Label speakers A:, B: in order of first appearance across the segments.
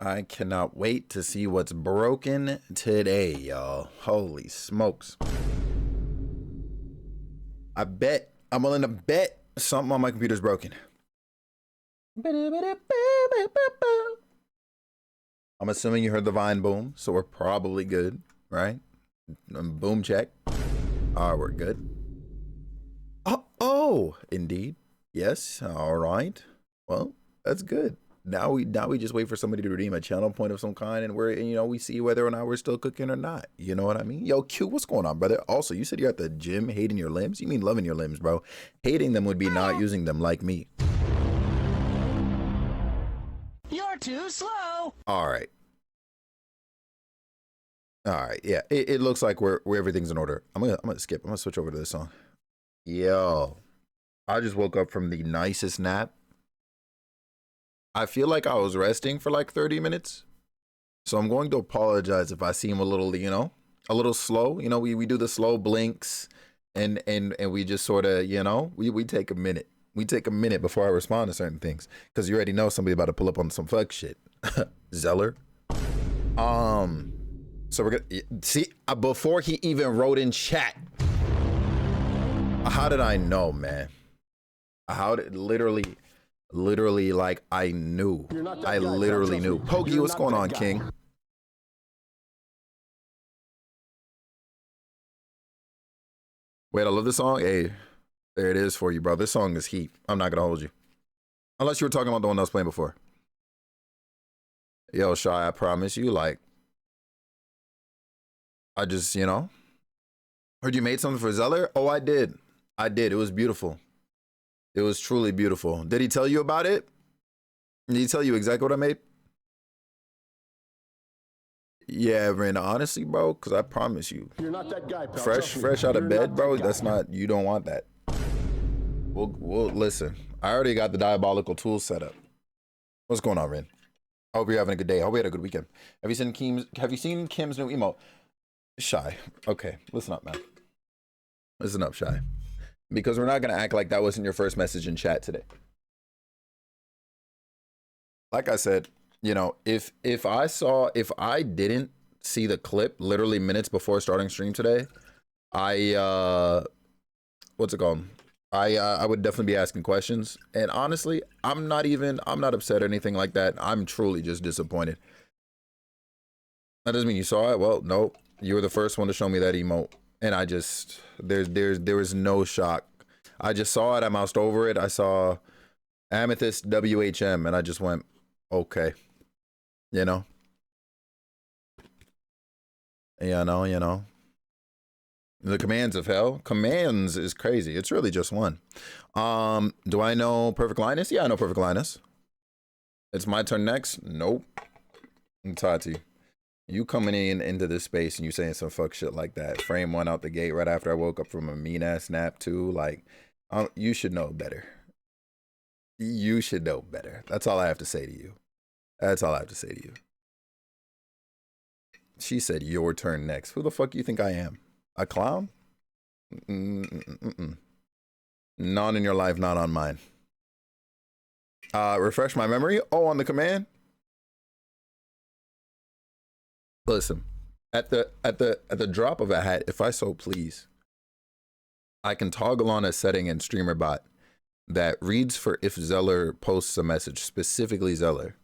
A: I cannot wait to see what's broken today, y'all. Holy smokes. I'm willing to bet something on my computer's broken. I'm assuming you heard the Vine boom, so we're probably good, right? Boom check. All right, we're good. Oh, indeed. Yes, all right. Well, that's good. Now we just wait for somebody to redeem a channel point of some kind, and we see whether or not we're still cooking or not. You know what I mean? Yo, Q, what's going on, brother? Also, you said you're at the gym hating your limbs. You mean loving your limbs, bro? Hating them would be not using them like me.
B: You're too slow.
A: All right. Yeah. It looks like we're everything's in order. I'm gonna skip. I'm gonna switch over to this song. Yo, I just woke up from the nicest nap. I feel like I was resting for like 30 minutes. So I'm going to apologize if I seem a little, a little slow. We do the slow blinks and we just sort of, we take a minute. We take a minute before I respond to certain things. Because you already know somebody about to pull up on some fuck shit. Zeller. So we're gonna see before he even wrote in chat. How did I know, man? How did literally like I knew. I literally knew. Pokey, what's going on, King? Wait, I love this song. Hey, there it is for you, bro. This song is heat. I'm not gonna hold you. Unless you were talking about the one I was playing before. Yo, Shy, I promise you, like, I just, heard you made something for Zeller? Oh, I did. It was beautiful. It was truly beautiful. Did he tell you about it? Did he tell you exactly what I made? Yeah, Ren, honestly, bro, because I promise you. You're not that guy, pal. Fresh out of bed, bro, that's not, you don't want that. We'll listen. I already got the diabolical tools set up. What's going on, Ren? I hope you're having a good day. I hope you had a good weekend. Have you seen Kim's new emote? Shy. Okay, listen up, man. Listen up, Shy. Because we're not going to act like that wasn't your first message in chat today. Like I said, if I didn't see the clip literally minutes before starting stream today, what's it called? I would definitely be asking questions. And honestly, I'm not upset or anything like that. I'm truly just disappointed. That doesn't mean you saw it. Well, no, you were the first one to show me that emote. And I just, there was no shock. I just saw it. I moused over it. I saw Amethyst WHM and I just went, okay. You know. The commands of hell. Commands is crazy. It's really just one. Do I know Perfect Linus? Yeah, I know Perfect Linus. It's my turn next? Nope. Tati. You coming into this space and you saying some fuck shit like that. Frame one out the gate right after I woke up from a mean ass nap too. Like, you should know better. You should know better. That's all I have to say to you. That's all I have to say to you. She said, your turn next. Who the fuck do you think I am? A clown? Not in your life, not on mine. Refresh my memory. Oh, on the command? Listen, at the drop of a hat, if I so please, I can toggle on a setting in StreamerBot that reads for if Zeller posts a message, specifically Zeller.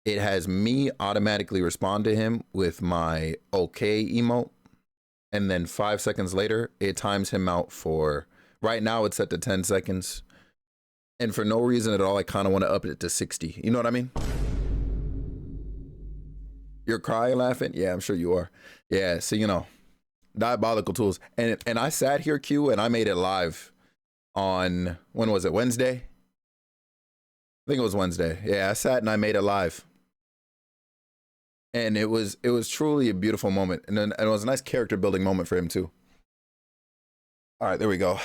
A: It has me automatically respond to him with my okay emote. And then 5 seconds later, it times him out for, right now it's set to 10 seconds. And for no reason at all, I kind of want to up it to 60. You know what I mean? You're crying laughing? Yeah, I'm sure you are. Yeah, so, diabolical tools. And I sat here, Q, and I made it live on, when was it, Wednesday? I think it was Wednesday. Yeah, I sat and I made it live. And it was truly a beautiful moment. And then it was a nice character building moment for him too. All right, there we go.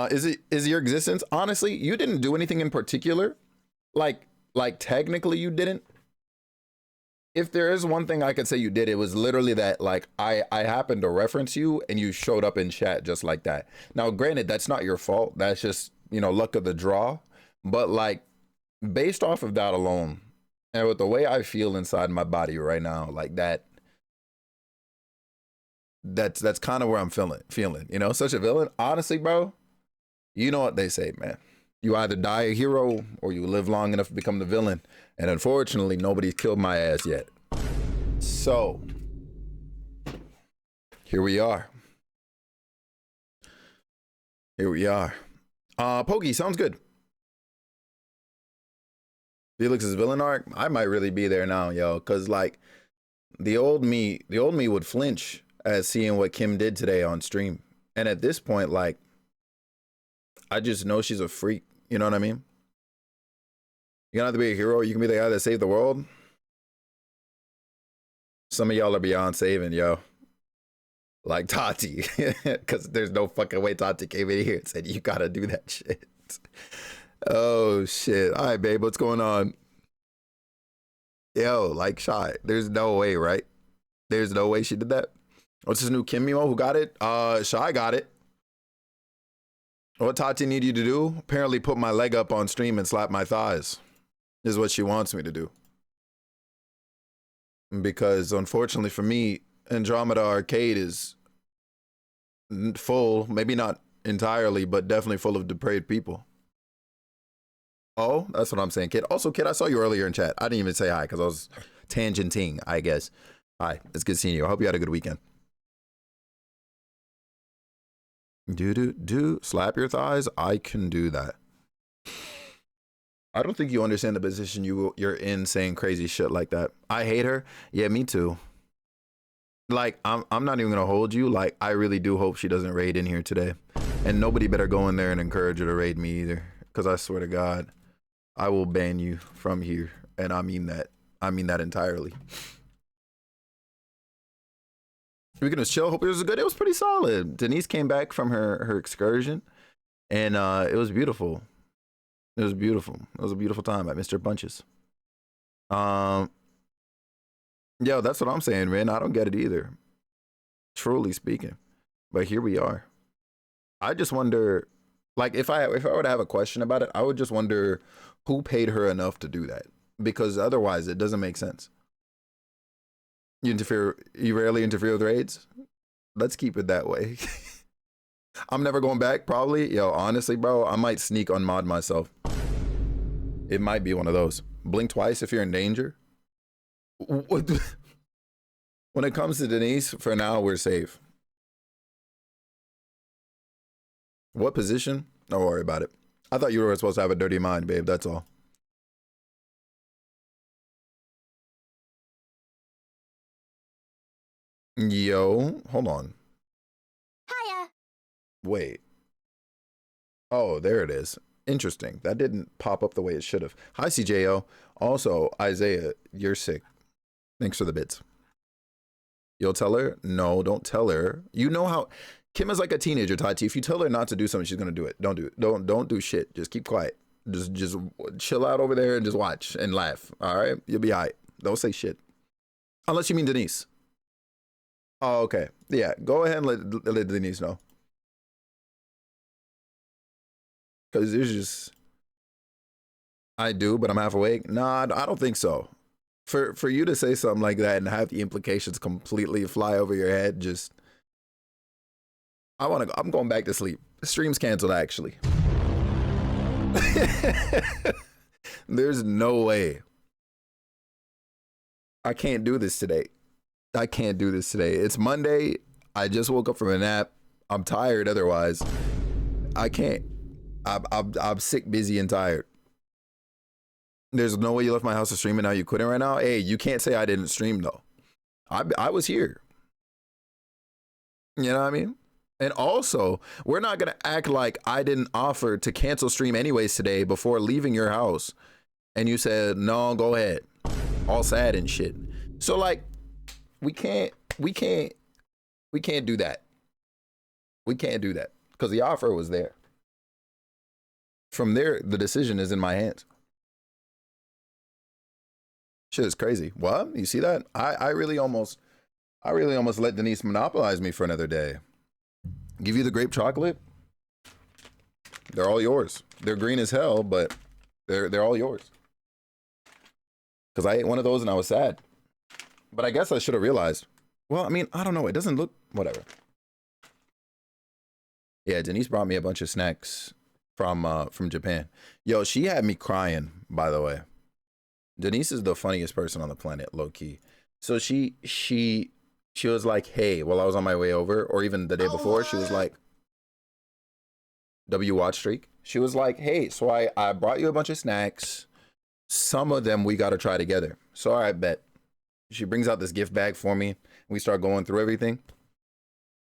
A: Is your existence, honestly, you didn't do anything in particular. Like technically you didn't. If there is one thing I could say you did, it was literally that, like, I happened to reference you and you showed up in chat just like that. Now, granted, that's not your fault. That's just, luck of the draw. But like, based off of that alone, And with the way I feel inside my body right now, like that's kind of where I'm feeling, you know, such a villain. Honestly, bro, you know what they say, man. You either die a hero or you live long enough to become the villain. And unfortunately, nobody's killed my ass yet. So here we are. Here we are. Pokey, sounds good. Felix's villain arc, I might really be there now, yo. Cause like the old me would flinch at seeing what Kim did today on stream. And at this point, like, I just know she's a freak. You know what I mean? You don't have to be a hero. You can be the guy that saved the world. Some of y'all are beyond saving, yo. Like Tati. Because there's no fucking way Tati came in here and said, you gotta do that shit. Oh, shit. All right, babe, what's going on? Yo, like, Shy, there's no way, right? There's no way she did that. What's this new Kim Mimo? Who got it? Shy got it. What Tati need you to do? Apparently put my leg up on stream and slap my thighs. Is what she wants me to do. Because unfortunately for me, Andromeda Arcade is full, maybe not entirely, but definitely full of depraved people. Oh, that's what I'm saying, kid. Also, kid, I saw you earlier in chat. I didn't even say hi because I was tangenting, I guess. Hi, it's good seeing you. I hope you had a good weekend. Slap your thighs. I can do that. I don't think you understand the position you're in saying crazy shit like that. I hate her. Yeah, me too. Like, I'm not even gonna hold you. Like, I really do hope she doesn't raid in here today. And nobody better go in there and encourage her to raid me either. Because I swear to God, I will ban you from here. And I mean that. I mean that entirely. Weekend was chill. Hope it was good. It was pretty solid. Denise came back from her excursion. And it was beautiful. It was beautiful. It was a beautiful time at Mr. Bunches. Yo, that's what I'm saying, man. I don't get it either. Truly speaking. But here we are. I just wonder, like, if I were to have a question about it, I would just wonder who paid her enough to do that. Because otherwise it doesn't make sense. You rarely interfere with raids? Let's keep it that way. I'm never going back, probably. Yo, honestly, bro, I might sneak unmod myself. It might be one of those. Blink twice if you're in danger. When it comes to Denise, for now, we're safe. What position? Don't worry about it. I thought you were supposed to have a dirty mind, babe. That's all. Yo, hold on.
C: Hiya.
A: Wait. Oh, there it is. Interesting. That didn't pop up the way it should have. Hi, CJO. Also, Isaiah, you're sick. Thanks for the bits. You'll tell her? No, don't tell her. You know how Kim is like a teenager, Tati. If you tell her not to do something, she's gonna do it. Don't do it. Don't do shit. Just keep quiet. Just chill out over there and just watch and laugh. All right? You'll be all right. Don't say shit. Unless you mean Denise. Oh, okay. Yeah, go ahead and let Denise know. Because there's just... I do, but I'm half awake. Nah, I don't think so. For you to say something like that and have the implications completely fly over your head, just... I'm going back to sleep. The stream's canceled, actually. There's no way. I can't do this today. I can't do this today. It's Monday. I just woke up from a nap. I'm tired otherwise. I can't. I'm sick, busy, and tired. There's no way you left my house to stream and now you quitting right now. Hey, you can't say I didn't stream though. I was here. You know what I mean? And also, we're not going to act like I didn't offer to cancel stream anyways today before leaving your house. And you said, no, go ahead. All sad and shit. So like, we can't do that. We can't do that because the offer was there. From there, the decision is in my hands. Shit is crazy. What? You see that? I really almost let Denise monopolize me for another day. Give you the grape chocolate. They're all yours. They're green as hell, but they're all yours. because I ate one of those and I was sad. But I guess I should have realized. Well, I mean, I don't know. It doesn't look whatever. Yeah, Denise brought me a bunch of snacks from Japan. Yo, she had me crying, by the way. Denise is the funniest person on the planet, low key. So she was like, "Hey," while I was on my way over, or even the day before, she was like, "W watch streak." She was like, "Hey, so I brought you a bunch of snacks. Some of them we got to try together." So I bet. She brings out this gift bag for me. We start going through everything.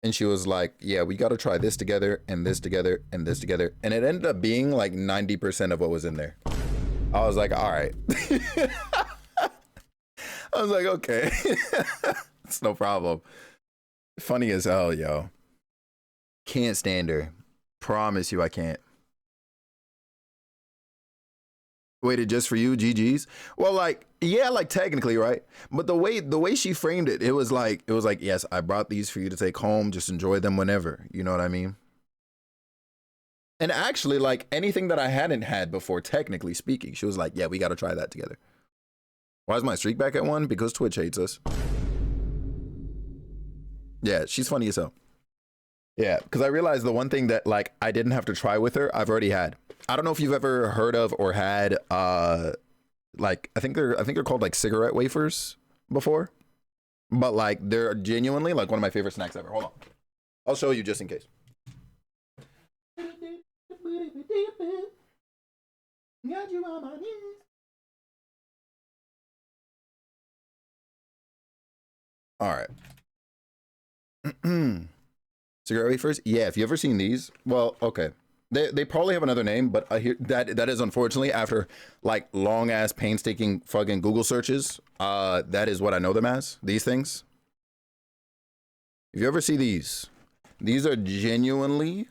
A: And she was like, "Yeah, we got to try this together and this together and this together." And it ended up being like 90% of what was in there. I was like, all right. I was like, okay. It's no problem. Funny as hell, yo. Can't stand her. Promise you I can't. Waited just for you, GG's. Well, like, yeah, like technically, right? But the way she framed it, it was like, yes, I brought these for you to take home. Just enjoy them whenever. You know what I mean? And actually, like anything that I hadn't had before, technically speaking, she was like, "Yeah, we got to try that together." Why is my streak back at 1? Because Twitch hates us. Yeah, she's funny as hell. Yeah, because I realized the one thing that like I didn't have to try with her, I've already had. I don't know if you've ever heard of or had like I think they're called like cigarette wafers before, but like they're genuinely like one of my favorite snacks ever. Hold on, I'll show you just in case. All right. Cigarette wafers? Yeah, if you ever seen these, well, okay. They probably have another name, but I hear that is unfortunately after like long ass painstaking fucking Google searches, that is what I know them as, these things. If you ever see these are genuinely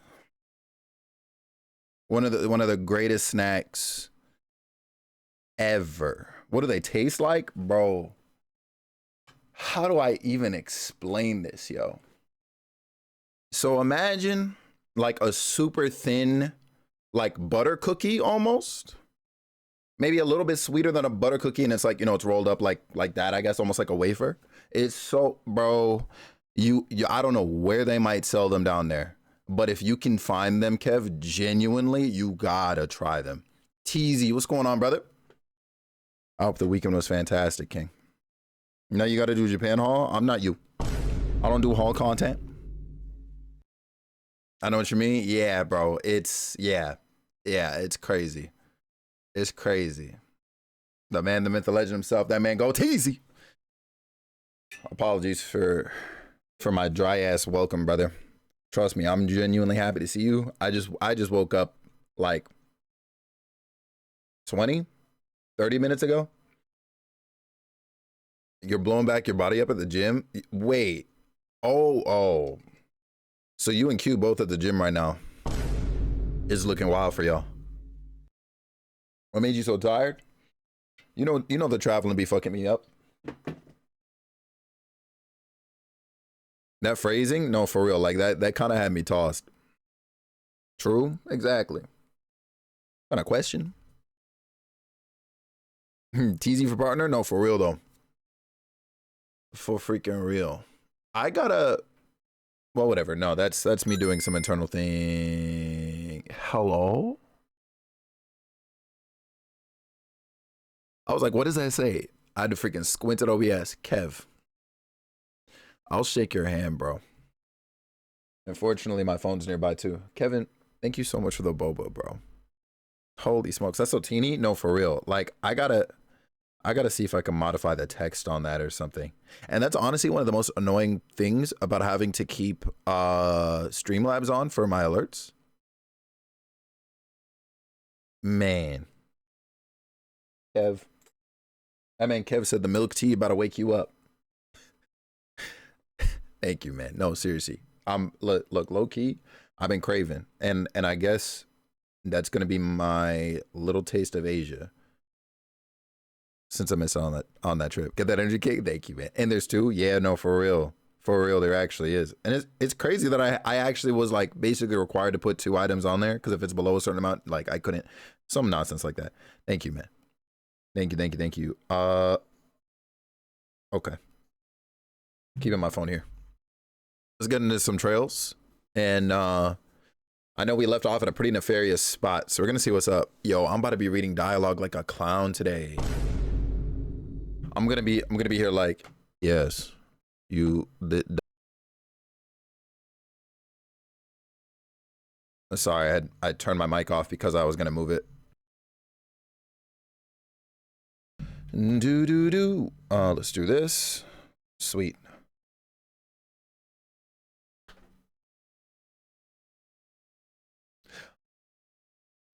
A: one of the greatest snacks ever. What do they taste like? Bro, how do I even explain this, yo? So imagine like a super thin, like butter cookie almost. Maybe a little bit sweeter than a butter cookie, and it's like, you know, it's rolled up like that, I guess, almost like a wafer. It's so, bro, you I don't know where they might sell them down there, but if you can find them, Kev, genuinely, you gotta try them. TZ, what's going on, brother? I hope the weekend was fantastic, King. Now you gotta do Japan haul. I'm not you. I don't do haul content. I know what you mean. Yeah, bro. It's it's crazy. It's crazy. The man, the myth, the legend himself. That man go teasy. Apologies for my dry ass welcome, brother. Trust me, I'm genuinely happy to see you. I just woke up like 20, 30 minutes ago. You're blowing back your body up at the gym. Wait. Oh. So you and Q both at the gym right now. It's looking wild for y'all. What made you so tired? You know the traveling be fucking me up. That phrasing, no, for real, like that kind of had me tossed. True, exactly. Kind of question. TZ for partner, no, for real though. For freaking real. I gotta. Well, whatever. No, that's me doing some internal thing. Hello? I was like, what does that say? I had to freaking squint at OBS. Kev, I'll shake your hand, bro. Unfortunately, my phone's nearby too. Kevin, thank you so much for the boba, bro. Holy smokes, that's so teeny. No, for real. Like, I gotta see if I can modify the text on that or something. And that's honestly one of the most annoying things about having to keep Streamlabs on for my alerts. Man. Kev. That man Kev said the milk tea about to wake you up. Thank you, man. No, seriously. Look, low key, I've been craving. And I guess that's gonna be my little taste of Asia. Since I missed on that trip. Get that energy kick? Thank you, man. And there's two? Yeah, no, for real. For real, there actually is. And it's crazy that I actually was like basically required to put 2 items on there, because if it's below a certain amount, like I couldn't. Some nonsense like that. Thank you, man. Thank you, thank you, thank you. Okay. Keeping my phone here. Let's get into some trails. And I know we left off at a pretty nefarious spot, so we're gonna see what's up. Yo, I'm about to be reading dialogue like a clown today. I'm gonna be here like, yes, you did. Sorry, I turned my mic off because I was gonna move it. Let's do this. Sweet.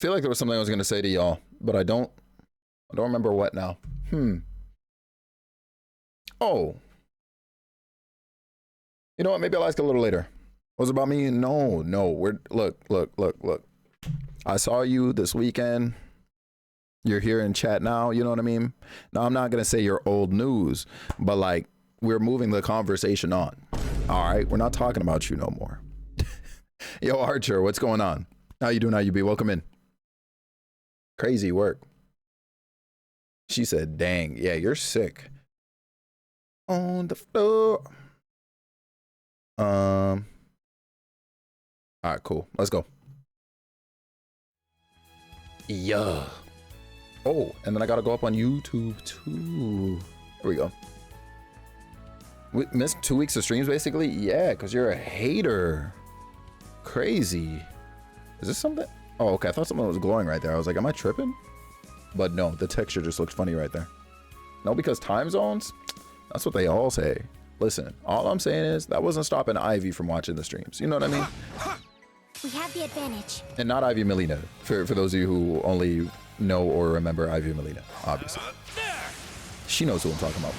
A: I feel like there was something I was gonna say to y'all, but I don't remember what now. Oh. You know what? Maybe I'll ask a little later. Was it about me? No. Look. I saw you this weekend. You're here in chat now, you know what I mean? Now, I'm not gonna say you're old news, but like, we're moving the conversation on. All right, we're not talking about you no more. Yo, Archer, what's going on? How you doing? How you be? Welcome in. Crazy work. She said, dang, yeah, you're sick. On the floor. All right, cool. Let's go. Yeah. Oh, and then I gotta go up on YouTube too. Here we go. We missed 2 weeks of streams basically? Yeah, because you're a hater. Crazy. Is this something? Oh, okay. I thought something was glowing right there. I was like, am I tripping? But no, the texture just looked funny right there. No, because time zones? That's what they all say. Listen, all I'm saying is that wasn't stopping Ivy from watching the streams. You know what I mean?
C: We have the advantage.
A: And not Ivy Melina, for those of you who only know or remember Ivy Melina, obviously. She knows who I'm talking about.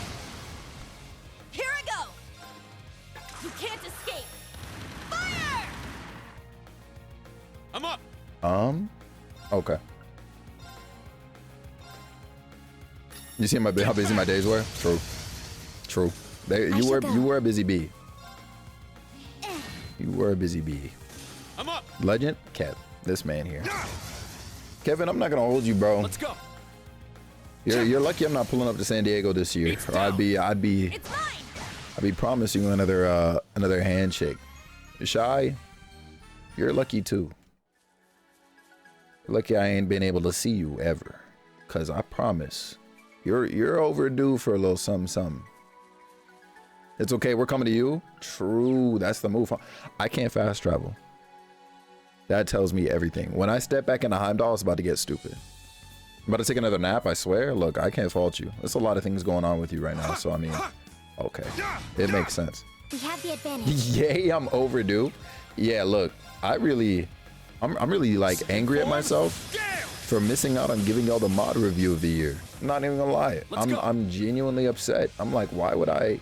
C: Here I go. You can't escape. Fire!
B: I'm up.
A: Okay. You see how busy my days were? True. You were a busy bee. You were a busy bee.
B: I'm up.
A: Legend, Kev, this man here. Kevin, I'm not gonna hold you, bro.
B: Let's go.
A: You're lucky I'm not pulling up to San Diego this year. Or I'd be promising you another handshake. Shy, you're lucky too. You're lucky I ain't been able to see you ever, cause I promise you're overdue for a little something. It's okay, we're coming to you. True, that's the move. I can't fast travel. That tells me everything. When I step back into Heimdall, it's about to get stupid. I'm about to take another nap, I swear. Look, I can't fault you. There's a lot of things going on with you right now, so I mean, okay. It makes sense.
C: We have the advantage.
A: Yay, I'm overdue. Yeah, look, I'm really like angry at myself for missing out on giving y'all the mod review of the year. I'm not even gonna lie. I'm genuinely upset. I'm like, why would I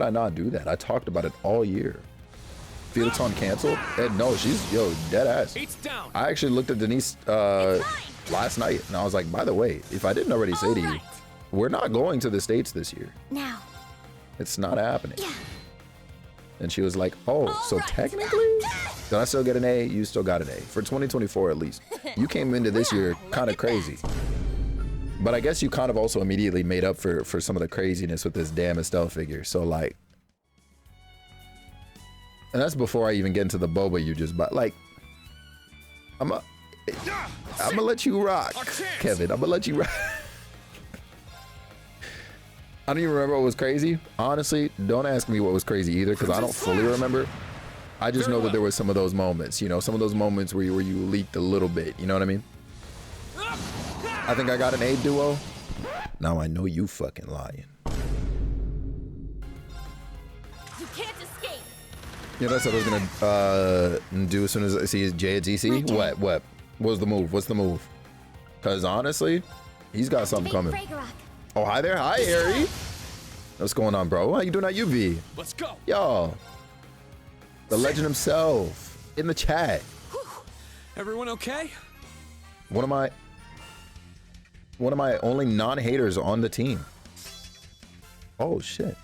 A: not do that? I talked about it all year. Felix on cancel? No, she's dead ass. I actually looked at Denise last night and I was like, by the way, if I didn't already say to you, we're not going to the States this year.
C: Now.
A: It's not happening. Yeah. And she was like, oh, so technically, did I still get an A? You still got an A. For 2024 at least. You came into this year kind of crazy. But I guess you kind of also immediately made up for some of the craziness with this damn Estelle figure. So like, and that's before I even get into the boba you just bought. Like, I'm gonna let you rock, Kevin. I'm gonna let you rock. I don't even remember what was crazy. Honestly, don't ask me what was crazy either, because I don't fully remember. I just know that there was some of those moments, you know, some of those moments where you leaked a little bit. You know what I mean? I think I got an A duo. Now I know you fucking lying.
C: You can't escape.
A: You know, that's what I was gonna do as soon as I see Jay at DC. What was the move? What's the move? Because honestly, he's got something coming. Oh, hi there. Hi, Harry. What's going on, bro? How you doing at UV?
B: Let's go.
A: Yo, the legend himself in the chat.
B: Everyone okay?
A: One of my only non-haters on the team. Oh shit.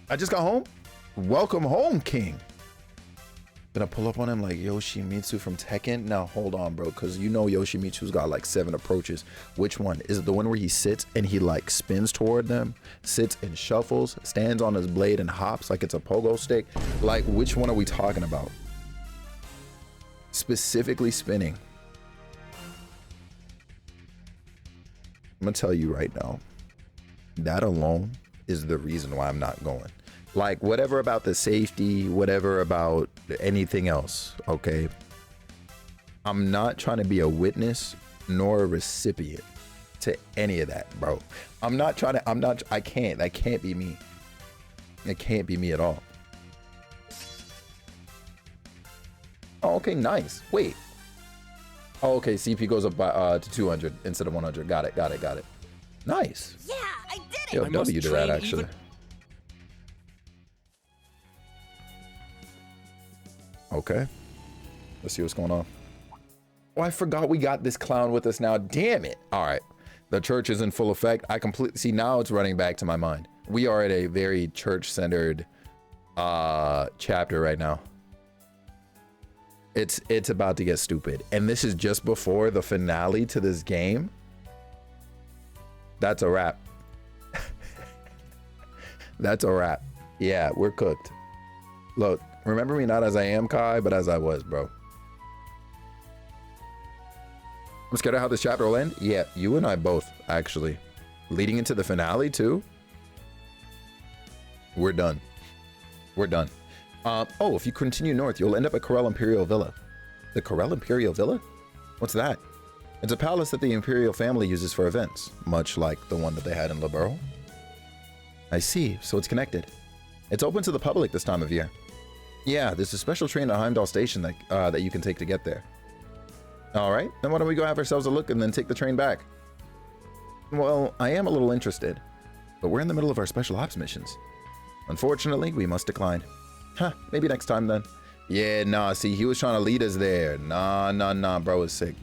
A: I just got home. Welcome home, King. Gonna pull up on him like Yoshimitsu from Tekken. Now hold on, bro, because you know Yoshimitsu's got like 7 approaches. Which one? Is it the one where he sits and he like spins toward them, sits and shuffles, stands on his blade and hops like it's a pogo stick? Like, which one are we talking about? Specifically spinning. I'm gonna tell you right now, that alone is the reason why I'm not going. Like, whatever about the safety, whatever about anything else, okay? I'm not trying to be a witness nor a recipient to any of that, bro. That can't be me. It can't be me at all. Oh, okay, nice. Wait. Oh, okay, CP goes up by to 200 instead of 100. Got it. Nice.
C: Yeah, I did it!
A: Yo,
B: I must
A: W to that,
B: train
A: actually.
B: even-
A: Okay. Let's see what's going on. Oh, I forgot we got this clown with us now. Damn it. All right. The church is in full effect. I completely see now it's running back to my mind. We are at a very church-centered chapter right now. It's about to get stupid. And this is just before the finale to this game. That's a wrap. That's a wrap. Yeah, we're cooked. Look, remember me not as I am, Kai, but as I was, bro. I'm scared of how this chapter will end. Yeah, you and I both, actually. Leading into the finale, too. We're done. We're done. Oh, if you continue north, you'll end up at Corel Imperial Villa. The Corel Imperial Villa? What's that? It's a palace that the Imperial family uses for events, much like the one that they had in Liberl. I see, so it's connected. It's open to the public this time of year. Yeah, there's a special train at Heimdall Station that you can take to get there. All right, then why don't we go have ourselves a look and then take the train back? Well, I am a little interested, but we're in the middle of our special ops missions. Unfortunately, we must decline. Huh, maybe next time then. Yeah, nah, see, he was trying to lead us there. Nah, bro is sick,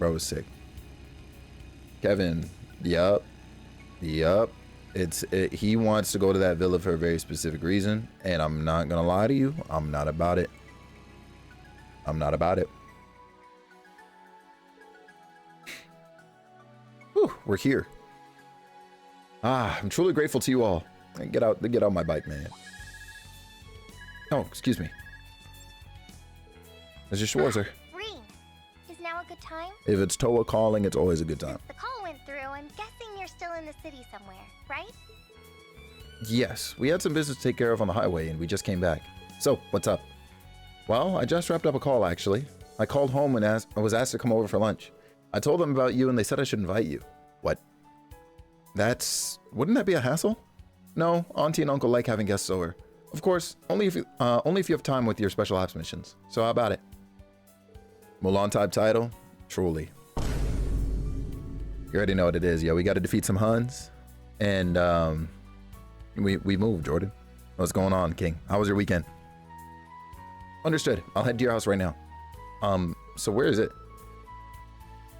A: Kevin, yup. He wants to go to that villa for a very specific reason, and I'm not gonna lie to you, I'm not about it. Whew, we're here. I'm truly grateful to you all. Get out my bike, man. Oh, excuse me. Mr. Schwarzer.
C: Ring. Is now a good time?
A: If it's Toa calling, it's always a good time.
C: The call went through. I'm guessing you're still in the city somewhere, right?
A: Yes, we had some business to take care of on the highway and we just came back. So, what's up? Well, I just wrapped up a call, actually. I called home and I was asked to come over for lunch. I told them about you and they said I should invite you. What? Wouldn't that be a hassle? No, Auntie and Uncle like having guests over. Of course, only if you have time with your special ops missions. So how about it? Mulan type title? Truly. You already know what it is, yo. We got to defeat some Huns. And we moved, Jordan. What's going on, King? How was your weekend? Understood. I'll head to your house right now. So where is it?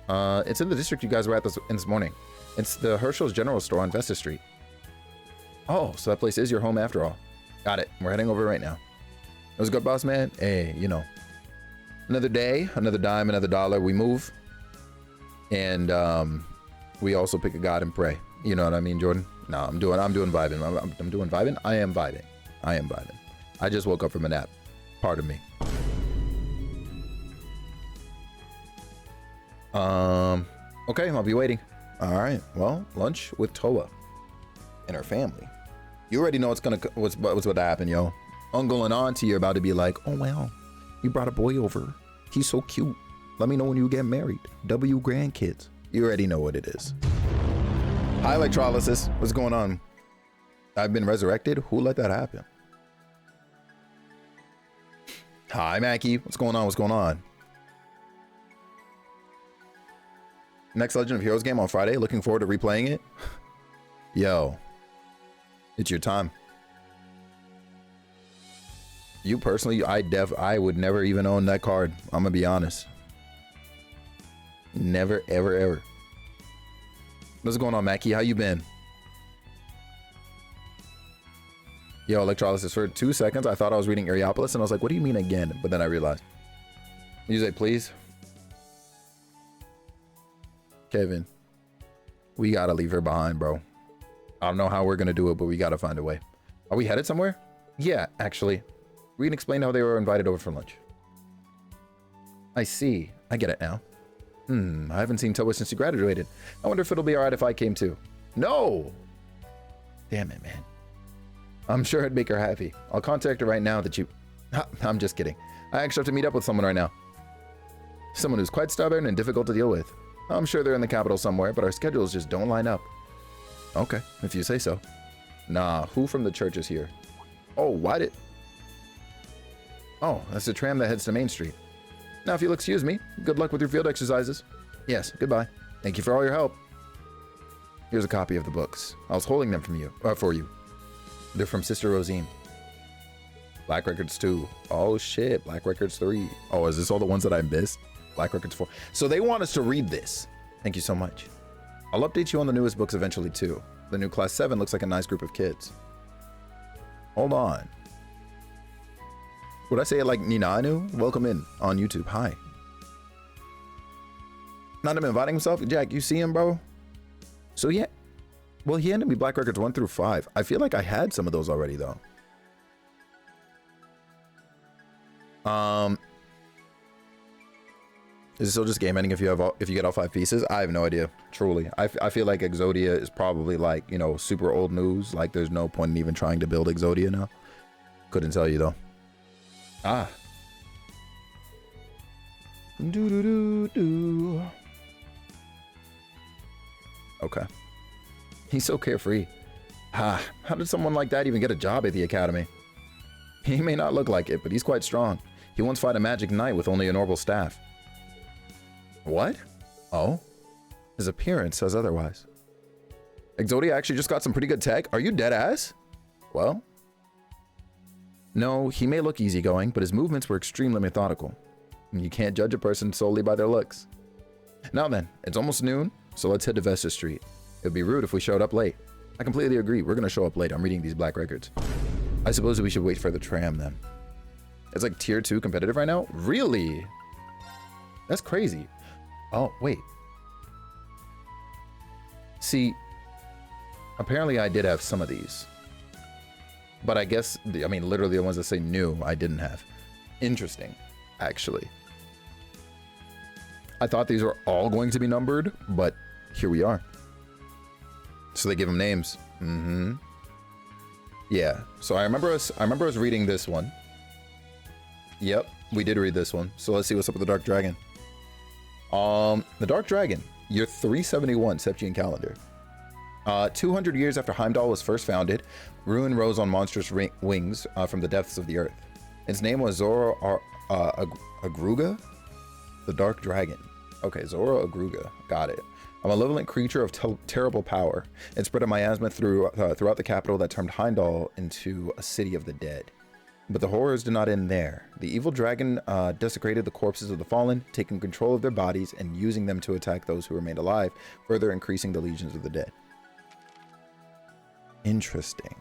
A: It's in the district you guys were at this morning. It's the Herschel's General Store on Vesta Street. Oh, so that place is your home after all. Got it. We're heading over right now. It was good, boss man. Hey, you know. Another day, another dime, another dollar. We move. And we also pick a god and pray. You know what I mean, Jordan? No, I'm doing vibing. I'm doing vibing. I am vibing. I just woke up from a nap. Pardon me. Okay, I'll be waiting. All right. Well, lunch with Toa and her family. You already know what's about to happen, yo. Uncle and Auntie are about to be like, oh wow, you brought a boy over. He's so cute. Let me know when you get married. W grandkids. You already know what it is. Hi, Electrolysis. What's going on? I've been resurrected? Who let that happen? Hi, Mackie. What's going on? Next Legend of Heroes game on Friday. Looking forward to replaying it. Yo, it's your time. You personally, I would never even own that card. I'm gonna be honest. Never, ever. What's going on, Mackie? How you been? Yo, Electrolysis, for 2 seconds, I thought I was reading Areopolis, and I was like, what do you mean again? But then I realized, You say please? Kevin, we gotta leave her behind, bro. I don't know how we're gonna do it, but we gotta find a way. Are we headed somewhere? Yeah, actually. We can explain how they were invited over for lunch. I see. I get it now. I haven't seen Toa since she graduated. I wonder if it'll be alright if I came too. No! Damn it, man. I'm sure it'd make her happy. I'll contact her right now that you... I'm just kidding. I actually have to meet up with someone right now. Someone who's quite stubborn and difficult to deal with. I'm sure they're in the capital somewhere, but our schedules just don't line up. Okay, if you say so. Nah, who from the church is here? Oh, why did... Oh, that's the tram that heads to Main Street. Now, if you'll excuse me, good luck with your field exercises. Yes, goodbye. Thank you for all your help. Here's a copy of the books. I was holding them for you. They're from Sister Rosine. Black Records 2. Oh shit, Black Records 3. Oh, is this all the ones that I missed? Black Records 4. So they want us to read this. Thank you so much. I'll update you on the newest books eventually too. The new Class 7 looks like a nice group of kids. Hold on. Would I say it like Ninanu? Welcome in on YouTube. Hi. Not him inviting himself? Jack, you see him, bro? So yeah. Well, he handed me Black Records 1 through 5. I feel like I had some of those already, though. Is it still just game ending if you get all 5 pieces? I have no idea. Truly, I feel like Exodia is probably like, you know, super old news. Like there's no point in even trying to build Exodia now. Couldn't tell you though. Ah. Do do do do. Okay. He's so carefree. Ah, how did someone like that even get a job at the academy? He may not look like it, but he's quite strong. He once fought a magic knight with only a normal staff. What? Oh? His appearance says otherwise. Exodia actually just got some pretty good tech? Are you dead ass? Well? No, he may look easygoing, but his movements were extremely methodical. You can't judge a person solely by their looks. Now then, it's almost noon, so let's head to Vesta Street. It would be rude if we showed up late. I completely agree. We're going to show up late. I'm reading these Black Records. I suppose we should wait for the tram then. It's like tier 2 competitive right now? Really? That's crazy. Oh, wait. See, apparently I did have some of these. But I guess, I mean, literally the ones that say new, I didn't have. Interesting, actually. I thought these were all going to be numbered, but here we are. So they give them names. Yeah, so I remember us reading this one. Yep, we did read this one. So let's see what's up with the Dark Dragon. The Dark Dragon, year 371 Septian calendar. 200 years after Heimdall was first founded, ruin rose on monstrous wings from the depths of the earth. Its name was Zoro Agruga, the Dark Dragon. Okay, Zoro Agruga, got it. A malevolent creature of terrible power. It spread a miasma throughout the capital that turned Heimdall into a city of the dead. But the horrors did not end there. The evil dragon desecrated the corpses of the fallen, taking control of their bodies and using them to attack those who remained alive, further increasing the legions of the dead. Interesting.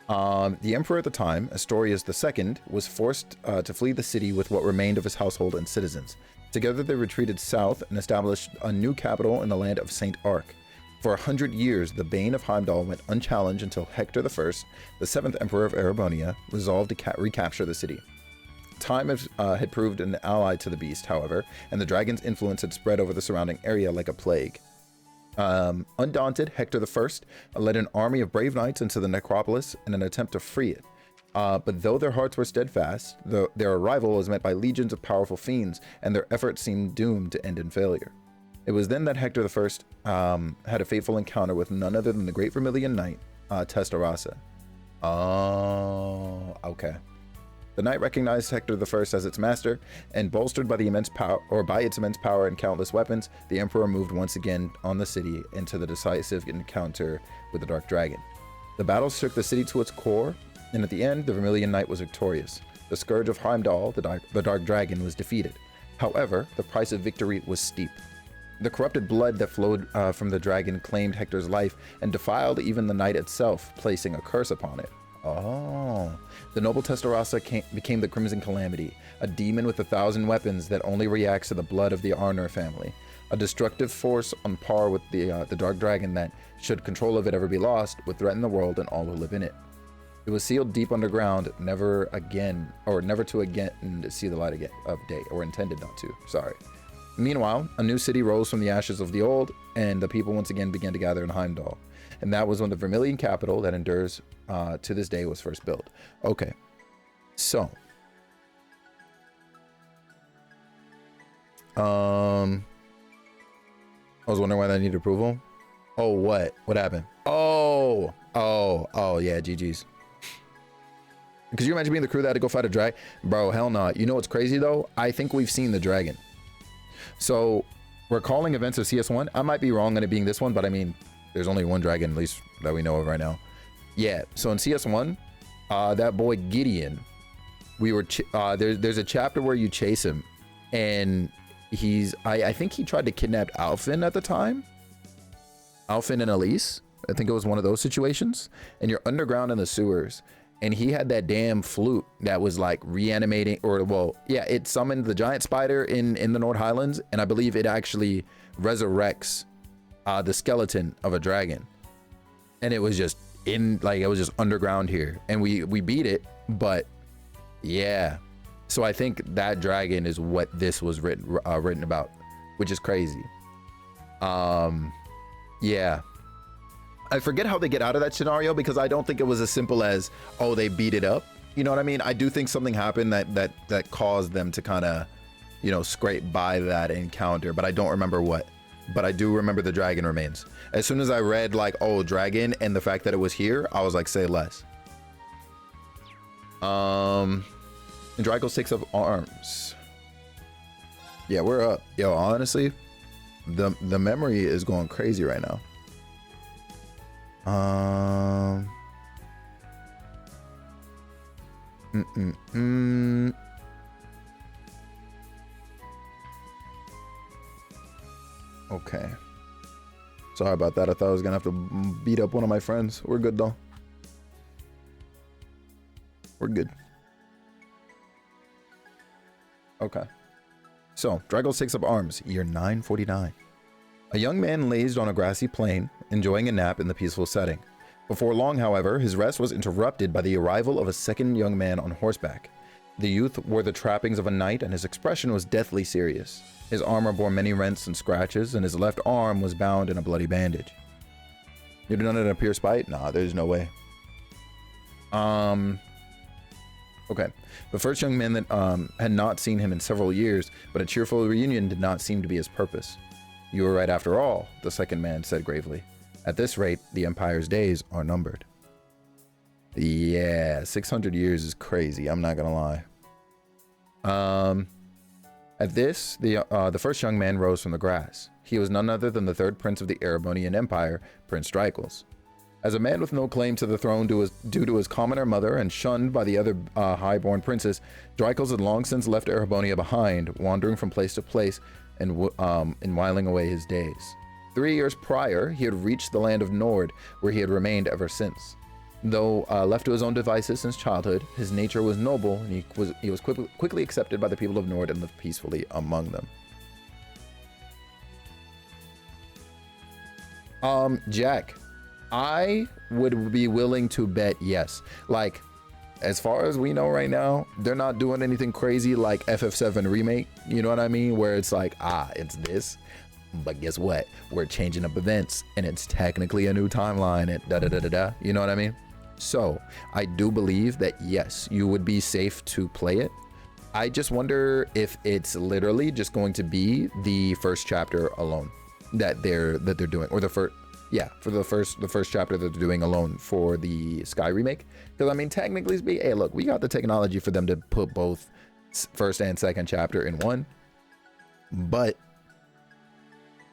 A: The emperor at the time, Astorius II, was forced to flee the city with what remained of his household and citizens. Together they retreated south and established a new capital in the land of Saint Arc. For 100 years, the bane of Heimdall went unchallenged until Hector I, the 7th emperor of Erebania, resolved to recapture the city. Time had proved an ally to the beast, however, and the dragon's influence had spread over the surrounding area like a plague. Undaunted, Hector I led an army of brave knights into the necropolis in an attempt to free it. But though their hearts were steadfast, their arrival was met by legions of powerful fiends, and their efforts seemed doomed to end in failure. It was then that Hector I had a fateful encounter with none other than the great Vermilion Knight, Testarasa. Oh, okay. The knight recognized Hector I as its master, and bolstered by its immense power and countless weapons, the emperor moved once again on the city into the decisive encounter with the Dark Dragon. The battle shook the city to its core, and at the end, the Vermilion Knight was victorious. The scourge of Heimdall, the Dark Dragon, was defeated. However, the price of victory was steep. The corrupted blood that flowed from the dragon claimed Hector's life and defiled even the knight itself, placing a curse upon it. Oh. The noble Testarossa became the Crimson Calamity, a demon with 1,000 weapons that only reacts to the blood of the Arnor family. A destructive force on par with the Dark Dragon that, should control of it ever be lost, would threaten the world and all who live in it. It was sealed deep underground, never to again see the light of day, or intended not to, sorry. Meanwhile, a new city rose from the ashes of the old, and the people once again began to gather in Heimdall. And that was when the Vermilion capital that endures to this day was first built. Okay, so I was wondering why that needed approval. Oh, what happened? Oh, yeah, GG's. Because you imagine being the crew that had to go fight a dragon? Bro, hell no. You know what's crazy though? I think we've seen the dragon. So we're calling events of CS1. I might be wrong on it being this one, but I mean, there's only one dragon, at least that we know of right now. Yeah, so in CS1, that boy Gettin, we were, there's a chapter where you chase him, and I think he tried to kidnap Alfin at the time. Alfin and Elise. I think it was one of those situations. And you're underground in the sewers. And he had that damn flute that was like reanimating, or well, yeah, it summoned the giant spider in the North Highlands. And I believe it actually resurrects the skeleton of a dragon. And it was just it was just underground here. And we beat it, but yeah. So I think that dragon is what this was written about, which is crazy. Yeah. I forget how they get out of that scenario, because I don't think it was as simple as, oh, they beat it up. You know what I mean? I do think something happened that caused them to kind of, you know, scrape by that encounter, but I don't remember what. But I do remember the dragon remains. As soon as I read like, oh, dragon, and the fact that it was here, I was like, say less. And Draco 6 of arms. Yeah, we're up. Yo, honestly, the memory is going crazy right now. Okay. Sorry about that. I thought I was gonna have to beat up one of my friends. We're good though. We're good. Okay. So, Drago 6 of arms, year 949. A young man lazed on a grassy plain, enjoying a nap in the peaceful setting. Before long, however, his rest was interrupted by the arrival of a second young man on horseback. The youth wore the trappings of a knight, and his expression was deathly serious. His armor bore many rents and scratches, and his left arm was bound in a bloody bandage. You've done it in a pure spite? Nah, there's no way. Okay. The first young man that had not seen him in several years, but a cheerful reunion did not seem to be his purpose. You were right after all, the second man said gravely. At this rate, the Empire's days are numbered. Yeah, 600 years is crazy, I'm not gonna lie. At this, the first young man rose from the grass. He was none other than the third prince of the Erebonian Empire, Prince Drykles. As a man with no claim to the throne due to his commoner mother and shunned by the other highborn princes, Drykles had long since left Erebonia behind, wandering from place to place and whiling away his days. 3 years prior, he had reached the land of Nord, where he had remained ever since. Though left to his own devices since childhood, his nature was noble, and he was quickly accepted by the people of Nord and lived peacefully among them. Jack, I would be willing to bet yes. Like, as far as we know right now, they're not doing anything crazy like FF7 Remake, you know what I mean? Where it's like, it's this, but guess what? We're changing up events, and it's technically a new timeline, and da-da-da-da-da, you know what I mean? So, I do believe that yes, you would be safe to play it. I just wonder if it's literally just going to be the first chapter alone that they're doing, or the first, yeah, for the first chapter that they're doing alone for the Sky remake. Because I mean, technically speaking, hey, look, we got the technology for them to put both first and second chapter in one. But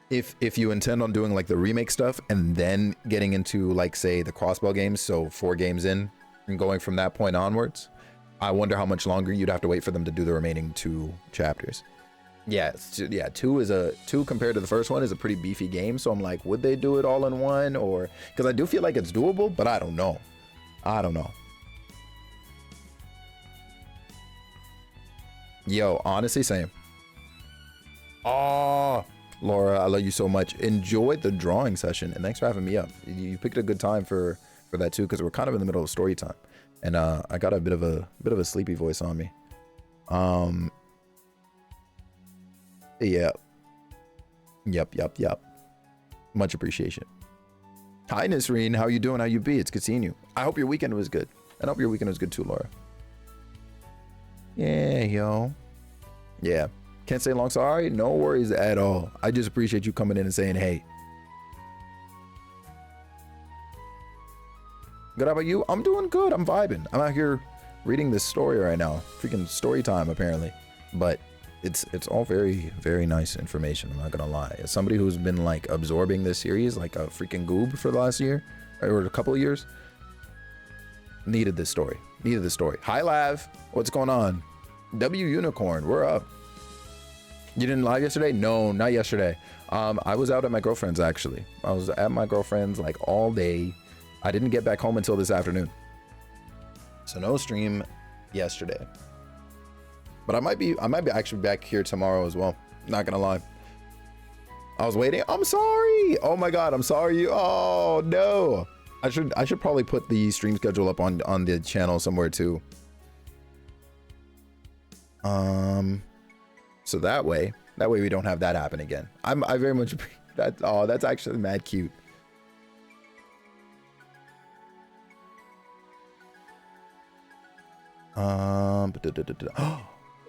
A: if you intend on doing like the remake stuff and then getting into like, say, the crossbow games, so 4 games in and going from that point onwards, I wonder how much longer you'd have to wait for them to do the remaining 2 chapters. Yeah, 2 compared to the first one is a pretty beefy game. So I'm like, would they do it all in one? Or because I do feel like it's doable, but I don't know. Yo, honestly, same. Oh, Laura, I love you so much. Enjoyed the drawing session, and thanks for having me up. You picked a good time for that too, because we're kind of in the middle of story time, and I got a bit of a sleepy voice on me. Yeah. Yep. Much appreciation. Hi, Nisreen. How you doing? How you be? It's good seeing you. I hope your weekend was good. And I hope your weekend was good too, Laura. Yeah, yo. Yeah. Can't say long sorry. No worries at all. I just appreciate you coming in and saying, hey. Good, how about you? I'm doing good. I'm vibing. I'm out here reading this story right now. Freaking story time, apparently. But it's all very, very nice information. I'm not gonna lie. As somebody who's been like absorbing this series like a freaking goob for the last year or a couple of years, needed this story. Hi, Lav. What's going on? W Unicorn, we're up. You didn't live yesterday? No, not yesterday. I was out at my girlfriend's actually. I was at my girlfriend's like all day. I didn't get back home until this afternoon. So no stream yesterday. But I might be actually back here tomorrow as well. Not gonna lie. I was waiting. I'm sorry. Oh my god, I'm sorry. Oh no. I should probably put the stream schedule up on the channel somewhere too. So that way we don't have that happen again. I very much that. Oh, that's actually mad cute.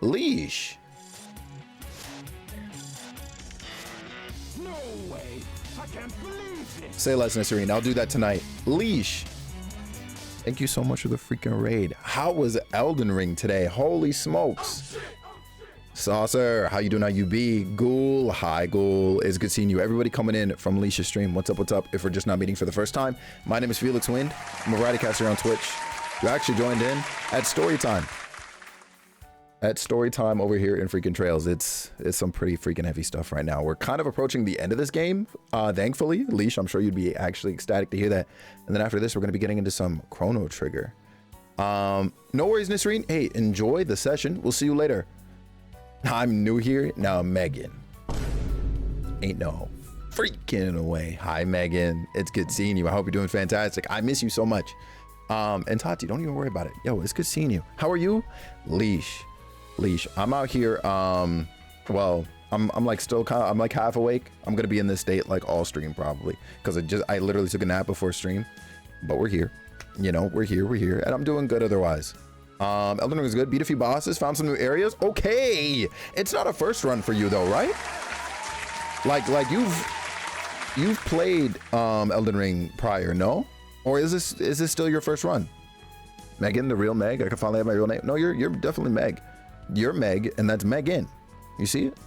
A: Leash.
D: No way. I can't believe this.
A: Say less, Nisreen. I'll do that tonight. Leash. Thank you so much for the freaking raid. How was Elden Ring today? Holy smokes. Saucer, how you doing? How you be? Ghoul, hi Ghoul. It's good seeing you. Everybody coming in from Leash's stream. What's up? If we're just not meeting for the first time, my name is Felix Wind. I'm a Radicaster on Twitch. You actually joined in at Storytime. At Storytime over here in freaking Trails. It's some pretty freaking heavy stuff right now. We're kind of approaching the end of this game, thankfully. Leash, I'm sure you'd be actually ecstatic to hear that. And then after this, we're going to be getting into some Chrono Trigger. No worries, Nisreen. Hey, enjoy the session. We'll see you later. I'm new here. Now, Megan. Ain't no freaking way. Hi, Megan. It's good seeing you. I hope you're doing fantastic. I miss you so much. And Tati, don't even worry about it. Yo, it's good seeing you. How are you? Leash. I'm out here. Well, I'm like still kind of, I'm like half awake. I'm gonna be in this state like all stream probably because I literally took a nap before stream, but we're here. You know, we're here, and I'm doing good otherwise. Elden Ring is good. Beat a few bosses, found some new areas. Okay, it's not a first run for you though, right? Like you've played Elden Ring prior, no? Or is this still your first run? Megan, the real Meg. I can finally have my real name. No, you're definitely Meg. You're Meg, and that's Megan. You see it?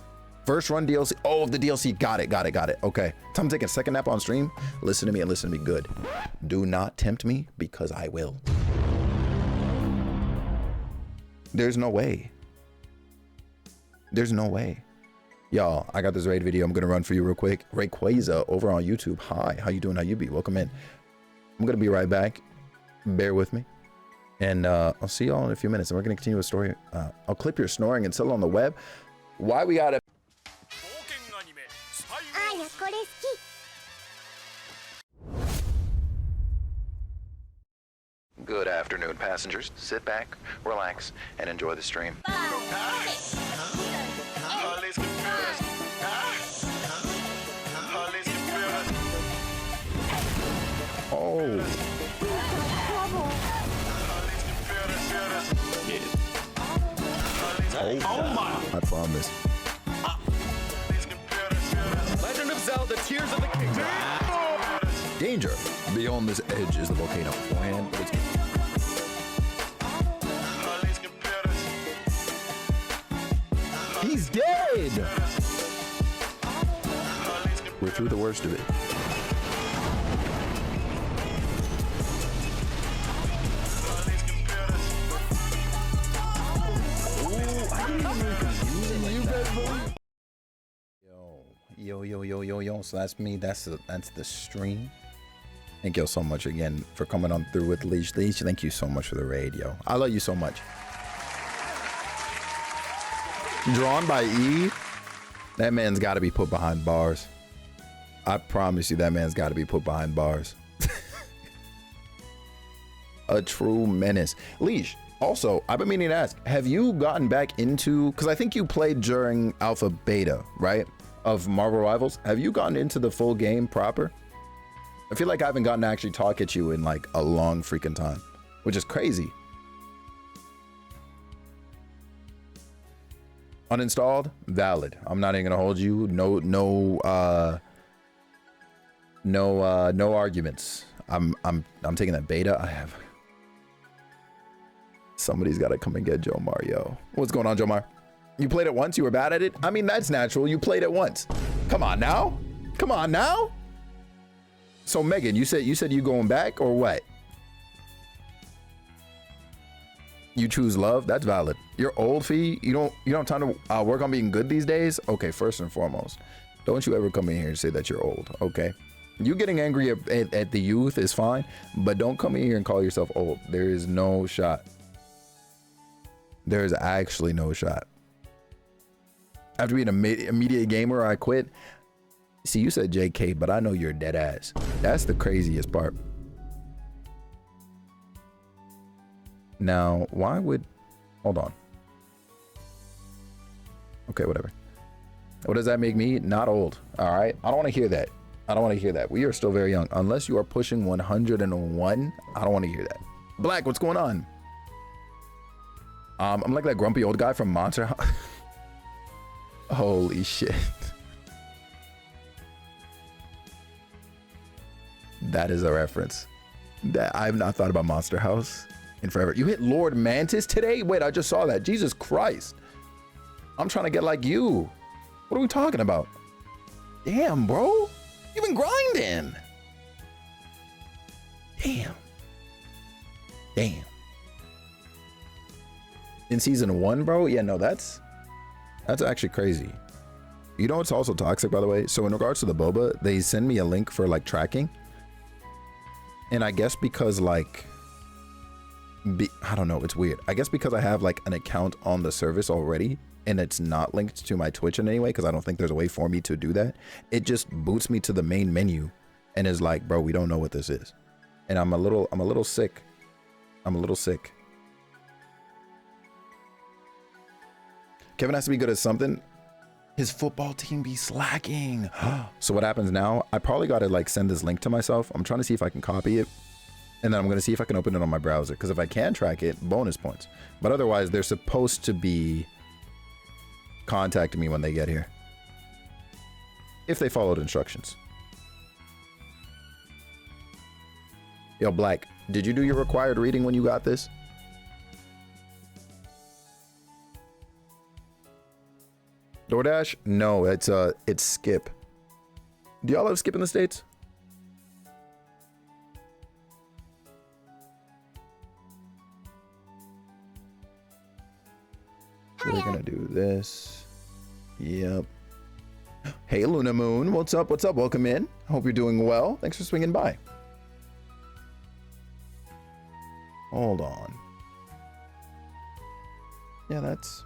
A: First run DLC. Oh, the DLC. Got it. Okay. Time to take a second nap on stream. Listen to me and listen to me good. Do not tempt me because I will. There's no way. Y'all, I got this raid video I'm gonna run for you real quick. Rayquaza over on YouTube. Hi, how you doing? How you be? Welcome in. I'm gonna be right back. Bear with me. And I'll see y'all in a few minutes. And we're gonna continue a story. I'll clip your snoring and sell it on the web. Why we gotta... Good afternoon, passengers. Sit back, relax, and enjoy the stream. Oh. Oh my. I promise.
B: Legend of Zelda, Tears of the Kingdom.
A: Danger. Beyond this edge is the volcano. He's dead! We're through the worst of it. Yo. So that's me. That's the stream. Thank you so much again for coming on through with Leash. Thank you so much for the raid, yo. I love you so much. Drawn by E. That man's got to be put behind bars. I promise you that man's got to be put behind bars. A true menace. Leash, also, I've been meaning to ask, have you gotten back into, because I think you played during Alpha Beta, right? Of Marvel Rivals. Have you gotten into the full game proper? I feel like I haven't gotten to actually talk at you in like a long freaking time, which is crazy. Uninstalled? Valid. I'm not even gonna hold you. No arguments. I'm taking that beta. I have. Somebody's got to come and get Jomar, yo. What's going on, Jomar? You played it once? You were bad at it? I mean, that's natural. You played it once. Come on now. Come on now. So Megan, you said you going back or what? You choose love? That's valid. You're old, Fee. You don't have time to work on being good these days? Okay, first and foremost, don't you ever come in here and say that you're old, okay? You getting angry at the youth is fine, but don't come in here and call yourself old. There is no shot. There is actually no shot. After being a media gamer, I quit. See, you said JK, but I know you're dead ass. That's the craziest part. Now, why would... Hold on. Okay, whatever. What does that make me? Not old. All right. I don't want to hear that. I don't want to hear that. We are still very young. Unless you are pushing 101, I don't want to hear that. Black, what's going on? I'm like that grumpy old guy from Monster House. Holy shit. That is a reference that I've not thought about Monster House in forever. You hit Lord Mantis today? Wait, I just saw that. Jesus Christ. I'm trying to get like you. What are we talking about? Damn, bro. You've been grinding. Damn. Damn. In season 1, bro? Yeah, no, that's actually crazy. You know what's also toxic, by the way? So in regards to the boba, they send me a link for like tracking. And I guess because like, I don't know, it's weird. I guess because I have like an account on the service already and it's not linked to my Twitch in any way, because I don't think there's a way for me to do that. It just boots me to the main menu and is like, bro, we don't know what this is. And I'm a little sick. I'm a little sick. Kevin has to be good at something. His football team be slacking. So what happens now? I probably got to like send this link to myself. I'm trying to see if I can copy it. And then I'm going to see if I can open it on my browser. Because if I can track it, bonus points. But otherwise, they're supposed to be contacting me when they get here. If they followed instructions. Yo, Black, did you do your required reading when you got this? DoorDash? No, it's Skip. Do y'all have Skip in the States? We're gonna do this. Yep. Hey, Luna Moon, what's up? What's up? Welcome in. Hope you're doing well. Thanks for swinging by. Hold on. Yeah, that's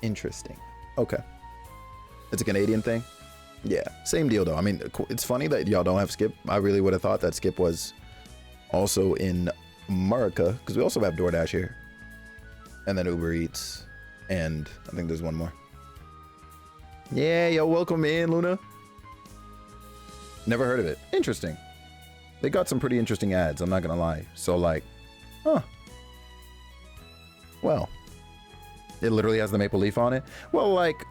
A: interesting. Okay. It's a Canadian thing? Yeah, same deal though. I mean, it's funny that y'all don't have Skip. I really would have thought that Skip was also in America, because we also have DoorDash here. And then Uber Eats. And I think there's one more. Yeah, yo, welcome in, Luna. Never heard of it. Interesting. They got some pretty interesting ads, I'm not gonna lie. So like, huh. Well, it literally has the maple leaf on it. Well, like,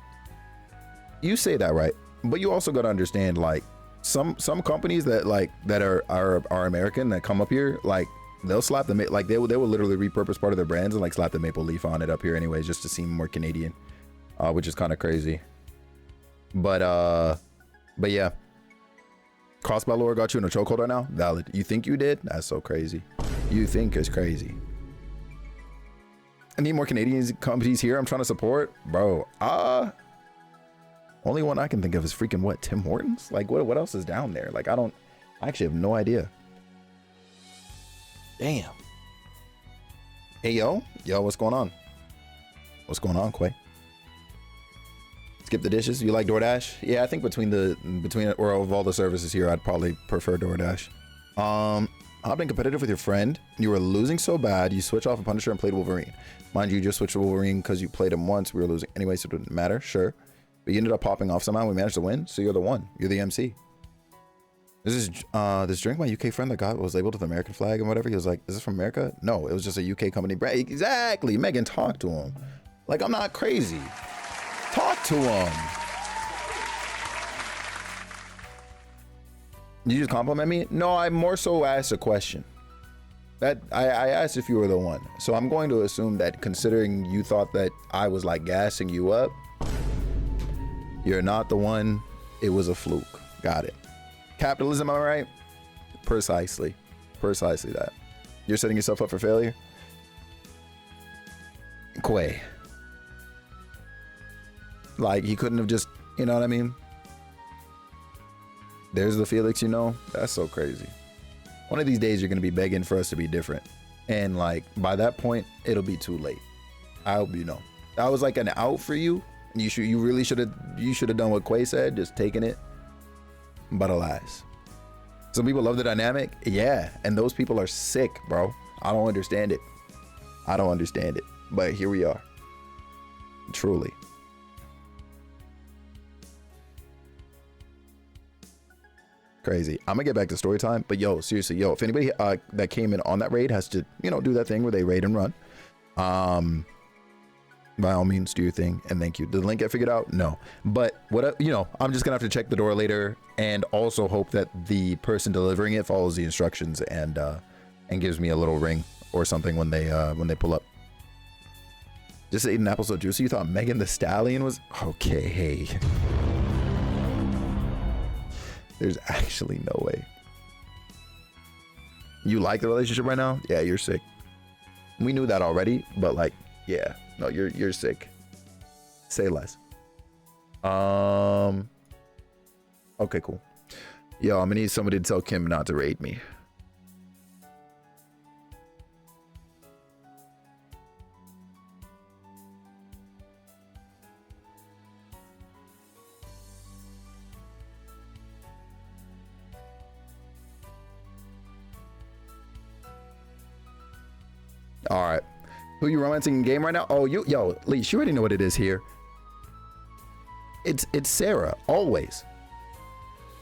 A: you say that, right? But you also got to understand, like, some companies that like that are American that come up here, like they'll slap the like they will literally repurpose part of their brands and like slap the maple leaf on it up here anyways, just to seem more Canadian, which is kind of crazy. But yeah, Cross by Lore got you in a chokehold right now. Valid. You think you did? That's so crazy. You think it's crazy. I need more Canadian companies here. I'm trying to support, bro. Only one I can think of is freaking what? Tim Hortons? Like what else is down there? Like I actually have no idea. Damn. Hey yo, what's going on? What's going on, Quay? Skip the dishes. You like DoorDash? Yeah, I think between or of all the services here, I'd probably prefer DoorDash. I've been competitive with your friend. You were losing so bad, you switched off a Punisher and played Wolverine. Mind you just switched to Wolverine because you played him once. We were losing anyway, so it didn't matter. Sure, but you ended up popping off somehow. We managed to win, so you're the one. You're the MC. This is this drink my UK friend that was labeled with the American flag and whatever. He was like, "Is this from America?" No, it was just a UK company brand. Exactly. Megan, talk to him. Like, I'm not crazy. Talk to him. You just compliment me? No, I more so asked a question. That I asked if you were the one. So I'm going to assume that considering you thought that I was like gassing you up, you're not the one. It was a fluke. Got it. Capitalism, am I right? Precisely. Precisely that. You're setting yourself up for failure? Quay. Like, he couldn't have just, you know what I mean? There's the Felix, you know? That's so crazy. One of these days, you're going to be begging for us to be different. And, like, by that point, it'll be too late. I hope you know. That was like an out for you. You really should have done what Quay said, just taken it. But alas. Some people love the dynamic. Yeah. And those people are sick, bro. I don't understand it. I don't understand it. But here we are. Truly. Crazy. I'm gonna get back to story time, but yo, seriously, yo, if anybody that came in on that raid has to, you know, do that thing where they raid and run, by all means, do your thing, and thank you. Did the link get figured out? No, but what, you know, I'm just gonna have to check the door later, and also hope that the person delivering it follows the instructions and gives me a little ring or something when they pull up. Just ate an apple so juicy. You thought Megan the Stallion was okay? Hey. There's actually no way. You like the relationship right now? Yeah, you're sick. We knew that already, but like, yeah, no, you're sick. Say less. Okay, cool. Yo, I'm gonna need somebody to tell Kim not to raid me. All right, who you romancing in game right now? Oh, yo, Leash, you already know what it is here. It's Sarah, always.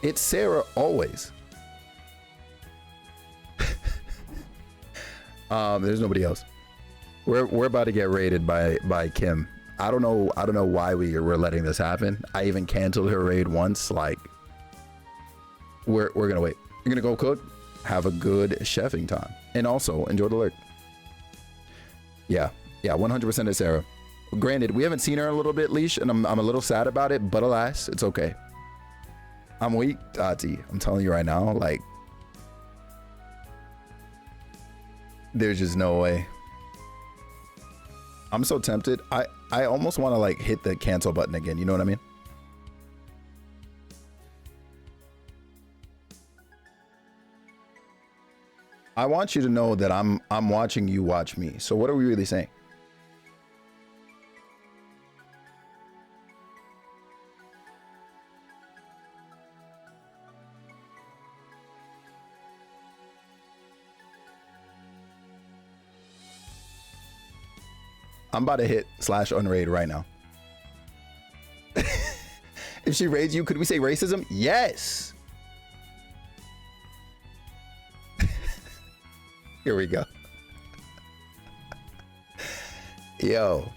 A: It's Sarah, always. There's nobody else. We're about to get raided by Kim. I don't know why we're letting this happen. I even canceled her raid once. Like, we're gonna wait. You're gonna go cook. Have a good chefing time, and also enjoy the lurk. Yeah, 100% it's Sarah. Granted, we haven't seen her in a little bit, Leash, and I'm a little sad about it, but alas, it's okay. I'm weak, Tati. I'm telling you right now, like, there's just no way. I'm so tempted. I almost want to like hit the cancel button again. You know what I mean? I want you to know that I'm watching you watch me. So what are we really saying? I'm about to hit /unraid right now. If she raids you, could we say racism? Yes. Here we go. Yo.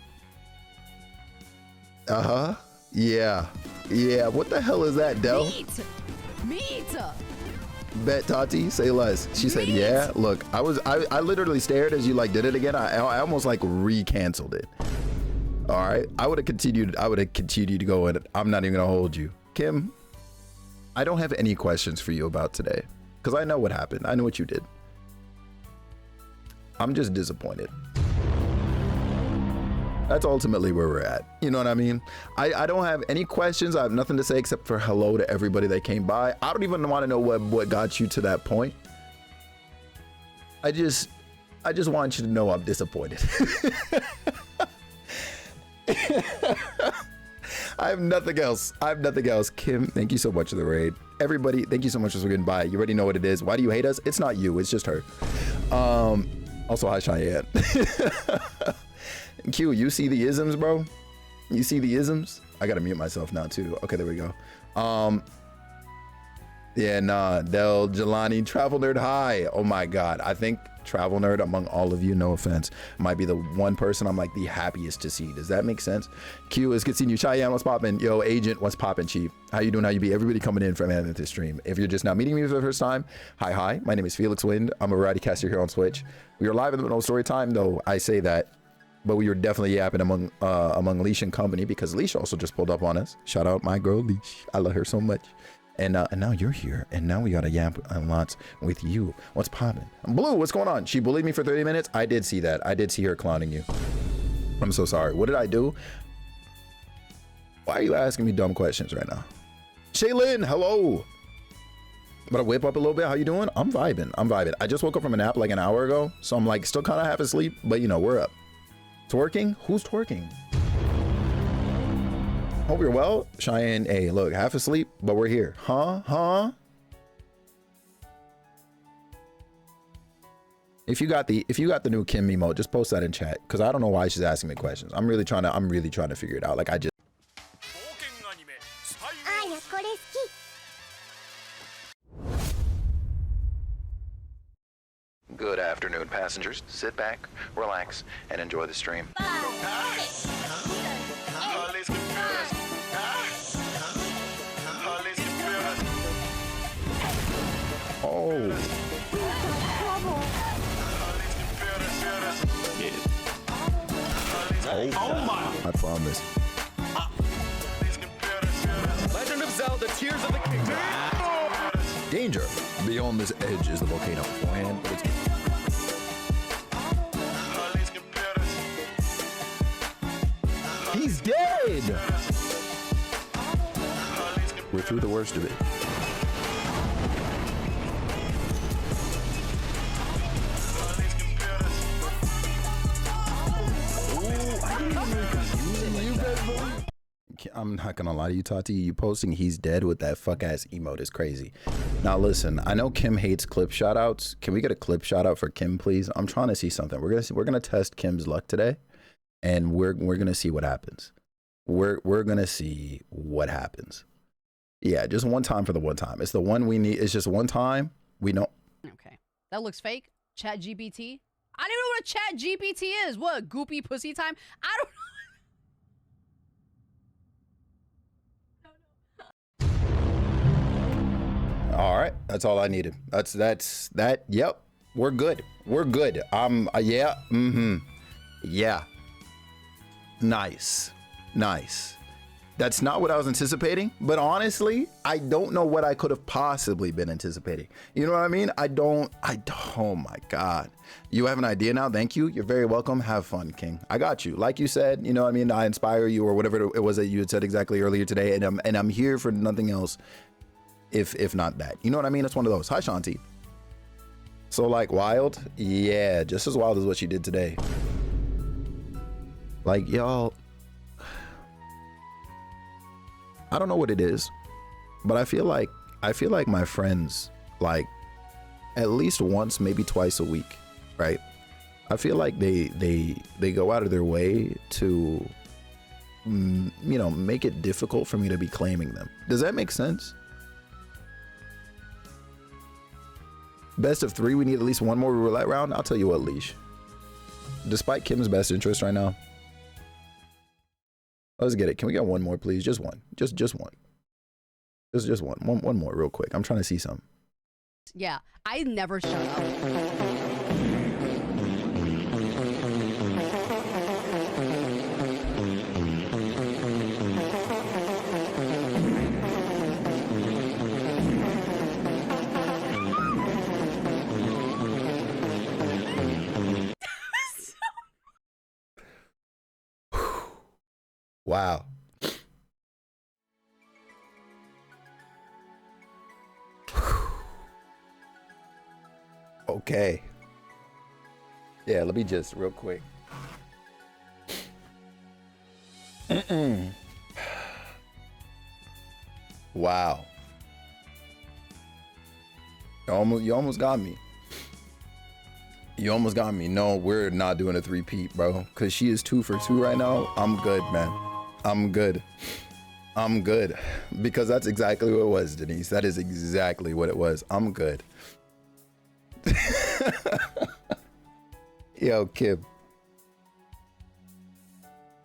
A: Uh-huh. Yeah. What the hell is that, Del?
E: Meat.
A: Bet Tati, say less. She said, yeah. Look, I literally stared as you like did it again. I almost like re-canceled it. All right. I would have continued to go, and I'm not even gonna hold you. Kim, I don't have any questions for you about today because I know what happened. I know what you did. I'm just disappointed. That's ultimately where we're at. You know what I mean? I don't have any questions. I have nothing to say except for hello to everybody that came by. I don't even want to know what got you to that point. I just want you to know I'm disappointed. I have nothing else. I have nothing else. Kim, thank you so much for the raid. Everybody, thank you so much for swinging by. You already know what it is. Why do you hate us? It's not you. It's just her. Also, hi, Cheyenne. Q, you see the isms, bro? You see the isms? I gotta mute myself now too. Okay, there we go. Yeah, nah, Del Jelani, Travel Nerd, hi. Oh my God, I think Travel Nerd among all of you, no offense, might be the one person I'm like the happiest to see. Does that make sense? Q is good seeing you. Cheyenne, what's poppin'? Yo, Agent, what's poppin', Chief? How you doing? How you be? Everybody coming in from this stream. If you're just now meeting me for the first time, hi. My name is Felix Wind. I'm a variety caster here on Twitch. We are live in the middle of story time, though I say that, but we were definitely yapping among Leash and company because Leash also just pulled up on us. Shout out my girl Leash. I love her so much. And now you're here, and now we gotta yap lots with you. What's poppin'? Blue, what's going on? She bullied me for 30 minutes. I did see that. I did see her clowning you. I'm so sorry. What did I do? Why are you asking me dumb questions right now? Shaylin, hello. But I whip up a little bit. How you doing? I'm vibing. I just woke up from a nap like an hour ago, so I'm like still kind of half asleep, but you know, we're up. Twerking? Who's twerking? Hope you're well. Cheyenne, hey, look, half asleep, but we're here. Huh? If you got the new Kim emote, just post that in chat, because I don't know why she's asking me questions. I'm really trying to figure it out. Like I just. Good afternoon, passengers. Sit back, relax, and enjoy the stream. Oh. Oh my. I promise.
B: Legend of Zelda: Tears of the Kingdom.
A: Danger. Beyond this edge is the volcano. Beforehand, but it's He's dead! We're through the worst of it. I'm not gonna lie to you, Tati. You posting he's dead with that fuck ass emote is crazy. Now listen, I know Kim hates clip shout outs. Can we get a clip shout out for Kim, please? I'm trying to see something. We're gonna test Kim's luck today, and we're gonna see what happens. We're gonna see what happens. Yeah, just one time for the one time. It's the one we need. It's just one time. We know.
E: Okay, that looks fake. Chat GPT. I don't even know what a Chat GPT is. What, goopy pussy time? I don't know.
A: All right, that's all I needed. That's that. Yep, we're good. Yeah. Yeah. Nice. That's not what I was anticipating, but honestly, I don't know what I could have possibly been anticipating. You know what I mean? I don't, oh my God. You have an idea now? Thank you. You're very welcome. Have fun, King. I got you. Like you said, you know what I mean? I inspire you or whatever it was that you had said exactly earlier today. And I'm here for nothing else if not that. You know what I mean? It's one of those. Hi, Shanti. So like wild? Yeah, just as wild as what she did today. Like, y'all, I don't know what it is, but I feel like my friends, like at least once, maybe twice a week, right? I feel like they go out of their way to, you know, make it difficult for me to be claiming them. Does that make sense? Best of 3, we need at least one more roulette round. I'll tell you what, Leash. Despite Kim's best interest right now, let's get it. Can we get one more, please? Just one. Just one. Just one. One more real quick. I'm trying to see some.
E: Yeah, I never shut up.
A: Wow. Okay. Yeah, let me just real quick. Wow. You almost got me. You almost got me. No, we're not doing a three-peat, bro. Because she is 2 for 2 right now. I'm good, man. I'm good. I'm good. Because that's exactly what it was, Denise. That is exactly what it was. I'm good. Yo, Kim.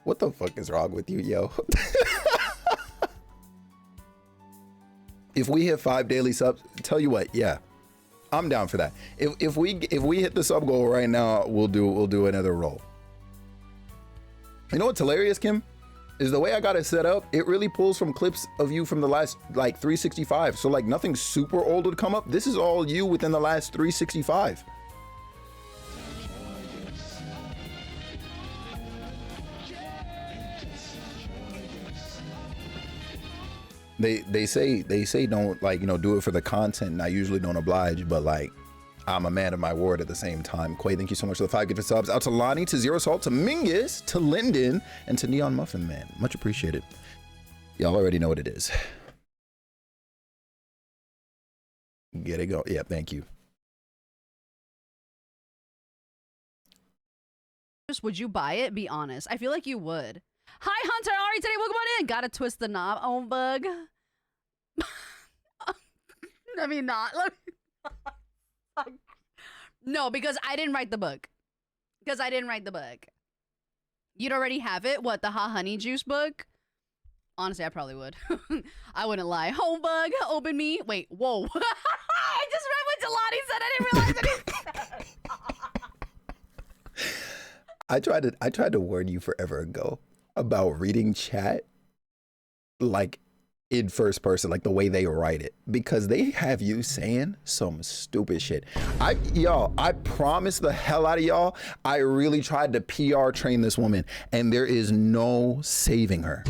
A: What the fuck is wrong with you, yo? If we hit 5 daily subs, tell you what, yeah. I'm down for that. If we hit the sub goal right now, we'll do another roll. You know what's hilarious, Kim? Is the way I got it set up, it really pulls from clips of you from the last like 365. So like nothing super old would come up. This is all you within the last 365. They say don't, like, you know, do it for the content, and I usually don't oblige, but like I'm a man of my word at the same time. Quay, thank you so much for the 5 gifted subs. Out to Lonnie, to Zero Salt, to Mingus, to Lyndon, and to Neon Muffin Man. Much appreciated. Y'all already know what it is. Get it go. Yeah, thank you.
E: Would you buy it? Be honest. I feel like you would. Hi, Hunter. How are you today? Welcome on in. Gotta twist the knob. Oh, bug. I mean, not. No, because I didn't write the book. You'd already have it. What, the Ha Honey Juice book? Honestly, I probably would. I wouldn't lie. Home bug, open me. Wait, whoa. I just read what Jelani said. I didn't realize that he said.
A: I tried to warn you forever ago about reading chat like in first person, like the way they write it, because they have you saying some stupid shit. I promise the hell out of y'all, I really tried to PR train this woman, and there is no saving her.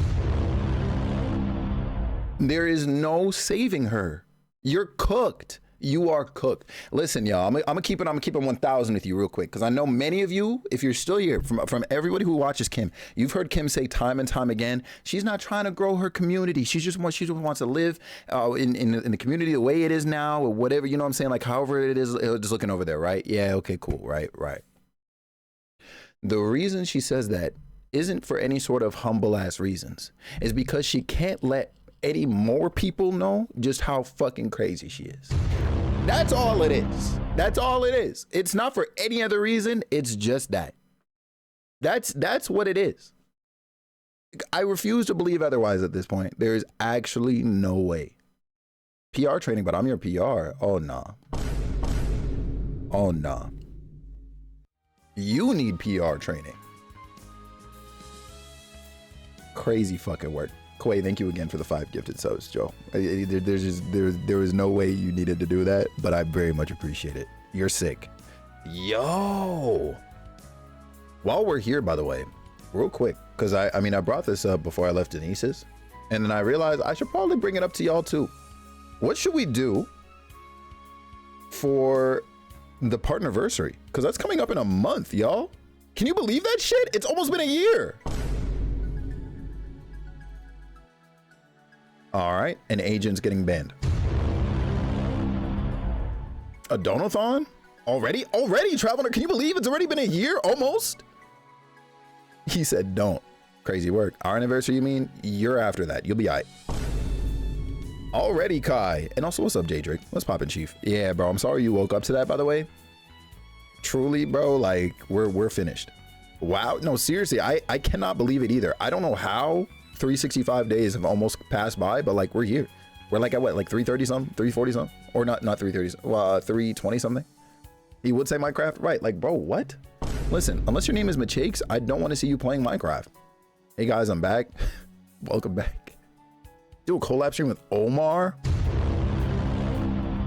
A: There is no saving her. You're cooked. You are cooked. Listen, y'all, I'm gonna keep it 1,000 with you real quick, because I know many of you, if you're still here, from everybody who watches Kim, you've heard Kim say time and time again, she's not trying to grow her community. She just wants to live in the community the way it is now, or whatever, you know what I'm saying? Like however it is, just looking over there, right? Yeah, okay, cool, right. The reason she says that isn't for any sort of humble ass reasons. It's because she can't let any more people know just how fucking crazy she is. That's all it is. That's all it is. It's not for any other reason. It's just that. That's what it is. I refuse to believe otherwise at this point. There is actually no way. PR training, but I'm your PR. Oh, nah. Oh, nah. You need PR training. Crazy fucking work. Quay, thank you again for the 5 gifted subs, Joe. There was no way you needed to do that, but I very much appreciate it. You're sick. Yo. While we're here, by the way, real quick, because I mean, I brought this up before I left Denise's, and then I realized I should probably bring it up to y'all too. What should we do for the partnerversary? Because that's coming up in a month, y'all. Can you believe that shit? It's almost been a year. All right, an agent's getting banned. A donathon? Already, Traveler, can you believe it's already been a year, almost? He said, don't. Crazy work. Our anniversary, you mean? You're after that. You'll be all right. Already, Kai. And also, what's up, J Drake? What's poppin', Chief? Yeah, bro, I'm sorry you woke up to that, by the way. Truly, bro, like, we're finished. Wow, no, seriously, I cannot believe it either. I don't know how 365 days have almost passed by, but like, we're here. We're like at what, like 330 something, 340 something, or not 330, 320 something. He would say Minecraft, right? Like, bro, what? Listen, unless your name is Machakes, I don't want to see you playing Minecraft. Hey guys, I'm back. Welcome back. Do a collab stream with Omar.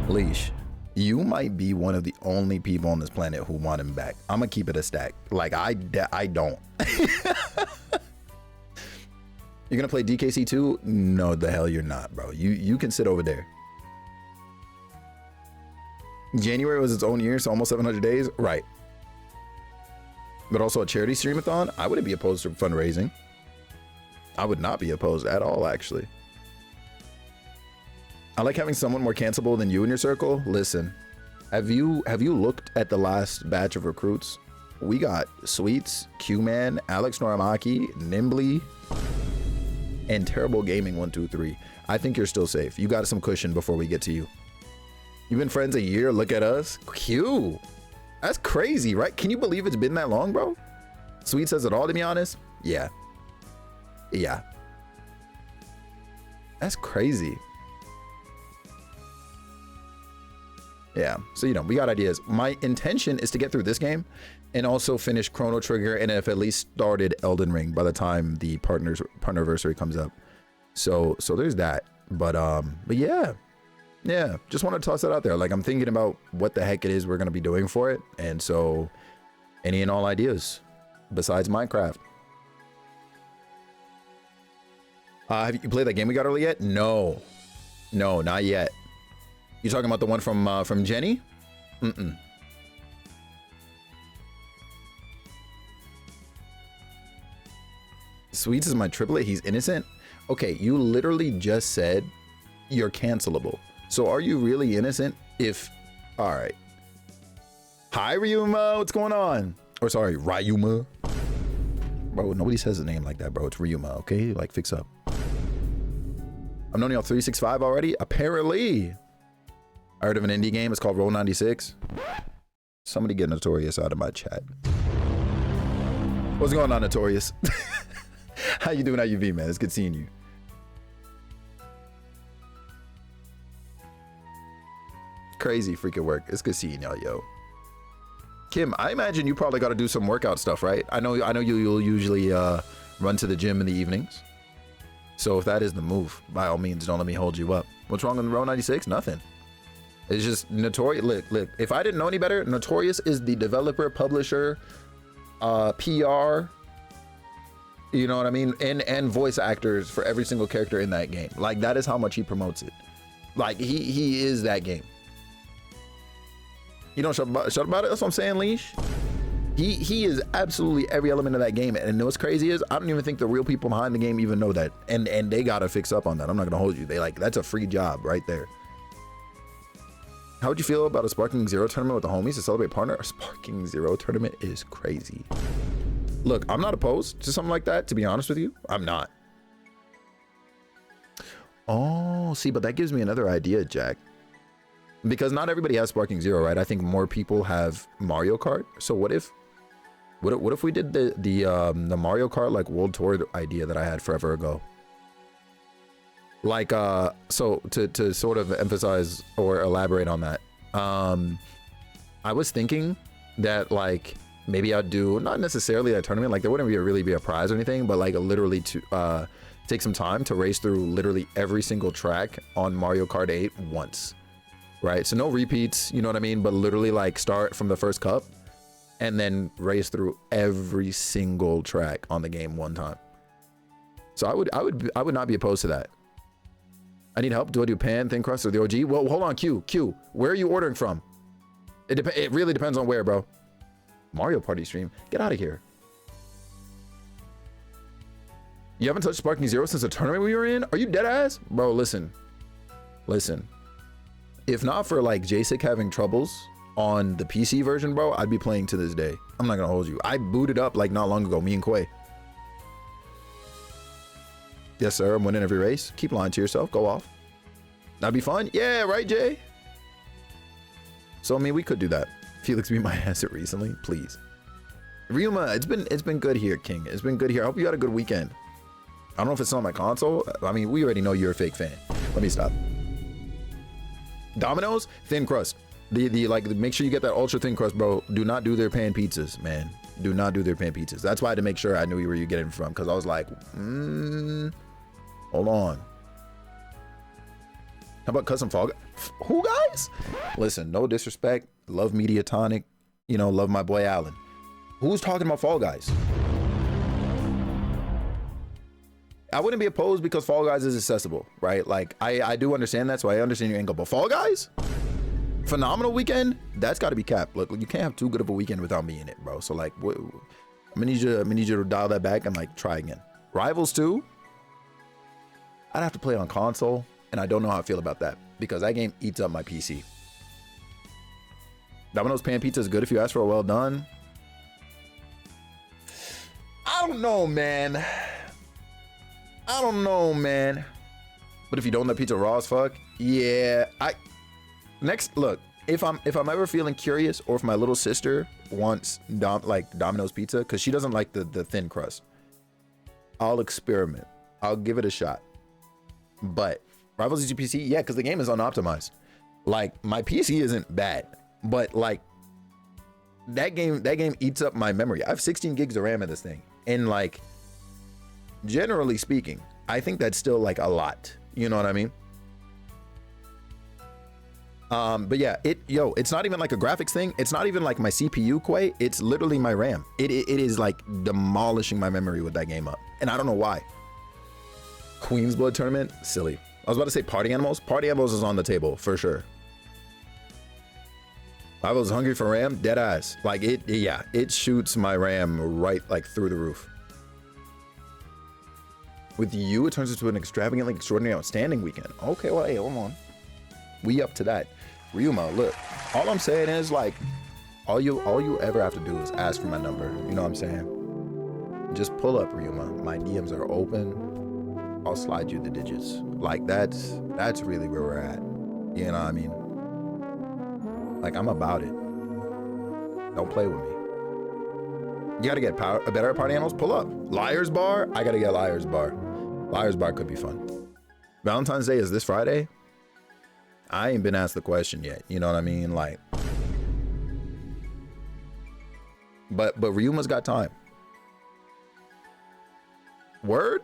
A: Leash, you might be one of the only people on this planet who want him back. I'm gonna keep it a stack. Like, I don't. You're gonna play DKC 2? No, the hell you're not, bro. You can sit over there. January was its own year, so almost 700 days, right? But also a charity streamathon. I wouldn't be opposed to fundraising. I would not be opposed at all, actually. I like having someone more cancelable than you in your circle. Listen, have you looked at the last batch of recruits? We got Sweets, Q-Man, Alex Noramaki, Nimbly, and Terrible Gaming 123. I think you're still safe. You got some cushion before we get to you. You've been friends a year. Look at us. Q. That's crazy, right? Can you believe it's been that long, bro? Sweet says it all, to be honest. Yeah. Yeah. That's crazy. Yeah. So, you know, we got ideas. My intention is to get through this game and also finish Chrono Trigger and have at least started Elden Ring by the time the partnerversary comes up. So there's that. But yeah. Yeah, just want to toss that out there. Like, I'm thinking about what the heck it is we're going to be doing for it. And so any and all ideas besides Minecraft. Have you played that game we got early yet? No, not yet. You talking about the one from Jenny? Sweets is my triplet. He's innocent. Okay, you literally just said you're cancelable. So are you really innocent? All right. Hi, Ryuma. What's going on? Or sorry, Ryuma. Bro, nobody says his name like that, bro. It's Ryuma, okay? Like, fix up. I've known y'all 365 already? Apparently. I heard of an indie game. It's called Roll 96. Somebody get Notorious out of my chat. What's going on, Notorious? How you doing? How you be, man? It's good seeing you. Crazy freaking work. It's good seeing y'all, yo. Kim, I imagine you probably got to do some workout stuff, right? I know you'll usually run to the gym in the evenings. So if that is the move, by all means, don't let me hold you up. What's wrong with Row 96? Nothing. It's just Notorious. Look, if I didn't know any better, Notorious is the developer, publisher, PR, you know what I mean? And voice actors for every single character in that game. Like, that is how much he promotes it. Like, he is that game. You don't shut about it. That's what I'm saying, Leash. He is absolutely every element of that game. And what's crazy is I don't even think the real people behind the game even know that. And they gotta fix up on that. I'm not gonna hold you. That's a free job right there. How would you feel about a Sparking Zero tournament with the homies to celebrate partner? A Sparking Zero tournament is crazy. Look, I'm not opposed to something like that, to be honest with you. I'm not. Oh, see, but that gives me another idea, Jack. Because not everybody has Sparking Zero, right? I think more people have Mario Kart. So what if we did the Mario Kart like World Tour idea that I had forever ago? Like so to sort of emphasize or elaborate on that, I was thinking that like maybe I'd do not necessarily a tournament, like there wouldn't really be a prize or anything, but like literally to take some time to race through literally every single track on Mario Kart 8 once. Right, so no repeats, you know what I mean, but literally like start from the first cup and then race through every single track on the game one time. So I would not be opposed to that. I need help. Do I do pan, thin crust, or the OG? Well, hold on, Q, where are you ordering from? It really depends on where, bro. Mario Party stream, get out of here. You haven't touched Sparking Zero since the tournament we were in? Are you dead ass? Bro, listen. If not for like JSIC having troubles on the PC version, bro, I'd be playing to this day. I'm not gonna hold you. I booted up like not long ago, me and Quay. Yes, sir, I'm winning every race. Keep lying to yourself, go off. That'd be fun. Yeah, right, Jay? So, I mean, we could do that. Felix be my asset recently, please. Ryuma, it's been good here, King. It's been good here. I hope you had a good weekend. I don't know if it's on my console. I mean, we already know you're a fake fan. Let me stop. Domino's thin crust. The like, make sure you get that ultra thin crust, bro. Do not do their pan pizzas, man. Do not do their pan pizzas. That's why I had to make sure I knew where you get it from, because I was like, hold on. How about custom Fall Guys? Who, guys? Listen, no disrespect. Love Mediatonic. You know, love my boy Allen. Who's talking about Fall Guys? I wouldn't be opposed because Fall Guys is accessible, right? Like, I do understand that, so I understand your angle. But Fall Guys? Phenomenal weekend? That's got to be capped. Look, you can't have too good of a weekend without me in it, bro. So, like, I'm gonna need you to dial that back and, like, try again. Rivals 2? I'd have to play on console, and I don't know how I feel about that. because that game eats up my PC. Domino's pan pizza is good if you ask for a well done. I don't know, man. But if you don't, that pizza raw as fuck. Yeah, look. If I'm ever feeling curious, or if my little sister wants Domino's pizza, because she doesn't like the thin crust, I'll experiment. I'll give it a shot. But Rivals PC, yeah, because the game is unoptimized. Like, my PC isn't bad, but like that game eats up my memory. I have 16 gigs of RAM in this thing, and like, generally speaking, I think that's still like a lot. You know what I mean? But yeah, it's not even like a graphics thing. It's not even like my CPU, Quay. It's literally my RAM. It is like demolishing my memory with that game up, and I don't know why. Queen's Blood tournament, silly. I was about to say Party Animals. Party Animals is on the table for sure. I was hungry for RAM, dead ass. Like it shoots my RAM right like through the roof. With you, it turns into an extravagantly extraordinary outstanding weekend. Okay, well, hey, hold on. We up to that. Ryuma, look, all I'm saying is like, all you ever have to do is ask for my number. You know what I'm saying? Just pull up, Ryuma. My DMs are open. I'll slide you the digits. Like that's really where we're at. You know what I mean? Like, I'm about it. Don't play with me. You gotta get better at Party Animals. Pull up. Liar's Bar. I gotta get Liar's Bar. Liar's Bar could be fun. Valentine's Day is this Friday. I ain't been asked the question yet. You know what I mean? Like, but Ryuma's got time. Word?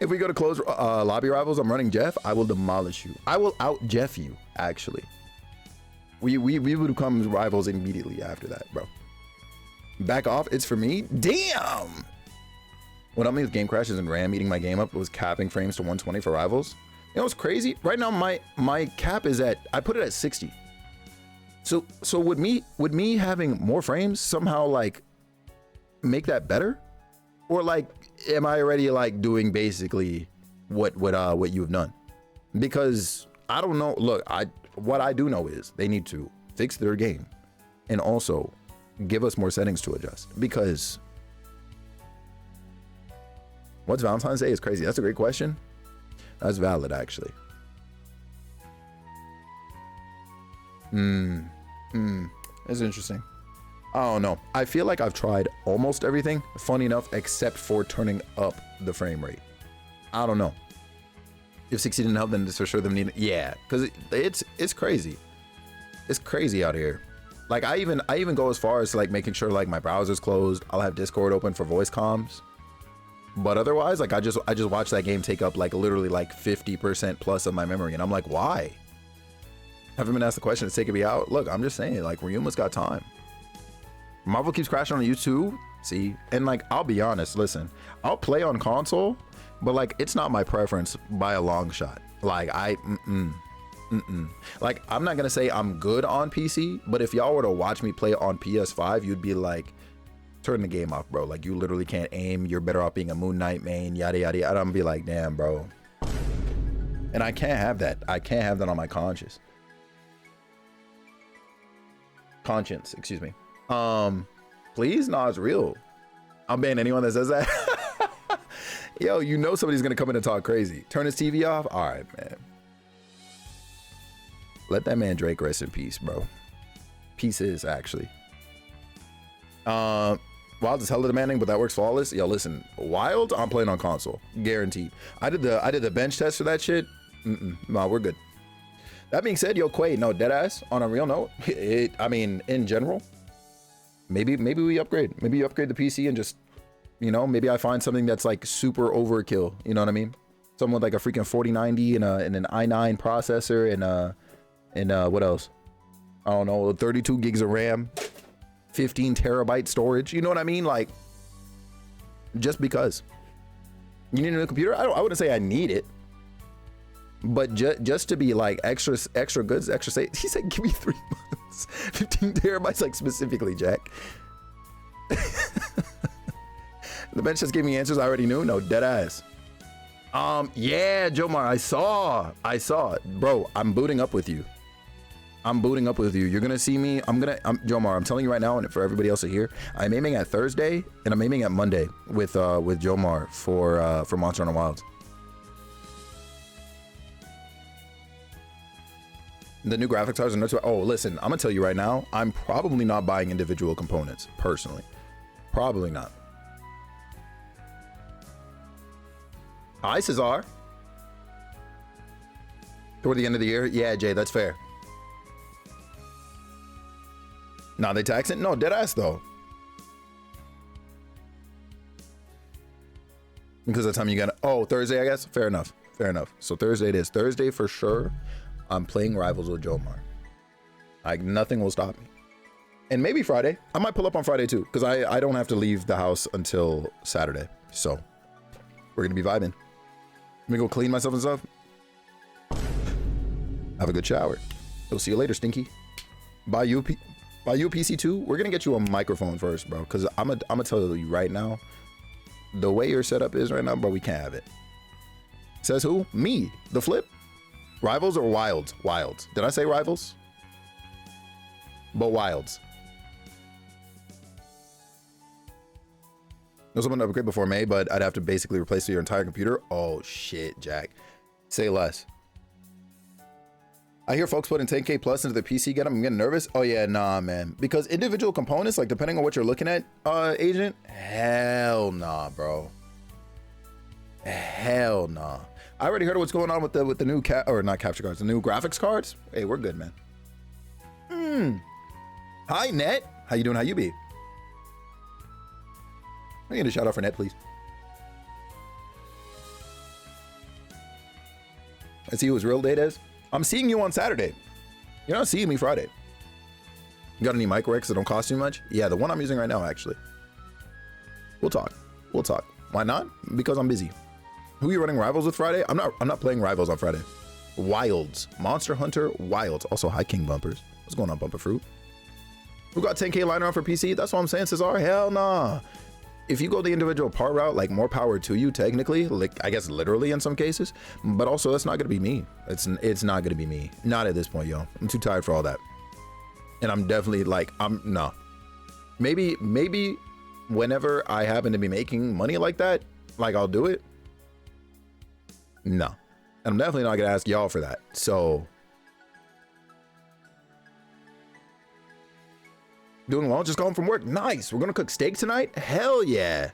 A: If we go to close lobby rivals, I'm running Jeff. I will demolish you. I will out Jeff you, actually. We would become rivals immediately after that, bro. Back off, it's for me. Damn! What helped me with game crashes and RAM eating my game up was capping frames to 120 for rivals. You know what's crazy? Right now my cap is at, I put it at 60. So would me having more frames somehow like make that better? Or like, am I already like doing basically what you've done? Because I don't know. Look, what I do know is they need to fix their game and also give us more settings to adjust. Because what's Valentine's Day is crazy. That's a great question. That's valid, actually. That's interesting. I don't know. I feel like I've tried almost everything, funny enough, except for turning up the frame rate. I don't know. If 60 didn't help, then it's for sure them need. Yeah, because it's crazy. It's crazy out here. Like I even go as far as like making sure like my browser's closed. I'll have Discord open for voice comms. But otherwise, like I just watch that game take up like literally like 50% plus of my memory, and I'm like, why? Haven't been asked the question to take me out. Look, I'm just saying, like Ryuma's got time. Marvel keeps crashing on YouTube. See, and like I'll be honest, listen, I'll play on console, but like it's not my preference by a long shot. Like like I'm not gonna say I'm good on PC, but if y'all were to watch me play on PS5, you'd be like, turn the game off, bro. Like you literally can't aim. You're better off being a Moon Knight main, yada yada yada. I'm gonna be like, damn, bro. And I can't have that. I can't have that on my conscience, excuse me. Please? No, it's real. I'll ban anyone that says that. Yo, you know somebody's gonna come in and talk crazy. Turn his TV off? All right, man. Let that man Drake rest in peace, bro. Pieces, actually. Wild is hella demanding, but that works flawless. Yo, listen, Wild, I'm playing on console, guaranteed. I did the bench test for that shit. No, we're good. That being said, yo, Quay, no, deadass, on a real note, I mean, in general, maybe we upgrade. Maybe you upgrade the PC and just, you know, maybe I find something that's like super overkill. You know what I mean? Something with like a freaking 4090 and an i9 processor and what else? I don't know, 32 gigs of RAM, 15 terabyte storage. You know what I mean? Like, just because. You need a new computer? I wouldn't say I need it. But just to be like extra goods, extra safe. He said, give me 3 months. 15 terabytes, like specifically, Jack. The bench just gave me answers I already knew. No, dead ass. Yeah, Jomar, I saw it. Bro, I'm booting up with you. You're gonna see me. Jomar, I'm telling you right now, and for everybody else to hear, I'm aiming at Thursday and I'm aiming at Monday with Jomar for Monster Hunter Wilds. The new graphics cards are nuts. Oh, listen, I'm gonna tell you right now, I'm probably not buying individual components personally. Probably not. Hi, Cesar. Toward the end of the year? Yeah, Jay, that's fair. Nah, they tax it? No, dead ass though. Because that's the time you got. Oh, Thursday, I guess. Fair enough. So Thursday it is. Thursday for sure. I'm playing Rivals with Jomar. Like nothing will stop me. And maybe Friday. I might pull up on Friday too, because I don't have to leave the house until Saturday. So we're gonna be vibing. Let me go clean myself and stuff. Have a good shower. We'll see you later, Stinky. Buy you a PC too. We're gonna get you a microphone first, bro. Because I'm gonna tell you right now, the way your setup is right now, bro, we can't have it. Says who? Me. The flip. Rivals or Wilds? Wilds. Did I say Rivals? But Wilds. No, someone to upgrade before May, but I'd have to basically replace your entire computer. Oh shit, Jack. Say less. I hear folks putting 10K plus into the PC get them. I'm getting nervous. Oh yeah, nah, man. Because individual components, like depending on what you're looking at, Agent, hell nah, bro. Hell nah. I already heard what's going on with the new not capture cards, the new graphics cards. Hey, we're good, man. Hi, Net. How you doing? How you be? I need a shout out for Net, please. I see who his real date is. I'm seeing you on Saturday. You're not seeing me Friday. You got any mic racks that don't cost too much? Yeah, the one I'm using right now, actually. We'll talk. Why not? Because I'm busy. Who are you running Rivals with Friday? I'm not playing Rivals on Friday. Wilds. Monster Hunter Wilds. Also, hi, King Bumpers. What's going on, Bumper Fruit? Who got 10K liner on for PC? That's what I'm saying, Cesar. Hell nah. If you go the individual part route, like more power to you, technically, like I guess literally in some cases, but also that's not gonna be me. It's not gonna be me. Not at this point, yo. I'm too tired for all that. And I'm definitely like, no. Maybe whenever I happen to be making money like that, like I'll do it. No. And I'm definitely not gonna ask y'all for that. So doing well, just got home from work. Nice. We're gonna cook steak tonight. Hell yeah.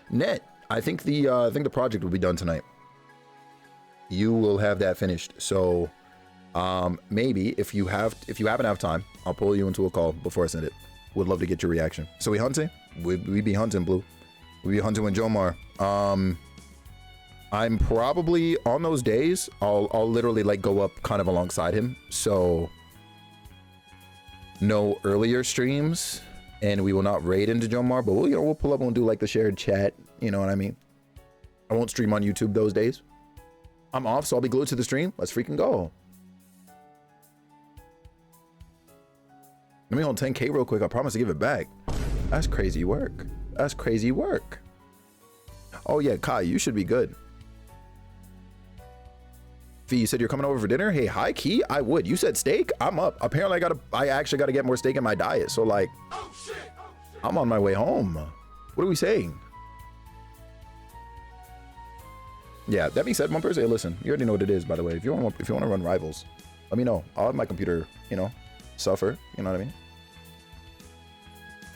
A: Net, I think the project will be done tonight. You will have that finished. So maybe if you happen to have time, I'll pull you into a call before I send it. Would love to get your reaction. So we hunting? We be hunting, Blue. We be hunting with Jomar. I'm probably on those days. I'll literally like go up kind of alongside him. So no earlier streams, and we will not raid into Jomar, but we'll pull up and do like the shared chat. You know what I mean? I won't stream on YouTube those days. I'm off, so I'll be glued to the stream. Let's freaking go. Let me hold 10K real quick. I promise to give it back. That's crazy work. That's crazy work. Oh yeah, Kai, you should be good. Fee, you said you're coming over for dinner? Hey, high key, I would. You said steak? I'm up. Apparently I actually gotta get more steak in my diet. So like, I'm on my way home. What are we saying? Yeah, that being said, Bumpers, hey, listen, you already know what it is, by the way. If you want to run Rivals, let me know. I'll have my computer, suffer. You know what I mean?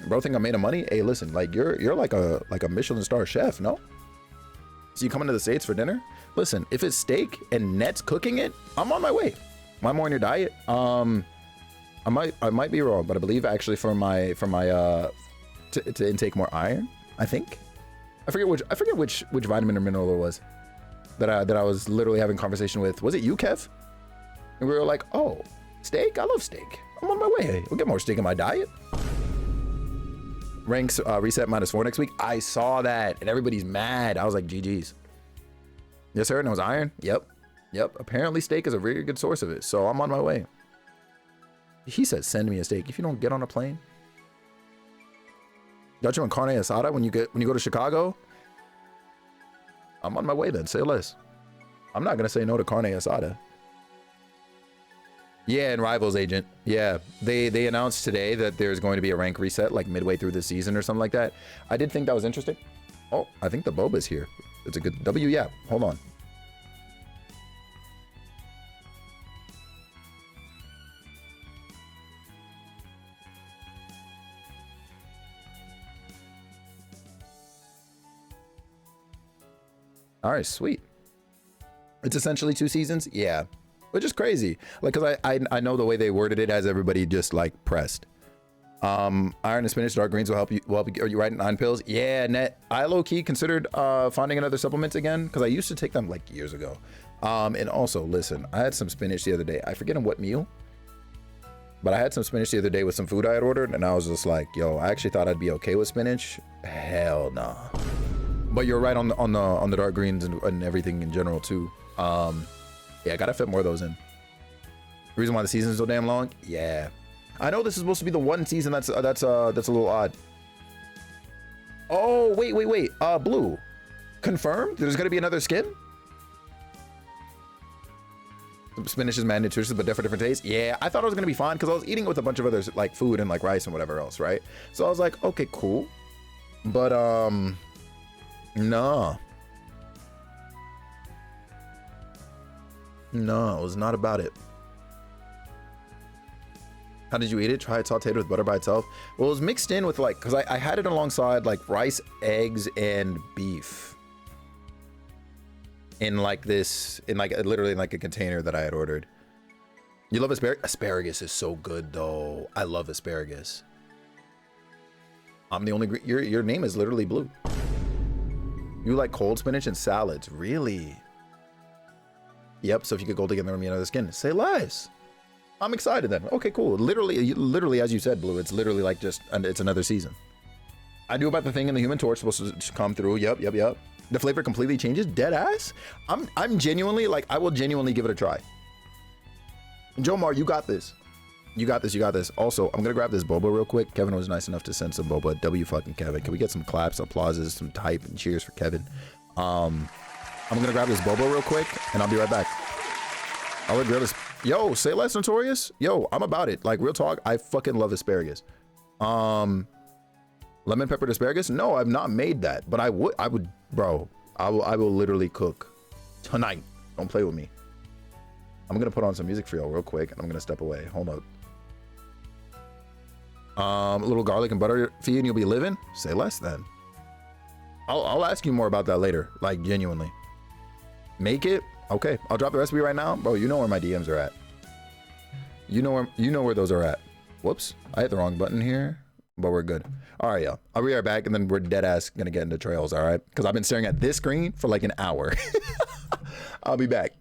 A: Bro, think I made of money? Hey, listen, like you're like a Michelin star chef, no? So you coming to the States for dinner? Listen, if it's steak and Net's cooking it, I'm on my way. Am I more in your diet? I might be wrong, but I believe actually for my to intake more iron, I think. I forget which vitamin or mineral it was that I was literally having conversation with. Was it you, Kev? And we were like, oh, steak? I love steak. I'm on my way. We'll get more steak in my diet. Ranks reset -4 next week. I saw that and everybody's mad. I was like, GG's. Yes, sir. And it was iron. Yep. Apparently steak is a very good source of it. So I'm on my way. He said, send me a steak. If you don't get on a plane. Got you on carne asada when you go to Chicago? I'm on my way then. Say less. I'm not gonna say no to carne asada. Yeah, and Rivals Agent. Yeah, they announced today that there's going to be a rank reset like midway through the season or something like that. I did think that was interesting. Oh, I think the boba's here. It's a good W. Yeah, hold on. All right, sweet. It's essentially 2 seasons. Yeah, which is crazy. Like, cause I know the way they worded it has everybody just like pressed. Iron and spinach, dark greens will help you. Are you writing 9 pills? Yeah, net. I low key considered finding another supplement again because I used to take them like years ago. And also, listen, I had some spinach the other day. I forget in what meal, but I had some spinach the other day with some food I had ordered, and I was just like, yo, I actually thought I'd be okay with spinach. Hell nah. But you're right on the dark greens and everything in general too. Yeah, I gotta fit more of those in. The reason why the season is so damn long, yeah. I know this is supposed to be the one season that's a little odd. Oh wait, Blue, confirmed. There's gonna be another skin. Spinach is mad nutritious, but different tastes. Yeah, I thought it was gonna be fine because I was eating it with a bunch of other like food and like rice and whatever else, right? So I was like, okay, cool. But no, it was not about it. How did you eat it? Try it sauteed with butter by itself. Well, it was mixed in with like, cause I had it alongside like rice, eggs, and beef. In like literally in like a container that I had ordered. You love asparagus? Asparagus is so good though. I love asparagus. I'm the only, your name is literally Blue. You like cold spinach and salads, really? Yep, so if you could go together with me another skin, say less. I'm excited then. Okay, cool. Literally, as you said, Blue, it's literally like just, it's another season. I knew about the thing in the Human Torch supposed to come through. Yep. The flavor completely changes. Dead ass. I'm genuinely like, I will genuinely give it a try. Jomar, you got this. You got this. Also, I'm gonna grab this boba real quick. Kevin was nice enough to send some boba. W fucking Kevin. Can we get some claps, applauses, some type, and cheers for Kevin? I'm gonna grab this boba real quick, and I'll be right back. I'll let this. Yo, say less, Notorious. Yo, I'm about it. Like, real talk, I fucking love asparagus. Lemon peppered asparagus? No, I've not made that, but I would, bro. I will literally cook tonight. Don't play with me. I'm gonna put on some music for y'all real quick, and I'm gonna step away. Hold up. A little garlic and butter for you, and you'll be living. Say less then. I'll ask you more about that later. Like, genuinely. Make it. Okay, I'll drop the recipe right now. Bro, you know where my DMs are at. You know where those are at. Whoops, I hit the wrong button here, but we're good. All right, y'all. I'll be right back, and then we're dead ass gonna get into trails, all right? Because I've been staring at this screen for like an hour. I'll be back.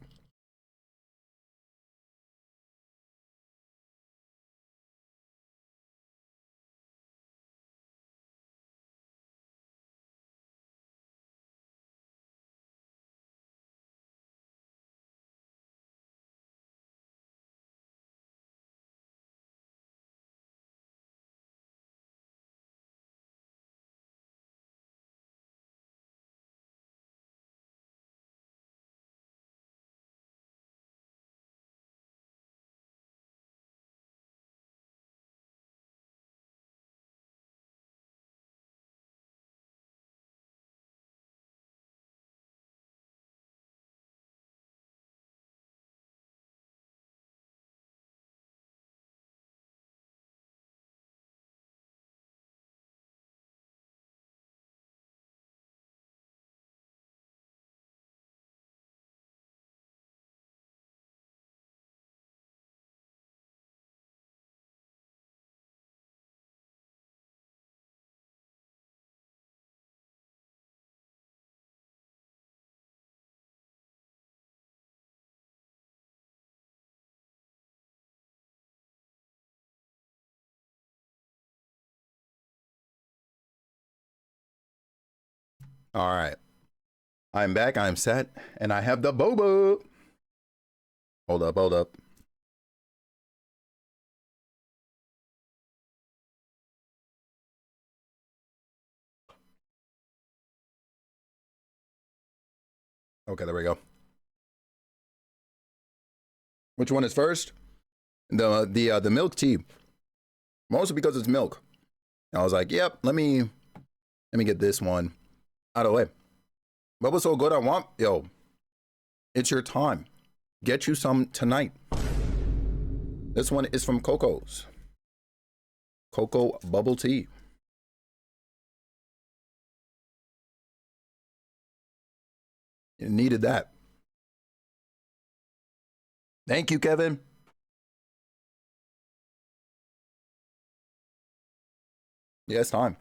A: All right. I'm back. I'm set, and I have the boba. Hold up. Okay, there we go. Which one is first? The milk tea. Mostly because it's milk. I was like, yep, let me get this one out of the way. What was so good? I want, yo, it's your time. Get you some tonight. This one is from Coco's. Cocoa bubble tea. You needed that. Thank you, Kevin. Yeah, it's time.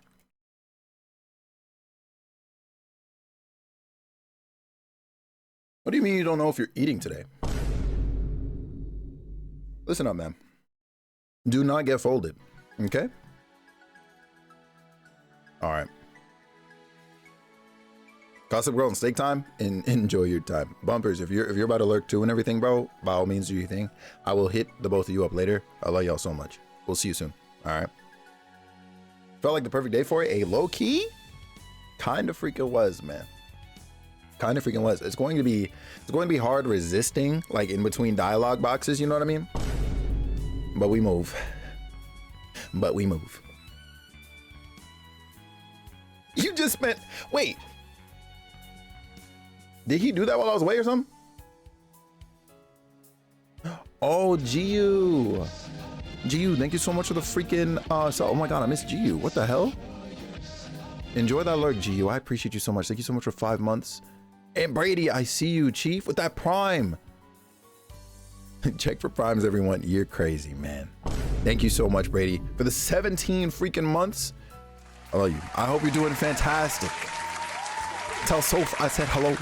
A: What do you mean you don't know if you're eating today? Listen up, man. Do not get folded, okay? All right. Gossip Girl and steak time, and enjoy your time. Bumpers, if you're about to lurk too and everything, bro, by all means do your thing. I will hit the both of you up later. I love y'all so much. We'll see you soon. All right. Felt like the perfect day for it. A low key, kind of freaking was, man. Kind of freaking was. It's going to be hard resisting, like in between dialogue boxes. You know what I mean? But we move. But we move. You just spent. Wait. Did he do that while I was away or something? Oh, Giu. Giu, thank you so much for the freaking oh my god, I miss Giu. What the hell? Enjoy that lurk, Giu. I appreciate you so much. Thank you so much for 5 months. And Brady, I see you, Chief, with that Prime. Check for Primes, everyone. You're crazy, man. Thank you so much, Brady, for the 17 freaking months. I love you. I hope you're doing fantastic. Tell Soph I said hello.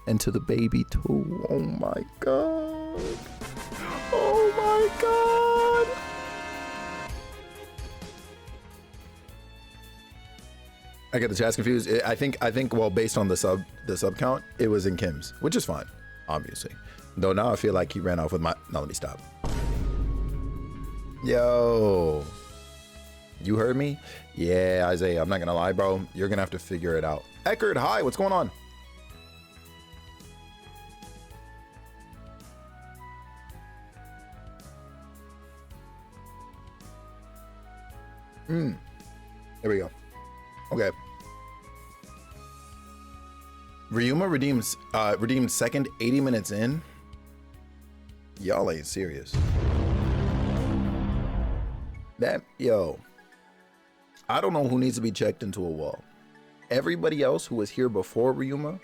A: And to the baby too. Oh my god. Oh my god. I get the chats confused. I think well, based on the sub count, it was in Kim's, which is fine, obviously. Though now I feel like he ran off with my. No, let me stop. Yo, you heard me? Yeah, Isaiah, I'm not gonna lie, bro. You're gonna have to figure it out. Eckerd, hi, what's going on? There we go. Okay. Ryuma redeemed second 80 minutes in. Y'all ain't serious. That, yo, I don't know who needs to be checked into a wall. Everybody else who was here before Ryuma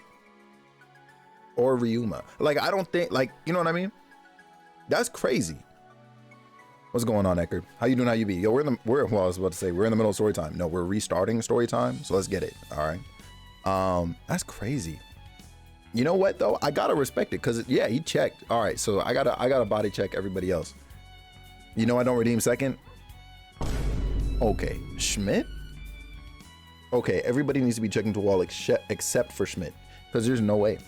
A: or Ryuma. Like, I don't think, like, you know what I mean? That's crazy. What's going on, Eckerd? How you doing? How you be? Yo, well, I was about to say, we're in the middle of story time. No, we're restarting story time. So let's get it. All right. That's crazy. You know what though? I gotta respect it because yeah, he checked. All right, so I gotta body check everybody else. You know I don't redeem second. Okay, Schmidt. Okay, everybody needs to be checking to wall except for Schmidt because there's no way.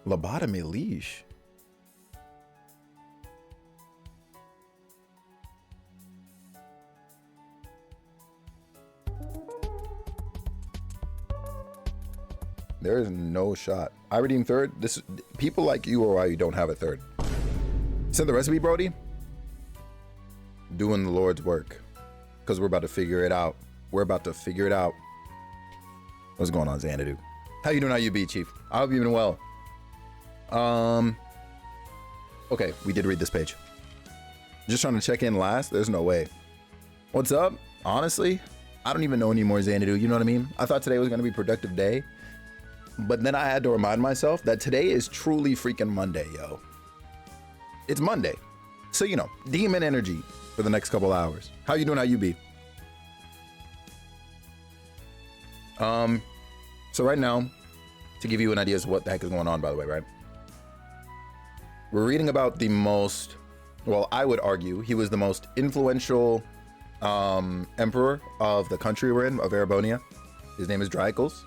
A: Lobotomy leash. There is no shot. I redeem third. This people like you or why you don't have a third. Send the recipe, Brody. Doing the Lord's work. Because we're about to figure it out. We're about to figure it out. What's going on, Xanadu? How you doing? How you be, Chief? I hope you've been well. Okay, we did read this page. Just trying to check in last. There's no way. What's up? Honestly, I don't even know anymore, Xanadu. You know what I mean? I thought today was going to be a productive day. But then I had to remind myself that today is truly freaking Monday, yo. It's Monday. So, you know, demon energy for the next couple hours. How you doing? How you be? So right now, to give you an idea as to what the heck is going on, by the way, right? We're reading about the most, well, I would argue he was the most influential emperor of the country we're in, of Erebonia. His name is Drycles.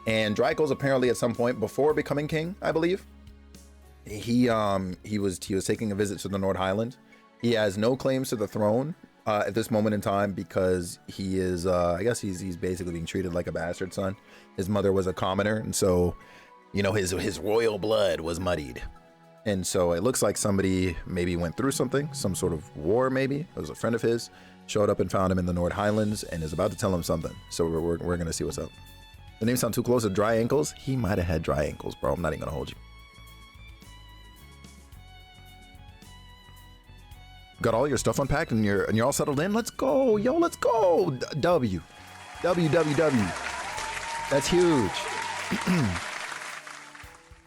A: And Drycles apparently at some point before becoming king, I believe, he was taking a visit to the North Highland. He has no claims to the throne at this moment in time because he is, I guess he's basically being treated like a bastard son. His mother was a commoner, and so, you know, his royal blood was muddied. And so it looks like somebody maybe went through something, some sort of war maybe. It was a friend of his, showed up and found him in the Nord Highlands and is about to tell him something. So we're going to see what's up. The name sound too close to dry ankles? He might have had dry ankles, bro. I'm not even going to hold you. Got all your stuff unpacked and you're all settled in? Let's go. Yo, let's go. W. That's huge.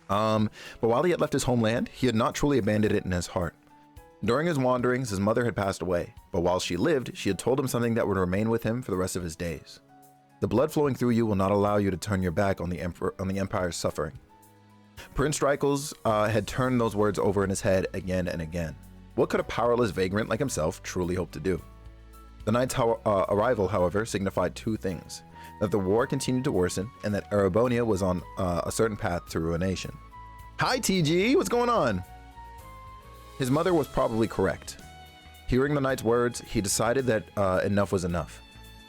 A: But while he had left his homeland, he had not truly abandoned it in his heart. During his wanderings, his mother had passed away, but while she lived, she had told him something that would remain with him for the rest of his days. The blood flowing through you will not allow you to turn your back on the Empire's suffering. Prince Dreichels had turned those words over in his head again and again. What could a powerless vagrant like himself truly hope to do? The knight's arrival, however, signified two things: that the war continued to worsen, and that Erebonia was on a certain path to ruination. Hi, TG, what's going on? His mother was probably correct. Hearing the knight's words, he decided that enough was enough.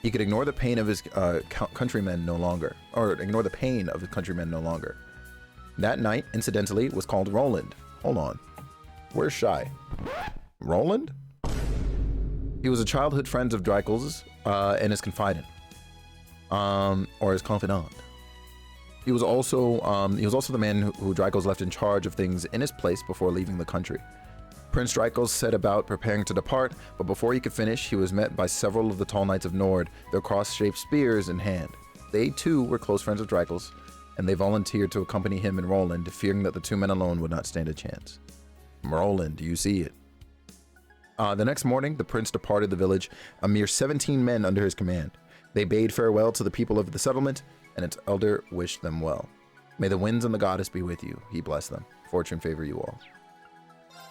A: He could ignore the pain of his countrymen no longer, That knight, incidentally, was called Roland. Hold on. Where's Shy? Roland? He was a childhood friend of Dreichels and his confidant. Or his confidant. He was also the man who Dreichels left in charge of things in his place before leaving the country. Prince Dreichels set about preparing to depart, but before he could finish, he was met by several of the tall knights of Nord, their cross-shaped spears in hand. They too were close friends of Dreichels, and they volunteered to accompany him and Roland, fearing that the two men alone would not stand a chance. Roland, do you see it? The next morning, the prince departed the village, a mere 17 men under his command. They bade farewell to the people of the settlement, and its elder wished them well. May the winds and the goddess be with you. He blessed them. Fortune favor you all.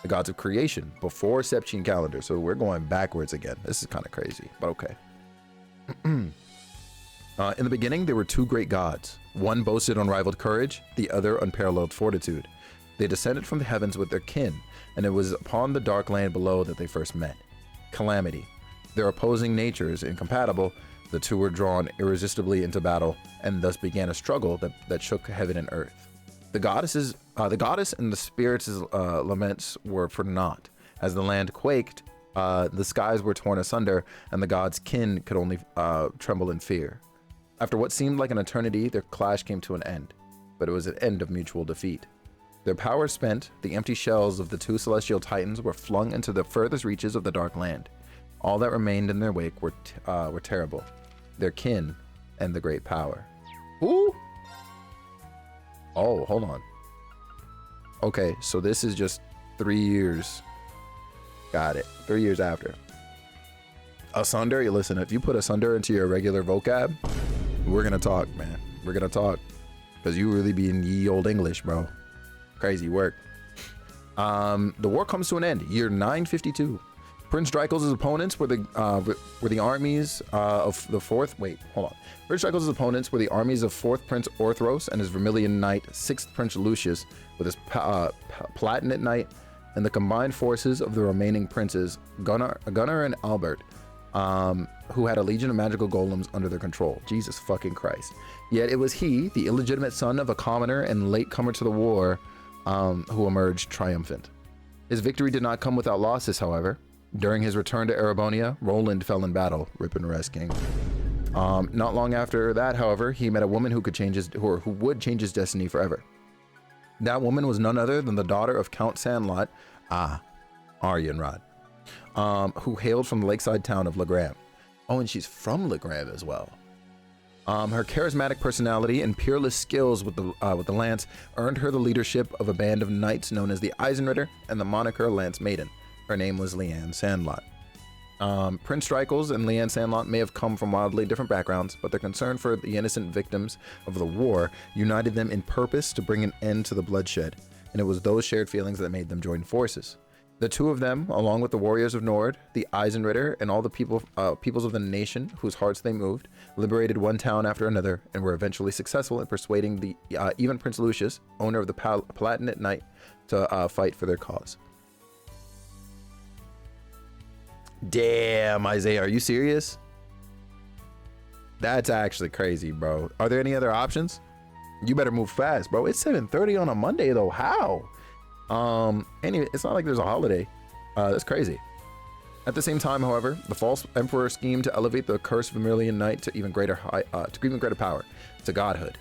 A: The gods of creation before Septian calendar. So we're going backwards again. This is kind of crazy, but okay. In the beginning, there were two great gods. One boasted unrivaled courage, the other unparalleled fortitude. They descended from the heavens with their kin, and it was upon the dark land below that they first met. Calamity. Their opposing natures incompatible, the two were drawn irresistibly into battle, and thus began a struggle that shook heaven and earth. The goddess and the spirits' laments were for naught. As the land quaked, the skies were torn asunder, and the gods' kin could only tremble in fear. After what seemed like an eternity, their clash came to an end, but it was an end of mutual defeat. Their power spent, the empty shells of the two celestial titans were flung into the furthest reaches of the dark land. All that remained in their wake were terrible, their kin and the great power. Who? Oh, hold on. Okay, so this is just 3 years. Got it. 3 years after. Asunder, you listen, if you put asunder into your regular vocab, we're gonna talk, man. We're gonna talk. Because you really be in ye old English, bro. Crazy work. The war comes to an end. Year 952. Prince Dreichels' opponents were the armies of the fourth. Wait, hold on. Prince Dreichels' opponents were the armies of 4th Prince Orthros and his Vermilion Knight, 6th Prince Lucius, with his Palatinate Knight, and the combined forces of the remaining princes, Gunnar and Albert, who had a legion of magical golems under their control. Jesus fucking Christ. Yet it was he, the illegitimate son of a commoner and latecomer to the war, who emerged triumphant. His victory did not come without losses, however. During his return to Erebonia, Roland fell in battle, rip and rest king. Not long after that, however, he met a woman who would change his destiny forever. That woman was none other than the daughter of Count Sandlot, Aryenrod, who hailed from the lakeside town of Legram. Oh, and she's from Legram as well. Her charismatic personality and peerless skills with the lance earned her the leadership of a band of knights known as the Eisenritter and the moniker Lance Maiden. Her name was Leanne Sandlot. Prince Dreichels and Leanne Sandlot may have come from wildly different backgrounds, but their concern for the innocent victims of the war united them in purpose to bring an end to the bloodshed, and it was those shared feelings that made them join forces. The two of them, along with the warriors of Nord, the Eisenritter, and all the peoples of the nation whose hearts they moved, liberated one town after another, and were eventually successful in persuading even Prince Lucius, owner of the Palatinate Knight, to fight for their cause. Damn, Isaiah, are you serious? That's actually crazy, bro. Are there any other options? You better move fast, bro. It's 7:30 on a Monday, though. How? Anyway, it's not like there's a holiday. That's crazy. At the same time, however, the false emperor schemed to elevate the cursed Vermilion Knight to even greater power, to godhood.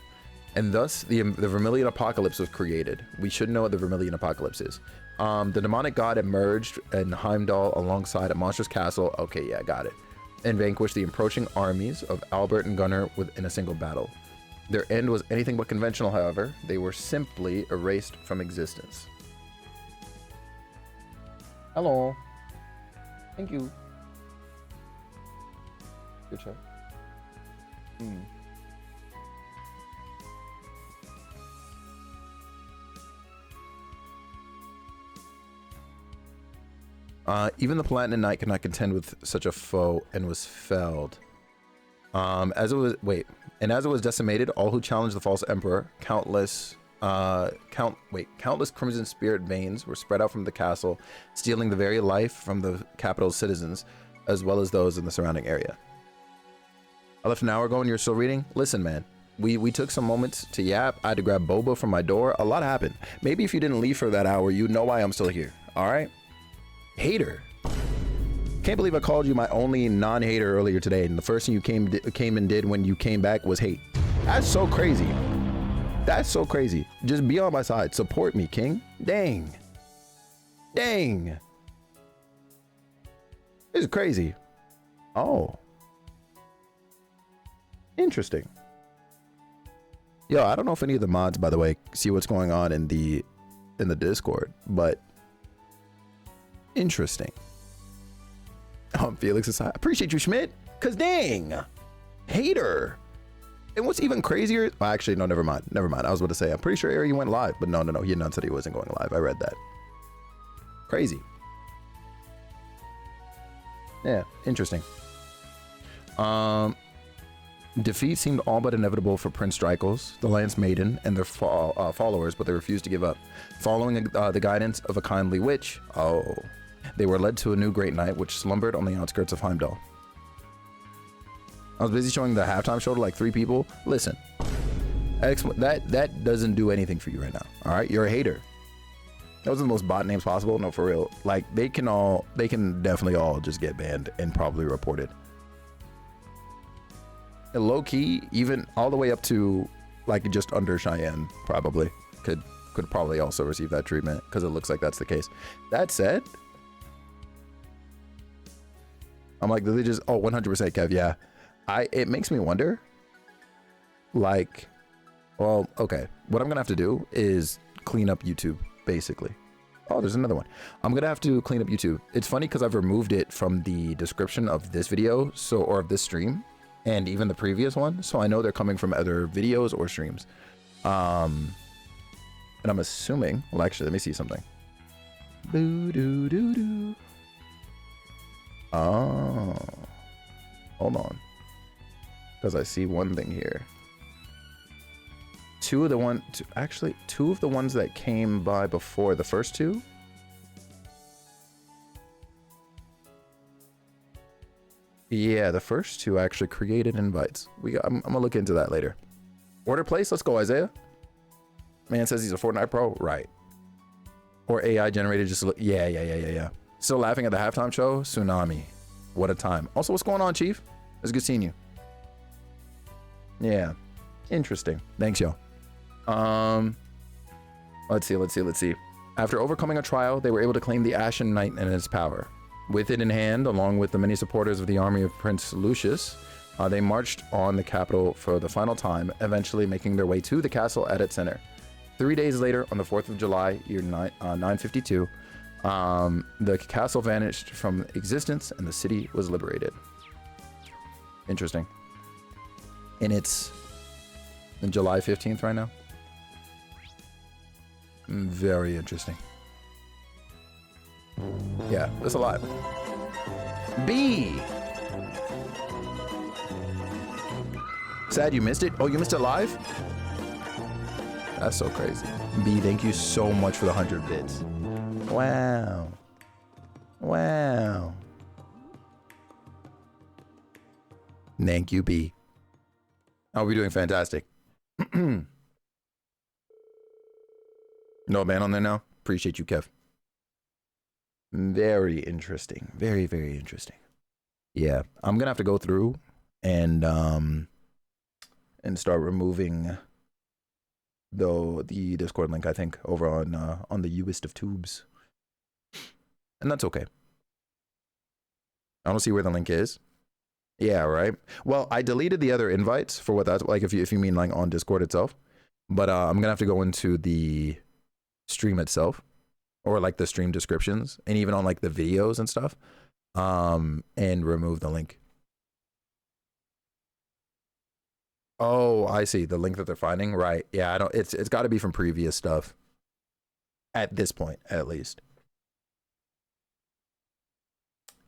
A: And thus, the Vermilion Apocalypse was created. We should know what the Vermilion Apocalypse is. The demonic god emerged in Heimdall alongside a monstrous castle. Okay, yeah, got it. And vanquished the approaching armies of Albert and Gunnar within a single battle. Their end was anything but conventional, however. They were simply erased from existence. Hello. Thank you. Good shot. Even the Platinum Knight could not contend with such a foe and was felled. As it was decimated, all who challenged the false emperor, countless crimson spirit veins were spread out from the castle, stealing the very life from the capital's citizens, as well as those in the surrounding area. I left an hour ago and you're still reading? Listen, man. We took some moments to yap. I had to grab boba from my door. A lot happened. Maybe if you didn't leave for that hour, you'd know why I'm still here. All right? Hater. Can't believe I called you my only non-hater earlier today, and the first thing you came and did when you came back was hate. That's so crazy. That's so crazy. Just be on my side. Support me, King. Dang. Dang. This is crazy. Oh. Interesting. Yo, I don't know if any of the mods, by the way, see what's going on in the Discord, but interesting. Felix is, I appreciate you, Schmidt. Cause dang, hater. And what's even crazier? Well, actually, no, never mind. Never mind. I was about to say, I'm pretty sure Ari went live, but no. He announced that he wasn't going live. I read that. Crazy. Yeah, interesting. Defeat seemed all but inevitable for Prince Drykos, the Lance Maiden, and their followers, but they refused to give up. Following the guidance of a kindly witch, they were led to a new great knight, which slumbered on the outskirts of Heimdall. I was busy showing the halftime show to like 3 people. Listen, that doesn't do anything for you right now. All right, you're a hater. Those are the most bot names possible. No, for real. Like they can definitely all just get banned and probably reported. And low key, even all the way up to like just under Cheyenne, probably could probably also receive that treatment because it looks like that's the case. That said, I'm like, did they just 100% Kev? Yeah. It makes me wonder, like, well, okay, what I'm gonna have to do is clean up YouTube, basically. Oh, there's another one. I'm gonna have to clean up YouTube. It's funny because I've removed it from the description of this video, or of this stream, and even the previous one, so I know they're coming from other videos or streams. And I'm assuming, well, actually, let me see something. Oh, hold on. Because I see one thing here. Two of the ones that came by before the first two. Yeah, the first two actually created invites. I'm gonna look into that later. Order place, let's go, Isaiah. Man says he's a Fortnite pro, right? Or AI generated, just look. Yeah. Still laughing at the halftime show? Tsunami. What a time. Also, what's going on, Chief? It's good seeing you. Yeah. Interesting. Thanks, yo. Let's see. After overcoming a trial, they were able to claim the Ashen Knight and his power. With it in hand, along with the many supporters of the army of Prince Lucius, they marched on the capital for the final time, eventually making their way to the castle at its center. 3 days later, on the 4th of July, year 952, the castle vanished from existence and the city was liberated. Interesting. And it's in July 15th right now. Very interesting. Yeah, that's a lot. B. Sad you missed it. Oh, you missed it live? That's so crazy. B, thank you so much for the 100 bits. Wow. Thank you, B. Oh, we're doing fantastic. No ban on there now? Appreciate you, Kev. Very interesting. Very, very interesting. Yeah, I'm gonna have to go through and start removing the Discord link, I think, over on the Uist of Tubes. And that's okay. I don't see where the link is. Yeah, right. Well, I deleted the other invites for what that's like, if you mean like on Discord itself. But I'm gonna have to go into the stream itself, or like the stream descriptions, and even on like the videos and stuff, and remove the link. Oh, I see. The link that they're finding, right? Yeah, I don't. It's got to be from previous stuff. At this point, at least.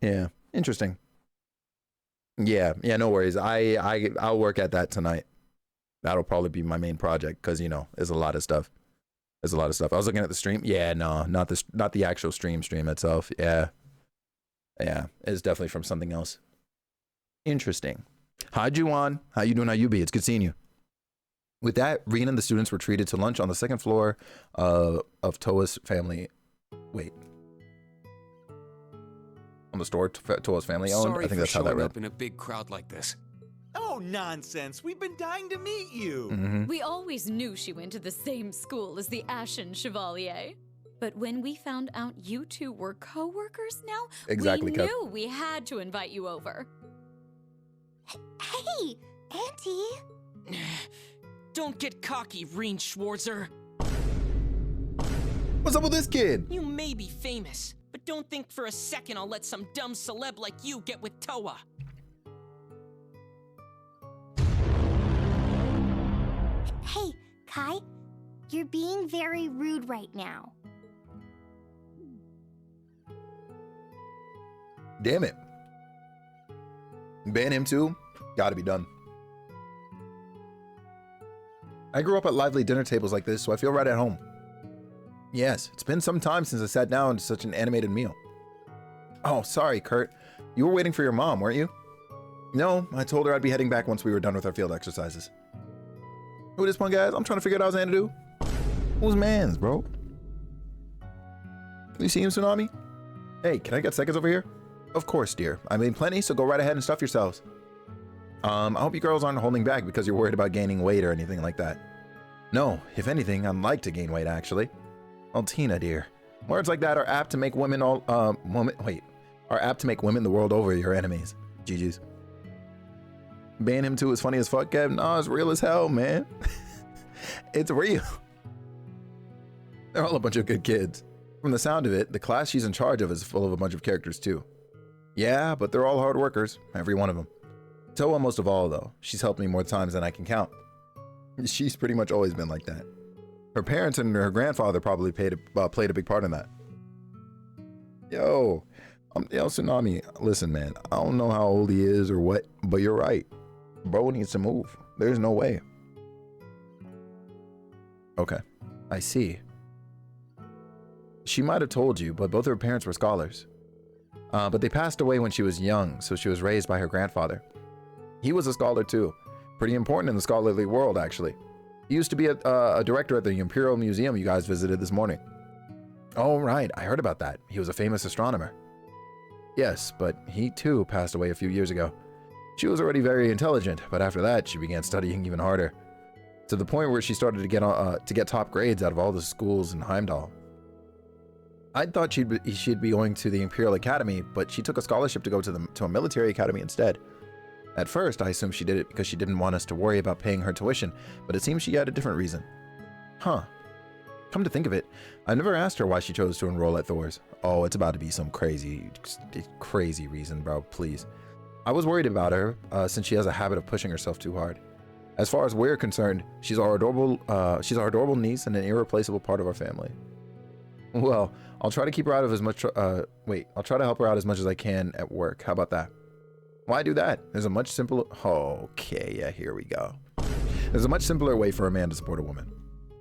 A: Yeah, interesting. Yeah, no worries. I'll work at that tonight. That'll probably be my main project because there's a lot of stuff. There's a lot of stuff. I was looking at the stream. Yeah, no, not the actual stream itself. Yeah, it's definitely from something else. Interesting. Hi, Juwan. How you doing? How you be? It's good seeing you. With that, Reen and the students were treated to lunch on the second floor of Toa's family. Wait. On the store Toa's family owned?
B: Sorry
A: I think that's how that read.
B: up in a big crowd like this.
F: Oh, nonsense. We've been dying to meet you.
A: Mm-hmm.
G: We always knew she went to the same school as the Ashen Chevalier. But when we found out you two were co-workers now,
A: Exactly,
G: we
A: Kev.
G: knew we had to invite you over.
C: Hey, Auntie.
H: Don't get cocky, Reen Schwarzer.
A: What's up with this kid?
H: You may be famous, but don't think for a second I'll let some dumb celeb like you get with Toa.
C: Hey, Kai. You're being very rude right now.
A: Damn it. Ban him too? Gotta be done. I grew up at lively dinner tables like this, so I feel right at home. Yes, it's been some time since I sat down to such an animated meal. Oh, sorry, Kurt. You were waiting for your mom, weren't you? No, I told her I'd be heading back once we were done with our field exercises. Who this one, guys? I'm trying to figure out what I was going to do. Who's man's, bro? You see him, Tsunami? Hey, can I get seconds over here? Of course, dear. I made plenty, so go right ahead and stuff yourselves. I hope you girls aren't holding back because you're worried about gaining weight or anything like that. No, if anything, I'd like to gain weight, actually. Oh, Tina, dear. Words like that are apt to make women are apt to make women the world over your enemies. GG's. Ban him too is funny as fuck, Kev. Nah, it's real as hell, man. It's real. They're all a bunch of good kids. From the sound of it, the class she's in charge of is full of a bunch of characters too. Yeah, but they're all hard workers, every one of them. Toa most of all, though. She's helped me more times than I can count. She's pretty much always been like that. Her parents and her grandfather probably played a big part in that. Yo, Tsunami, listen, man, I don't know how old he is or what, but you're right. Bro needs to move. There's no way. Okay, I see. She might have told you, but both of her parents were scholars. But they passed away when she was young, so she was raised by her grandfather. He was a scholar too. Pretty important in the scholarly world, actually. He used to be a director at the Imperial Museum you guys visited this morning. Oh, right. I heard about that. He was a famous astronomer. Yes, but he too passed away a few years ago. She was already very intelligent, but after that, she began studying even harder. To the point where she started to get top grades out of all the schools in Heimdall. I thought she'd be going to the Imperial Academy, but she took a scholarship to go to a military academy instead. At first, I assumed she did it because she didn't want us to worry about paying her tuition, but it seems she had a different reason. Huh. Come to think of it, I never asked her why she chose to enroll at Thor's. Oh, it's about to be some crazy reason, bro, please. I was worried about her, since she has a habit of pushing herself too hard. As far as we're concerned, she's our adorable niece and an irreplaceable part of our family. Well, I'll try to keep her out of as much, I'll try to help her out as much as I can at work. How about that? Why do that? There's a much simpler, okay, yeah, here we go. There's a much simpler way for a man to support a woman.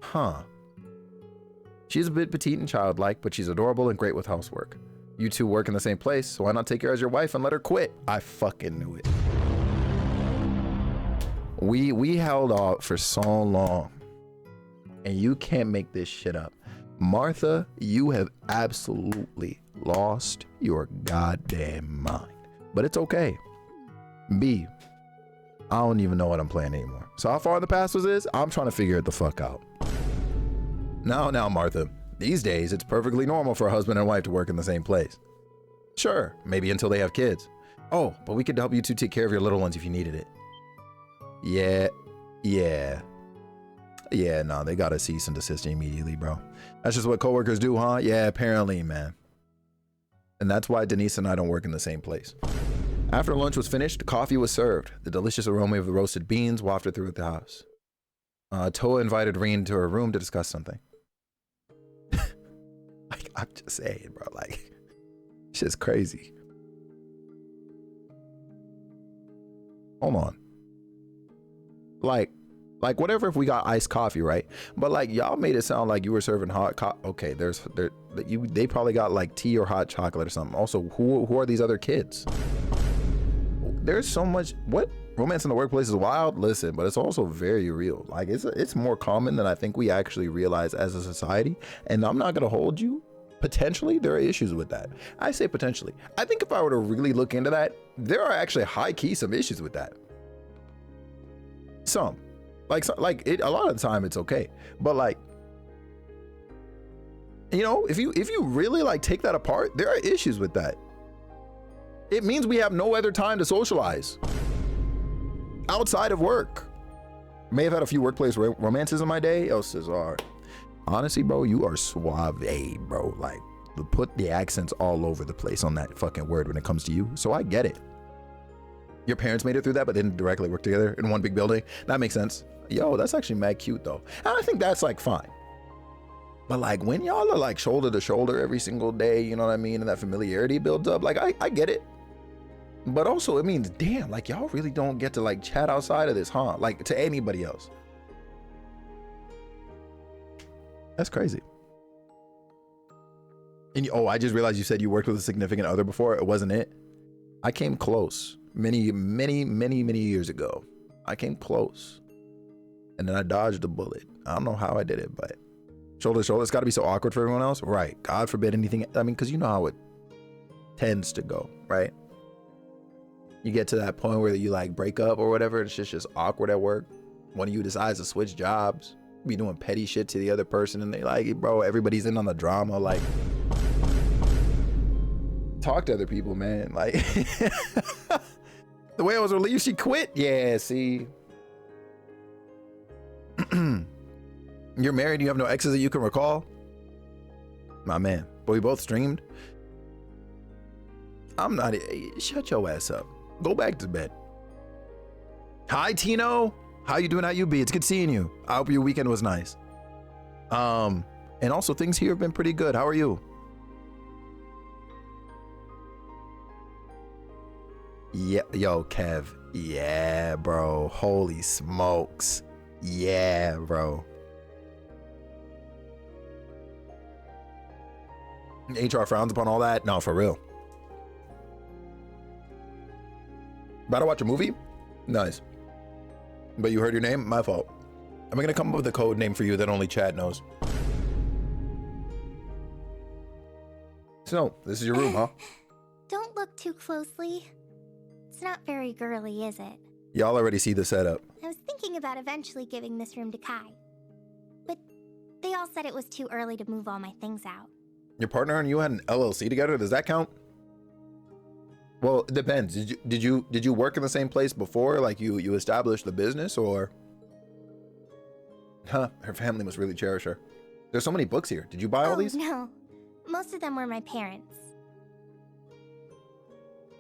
A: Huh. She's a bit petite and childlike, but she's adorable and great with housework. You two work in the same place, so why not take her as your wife and let her quit? I fucking knew it. We held off for so long, and you can't make this shit up. Martha, you have absolutely lost your goddamn mind. But it's okay. B, I don't even know what I'm playing anymore. So how far in the past was this? I'm trying to figure it the fuck out. Now, Martha, these days it's perfectly normal for a husband and wife to work in the same place. Sure, maybe until they have kids. Oh, but we could help you to take care of your little ones if you needed it. Yeah, no, they gotta cease and desist immediately, bro. That's just what coworkers do, huh? Yeah, apparently, man. And that's why Denise and I don't work in the same place. After lunch was finished, coffee was served. The delicious aroma of the roasted beans wafted through the house. Toa invited Reen to her room to discuss something. Like, I'm just saying, bro, like, shit's crazy. Hold on. Like whatever if we got iced coffee, right? But like y'all made it sound like you were serving hot coffee. Okay, they probably got like tea or hot chocolate or something. Also, who are these other kids? There's so much. What? Romance in the workplace is wild. Listen, but it's also very real. Like it's more common than I think we actually realize as a society. And I'm not gonna hold you. Potentially, there are issues with that. I say potentially. I think if I were to really look into that, there are actually high key some issues with that. Some, like it. A lot of the time, it's okay. But like, you know, if you really like take that apart, there are issues with that. It means we have no other time to socialize outside of work. May have had a few workplace romances in my day. El Cesar. Honestly, bro, you are suave, bro. Like, put the accents all over the place on that fucking word when it comes to you. So I get it. Your parents made it through that, but didn't directly work together in one big building. That makes sense. Yo, that's actually mad cute though. And I think that's like fine. But like when y'all are like shoulder to shoulder every single day, you know what I mean? And that familiarity builds up. Like I get it. But also it means, damn, like y'all really don't get to like chat outside of this, huh? Like to anybody else. That's crazy. And I just realized you said you worked with a significant other before. It wasn't it. I came close many years ago. I came close. And then I dodged a bullet. I don't know how I did it, but shoulder to shoulder, it's got to be so awkward for everyone else. Right. God forbid anything. I mean, because you know how it tends to go, right? You get to that point where you like break up or whatever. It's just awkward at work. One of you decides to switch jobs, be doing petty shit to the other person, and they like, bro, everybody's in on the drama. Like, talk to other people, man. Like, the way I was relieved she quit. Yeah, see. You're married, you have no exes that you can recall? My man. But we both streamed. I'm not. Shut your ass up. Go back to bed. Hi, Tino. How you doing? How you be? It's good seeing you. I hope your weekend was nice. And also things here have been pretty good. How are you? Yeah, yo, Kev. Yeah, bro. Holy smokes. Yeah, bro. HR frowns upon all that? No, for real. About to watch a movie? Nice. But you heard your name? My fault. Am I gonna come up with a code name for you that only Chad knows? So, this is your room, huh?
C: Don't look too closely. It's not very girly, is it?
A: Y'all already see the setup.
C: I was thinking about eventually giving this room to Kai. But they all said it was too early to move all my things out.
A: Your partner and you had an LLC together? Does that count? Well, it depends. Did you work in the same place before? Like you established the business, or? Huh, her family must really cherish her. There's so many books here. Did you buy all these?
C: No. Most of them were my parents.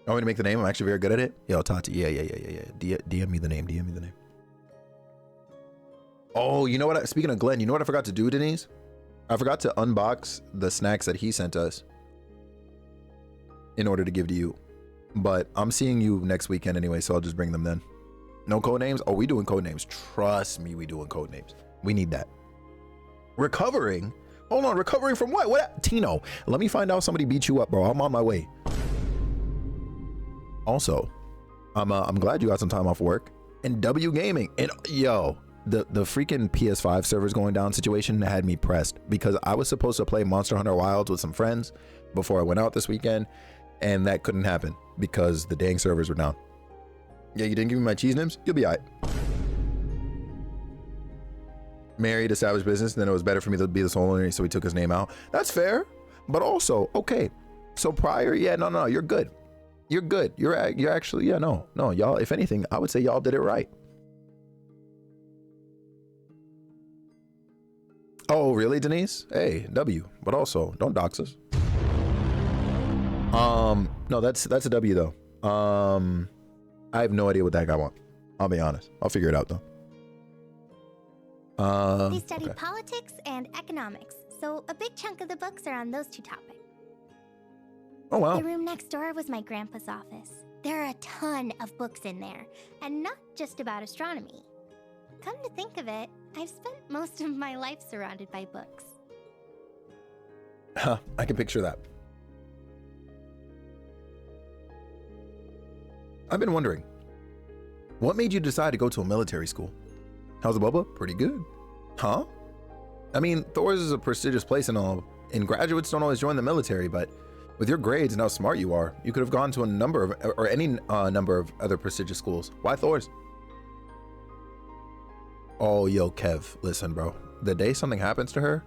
A: Want me to make the name? I'm actually very good at it. Yo, Tati. Yeah. DM me the name. DM me the name. Oh, you know what? Speaking of Glenn, you know what I forgot to do, Denise? I forgot to unbox the snacks that he sent us in order to give to you. But I'm seeing you next weekend anyway, so I'll just bring them then. No code names? Oh, we doing code names. Trust me, we doing code names. We need that. Recovering? Hold on, recovering from what? What? Tino, let me find out somebody beat you up, bro. I'm on my way. Also, I'm glad you got some time off work. and W Gaming. And yo, the freaking PS5 servers going down situation had me pressed because I was supposed to play Monster Hunter Wilds with some friends before I went out this weekend, and that couldn't happen because the dang servers were down. Yeah, you didn't give me my cheese nims? You'll be all right. Married, established business, then it was better for me to be the sole owner, so he took his name out. That's fair, but also, okay. So prior, yeah, no, you're good. You're good. You're actually, yeah, no, y'all, if anything, I would say y'all did it right. Oh, really, Denise? Hey, W, but also, don't dox us. No, that's a W though. I have no idea what that guy wants. I'll be honest. I'll figure it out though.
C: They study politics and economics, so a big chunk of the books are on those two topics.
A: Oh wow.
C: The room next door was my grandpa's office. There are a ton of books in there, and not just about astronomy. Come to think of it, I've spent most of my life surrounded by books.
A: Huh, I can picture that. I've been wondering, what made you decide to go to a military school? How's the Bubba? Pretty good. Huh? I mean, Thor's is a prestigious place and all, and graduates don't always join the military, but with your grades and how smart you are, you could have gone to a number of, or any number of other prestigious schools. Why Thor's? Oh, yo, Kev, listen, bro. The day something happens to her,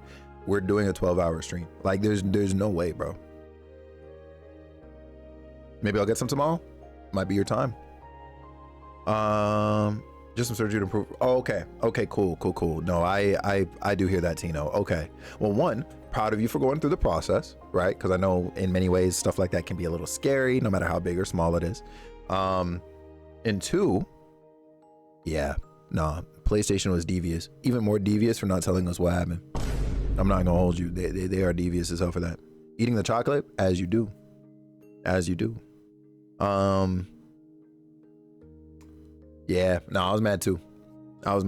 A: we're doing a 12-hour stream. Like, there's no way, bro. Maybe I'll get some tomorrow. Might be your time. Just some surgery to improve. Oh, okay, cool. No, I do hear that, Tino. Okay. Well, one, proud of you for going through the process, right? Because I know in many ways stuff like that can be a little scary, no matter how big or small it is. And two, yeah, nah, PlayStation was devious. Even more devious for not telling us what happened. I'm not gonna hold you. They are devious as hell for that. Eating the chocolate, as you do. Yeah, no, I was mad too. I was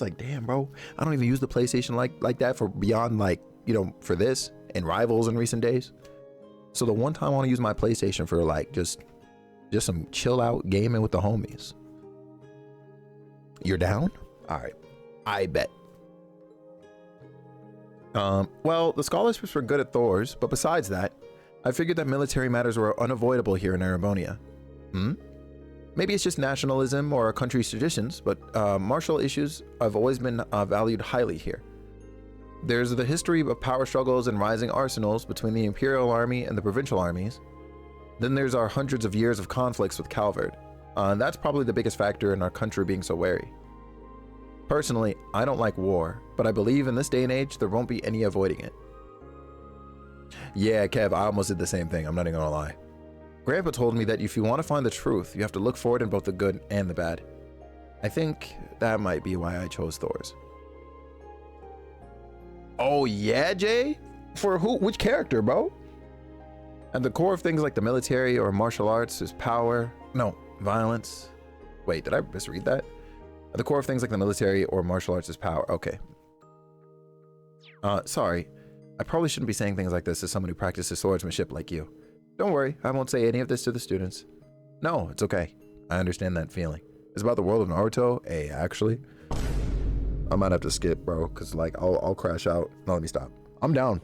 A: like, damn, bro, I don't even use the PlayStation like that for beyond, like, you know, for this and Rivals in recent days. So the one time I want to use my PlayStation for like just some chill out gaming with the homies. You're down? All right, I bet. Well, the scholarships were good at Thor's, but besides that, I figured that military matters were unavoidable here in Arabonia. Maybe it's just nationalism or a country's traditions, but martial issues have always been valued highly here. There's the history of power struggles and rising arsenals between the Imperial Army and the provincial armies. Then there's our hundreds of years of conflicts with Calvard. And that's probably the biggest factor in our country being so wary. Personally, I don't like war, but I believe in this day and age, there won't be any avoiding it. Yeah, Kev, I almost did the same thing. I'm not even gonna lie. Grandpa told me that if you want to find the truth, you have to look for it in both the good and the bad. I think that might be why I chose Thor's. Oh yeah, Jay? For who? Which character, bro? At the core of things like the military or martial arts is power. No, violence. Wait, did I misread that? At the core of things like the military or martial arts is power. Okay. Sorry. I probably shouldn't be saying things like this as someone who practices swordsmanship like you. Don't worry, I won't say any of this to the students. No, it's okay. I understand that feeling. It's about the world of Naruto. Hey, actually, I might have to skip, bro, because like I'll crash out. No, let me stop. I'm down.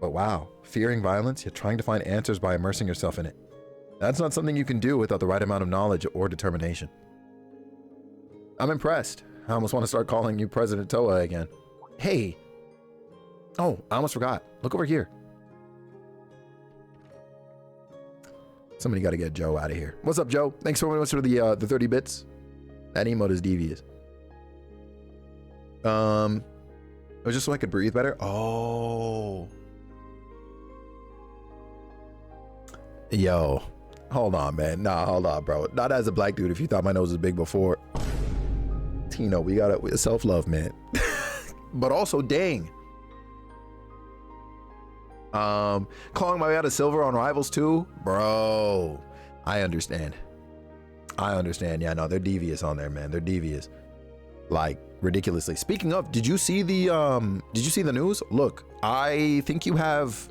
A: But wow, fearing violence, yet trying to find answers by immersing yourself in it. That's not something you can do without the right amount of knowledge or determination. I'm impressed. I almost want to start calling you President Toa again. Hey. Oh, I almost forgot. Look over here. Somebody got to get Joe out of here. What's up, Joe? Thanks so much for the 30 bits. That emote is devious. It was just so I could breathe better. Oh. Yo. Hold on, man. Nah, hold on, bro. Not as a black dude if you thought my nose was big before. Tino, we got it. Self-love, man. But also, dang. Calling my way out of silver on Rivals too, bro. I understand. Yeah, no, they're devious on there, man. They're devious, like ridiculously. Speaking of, did you see the news? Look, I think you have,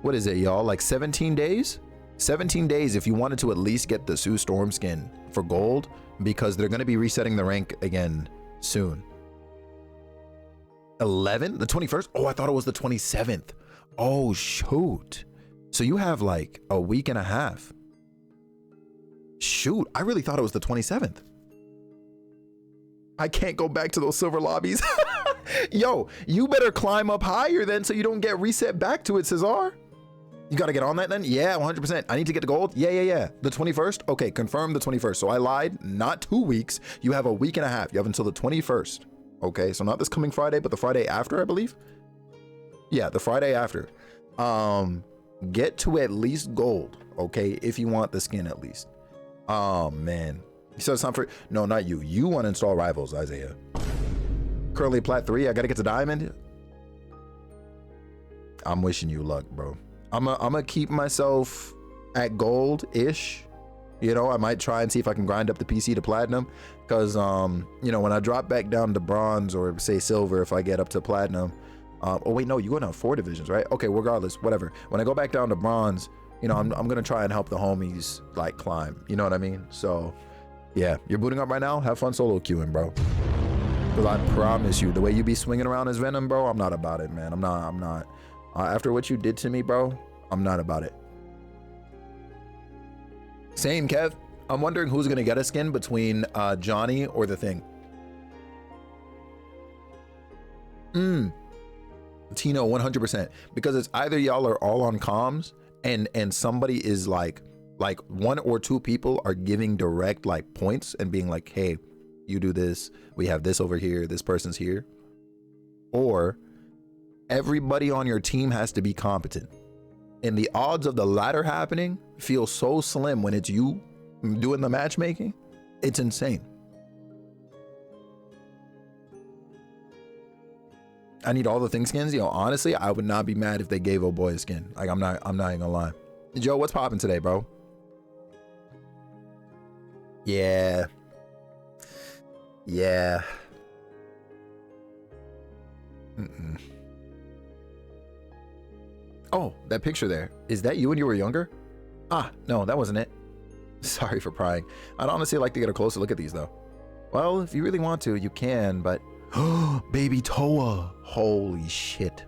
A: what is it, y'all? Like 17 days 17 days if you wanted to at least get the Sue Storm skin for gold, because they're going to be resetting the rank again soon. 11? The 21st? Oh, I thought it was the 27th. Oh, shoot. So you have like a week and a half. Shoot, I really thought it was the 27th. I can't go back to those silver lobbies. Yo, you better climb up higher then so you don't get reset back to it, Cesar. You got to get on that then? Yeah, 100%. I need to get to gold? Yeah. The 21st? Okay, confirm the 21st. So I lied. Not 2 weeks. You have a week and a half. You have until the 21st. Okay, so not this coming Friday, but the Friday after, I believe. Yeah, the Friday after. Get to at least gold, okay, if you want the skin at least. Oh, man. So it's not for... No, not you. You want to install Rivals, Isaiah. Currently Plat 3. I got to get to Diamond. I'm wishing you luck, bro. I'm gonna keep myself at gold-ish. You know, I might try and see if I can grind up the PC to platinum, because you know, when I drop back down to bronze or say silver, if I get up to platinum, oh wait, no, you're gonna have 4 divisions, right? Okay, regardless, whatever. When I go back down to bronze, you know, I'm gonna try and help the homies like climb. You know what I mean? So yeah, you're booting up right now. Have fun solo queuing, bro. Because I promise you, the way you be swinging around as Venom, bro, I'm not about it, man. I'm not. After what you did to me, bro, I'm not about it. Same, Kev. I'm wondering who's gonna get a skin between Johnny or the Thing. Tino, 100%. Because it's either y'all are all on comms and somebody is like 1 or 2 people are giving direct like points and being like, hey, you do this, we have this over here, this person's here. Or everybody on your team has to be competent. And the odds of the latter happening feel so slim when it's you doing the matchmaking. It's insane. I need all the Thing skins. You know, honestly, I would not be mad if they gave old boy a skin. Like, I'm not even gonna lie. Joe, what's popping today, bro? Yeah. Oh, that picture there. Is that you when you were younger? Ah, no, that wasn't it. Sorry for prying. I'd honestly like to get a closer look at these though. Well, if you really want to, you can, but... Baby Toa. Holy shit.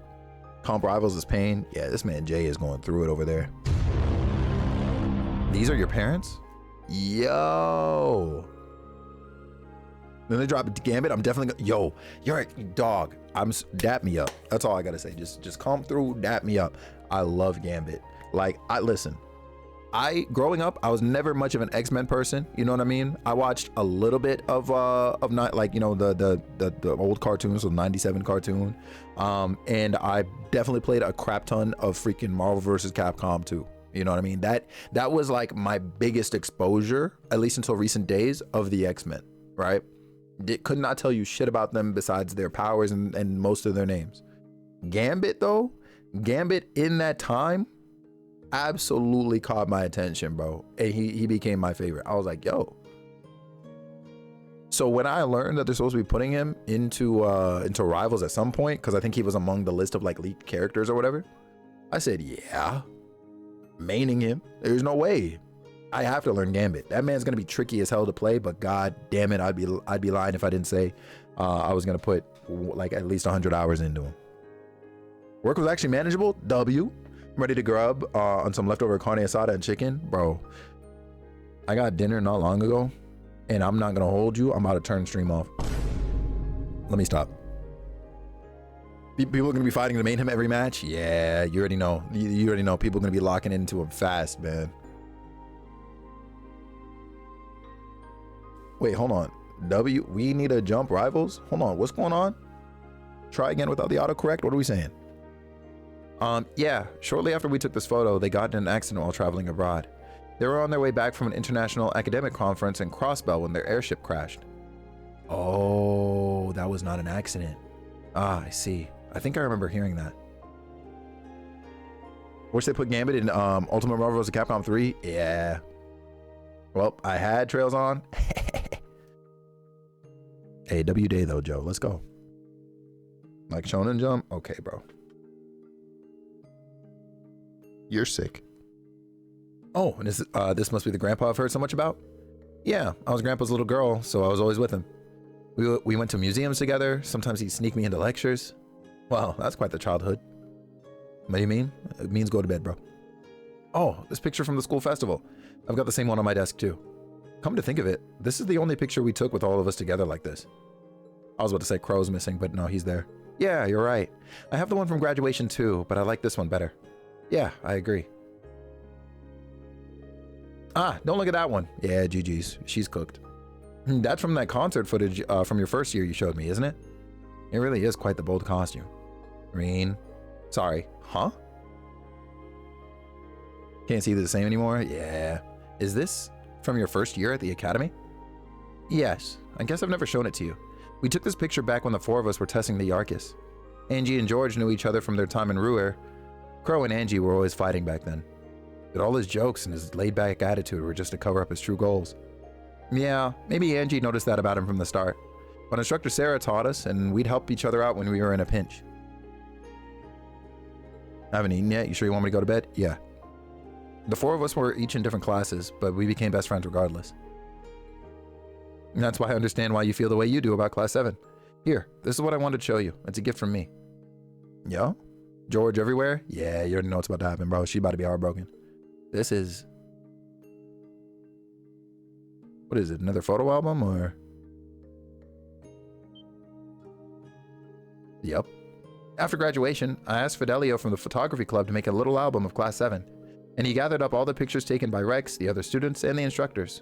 A: Comp Rivals is pain. Yeah, this man Jay is going through it over there. These are your parents? Yo. Then they drop Gambit. I'm definitely gonna... Yo, you're a dog. Dap me up. That's all I gotta say. Just come through, dap me up. I love Gambit. Like, listen. Growing up, I was never much of an X-Men person. You know what I mean? I watched a little bit of not like, you know, the old cartoons, the 97 cartoon. And I definitely played a crap ton of freaking Marvel vs. Capcom 2. You know what I mean? That was like my biggest exposure, at least until recent days, of the X-Men, right? Could not tell you shit about them besides their powers and most of their names. Gambit though, Gambit in that time absolutely caught my attention, bro. And he became my favorite. I was like, yo. So when I learned that they're supposed to be putting him into Rivals at some point, because I think he was among the list of like leaked characters or whatever, I said, yeah, maining him. There's no way. I have to learn Gambit. That man's gonna be tricky as hell to play, but god damn it, I'd be lying if I didn't say I was gonna put like at least 100 hours into him. Work was actually manageable. W. I'm ready to grub on some leftover carne asada and chicken, bro. I got dinner not long ago, and I'm not gonna hold you. I'm about to turn stream off. Let me stop. People are gonna be fighting to main him every match. Yeah, you already know. You already know. People are gonna be locking into him fast, man. Wait, hold on. W, we need to jump Rivals? Hold on, what's going on? Try again without the autocorrect? What are we saying? Yeah, shortly after we took this photo, they got in an accident while traveling abroad. They were on their way back from an international academic conference in Crossbell when their airship crashed. Oh, that was not an accident. Ah, I see. I think I remember hearing that. Wish they put Gambit in Ultimate Marvel vs. Capcom 3? Yeah. Well, I had Trails on. Hey, W Day though, Joe. Let's go. Like Shonen Jump? Okay, bro. You're sick. Oh, and this must be the grandpa I've heard so much about? Yeah, I was grandpa's little girl, so I was always with him. We went to museums together. Sometimes he'd sneak me into lectures. Wow, that's quite the childhood. What do you mean? It means go to bed, bro. Oh, this picture from the school festival. I've got the same one on my desk too. Come to think of it, this is the only picture we took with all of us together like this. I was about to say Crow's missing, but no, he's there. Yeah, you're right. I have the one from graduation too, but I like this one better. Yeah, I agree. Ah, don't look at that one. Yeah, GG's. She's cooked. That's from that concert footage from your first year you showed me, isn't it? It really is quite the bold costume. Green. Sorry. Huh? Can't see the same anymore? Yeah. Is this from your first year at the academy? Yes. I guess I've never shown it to you. We took this picture back when the four of us were testing the Yarkis. Angie and George knew each other from their time in Ruhr. Crow and Angie were always fighting back then. But all his jokes and his laid-back attitude were just to cover up his true goals. Yeah, maybe Angie noticed that about him from the start. But instructor Sarah taught us, and we'd help each other out when we were in a pinch. Haven't eaten yet? You sure you want me to go to bed? Yeah. The four of us were each in different classes, but we became best friends regardless. And that's why I understand why you feel the way you do about Class 7. Here, this is what I wanted to show you. It's a gift from me. Yeah? George everywhere? Yeah, you already know what's about to happen, bro. She's about to be heartbroken. This is... What is it, another photo album, or...? Yep. After graduation, I asked Fidelio from the photography club to make a little album of Class 7, and he gathered up all the pictures taken by Rex, the other students, and the instructors.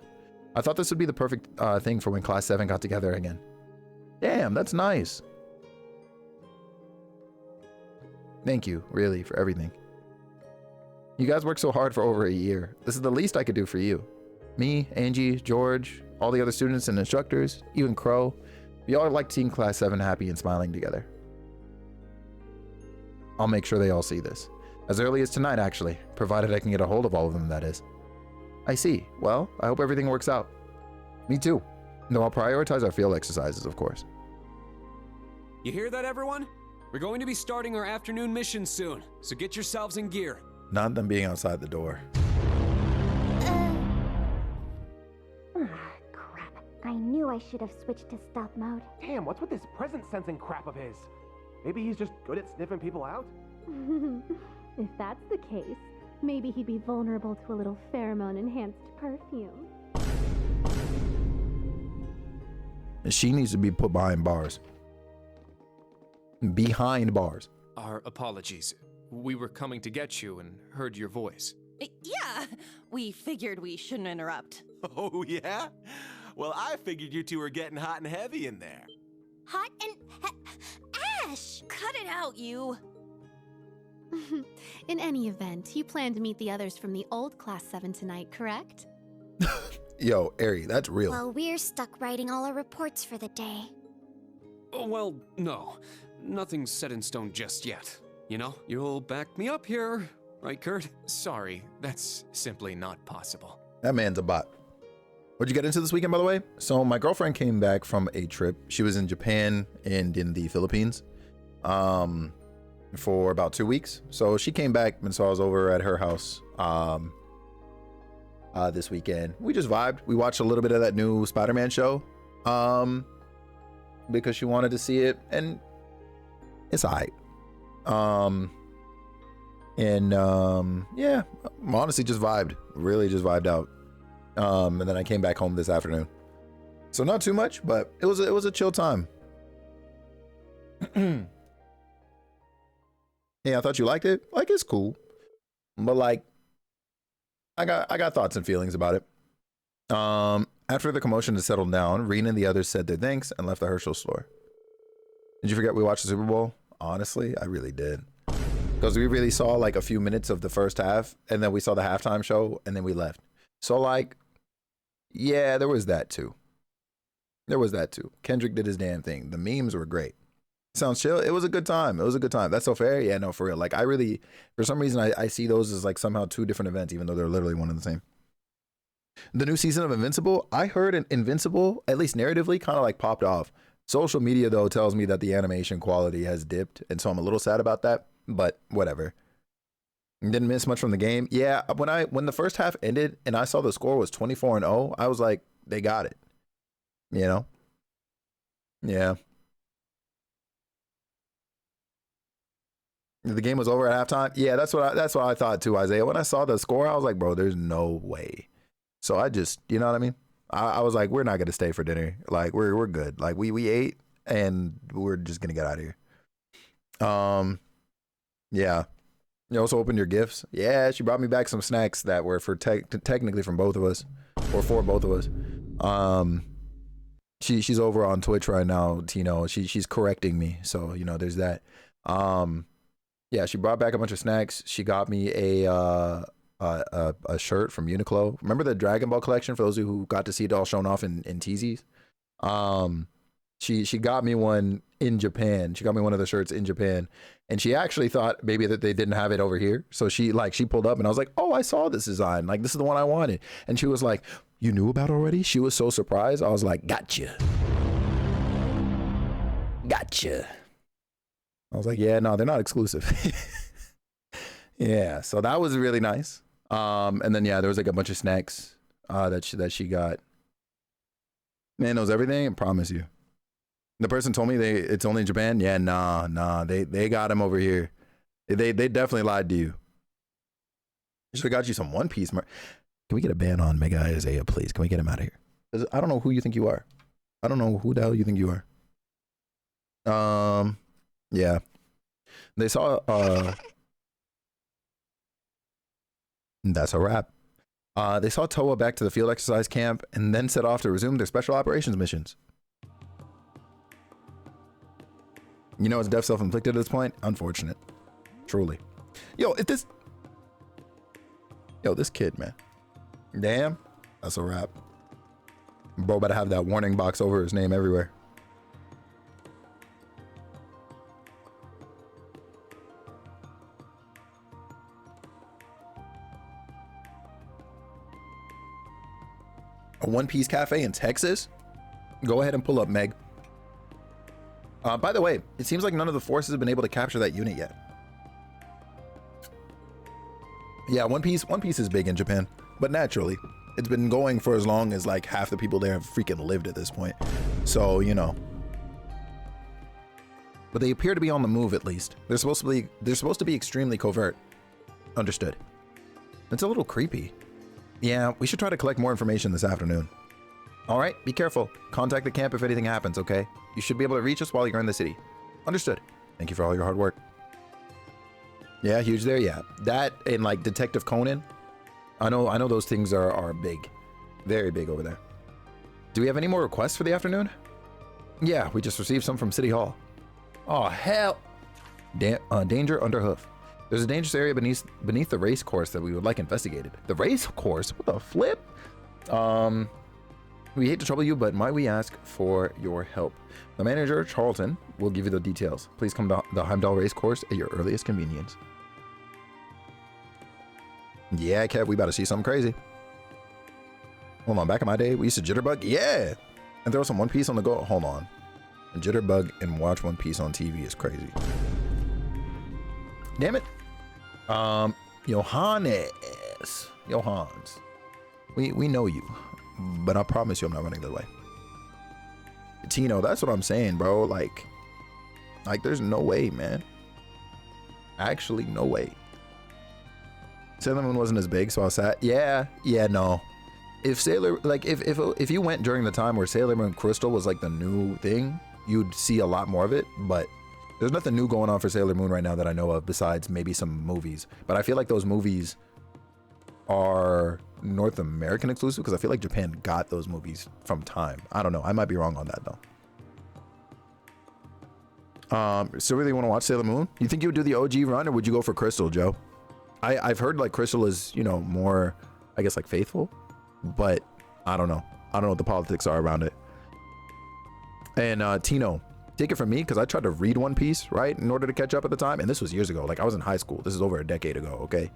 A: I thought this would be the perfect thing for when Class 7 got together again. Damn, that's nice. Thank you, really, for everything. You guys worked so hard for over a year. This is the least I could do for you. Me, Angie, George, all the other students and instructors, even Crow, we all liked seeing Class 7 happy and smiling together. I'll make sure they all see this. As early as tonight, actually, provided I can get a hold of all of them, that is. I see. Well, I hope everything works out. Me too. Though I'll prioritize our field exercises, of course.
B: You hear that, everyone? We're going to be starting our afternoon mission soon, so get yourselves in gear.
A: Not them being outside the door.
C: Crap. I knew I should have switched to stealth mode.
D: Damn, what's with this present sensing crap of his? Maybe he's just good at sniffing people out?
I: If that's the case, maybe he'd be vulnerable to a little pheromone-enhanced perfume.
A: She needs to be put behind bars. Behind bars.
B: Our apologies. We were coming to get you and heard your voice.
J: Yeah, we figured we shouldn't interrupt.
F: Oh, yeah? Well, I figured you two were getting hot and heavy in there.
C: Hot and... Ash!
J: Cut it out, you.
I: In any event, you plan to meet the others from the old Class 7 tonight, correct?
A: Yo, Ari, that's real.
C: Well, we're stuck writing all our reports for the day.
B: Oh, well, no. Nothing's set in stone just yet. You know, you'll back me up here, right, Kurt? Sorry, that's simply not possible.
A: That man's a bot. What'd you get into this weekend, by the way? So my girlfriend came back from a trip. She was in Japan and in the Philippines for about 2 weeks. So she came back, and so I was over at her house this weekend. We just vibed. We watched a little bit of that new Spider-Man show because she wanted to see it, and it's alright. Yeah, honestly just vibed. Really just vibed out. And then I came back home this afternoon. So not too much, but it was a chill time. Yeah, I thought you liked it. Like, it's cool. But like I got thoughts and feelings about it. After the commotion had settled down, Rena and the others said their thanks and left the Herschel store. Did you forget we watched the Super Bowl? Honestly, I really did. Because we really saw like a few minutes of the first half, and then we saw the halftime show, and then we left. So like, yeah, there was that too. Kendrick did his damn thing. The memes were great. Sounds chill. It was a good time. That's so fair. Yeah, no, for real. Like, I really, for some reason, I see those as like somehow two different events, even though they're literally one and the same. The new season of Invincible, I heard Invincible, at least narratively, kind of like popped off. Social media, though, tells me that the animation quality has dipped, and so I'm a little sad about that, but whatever. Didn't miss much from the game. Yeah, when the first half ended and I saw the score was 24-0, I was like, they got it. You know? Yeah. The game was over at halftime. Yeah, that's what I thought too, Isaiah. When I saw the score, I was like, bro, there's no way. So I just, you know what I mean? I was like, we're not gonna stay for dinner. Like we're good. Like we ate and we're just gonna get out of here. Yeah. You also opened your gifts. Yeah, she brought me back some snacks that were for technically from both of us, or for both of us. She's over on Twitch right now, Tino. She's correcting me, so you know there's that. Yeah, she brought back a bunch of snacks. She got me a shirt from Uniqlo. Remember the Dragon Ball collection? For those of you who got to see it all shown off in Teasies. She got me one in Japan. She got me one of the shirts in Japan, and she actually thought maybe that they didn't have it over here. So she pulled up, and I was like, "Oh, I saw this design. Like this is the one I wanted." And she was like, "You knew about it already?" She was so surprised. I was like, "Gotcha, gotcha." I was like, "Yeah, no, they're not exclusive." Yeah, so that was really nice. And then yeah, there was like a bunch of snacks that she got. Man knows everything. I promise you. The person told me it's only in Japan. Yeah, nah. They got him over here. They definitely lied to you. Should have got you some One Piece. Can we get a ban on Mega Isaiah, please? Can we get him out of here? 'Cause I don't know who you think you are. I don't know who the hell you think you are. Yeah. They saw. That's a wrap. They saw Toa back to the field exercise camp and then set off to resume their special operations missions. You know it's death self-inflicted at this point? Unfortunate. Truly. This kid, man. Damn. That's a wrap. Bro better have that warning box over his name everywhere. A One Piece cafe in Texas? Go ahead and pull up, Meg. By the way, it seems like none of the forces have been able to capture that unit yet. Yeah, One Piece is big in Japan, but naturally, it's been going for as long as like half the people there have freaking lived at this point. So, you know. But they appear to be on the move at least. They're supposed to be extremely covert. Understood. It's a little creepy. Yeah, we should try to collect more information this afternoon. All right, be careful. Contact the camp if anything happens, okay? You should be able to reach us while you're in the city. Understood. Thank you for all your hard work. Yeah, huge there, yeah. That and like Detective Conan. I know those things are big. Very big over there. Do we have any more requests for the afternoon? Yeah, we just received some from City Hall. Oh, hell. Danger under hoof. There's a dangerous area beneath the race course that we would like investigated. The race course? What the flip? We hate to trouble you, but might we ask for your help? The manager, Charlton, will give you the details. Please come to the Heimdall race course at your earliest convenience. Yeah, Kev, we about to see something crazy. Hold on, back in my day, we used to jitterbug. Yeah! And throw some One Piece on the go. Hold on. And jitterbug and watch One Piece on TV is crazy. Damn it. Johannes. We know you, but I promise you I'm not running the way. Tino, that's what I'm saying, bro. Like there's no way, man. Actually, no way. Sailor Moon wasn't as big, so I was sad. Yeah, no. If if you went during the time where Sailor Moon Crystal was like the new thing, you'd see a lot more of it, but there's nothing new going on for Sailor Moon right now that I know of besides maybe some movies. But I feel like those movies are North American exclusive because I feel like Japan got those movies from time. I don't know. I might be wrong on that though. So really want to watch Sailor Moon? You think you would do the OG run or would you go for Crystal, Joe? I've heard like Crystal is, you know, more, I guess like faithful, but I don't know. I don't know what the politics are around it. And Tino, take it from me because I tried to read One Piece, right, in order to catch up at the time, and this was years ago. Like I was in high school. This is over a decade ago, okay?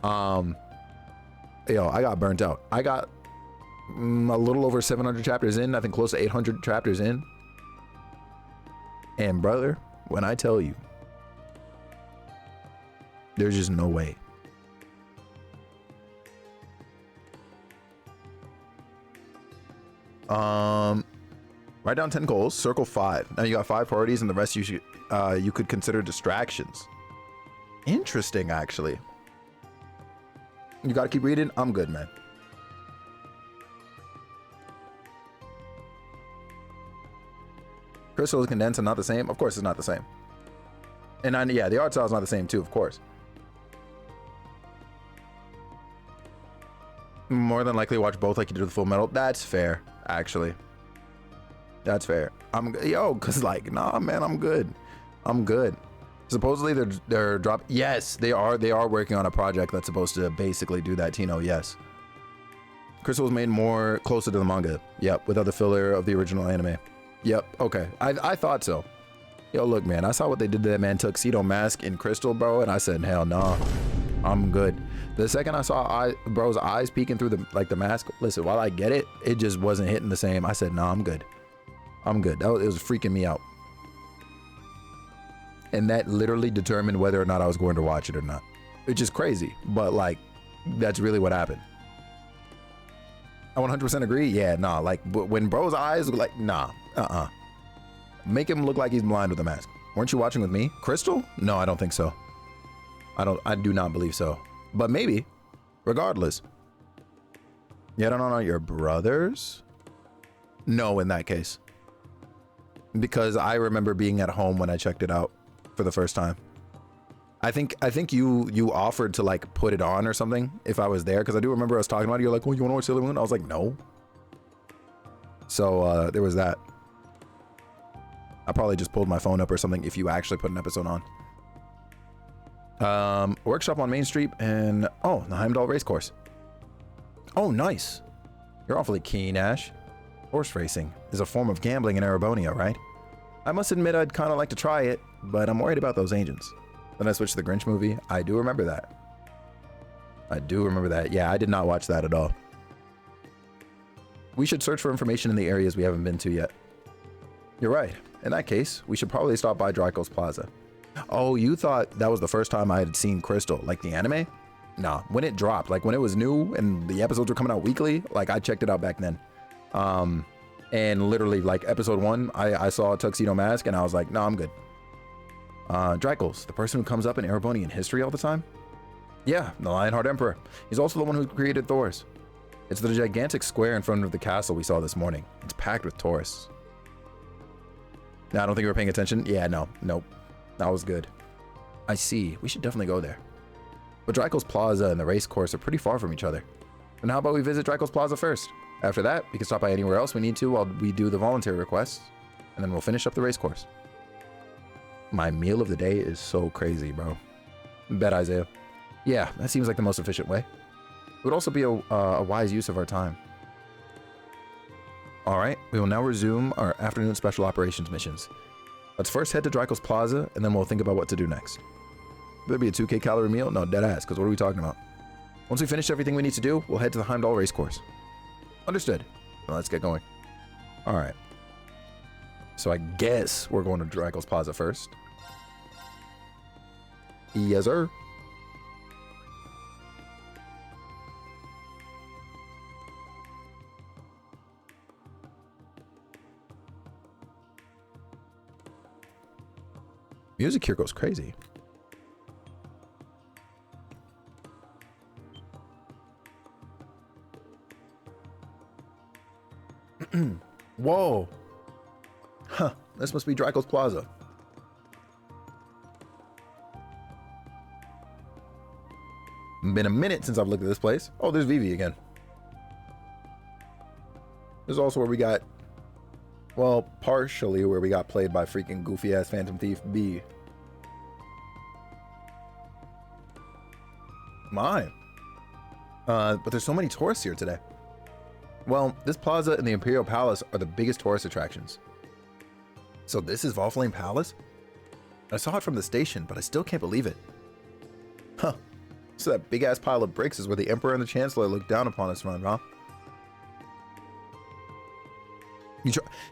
A: I got burnt out. I got a little over 700 chapters in, I think close to 800 chapters in. And brother, when I tell you, there's just no way. Write down 10 goals, circle 5. Now you got 5 priorities and the rest you could consider distractions. Interesting, actually. You gotta keep reading. I'm good, man. Crystal is condensed and not the same. Of course it's not the same. And yeah, the art style is not the same too, of course. More than likely watch both like you did with Full Metal. That's fair, actually. That's fair. Cause like, nah, man, I'm good. I'm good. Supposedly they're yes, they are working on a project that's supposed to basically do that, Tino. Yes. Crystal was made more closer to the manga. Yep, without the filler of the original anime. Yep, okay. I thought so. Yo, look, man, I saw what they did to that man Tuxedo Mask in Crystal, bro, and I said, hell nah. I'm good. The second I saw bro's eyes peeking through the mask, listen, while I get it, it just wasn't hitting the same. I said, nah, I'm good. I'm good. It was freaking me out. And that literally determined whether or not I was going to watch it or not. Which is crazy, but like, that's really what happened. I 100% agree. Yeah, nah, like when bro's eyes like, nah, make him look like he's blind with a mask. Weren't you watching with me? Crystal? No, I don't think so. I do not believe so, but maybe. Regardless. Yeah, no, your brothers? No, in that case. Because I remember being at home when I checked it out for the first time. I think you offered to like put it on or something if I was there, because I do remember us talking about it. You're like, oh, you want to watch Sailor Moon? I was like, no. So there was that. I probably just pulled my phone up or something if you actually put an episode on. Workshop on Main Street and the Heimdall Racecourse. Oh, nice. You're awfully keen, Ash. Horse racing is a form of gambling in Erebonia, right? I must admit I'd kind of like to try it, but I'm worried about those agents. Then I switched to the Grinch movie. I do remember that. Yeah, I did not watch that at all. We should search for information in the areas we haven't been to yet. You're right. In that case, we should probably stop by Draco's Plaza. Oh, you thought that was the first time I had seen Crystal, like the anime? Nah, when it dropped, like when it was new and the episodes were coming out weekly, like I checked it out back then. And literally like episode 1, I saw a Tuxedo Mask and I was like, no, I'm good. Draco's, the person who comes up in Erebonian history all the time? Yeah, the Lionheart Emperor. He's also the one who created Thor's. It's the gigantic square in front of the castle we saw this morning. It's packed with tourists. Now, I don't think you were paying attention. Yeah, nope. That was good. I see. We should definitely go there. But Draco's Plaza and the race course are pretty far from each other. And how about we visit Draco's Plaza first? After that, we can stop by anywhere else we need to while we do the voluntary requests. And then we'll finish up the race course. My meal of the day is so crazy, bro. Bet, Isaiah. Yeah, that seems like the most efficient way. It would also be a wise use of our time. Alright, we will now resume our afternoon special operations missions. Let's first head to Draco's Plaza, and then we'll think about what to do next. Would there be a 2K calorie meal? No, dead ass, because what are we talking about? Once we finish everything we need to do, we'll head to the Heimdall Racecourse. Understood. Well, let's get going. Alright. So I guess we're going to Draco's Plaza first. Yes, sir. Music here goes crazy. Whoa. Huh. This must be Draco's Plaza. Been a minute since I've looked at this place. Oh, there's Vivi again. This is also where we got, well, partially where we got played by freaking goofy ass Phantom Thief B. My. But there's so many tourists here today. Well, this plaza and the Imperial Palace are the biggest tourist attractions. So this is Valflame Palace? I saw it from the station, but I still can't believe it. Huh. So that big ass pile of bricks is where the Emperor and the Chancellor look down upon us from, huh?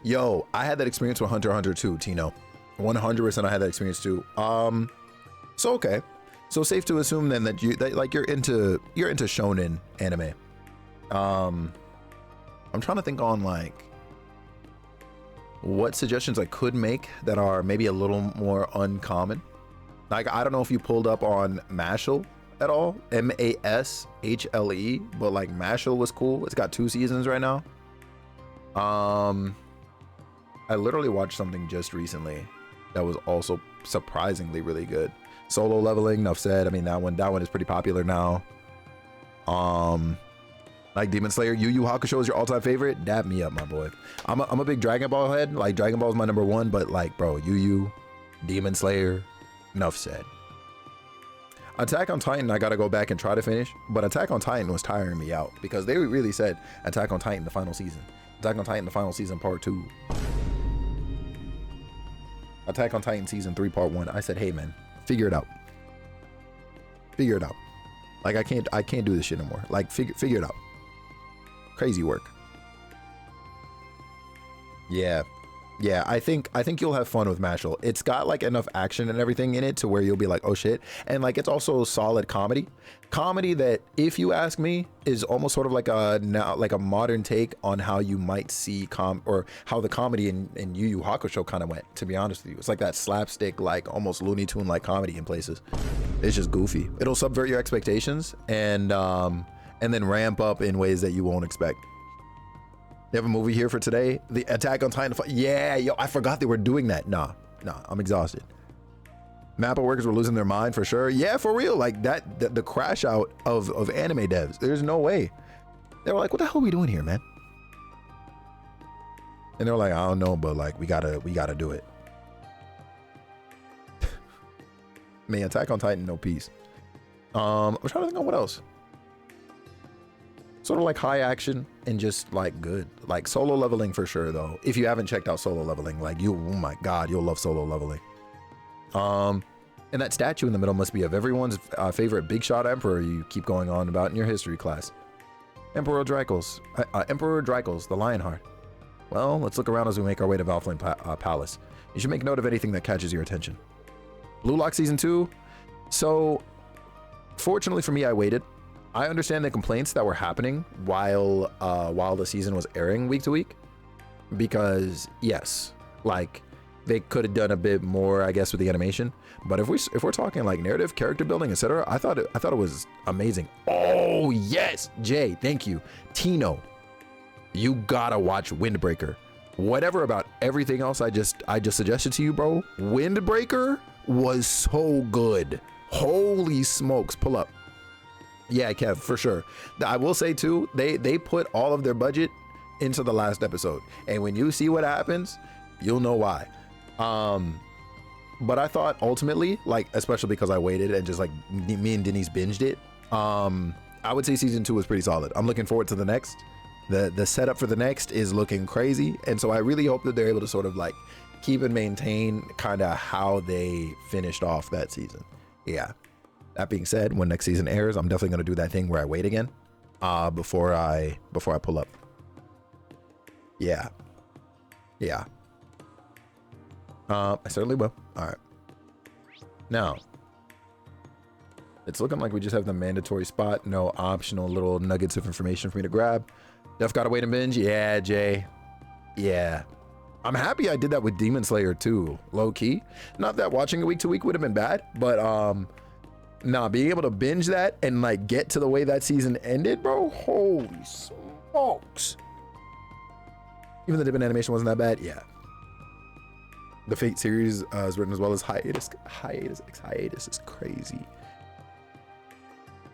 A: Yo, I had that experience with Hunter x Hunter too, Tino. 100% I had that experience too. So okay. So safe to assume then that you're into shonen anime. I'm trying to think on like what suggestions I could make that are maybe a little more uncommon. Like, I don't know if you pulled up on Mashal at all, Mashle, but like Mashal was cool. It's got 2 seasons right now. I literally watched something just recently that was also surprisingly really good. Solo Leveling, enough said. I mean, that one is pretty popular now. Like Demon Slayer, Yu Yu Hakusho is your all-time favorite? Dab me up, my boy. I'm a big Dragon Ball head. Like, Dragon Ball is my number 1, but like, bro, Yu Yu, Demon Slayer, enough said. Attack on Titan, I gotta go back and try to finish, but Attack on Titan was tiring me out because they really said Attack on Titan the final season. Attack on Titan the final season part 2. Attack on Titan season 3 part 1. I said, hey man, figure it out. Figure it out. Like, I can't do this shit anymore. Like, figure it out. Crazy work. Yeah, I think you'll have fun with Mashal. It's got like enough action and everything in it to where you'll be like, oh shit. And like, it's also solid comedy that, if you ask me, is almost sort of like a modern take on how you might see or how the comedy in Yu Yu Hakusho kind of went, to be honest with you. It's like that slapstick, like almost Looney Tune like comedy in places. It's just goofy. It'll subvert your expectations and then ramp up in ways that you won't expect. They have a movie here for today. The Attack on Titan. Yeah, yo, I forgot they were doing that. Nah, I'm exhausted. Mappa workers were losing their mind for sure. Yeah, for real. Like that, the crash out of anime devs. There's no way. They were like, what the hell are we doing here, man? And they were like, I don't know, but like, we gotta do it. Man, Attack on Titan, no peace. I'm trying to think of what else. Sort of like high action and just like good. Like Solo Leveling for sure though. If you haven't checked out Solo Leveling, like oh my God, you'll love Solo Leveling. And that statue in the middle must be of everyone's favorite big shot emperor you keep going on about in your history class. Emperor Drykles, the Lionheart. Well, let's look around as we make our way to Valflame Palace. You should make note of anything that catches your attention. Blue Lock Season 2. So, fortunately for me, I waited. I understand the complaints that were happening while the season was airing week to week, because yes, like they could have done a bit more, I guess, with the animation. But if we're talking like narrative, character building, etc., I thought it was amazing. Oh yes, Jay, thank you. Tino, you gotta watch Windbreaker. Whatever about everything else I just suggested to you, bro. Windbreaker was so good. Holy smokes, pull up. Yeah, Kev, for sure. I will say too, they put all of their budget into the last episode, and when you see what happens, you'll know why. But I thought ultimately, like, especially because I waited and just like me and Denise binged it, I would say season 2 was pretty solid. I'm looking forward to the next. The setup for the next is looking crazy, and so I really hope that they're able to sort of like keep and maintain kind of how they finished off that season. Yeah. That being said, when next season airs, I'm definitely going to do that thing where I wait again before I pull up. Yeah. I certainly will. All right. Now, it's looking like we just have the mandatory spot. No optional little nuggets of information for me to grab. Def gotta wait and binge. Yeah, Jay. Yeah. I'm happy I did that with Demon Slayer too, low key. Not that watching it week to week would have been bad, but nah, being able to binge that and like get to the way that season ended, bro. Holy smokes. Even the different animation wasn't that bad. Yeah. The Fate series is written as well as Hiatus is crazy.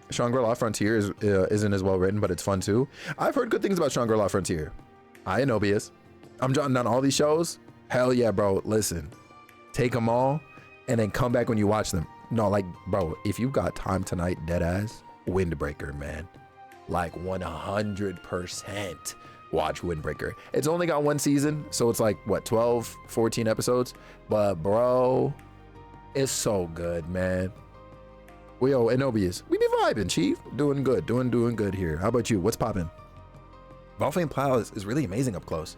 A: Shangri-La Frontier isn't as well written, but it's fun too. I've heard good things about Shangri-La Frontier. Hi, Anobius. I'm jotting down all these shows. Hell yeah, bro. Listen, take them all and then come back when you watch them. No, like, bro, if you've got time tonight, deadass, Windbreaker, man. Like 100% watch Windbreaker. It's only got 1 season, so it's like, what, 12, 14 episodes? But, bro, it's so good, man. Yo, Anobius, we be vibing, Chief. Doing good here. How about you? What's poppin'? Valflame Palace is really amazing up close.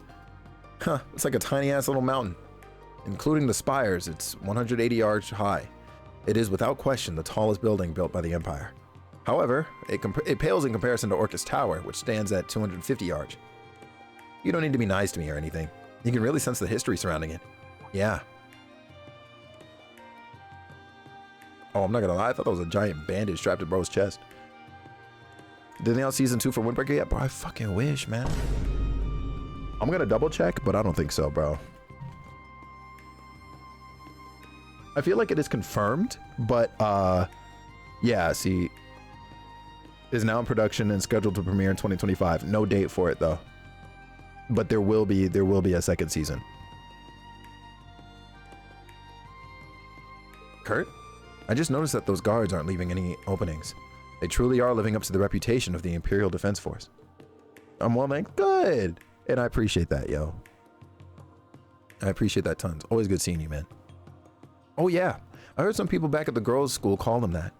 A: Huh, it's like a tiny ass little mountain. Including the spires, it's 180 yards high. It is without question the tallest building built by the Empire. However, it pales in comparison to Orcus Tower, which stands at 250 yards. You don't need to be nice to me or anything. You can really sense the history surrounding it. Yeah. Oh, I'm not gonna lie. I thought that was a giant bandage strapped to bro's chest. Did they out season 2 for Windbreaker yet? Bro, I fucking wish, man. I'm gonna double check, but I don't think so, bro. I feel like it is confirmed, but yeah, see, is now in production and scheduled to premiere in 2025. No date for it though. But there will be a second season. Kurt? I just noticed that those guards aren't leaving any openings. They truly are living up to the reputation of the Imperial Defense Force. I'm well, like, good. And I appreciate that, yo. I appreciate that tons. Always good seeing you, man. Oh yeah, I heard some people back at the girls' school call them that.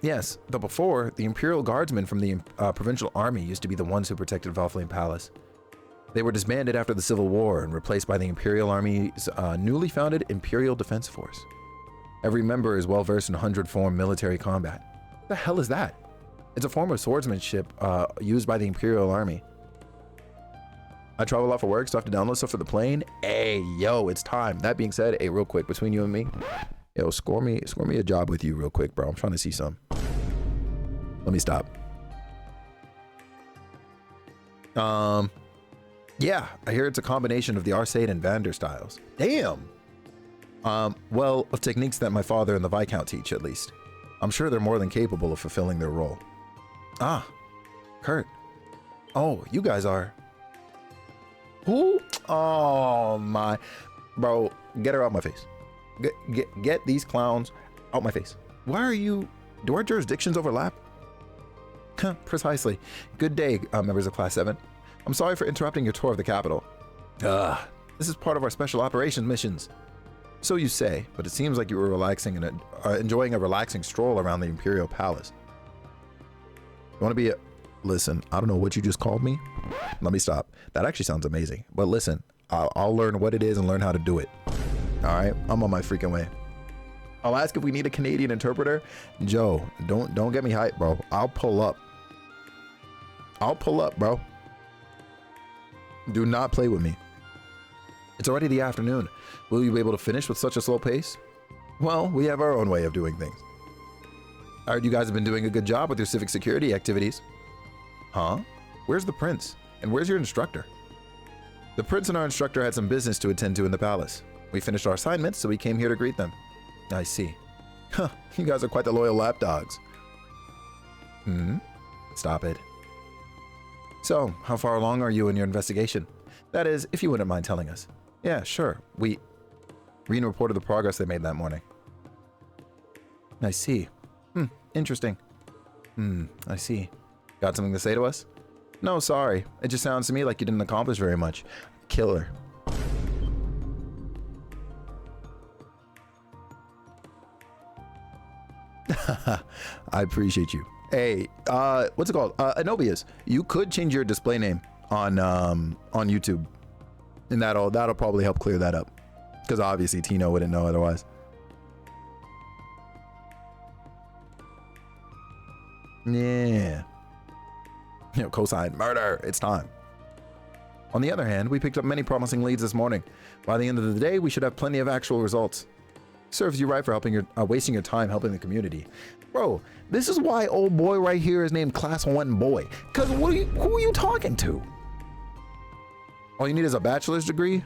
A: Yes, though before, the Imperial Guardsmen from the Provincial Army used to be the ones who protected Valflame Palace. They were disbanded after the Civil War and replaced by the Imperial Army's newly founded Imperial Defense Force. Every member is well versed in 100-form military combat. What the hell is that? It's a form of swordsmanship used by the Imperial Army. I travel a lot for work, so I have to download stuff for the plane. Hey, yo, it's time. That being said, hey, real quick, between you and me, yo, score me a job with you real quick, bro. I'm trying to see some. Let me stop. Yeah, I hear it's a combination of the Arcade and Vander styles. Damn. Well, of techniques that my father and the Viscount teach, at least. I'm sure they're more than capable of fulfilling their role. Ah, Kurt. Oh, you guys are. Who? Oh my, bro, get her out my face. Get these clowns out my face. Why are you, do our jurisdictions overlap? Precisely. Good day, members of Class 7. I'm sorry for interrupting your tour of the capital. This is part of our special operations missions. So you say, but it seems like you were relaxing and enjoying a relaxing stroll around the Imperial Palace. You want to be a... Listen, I don't know what you just called me. Let me stop. That actually sounds amazing. But listen, I'll learn what it is and learn how to do it. All right, I'm on my freaking way. I'll ask if we need a Canadian interpreter. Joe, don't get me hyped, bro. I'll pull up. I'll pull up, bro. Do not play with me. It's already the afternoon. Will you be able to finish with such a slow pace? Well, we have our own way of doing things. I heard you guys have been doing a good job with your civic security activities. Huh? Where's the prince? And where's your instructor? The prince and our instructor had some business to attend to in the palace. We finished our assignments, so we came here to greet them. I see. Huh, you guys are quite the loyal lapdogs. Stop it. So, how far along are you in your investigation? That is, if you wouldn't mind telling us. Yeah, sure. Reen reported the progress they made that morning. I see. Interesting. I see. Got something to say to us? No, sorry. It just sounds to me like you didn't accomplish very much. Killer. I appreciate you. Hey, what's it called? Anobius, you could change your display name on YouTube. And that'll probably help clear that up. Because obviously Tino wouldn't know otherwise. Yeah. You know, cosine murder. It's time. On the other hand, we picked up many promising leads this morning. By the end of the day, we should have plenty of actual results. Serves you right for wasting your time helping the community. Bro, this is why old boy right here is named Class 1 Boy. Because who are you talking to? All you need is a bachelor's degree?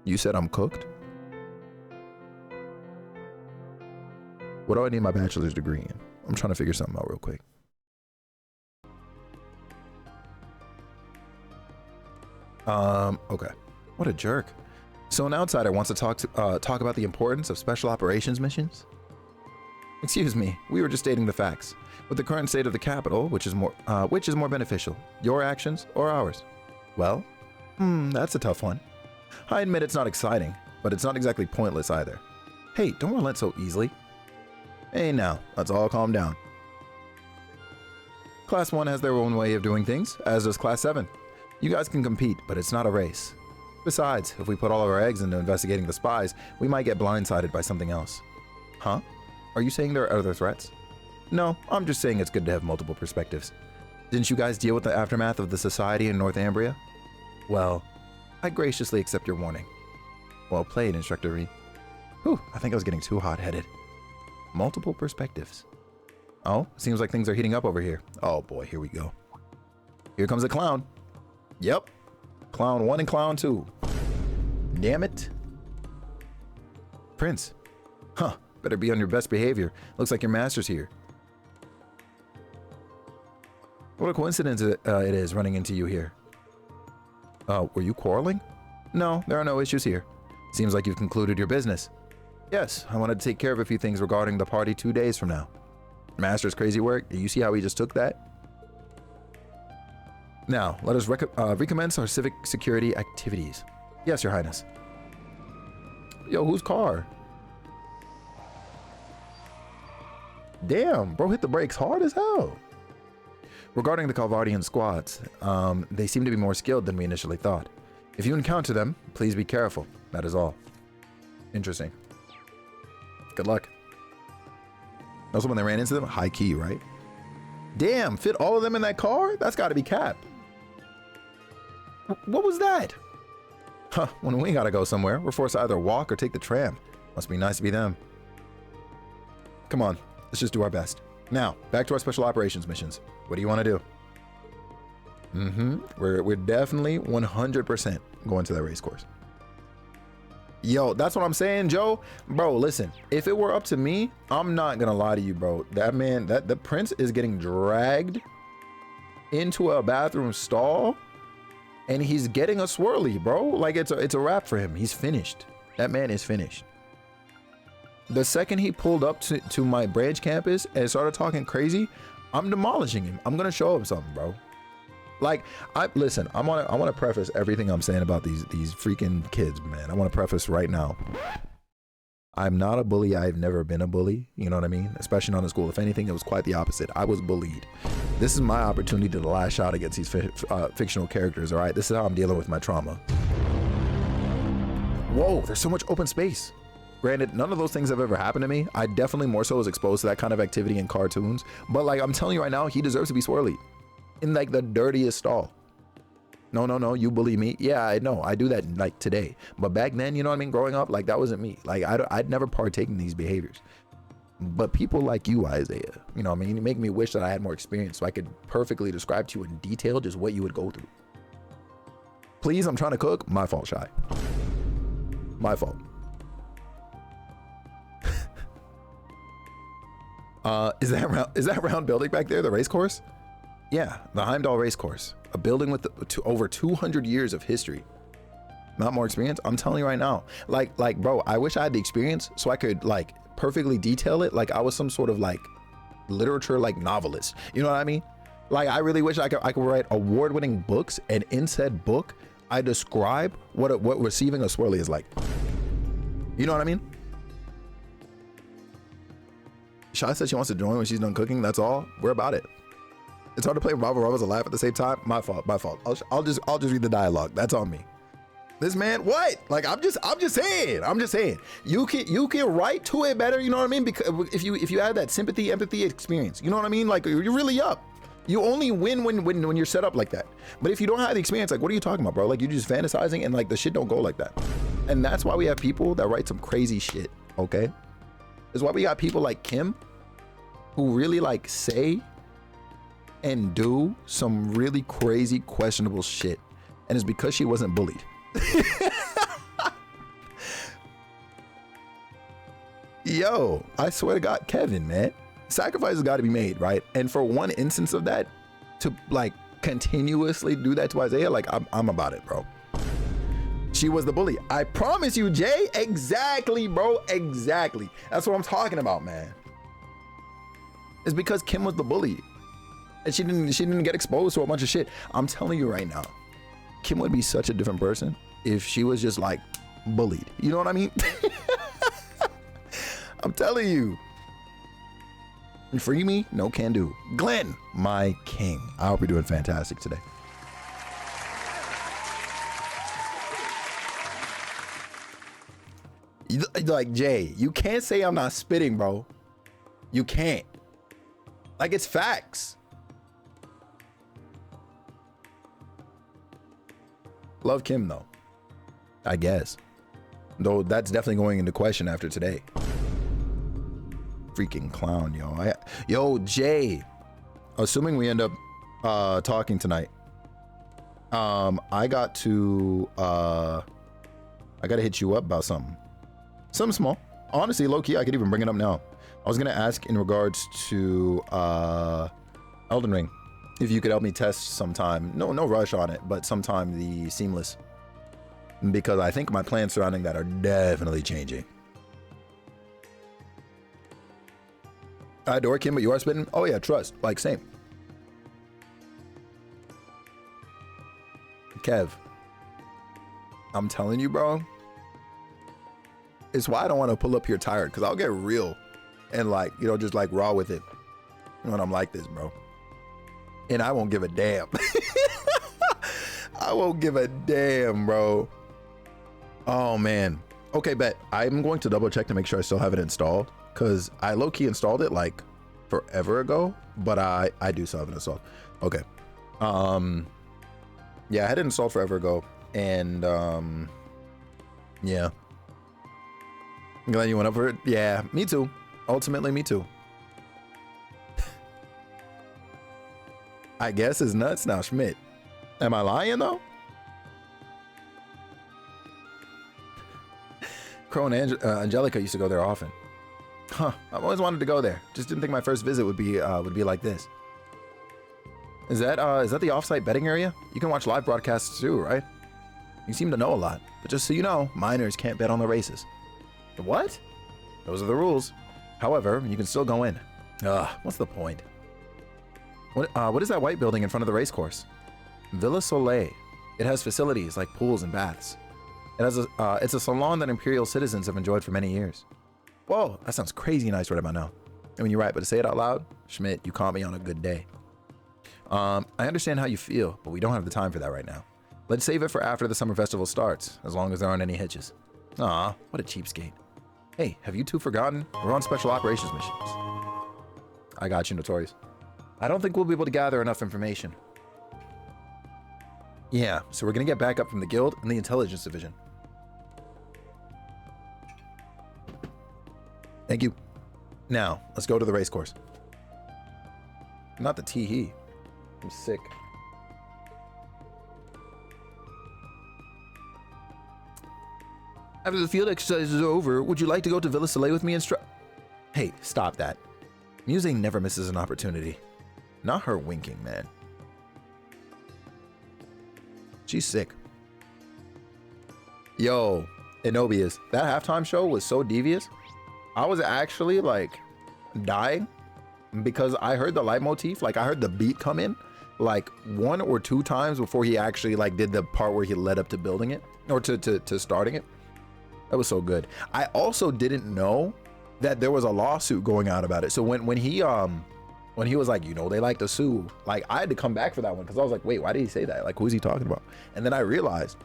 A: You said I'm cooked? What do I need my bachelor's degree in? I'm trying to figure something out real quick. Okay. What a jerk. So an outsider wants to talk about the importance of special operations missions? Excuse me, we were just stating the facts. With the current state of the capital, which is more beneficial, your actions or ours? Well, that's a tough one. I admit it's not exciting, but it's not exactly pointless either. Hey, don't relent so easily. Hey now, let's all calm down. Class 1 has their own way of doing things, as does Class 7. You guys can compete, but it's not a race. Besides, if we put all of our eggs into investigating the spies, we might get blindsided by something else. Huh? Are you saying there are other threats? No, I'm just saying it's good to have multiple perspectives. Didn't you guys deal with the aftermath of the society in Northumbria? Well, I graciously accept your warning. Well played, Instructor Reed. Whew, I think I was getting too hot-headed. Multiple perspectives. Oh, seems like things are heating up over here. Oh boy, here we go. Here comes a clown. Yep. Clown 1 and Clown 2. Damn it. Prince. Huh, better be on your best behavior. Looks like your master's here. What a coincidence it is running into you here. Were you quarreling? No, there are no issues here. Seems like you've concluded your business. Yes, I wanted to take care of a few things regarding the party 2 days from now. Master's crazy work. Do you see how he just took that? Now, let us recommence our civic security activities. Yes, Your Highness. Yo, whose car? Damn, bro hit the brakes hard as hell. Regarding the Calvardian squads, they seem to be more skilled than we initially thought. If you encounter them, please be careful. That is all. Interesting. Good luck. Also, when they ran into them, high key, right? Damn, fit all of them in that car? That's got to be cap. What was that? Huh, when we gotta go somewhere, we're forced to either walk or take the tram. Must be nice to be them. Come on, let's just do our best. Now, back to our special operations missions. What do you want to do? We're definitely 100% going to that race course. Yo, that's what I'm saying, Joe. Bro, listen, if it were up to me, I'm not gonna lie to you, bro. That man, the prince is getting dragged into a bathroom stall and he's getting a swirly, bro. Like it's a wrap for him. He's finished. That man is finished. The second he pulled up to my branch campus and started talking crazy, I'm demolishing him. I'm gonna show him something, bro. Like, I want to preface everything I'm saying about these freaking kids, man. I want to preface right now. I'm not a bully. I've never been a bully. You know what I mean? Especially not in school. If anything, it was quite the opposite. I was bullied. This is my opportunity to lash out against these fictional characters. All right, this is how I'm dealing with my trauma. Whoa, there's so much open space. Granted, none of those things have ever happened to me. I definitely more so was exposed to that kind of activity in cartoons. But like, I'm telling you right now, he deserves to be swirly. In like the dirtiest stall. No, you bully me. Yeah, I know, I do that like today. But back then, you know what I mean? Growing up, like that wasn't me. Like I'd never partake in these behaviors. But people like you, Isaiah, you know what I mean? You make me wish that I had more experience so I could perfectly describe to you in detail just what you would go through. Please, I'm trying to cook. My fault, Shy. My fault. Is that round building back there the race course? Yeah, the Heimdall race course, a building with over 200 years of history. Not more experience. I'm telling you right now, like, bro, I wish I had the experience so I could like perfectly detail it. Like I was some sort of like literature, like novelist. You know what I mean? Like I really wish I could write award-winning books, and in said book, I describe what receiving a swirly is like. You know what I mean? Shy said she wants to join when she's done cooking. That's all. We're about it. It's hard to play Bravo Rovers and laugh at the same time. My fault. I'll just read the dialogue. That's on me. This man, what? Like I'm just saying. You can write to it better. You know what I mean? Because if you have that sympathy, empathy experience, you know what I mean? Like you're really up. You only win when you're set up like that. But if you don't have the experience, like what are you talking about, bro? Like you're just fantasizing and like the shit don't go like that. And that's why we have people that write some crazy shit. Okay, that's why we got people like Kim, who really like say and do some really crazy, questionable shit. And it's because she wasn't bullied. Yo, I swear to God, Kevin, man, sacrifices got to be made, right? And for one instance of that, to like continuously do that to Isaiah, like I'm about it, bro. She was the bully. I promise you, Jay. Exactly, bro. Exactly. That's what I'm talking about, man. It's because Kim was the bully. And she didn't get exposed to a bunch of shit. I'm telling you right now, Kim would be such a different person if she was just like bullied. You know what I mean? I'm telling you. And free me, no can do. Glenn, my king. I hope you're doing fantastic today. Like, Jay, you can't say I'm not spitting, bro. You can't. Like, it's facts. Love Kim, though. I guess. Though that's definitely going into question after today. Freaking clown, yo. Yo, Jay. Assuming we end up talking tonight. I got to hit you up about something. Something small. Honestly, low-key, I could even bring it up now. I was gonna ask in regards to Elden Ring. If you could help me test sometime. No rush on it, but sometime the seamless. Because I think my plans surrounding that are definitely changing. I adore Kim, but you are spitting? Oh yeah, trust. Like, same. Kev. I'm telling you, bro. It's why I don't want to pull up here tired, because I'll get real and, like, you know, just like raw with it when I'm like this, bro. And I won't give a damn. I won't give a damn, bro. Oh, man. Okay, bet. I'm going to double check to make sure I still have it installed, because I low-key installed it like forever ago, but I do still have it installed. Okay. Yeah, I had it installed forever ago, and yeah. I'm glad you went up for it. Yeah, me too. Ultimately, me too. I guess it's nuts now, Schmidt. Am I lying, though? Crow and Angelica used to go there often. Huh, I've always wanted to go there. Just didn't think my first visit would be like this. Is that the off-site betting area? You can watch live broadcasts too, right? You seem to know a lot, but just so you know, minors can't bet on the races. What? Those are the rules. However, you can still go in. What's the point? What is that white building in front of the race course? Villa Soleil. It has facilities like pools and baths. It's a salon that Imperial citizens have enjoyed for many years. Whoa, that sounds crazy nice right about now. I mean, you're right, but to say it out loud, Schmidt, you caught me on a good day. I understand how you feel, but we don't have the time for that right now. Let's save it for after the summer festival starts, as long as there aren't any hitches. Aw, what a cheapskate. Hey, have you two forgotten? We're on special operations missions. I got you, Notorious. I don't think we'll be able to gather enough information. Yeah, so we're gonna get backup from the guild and the intelligence division. Thank you. Now, let's go to the race course. Not the tee-hee. I'm sick. After the field exercise is over, would you like to go to Villa Soleil with me and Hey, stop that. Muse never misses an opportunity. Not her winking, man. She's sick. Yo, Enobius, that halftime show was so devious. I was actually like dying because I heard the leitmotif, like I heard the beat come in like 1 or 2 times before he actually like did the part where he led up to building it or to starting it. That was so good. I also didn't know that there was a lawsuit going out about it. So when he was like, you know, they like to sue, like I had to come back for that one because I was like, wait, why did he say that? Like, who's he talking about? And then I realized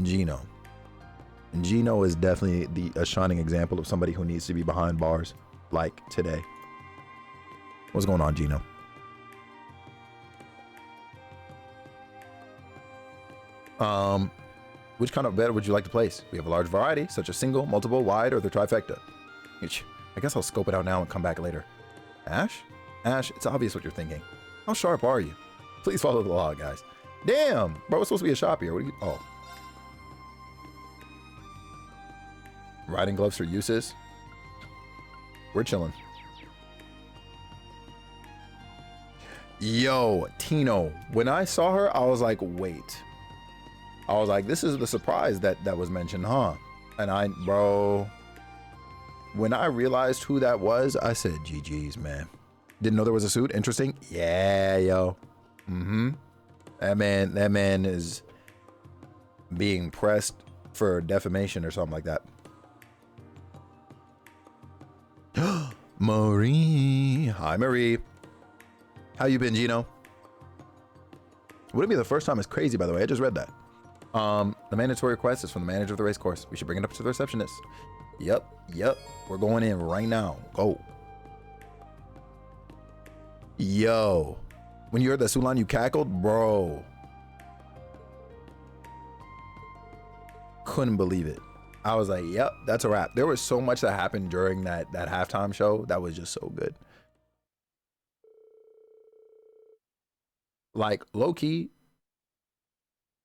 A: Gino. And Gino is definitely a shining example of somebody who needs to be behind bars like today. What's going on, Gino? Which kind of bet would you like to place? We have a large variety, such as single, multiple, wide, or the trifecta. I guess I'll scope it out now and come back later. Ash? Ash, it's obvious what you're thinking. How sharp are you? Please follow the law, guys. Damn, bro, it's supposed to be a shop here. What do you? Oh. Riding gloves for uses. We're chilling. Yo, Tino. When I saw her, I was like, wait. I was like, this is the surprise that was mentioned, huh? And bro, when I realized who that was, I said, GG's, man. Didn't know there was a suit. Interesting. Yeah, yo. That man is being pressed for defamation or something like that. Marie. Hi, Marie. How you been, Gino? Wouldn't be the first time. It's crazy, by the way. I just read that. The mandatory request is from the manager of the race course. We should bring it up to the receptionist. Yep. We're going in right now. Go. Yo. When you heard that Sulan, you cackled? Bro. Couldn't believe it. I was like, yep, that's a wrap. There was so much that happened during that halftime show that was just so good. Like, low-key,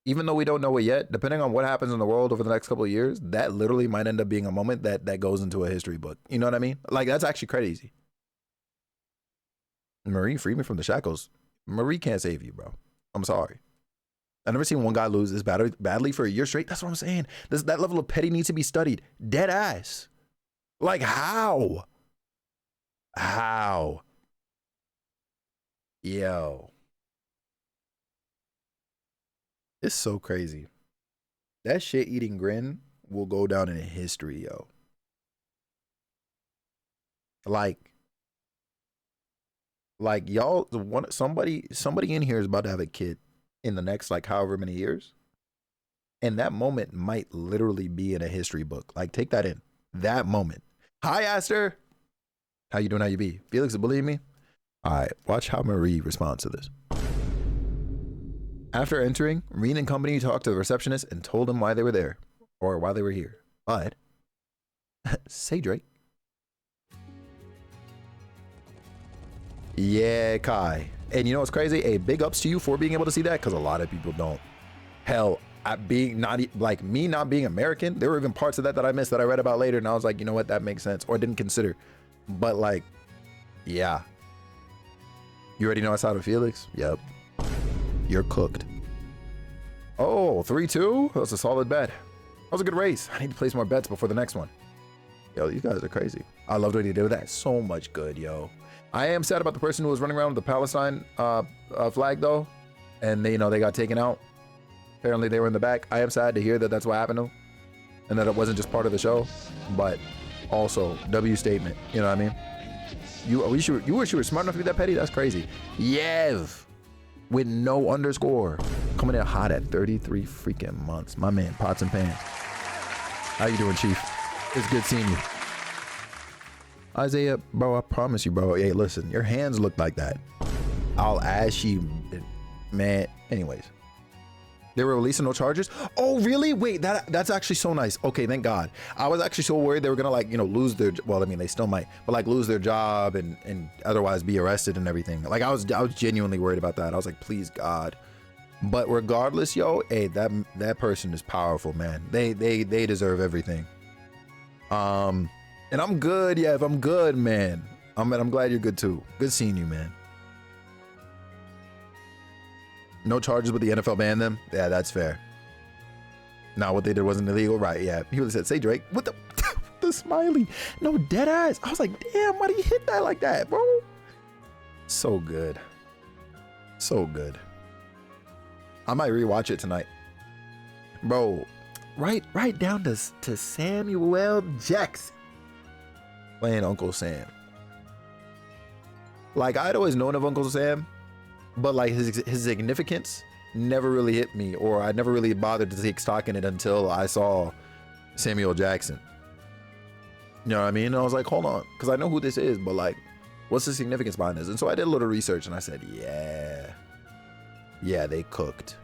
A: even though we don't know it yet, depending on what happens in the world over the next couple of years, that literally might end up being a moment that goes into a history book. You know what I mean? Like, that's actually crazy. Marie, free me from the shackles. Marie can't save you, bro. I'm sorry. I've never seen one guy lose this badly for a year straight. That's what I'm saying. That level of petty needs to be studied. Dead ass. Like, how? How? Yo. It's so crazy. That shit-eating grin will go down in history, yo. Like y'all, somebody in here is about to have a kid in the next, like, however many years. And that moment might literally be in a history book. Like, take that in. That moment. Hi, Aster. How you doing? How you be? Felix is bullying me? All right, watch how Marie responds to this. After entering, Reen and company talked to the receptionist and told him why they were there, or why they were here. But, say Drake. Yeah, Kai. And you know what's crazy? Hey, big ups to you for being able to see that, because a lot of people don't. Hell, me not being American, there were even parts of that I missed that I read about later, and I was like, you know what, that makes sense, or didn't consider. But like, yeah. You already know I saw to Felix? Yep. You're cooked. Oh, 3-2? That's a solid bet. That was a good race. I need to place more bets before the next one. Yo, these guys are crazy. I loved what he did with that. So much good, yo. I am sad about the person who was running around with the Palestine flag, though. And they got taken out. Apparently they were in the back. I am sad to hear that that's what happened to them. And that it wasn't just part of the show. But also, W statement. You know what I mean? You wish you were smart enough to be that petty? That's crazy. Yev. With no underscore. Coming in hot at 33 freaking months. My man, Pots and Pans. How you doing, Chief? It's good seeing you. Isaiah, bro, I promise you, bro. Hey, listen, your hands look like that. I'll ask you, man. Anyways, they were releasing no charges. Oh, really? Wait, that's actually so nice. Okay, thank God. I was actually so worried they were gonna lose their. Well, I mean, they still might, but like lose their job and otherwise be arrested and everything. Like I was genuinely worried about that. I was like, please God. But regardless, yo, hey, that person is powerful, man. They deserve everything. And I'm good, yeah. If I'm good, man. I'm glad you're good too. Good seeing you, man. No charges, but the NFL banned them. Yeah, that's fair. Now what they did wasn't illegal, right? Yeah. He would have said, "Say Drake." What the the smiley? No, dead ass. I was like, damn, why do you hit that like that, bro? So good. So good. I might rewatch it tonight, bro. Right down to Samuel Jackson playing Uncle Sam. Like, I'd always known of Uncle Sam, but like his significance never really hit me, or I never really bothered to take stock in it until I saw Samuel Jackson. You know what I mean? And I was like, hold on, because I know who this is, but like, what's the significance behind this? And so I did a little research and I said, yeah, they cooked.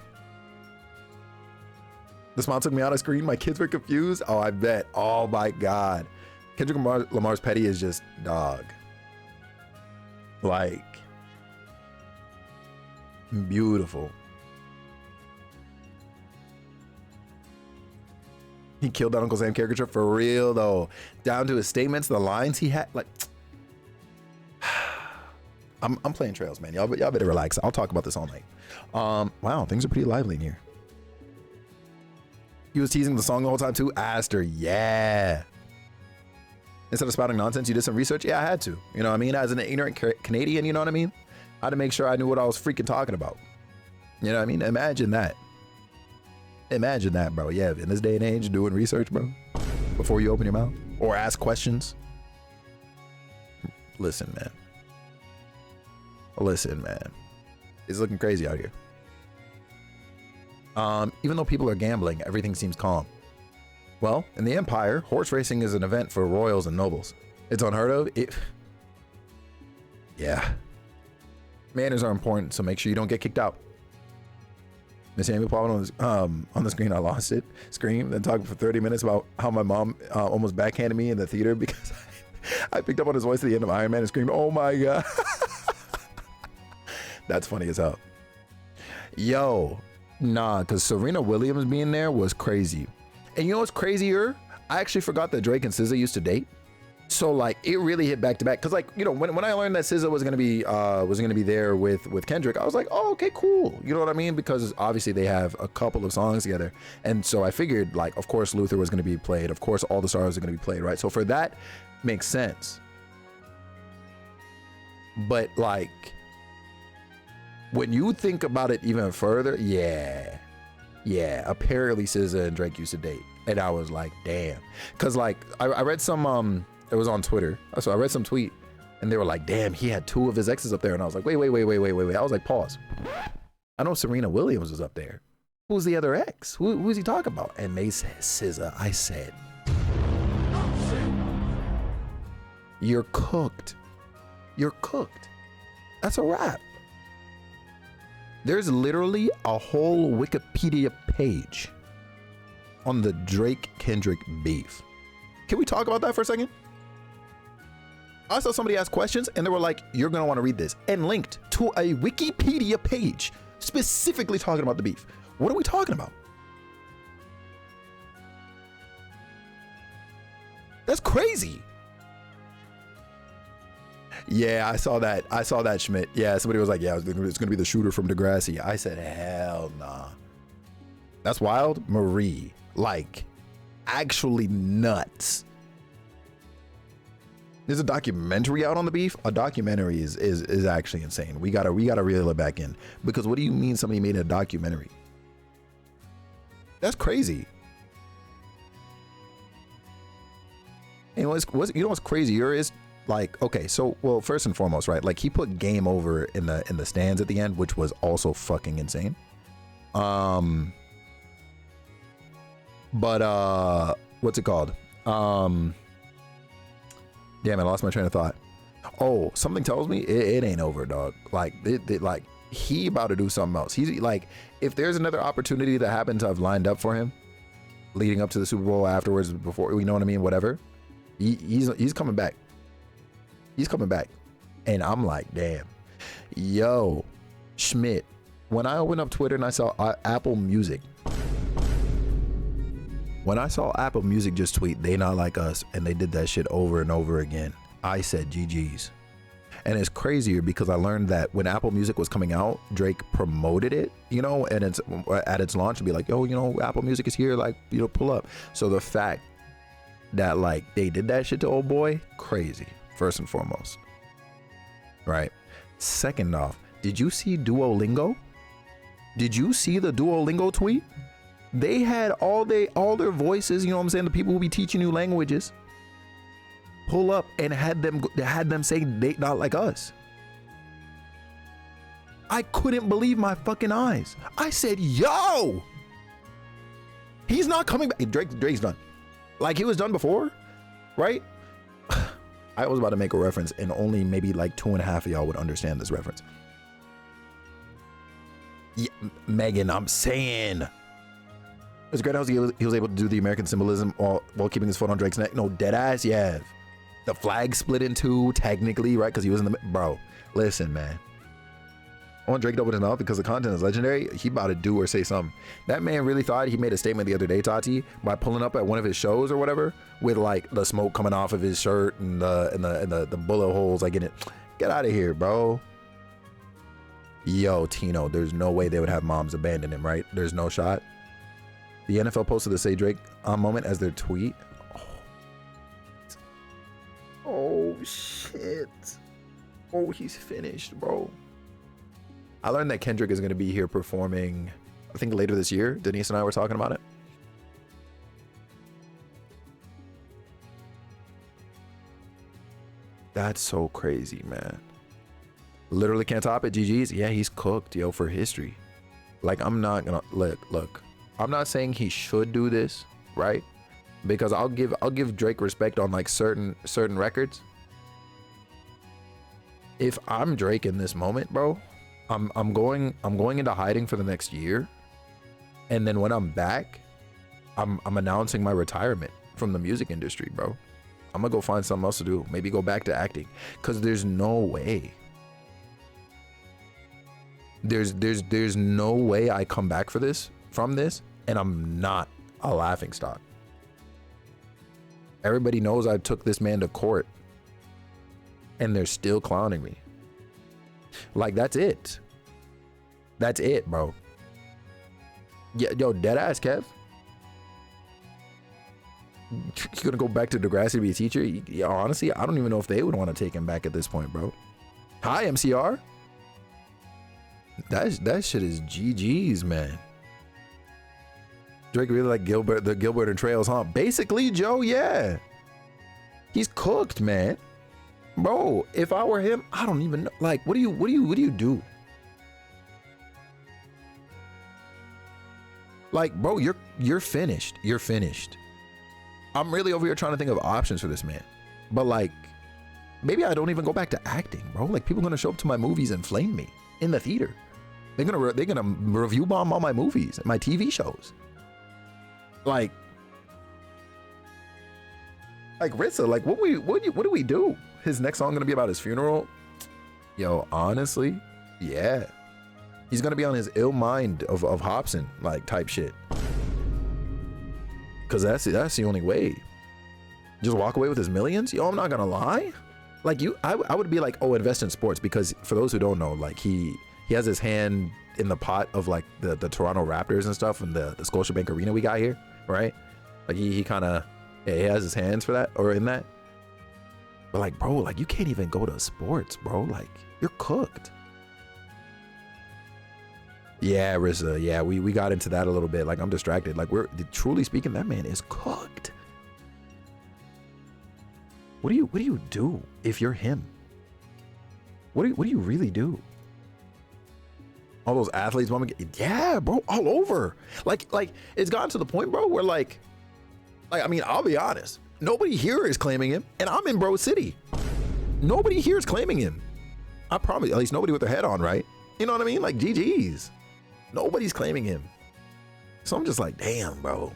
A: The smile took me out of screen. My kids were confused. Oh, I bet. Oh my God. Kendrick Lamar's petty is just dog. Like, beautiful. He killed that Uncle Sam caricature for real though. Down to his statements, the lines he had. Like, I'm playing trails, man. Y'all better relax. I'll talk about this all night. Wow, things are pretty lively in here. He was teasing the song the whole time too. Aster, yeah. Instead of spouting nonsense, you did some research. Yeah, I had to. You know what I mean? As an ignorant Canadian, you know what I mean? I had to make sure I knew what I was freaking talking about. You know what I mean? Imagine that. Imagine that, bro. Yeah, in this day and age, doing research, bro, before you open your mouth or ask questions. Listen, man. Listen, man. It's looking crazy out here. Even though people are gambling, everything seems calm. Well, in the Empire, horse racing is an event for royals and nobles. It's unheard of. Yeah. Manners are important, so make sure you don't get kicked out. Miss Amy popped on the screen. I lost it. Screamed and talked for 30 minutes about how my mom almost backhanded me in the theater because I picked up on his voice at the end of Iron Man and screamed, "Oh my God." That's funny as hell. Yo, nah, because Serena Williams being there was crazy. And you know what's crazier? I actually forgot that Drake and SZA used to date. So like it really hit back to back. Cause like, you know, when I learned that SZA was gonna be there with Kendrick, I was like, oh, okay, cool. You know what I mean? Because obviously they have a couple of songs together. And so I figured like, of course Luther was gonna be played. Of course All the Stars are gonna be played, right? So for that makes sense. But like, when you think about it even further, yeah, apparently SZA and Drake used to date. And I was like, damn. Cause like, I read some, it was on Twitter. So I read some tweet and they were like, damn, he had 2 of his exes up there. And I was like, wait. I was like, pause. I know Serena Williams was up there. Who's the other ex? Who's he talking about? And they said SZA. I said, you're cooked. You're cooked. That's a wrap. There's literally a whole Wikipedia page on the Drake-Kendrick beef. Can we talk about that for a second? I saw somebody ask questions and they were like, you're gonna wanna read this, and linked to a Wikipedia page specifically talking about the beef. What are we talking about? That's crazy. Yeah, I saw that, Schmidt. Yeah, somebody was like, yeah, it's gonna be the shooter from Degrassi. I said, hell nah. That's wild. Marie, like, actually nuts. There's a documentary out on the beef. A documentary is actually insane. We gotta reel it back in, because what do you mean somebody made a documentary? That's crazy. And what's crazier is, like, okay, so, well, first and foremost, right, like he put Game Over in the stands at the end, which was also fucking insane. But what's it called? Damn, I lost my train of thought. Oh, something tells me it ain't over, dog. Like like he about to do something else. He's like, if there's another opportunity that happened to have lined up for him leading up to the Super Bowl, afterwards, before, you know what I mean, whatever, he's coming back. He's coming back. And I'm like, damn. Yo, Schmidt, when I opened up Twitter and I saw Apple Music, when I saw Apple Music just tweet, they not like us, and they did that shit over and over again, I said GG's. And it's crazier because I learned that when Apple Music was coming out, Drake promoted it, you know, and it's at its launch to be like, yo, you know, Apple Music is here, like, you know, pull up. So the fact that like they did that shit to old boy, crazy. First and foremost, right? Second off, did you see Duolingo? Did you see the Duolingo tweet? They had all their voices, you know what I'm saying, the people who be teaching you languages, pull up and had them say they not like us. I couldn't believe my fucking eyes. I said, yo, he's not coming back. Drake's done. Like he was done before, right? I was about to make a reference and only maybe like 2.5 of y'all would understand this reference. Yeah, Megan, I'm saying. It's great how he was able to do the American symbolism while keeping his foot on Drake's neck. No, dead ass, yeah. The flag split in 2, technically, right? Because he was in the, bro, listen, man. I want Drake to open his mouth because the content is legendary. He about to do or say something. That man really thought he made a statement the other day, Tati, by pulling up at one of his shows or whatever, with like the smoke coming off of his shirt and the bullet holes like in it. Get out of here, bro. Yo, Tino, there's no way they would have moms abandon him, right? There's no shot. The NFL posted the Say Drake moment as their tweet. Oh shit. Oh, he's finished, bro. I learned that Kendrick is going to be here performing, I think later this year. Denise and I were talking about it. That's so crazy, man. Literally can't top it. GG's. Yeah, he's cooked, yo, for history. Like, I'm not gonna look. I'm not saying he should do this, right? Because I'll give Drake respect on like certain records. If I'm Drake in this moment, bro, I'm going into hiding for the next year, and then when I'm back, I'm announcing my retirement from the music industry, bro. I'm gonna go find something else to do. Maybe go back to acting, cause there's no way. There's no way I come back from this, and I'm not a laughing stock. Everybody knows I took this man to court, and they're still clowning me. Like, that's it. That's it, bro. Yeah, yo, dead ass, Kev. He's gonna go back to Degrassi to be a teacher? Yeah, honestly, I don't even know if they would want to take him back at this point, bro. Hi, MCR. That shit is GG's, man. Drake really like the Gilbert and Trails, huh? Basically, Joe, yeah. He's cooked, man. Bro, if I were him, I don't even know. Like, what do you do? Like, bro, you're finished. You're finished. I'm really over here trying to think of options for this man. But like, maybe I don't even go back to acting, bro. Like, people are gonna show up to my movies and flame me in the theater. They're gonna review bomb all my movies and my TV shows. Like Ritza, like what do we do? His next song gonna be about his funeral? Yo, honestly, yeah. He's gonna be on his ill mind of Hobson, like, type shit. Cause that's the only way. Just walk away with his millions? Yo, I'm not gonna lie. Like, I would be like, oh, invest in sports, because for those who don't know, like, he has his hand in the pot of like the Toronto Raptors and stuff, and the Scotiabank Arena we got here, right? Like, he kind of, yeah, he has his hands for that, or in that. But like, bro, like, you can't even go to sports, bro. Like, you're cooked. Yeah, Rissa, yeah, we got into that a little bit. Like, I'm distracted. Like, we're truly speaking, that man is cooked. What do you do if you're him? What do you really do? All those athletes want to get, yeah, bro, all over. Like it's gotten to the point, bro, where like I mean, I'll be honest, nobody here is claiming him, and I'm in Bro City. Nobody here is claiming him. I promise, at least nobody with their head on, right? You know what I mean? Like, GG's. Nobody's claiming him. So I'm just like, damn, bro.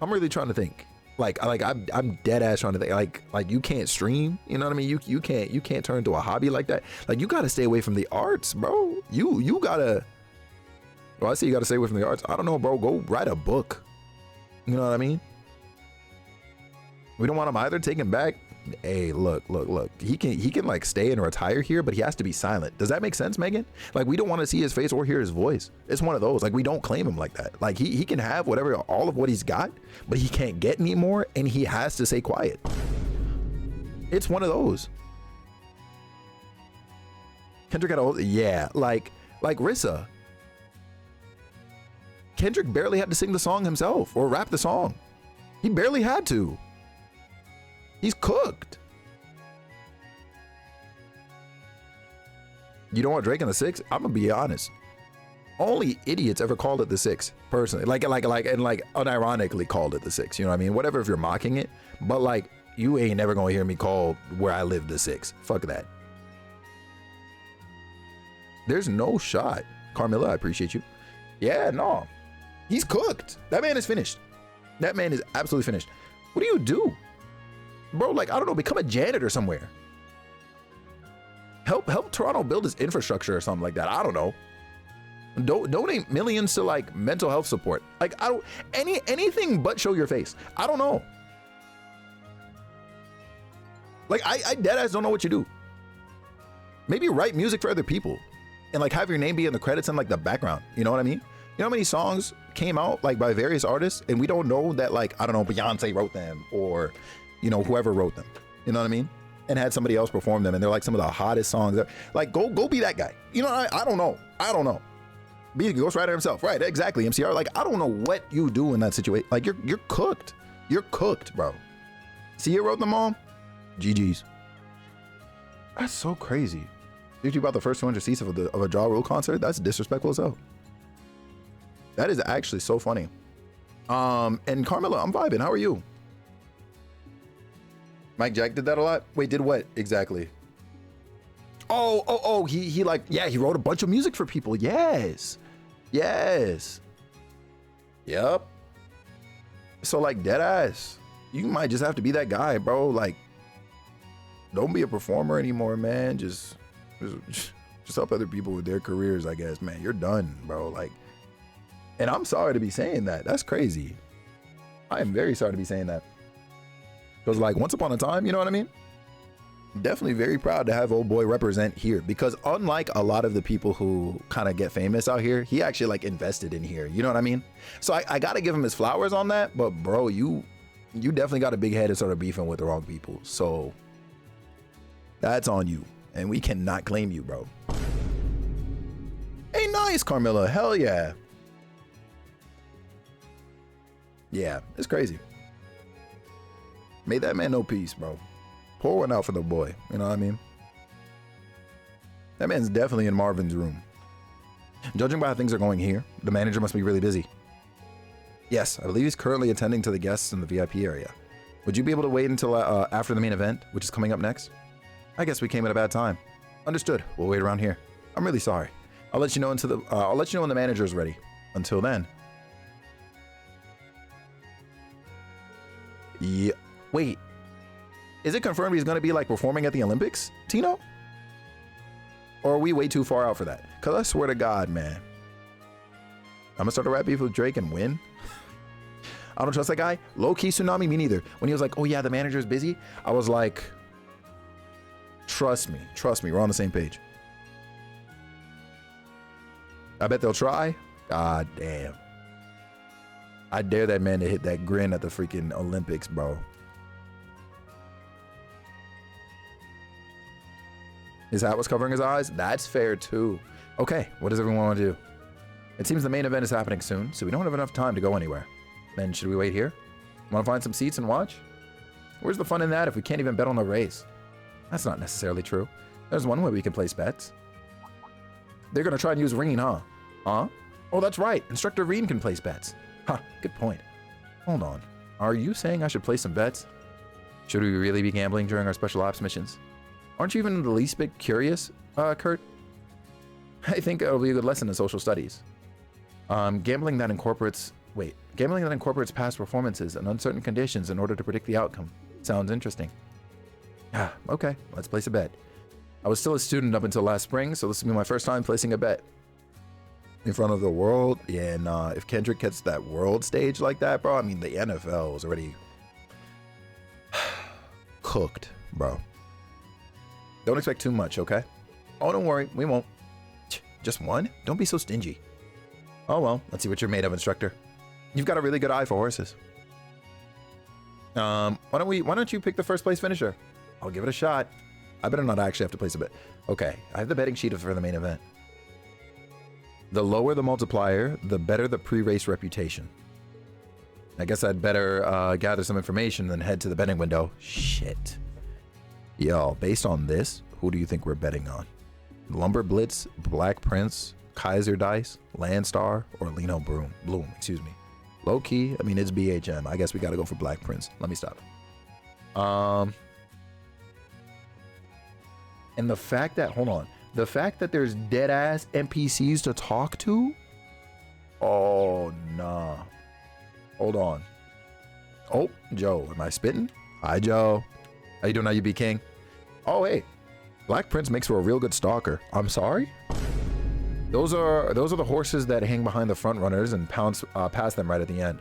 A: I'm really trying to think. Like I'm dead ass trying to think. Like you can't stream. You know what I mean? You can't turn into a hobby like that. Like, you gotta stay away from the arts, bro. You gotta. Well, I see you gotta stay away from the arts. I don't know, bro. Go write a book. You know what I mean? We don't want him either. Take him back. Hey, look. He can like stay and retire here, but he has to be silent. Does that make sense, Megan? Like, we don't want to see his face or hear his voice. It's one of those. Like, we don't claim him like that. Like, he can have whatever, all of what he's got, but he can't get any more, and he has to stay quiet. It's one of those. Kendrick had a, yeah, like Rissa. Kendrick barely had to sing the song himself or rap the song. He barely had to. He's cooked. You don't want Drake in the 6? I'm gonna be honest. Only idiots ever called it the 6, personally. Like unironically called it the 6. You know what I mean? Whatever if you're mocking it, but like, you ain't never gonna hear me call where I live the 6. Fuck that. There's no shot. Carmilla, I appreciate you. Yeah, no. He's cooked. That man is finished. That man is absolutely finished. What do you do? Bro, like, I don't know, become a janitor somewhere. Help Toronto build his infrastructure or something like that. I don't know. Donate millions to like mental health support. Like, I don't, anything but show your face. I don't know. Like, I deadass don't know what you do. Maybe write music for other people and like have your name be in the credits and like the background. You know what I mean? You know how many songs came out like by various artists and we don't know that, like, I don't know, Beyonce wrote them, or, you know, whoever wrote them. You know what I mean? And had somebody else perform them, and they're like some of the hottest songs. Like, go be that guy. You know, I don't know. Be the ghostwriter himself. Right, exactly, MCR. Like, I don't know what you do in that situation. Like, you're cooked. You're cooked, bro. See, you wrote them all? GG's. That's so crazy. Usually about the first 200 seats of a Ja Rule concert. That's disrespectful as hell. That is actually so funny. And Carmela, I'm vibing. How are you? Mike Jack did that a lot. Wait, did what exactly? Oh, he like, yeah, he wrote a bunch of music for people. Yes. Yep. So like dead ass, you might just have to be that guy, bro. Like, don't be a performer anymore, man. Just help other people with their careers, I guess, man. You're done, bro. Like, and I'm sorry to be saying that. That's crazy. I am very sorry to be saying that. Because like once upon a time, you know what I mean? Definitely very proud to have old boy represent here, because unlike a lot of the people who kind of get famous out here, he actually like invested in here. You know what I mean? So I got to give him his flowers on that. But bro, you definitely got a big head and started beefing with the wrong people. So that's on you. And we cannot claim you, bro. Hey, nice, Carmilla. Hell yeah. Yeah, it's crazy. Made that man no peace, bro. Pour one out for the boy. You know what I mean? That man's definitely in Marvin's room. Judging by how things are going here, the manager must be really busy. Yes, I believe he's currently attending to the guests in the VIP area. Would you be able to wait until after the main event, which is coming up next? I guess we came at a bad time. Understood. We'll wait around here. I'm really sorry. I'll let you know when the manager is ready. Until then. Yeah. Wait. Is it confirmed he's going to be like performing at the Olympics, Tino? Or are we way too far out for that? Because I swear to God, man. I'm going to start a rap beef with Drake and win? I don't trust that guy. Low-key Tsunami, me neither. When he was like, oh yeah, the manager's busy, I was like, trust me, we're on the same page. I bet they'll try. God damn. I dare that man to hit that grin at the freaking Olympics, bro. His hat was covering his eyes? That's fair too. Okay, what does everyone want to do? It seems the main event is happening soon, so we don't have enough time to go anywhere. Then should we wait here? Want to find some seats and watch? Where's the fun in that if we can't even bet on the race? That's not necessarily true. There's one way we can place bets. They're going to try and use Reen, huh? Huh? Oh, that's right. Instructor Reen can place bets. Huh, good point. Hold on. Are you saying I should place some bets? Should we really be gambling during our special ops missions? Aren't you even the least bit curious, Kurt? I think it'll be a good lesson in social studies. Gambling that incorporates past performances and uncertain conditions in order to predict the outcome. Sounds interesting. Ah, okay, let's place a bet. I was still a student up until last spring, so this will be my first time placing a bet. In front of the world? Yeah, nah, if Kendrick gets that world stage like that, bro, I mean, the NFL was already cooked, bro. Don't expect too much, okay? Oh, don't worry, we won't. Just one? Don't be so stingy. Oh well, let's see what you're made of, instructor. You've got a really good eye for horses. Why don't you pick the first place finisher? I'll give it a shot. I better not actually have to place a bet. Okay, I have the betting sheet for the main event. The lower the multiplier, the better the pre-race reputation. I guess I'd better gather some information and head to the betting window. Shit. Yo, based on this, who do you think we're betting on? Lumber Blitz, Black Prince, Kaiser Dice, Landstar, or Lino Bloom, excuse me. Low key, I mean, it's BHM. I guess we gotta go for Black Prince. Let me stop. And the fact that, hold on, the fact that there's dead ass NPCs to talk to? Oh, nah. Hold on. Oh, Joe, am I spitting? Hi, Joe. How you doing, IUB King? Oh, hey. Black Prince makes for a real good stalker. I'm sorry? Those are the horses that hang behind the front runners and pounce past them right at the end.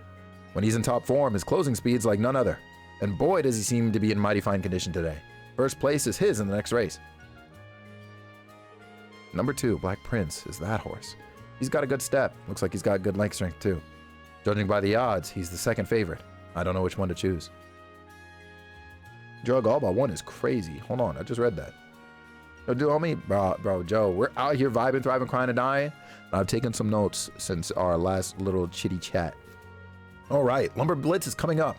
A: When he's in top form, his closing speed's like none other. And boy, does he seem to be in mighty fine condition today. First place is his in the next race. Number 2, Black Prince, is that horse. He's got a good step. Looks like he's got good leg strength too. Judging by the odds, he's the second favorite. I don't know which one to choose. Drug Alba 1 is crazy. Hold on, I just read that. Bro, Joe, we're out here vibing, thriving, crying, and dying. I've taken some notes since our last little chitty chat. All right, Lumber Blitz is coming up.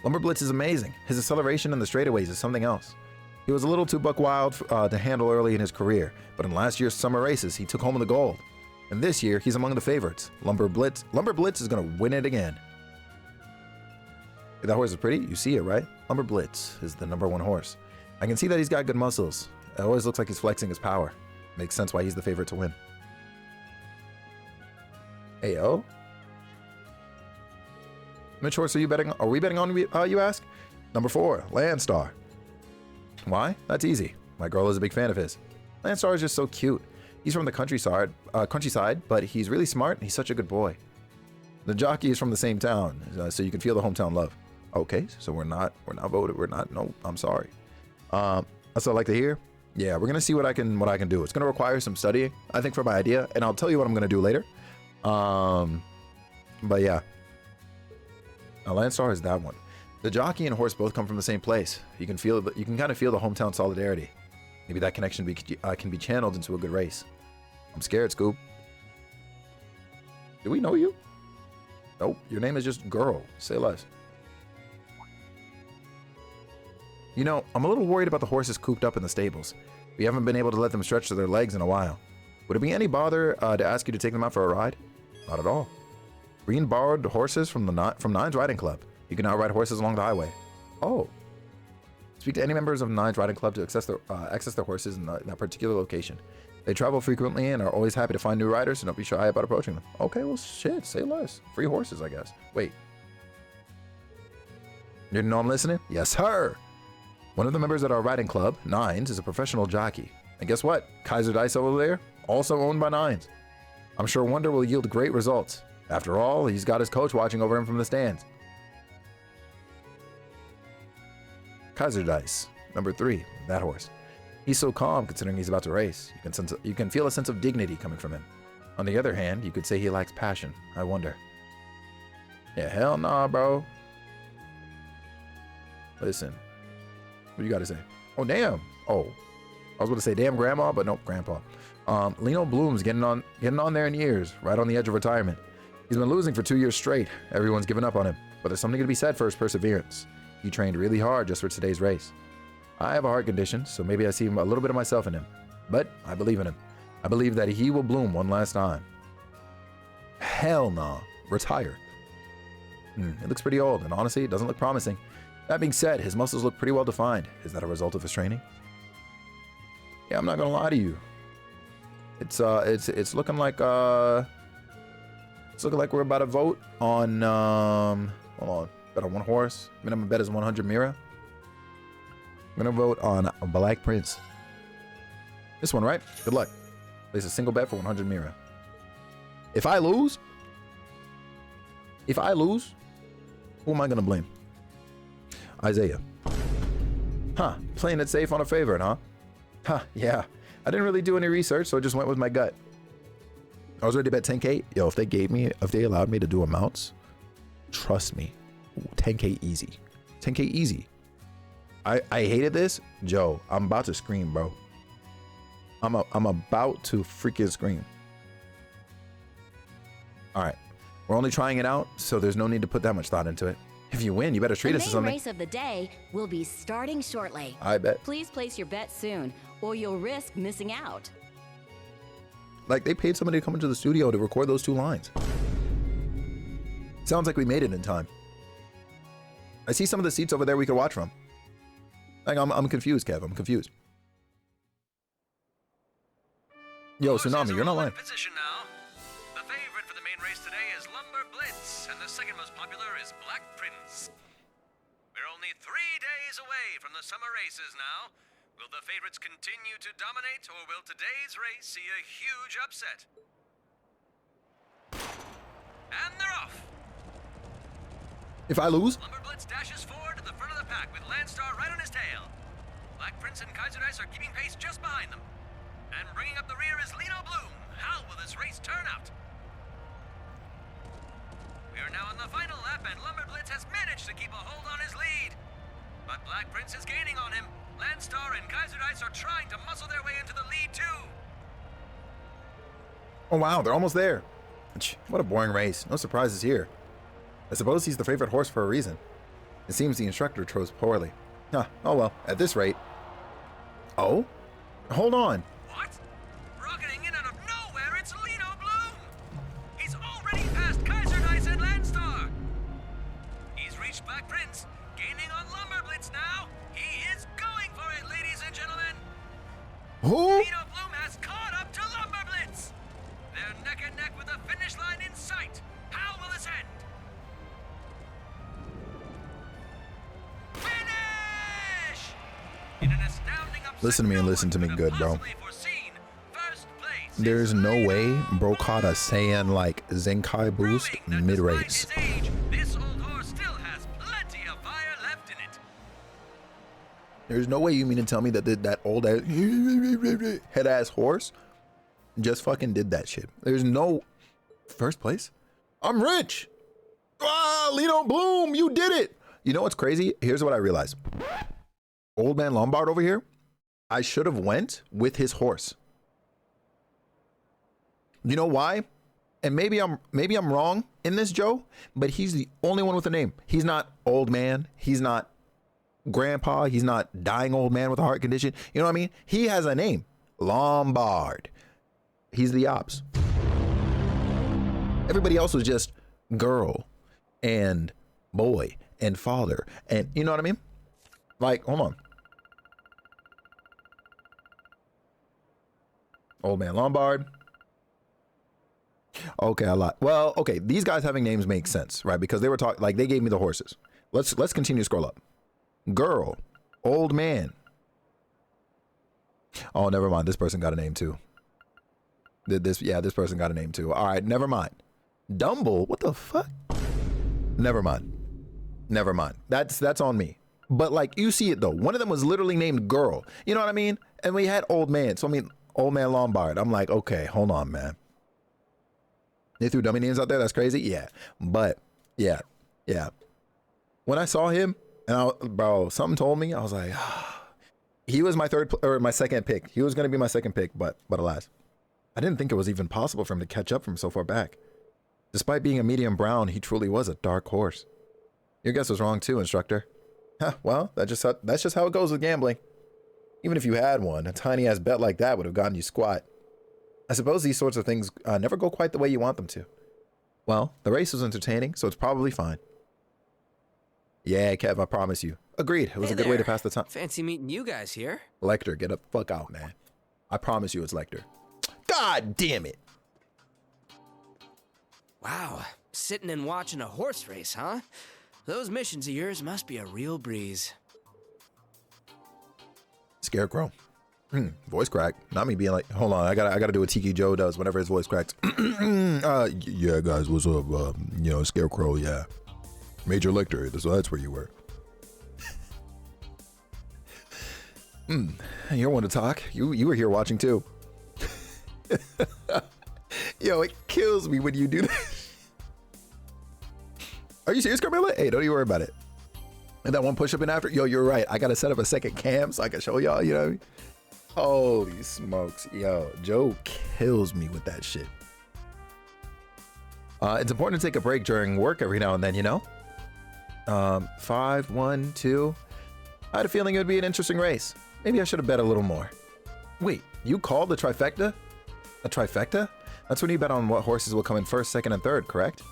A: Lumber Blitz is amazing. His acceleration in the straightaways is something else. He was a little too buck wild to handle early in his career, but in last year's summer races, he took home the gold. And this year, he's among the favorites. Lumber Blitz is going to win it again. That horse is pretty. You see it, right? Lumber Blitz is the #1 horse. I can see that he's got good muscles. It always looks like he's flexing his power. Makes sense why he's the favorite to win. Ayo. Which horse are you betting? Are we betting on? You ask. #4, Landstar. Why? That's easy. My girl is a big fan of his. Landstar is just so cute. He's from the countryside, but he's really smart and he's such a good boy. The jockey is from the same town, so you can feel the hometown love. Okay, so we're not voted. No, I'm sorry. That's what I like to hear. Yeah, we're gonna see what I can do. It's gonna require some studying, I think, for my idea, and I'll tell you what I'm gonna do later. But yeah, now Landstar is that one. The jockey and horse both come from the same place. You can kind of feel the hometown solidarity. Maybe that connection can be channeled into a good race. I'm scared, Scoop. Do we know you? Nope, your name is just Girl. Say less. You know, I'm a little worried about the horses cooped up in the stables. We haven't been able to let them stretch to their legs in a while. Would it be any bother to ask you to take them out for a ride? Not at all. Green borrowed horses from Nine's Riding Club. You can now ride horses along the highway. Oh. Speak to any members of Nine's Riding Club to access their horses in that particular location. They travel frequently and are always happy to find new riders, so don't be shy about approaching them. Okay, well, shit, say less. Free horses, I guess. Wait. Didn't know I'm listening? Yes, sir. One of the members at our riding club, Nines, is a professional jockey. And guess what? Kaiser Dice over there, also owned by Nines. I'm sure Wonder will yield great results. After all, he's got his coach watching over him from the stands. Kaiser Dice, #3, that horse. He's so calm considering he's about to race. You can feel a sense of dignity coming from him. On the other hand, you could say he lacks passion. I wonder. Yeah, hell nah, bro. Listen. What do you got to say? Oh, damn. Oh, I was going to say damn grandma, but nope, grandpa. Lino Bloom's getting on there in years, right on the edge of retirement. He's been losing for 2 years straight. Everyone's given up on him, but there's something to be said for his perseverance. He trained really hard just for today's race. I have a heart condition, so maybe I see a little bit of myself in him, but I believe in him. I believe that he will bloom one last time. Hell nah. Retire. It looks pretty old, and honestly, it doesn't look promising. That being said, his muscles look pretty well defined. Is that a result of his training? Yeah, I'm not gonna lie to you. It's looking like we're about to vote on hold on, bet on one horse. Minimum bet is 100 Mira. I'm gonna vote on Black Prince. This one, right? Good luck. Place a single bet for 100 Mira. If I lose, who am I gonna blame? Isaiah. Huh, playing it safe on a favorite, huh? Huh, yeah. I didn't really do any research, so I just went with my gut. I was ready to bet 10K. Yo, if they allowed me to do amounts, trust me, 10K easy. 10K easy. I hated this. Joe, I'm about to scream, bro. I'm about to freaking scream. All right. We're only trying it out, so there's no need to put that much thought into it. If you win, you better treat us to something.
K: The main race of the day will be starting shortly.
A: I bet.
K: Please place your bet soon, or you'll risk missing out.
A: Like, they paid somebody to come into the studio to record those 2 lines. Sounds like we made it in time. I see some of the seats over there we could watch from. Like, I'm confused, Kev. I'm confused. Yo, Tsunami, you're not lying.
L: Position now. The favorite for the main race today is Lumber Blitz, and the second most popular is Black Prince. We're only 3 days away from the summer races now. Will the favorites continue to dominate, or will today's race see a huge upset? And they're off.
A: If I lose?
L: Lumber Blitz dashes forward to the front of the pack with Landstar right on his tail. Black Prince and Kaiser Dice are keeping pace just behind them. And bringing up the rear is Lino Bloom. How will this race turn out? We are now on the final lap, and Lumber Blitz has managed to keep a hold on his lead. But Black Prince is gaining on him. Landstar and Kaiser Dice are trying to muscle their way into the lead, too.
A: Oh, wow, they're almost there. What a boring race. No surprises here. I suppose he's the favorite horse for a reason. It seems the instructor chose poorly. Oh well, at this rate, Oh, hold on.
L: What? Rocketing in out of nowhere, it's Lino Bloom! He's already passed Kaiser Dice and Landstar! He's reached Black Prince, gaining on Lumberblitz now! He is going for it, ladies and gentlemen!
A: Who?
L: Lino Bloom has caught up to Lumberblitz! They're neck and neck with the finish line in sight! How will this end? Finish! In an astounding upset,
A: Listen to me and listen to me good, bro. There's no way bro caught a Saiyan like Zenkai boost mid-race.
L: This old horse still has plenty of fire left in it.
A: There's no way you mean to tell me that that old ass head ass horse just fucking did that shit. There's no first place. I'm rich. Ah, Lino Bloom, you did it. You know what's crazy? Here's what I realized. Old man Lombard over here, I should have went with his horse. You know why? And maybe I'm wrong in this, Joe, but he's the only one with a name. He's not old man. He's not grandpa. He's not dying old man with a heart condition. You know what I mean? He has a name, Lombard. He's the ops. Everybody else was just girl and boy and father. And you know what I mean? Like, hold on. Old man Lombard. Okay, a lot. Well, okay, these guys having names make sense, right? Because they were talking, like, they gave me the horses. Let's continue to scroll up. Girl, old man. Oh, never mind. This person got a name too. This person got a name too. All right, never mind. Dumble, what the fuck? Never mind. Never mind. That's on me. But like, you see it though. One of them was literally named Girl. You know what I mean? And we had Old Man. So I mean, Old Man Lombard. I'm like, okay, hold on, man. They threw dummy names out there. That's crazy. Yeah. But yeah. When I saw him, and bro, something told me, I was like, he was my my second pick. He was gonna be my second pick, but alas, I didn't think it was even possible for him to catch up from so far back. Despite being a medium brown, he truly was a dark horse. Your guess was wrong too, instructor. Well, that's just how it goes with gambling. Even if you had one, a tiny ass bet like that would have gotten you squat. I suppose these sorts of things never go quite the way you want them to. Well, the race was entertaining, so it's probably fine. Yeah, Kev, I promise you. Agreed. It was a good way to pass the time.
M: Fancy meeting you guys here.
A: Lecter, get the fuck out, man. I promise you it's Lecter. God damn it.
M: Wow, sitting and watching a horse race, huh? Those missions of yours must be a real breeze.
A: Scarecrow. Voice crack. Not me being like, hold on, I gotta do what Tiki Joe does whenever his voice cracks. Yeah, guys, what's up? Scarecrow, yeah. Major Lecter, that's where you were. You're one to talk. You were here watching too. Yo, it kills me when you do that. Are you serious, Carmela? Hey, don't even worry about it. And that one push up in after, yo, you're right. I gotta set up a second cam so I can show y'all, you know what I mean? Holy smokes. Yo, Joe kills me with that shit. It's important to take a break during work every now and then, you know? 5, 1, 2. I had a feeling it would be an interesting race. Maybe I should have bet a little more. Wait, you called the trifecta? A trifecta? That's when you bet on what horses will come in first, second, and third, correct?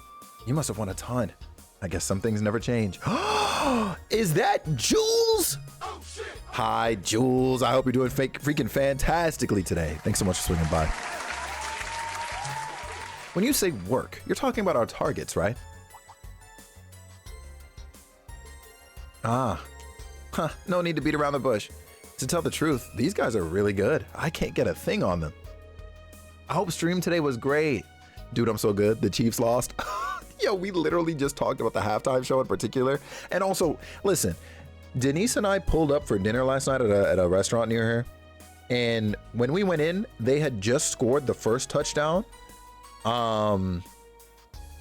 A: You must have won a ton. I guess some things never change. Is that Jules? Oh, shit. Hi, Jules. I hope you're doing freaking fantastically today. Thanks so much for swinging by. When you say work, you're talking about our targets, right? No need to beat around the bush. To tell the truth, these guys are really good. I can't get a thing on them. I hope stream today was great. Dude, I'm so good. The Chiefs lost. Yo, we literally just talked about the halftime show in particular. And also, listen, Denise and I pulled up for dinner last night at a restaurant near here. And when we went in, they had just scored the first touchdown. And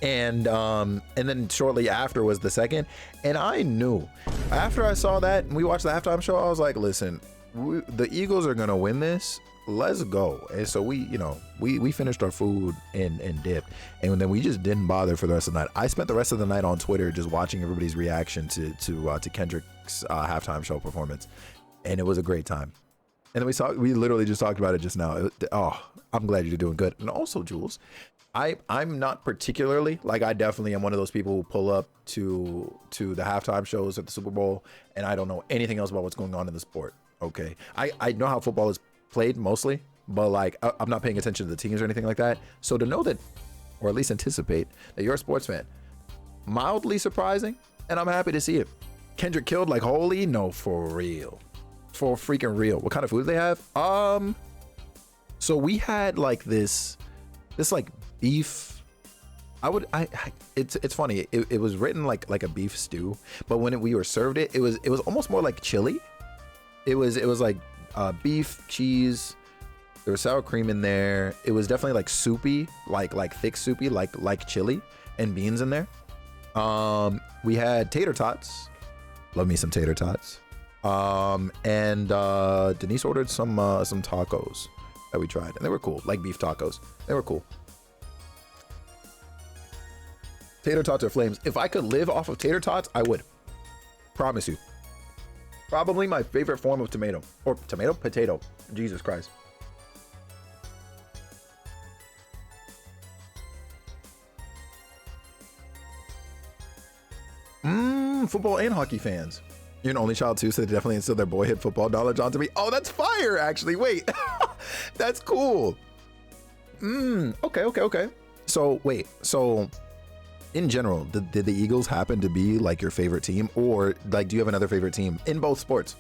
A: then shortly after was the second. And I knew after I saw that and we watched the halftime show, I was like, listen, the Eagles are going to win this. Let's go. And so we finished our food and dipped. And then we just didn't bother for the rest of the night. I spent the rest of the night on Twitter just watching everybody's reaction to Kendrick's halftime show performance. And it was a great time. And then we literally just talked about it just now. Oh, I'm glad you're doing good. And also, Jules, I'm not particularly, like, I definitely am one of those people who pull up to the halftime shows at the Super Bowl, and I don't know anything else about what's going on in the sport. Okay, I know how football is played mostly, but like I'm not paying attention to the teams or anything like that. So to know that, or at least anticipate that you're a sports fan, mildly surprising, and I'm happy to see it. Kendrick killed like holy, no, for real, for freaking real. What kind of food do they have? So we had like this like beef. It's funny. It was written like a beef stew, but when we were served it was almost more like chili. It was like beef, cheese. There was sour cream in there. It was definitely like soupy, like thick soupy, like chili, and beans in there. We had tater tots. Love me some tater tots. And Denise ordered some tacos that we tried, and they were cool, like beef tacos. They were cool. Tater tots are flames. If I could live off of tater tots, I would. Promise you. Probably my favorite form of tomato. Or potato. Jesus Christ. Football and hockey fans. You're an only child too, so they definitely instilled their boyhood football knowledge onto me. Oh, that's fire, actually. Wait. That's cool. Okay. So, wait. So, in general, did the Eagles happen to be like your favorite team? Or like, do you have another favorite team in both sports?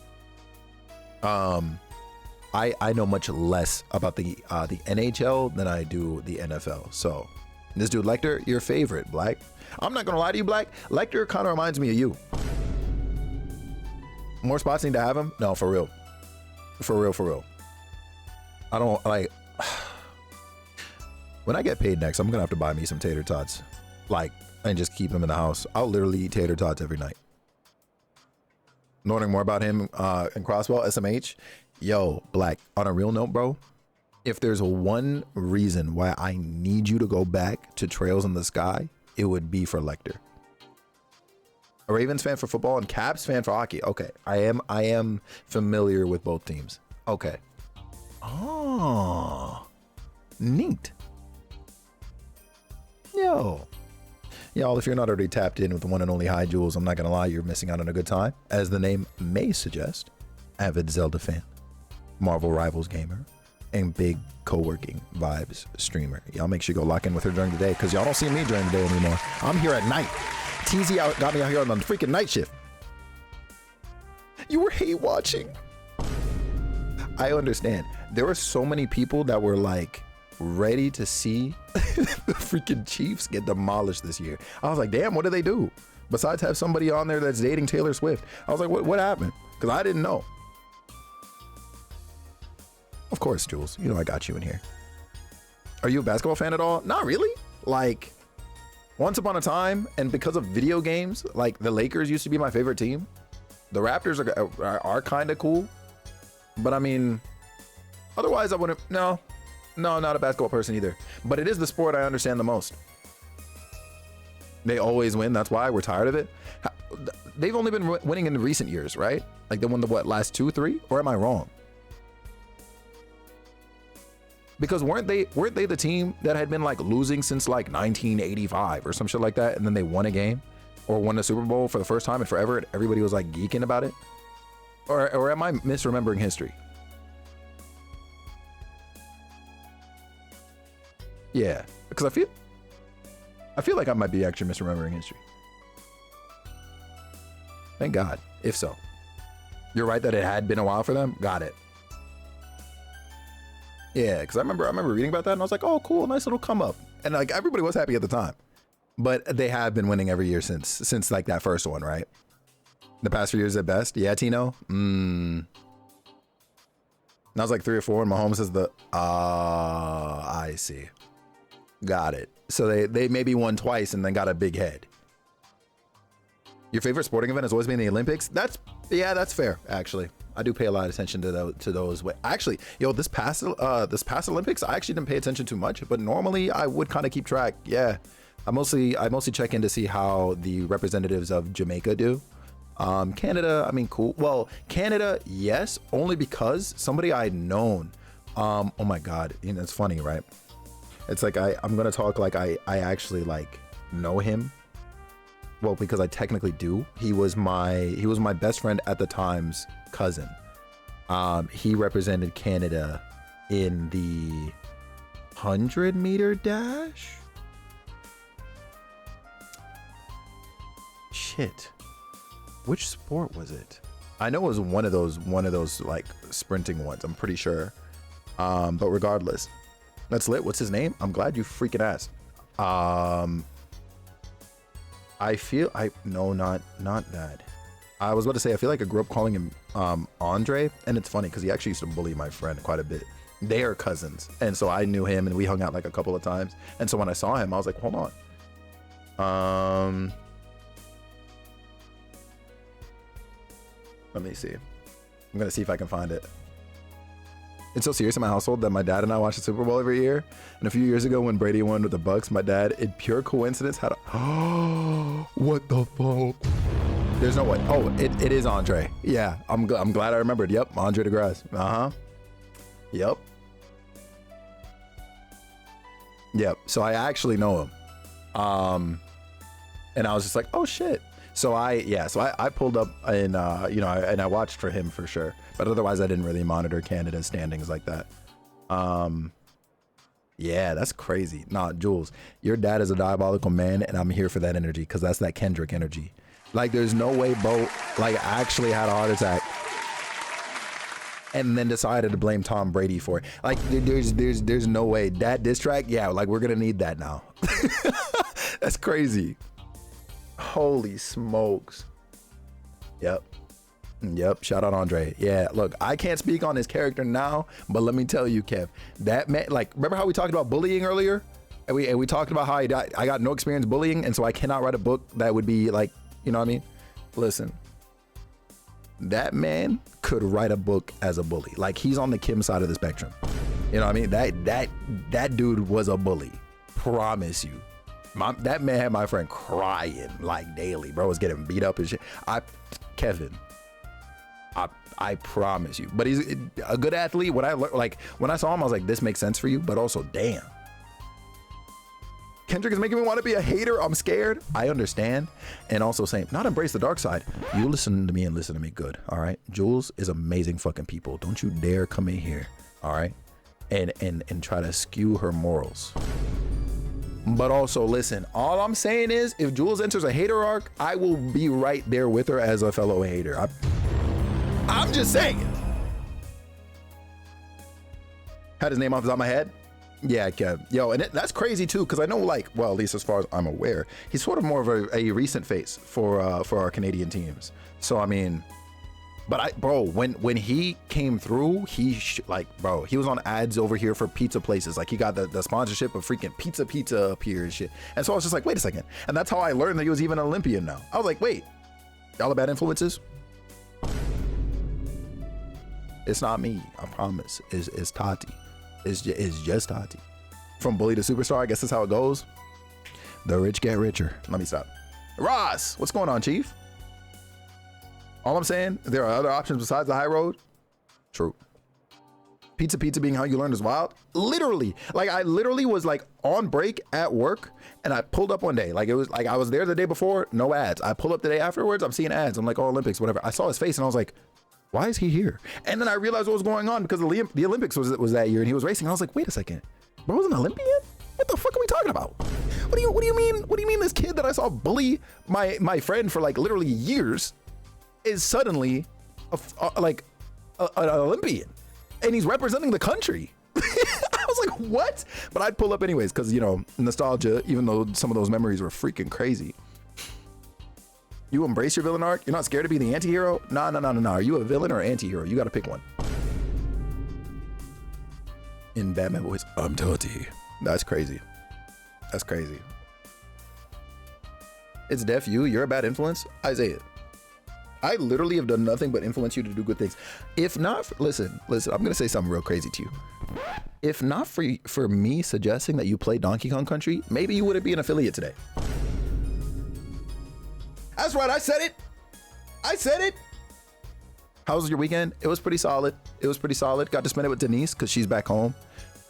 A: I know much less about the NHL than I do the NFL. So, this dude, Lecter, your favorite, Black. I'm not gonna lie to you, Black. Lecter kind of reminds me of you. More spots need to have him? No, for real. For real. I don't like. When I get paid next, I'm gonna have to buy me some tater tots, like, and just keep them in the house. I'll literally eat tater tots every night. Learning more about him and Crosswell, SMH. Yo, Black, on a real note, bro, if there's one reason why I need you to go back to Trails in the Sky, it would be for Lecter. A Ravens fan for football and Caps fan for hockey. Okay, I am familiar with both teams. Okay. Oh, neat. Yo. Y'all, if you're not already tapped in with the one and only High Jules, I'm not gonna lie, you're missing out on a good time. As the name may suggest, avid Zelda fan, Marvel Rivals gamer, and big co-working vibes streamer. Y'all make sure you go lock in with her during the day, because y'all don't see me during the day anymore. I'm here at night. TZ got me out here on the freaking night shift. You were hate watching. I understand. There were so many people that were like ready to see the freaking Chiefs get demolished this year. I was like, damn, what did they do? Besides have somebody on there that's dating Taylor Swift. I was like, what happened? Because I didn't know. Of course, Jules, you know I got you in here. Are you a basketball fan at all? Not really. Like, once upon a time, and because of video games, like the Lakers used to be my favorite team. The Raptors are kind of cool. But I mean, otherwise I wouldn't, no, not a basketball person either. But it is the sport I understand the most. They always win. That's why we're tired of it. They've only been winning in the recent years, right? Like they won the last 2, 3? Or am I wrong? Because weren't they the team that had been like losing since like 1985 or some shit like that, and then they won a game or won a Super Bowl for the first time in forever, and everybody was like geeking about it? Or am I misremembering history? Yeah, because I feel like I might be actually misremembering history. Thank God. If so, you're right that it had been a while for them. Got it. Yeah, because I remember reading about that and I was like, oh, cool, nice little come up. And like everybody was happy at the time. But they have been winning every year since like that first one, right? The past few years at best. Yeah, Tino. That was like 3 or 4 and Mahomes is I see. Got it. So they maybe won twice and then got a big head. Your favorite sporting event has always been the Olympics? That's fair, actually. I do pay a lot of attention to those. Actually, this past Olympics, I actually didn't pay attention too much, but normally I would kind of keep track. Yeah, I mostly check in to see how the representatives of Jamaica do. Canada, I mean, cool. Well, Canada, yes, only because somebody I'd known. Oh my God, you know, it's funny, right? It's like I'm gonna talk like I actually like know him. Well, because I technically do. He was my best friend at the time's cousin. He represented Canada in the 100-meter dash. Shit. Which sport was it? I know it was one of those like sprinting ones. I'm pretty sure. But regardless, that's lit. What's his name? I'm glad you freaking asked. No, not that. I was about to say I feel like I grew up calling him Andre, and it's funny because he actually used to bully my friend quite a bit. They are cousins, and so I knew him, and we hung out like a couple of times. And so when I saw him, I was like, hold on. Let me see. I'm gonna see if I can find it. It's so serious in my household that my dad and I watch the Super Bowl every year. And a few years ago when Brady won with the Bucks, my dad, in pure coincidence, had a what the fuck? There's no way. Oh, it is Andre. Yeah, I'm glad I remembered. Yep, Andre DeGrasse. Yep. Yep. So I actually know him. And I was just like, oh shit. So I pulled up and and I watched for him for sure, but otherwise I didn't really monitor Canada's standings like that. Yeah, that's crazy. Nah, Jules, your dad is a diabolical man, and I'm here for that energy because that's that Kendrick energy. Like, there's no way Bo like actually had a heart attack and then decided to blame Tom Brady for it. Like, there's no way. Dad diss track, yeah, like we're gonna need that now. That's crazy. Holy smokes. Yep. Shout out Andre. Yeah, look, I can't speak on his character now, but let me tell you, Kev, that man, like, remember how we talked about bullying earlier? And we talked about how I got no experience bullying, and so I cannot write a book that would be like, you know what I mean? Listen, that man could write a book as a bully. Like, he's on the Kim side of the spectrum. You know what I mean? That dude was a bully. Promise you. That man had my friend crying like daily. Bro was getting beat up and shit. Kevin, I promise you. But he's a good athlete. When I saw him, I was like, this makes sense for you, but also, damn. Kendrick is making me want to be a hater. I'm scared. I understand. And also saying, not embrace the dark side. You listen to me and listen to me good. All right. Jules is amazing fucking people. Don't you dare come in here. All right. And try to skew her morals. But also, listen, all I'm saying is if Jules enters a hater arc, I will be right there with her as a fellow hater. I'm just saying. Had his name off the top of my head? Yeah, Kev. Yo, and that's crazy too, because I know, like, well, at least as far as I'm aware, he's sort of more of a recent face for our Canadian teams. So, I mean, but when he came through, he was on ads over here for pizza places. Like, he got the sponsorship of freaking pizza up here and shit. And so I was just like, wait a second. And that's how I learned that he was even an Olympian now. I was like, wait, y'all are bad influences? It's not me, I promise. It's Tati. It's just Tati. From bully to superstar, I guess that's how it goes. The rich get richer. Let me stop. Ross, what's going on, Chief? All I'm saying, there are other options besides the high road. True. Pizza being how you learn is wild. Literally, like, I literally was like on break at work and I pulled up one day. Like, it was like I was there the day before, no ads. I pull up the day afterwards, I'm seeing ads. I'm like, oh, Olympics, whatever. I saw his face and I was like, why is he here? And then I realized what was going on because the Olympics was that year and he was racing. I was like, wait a second, bro was an Olympian? What the fuck are we talking about? What do you mean? What do you mean this kid that I saw bully my friend for like literally years is suddenly an Olympian and he's representing the country? I was like, what? But I'd pull up anyways because, you know, nostalgia, even though some of those memories were freaking crazy. You embrace your villain arc? You're not scared to be the anti-hero? No. Are you a villain or anti-hero? You got to pick one. In Batman voice, I'm Tati. That's crazy. That's crazy. It's def you. You're a bad influence. Isaiah, I literally have done nothing but influence you to do good things. If not, listen, I'm going to say something real crazy to you. If not for me suggesting that you play Donkey Kong Country, maybe you wouldn't be an affiliate today. That's right, I said it. I said it. How was your weekend? It was pretty solid. Got to spend it with Denise because she's back home.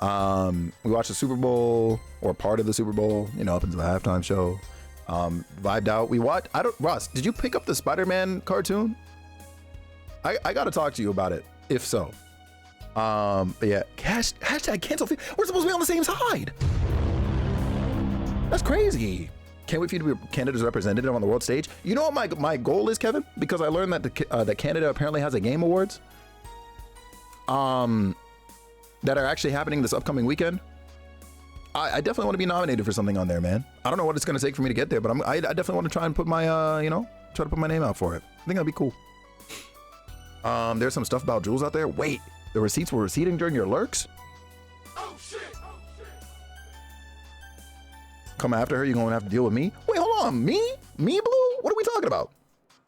A: We watched the Super Bowl, or part of the Super Bowl, you know, up until the halftime show. Vibed out. We watched. Ross, did you pick up the Spider-Man cartoon? I got to talk to you about it, if so. But yeah, hashtag cancel. We're supposed to be on the same side. That's crazy. Can't wait for you to be Canada's representative on the world stage. You know what my goal is, Kevin? Because I learned that that Canada apparently has a game awards that are actually happening this upcoming weekend. I definitely want to be nominated for something on there, man. I don't know what it's going to take for me to get there, but I definitely want to try and put my try to put my name out for it. I think that'd be cool. There's some stuff about Jules out there. Wait, the receipts were receipting during your lurks?
F: Oh shit!
A: Come after her, you're gonna have to deal with me. Wait, hold on, me, Blue? What are we talking about?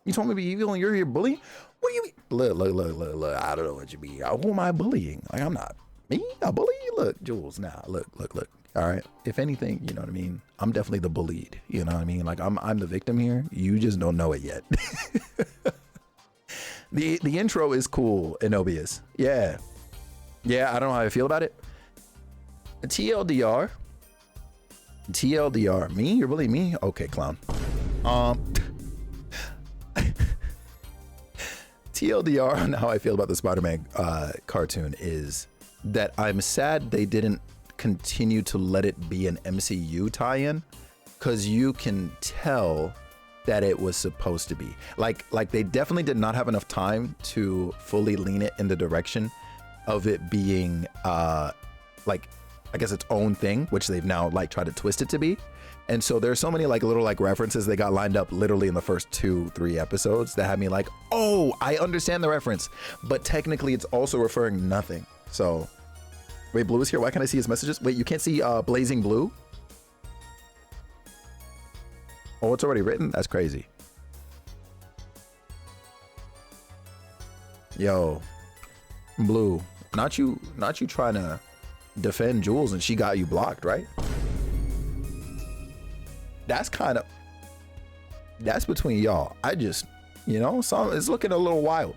A: You told me to be evil and you're here bullying? What do you mean? Look. I don't know what you mean. Who am I bullying? Like, I'm not me, a bully. Look, Jules. Nah, look. All right. If anything, you know what I mean. I'm definitely the bullied. You know what I mean. Like, I'm the victim here. You just don't know it yet. The intro is cool, Enobius. Yeah. I don't know how I feel about it. TLDR. Me? You're bullying me? Okay, clown. TLDR on how I feel about the Spider-Man cartoon is that I'm sad they didn't continue to let it be an MCU tie-in, because you can tell that it was supposed to be. Like they definitely did not have enough time to fully lean it in the direction of it being like, I guess, its own thing, which they've now like tried to twist it to be. And so there's so many like little like references they got lined up literally in the first 2-3 episodes that had me like, oh, I understand the reference, but technically it's also referring to nothing. So wait, Blue is here. Why can't I see his messages? Wait, you can't see Blazing Blue? Oh, it's already written? That's crazy. Yo, Blue, not you trying to defend Jules and she got you blocked, right? That's between y'all. I just, it's looking a little wild.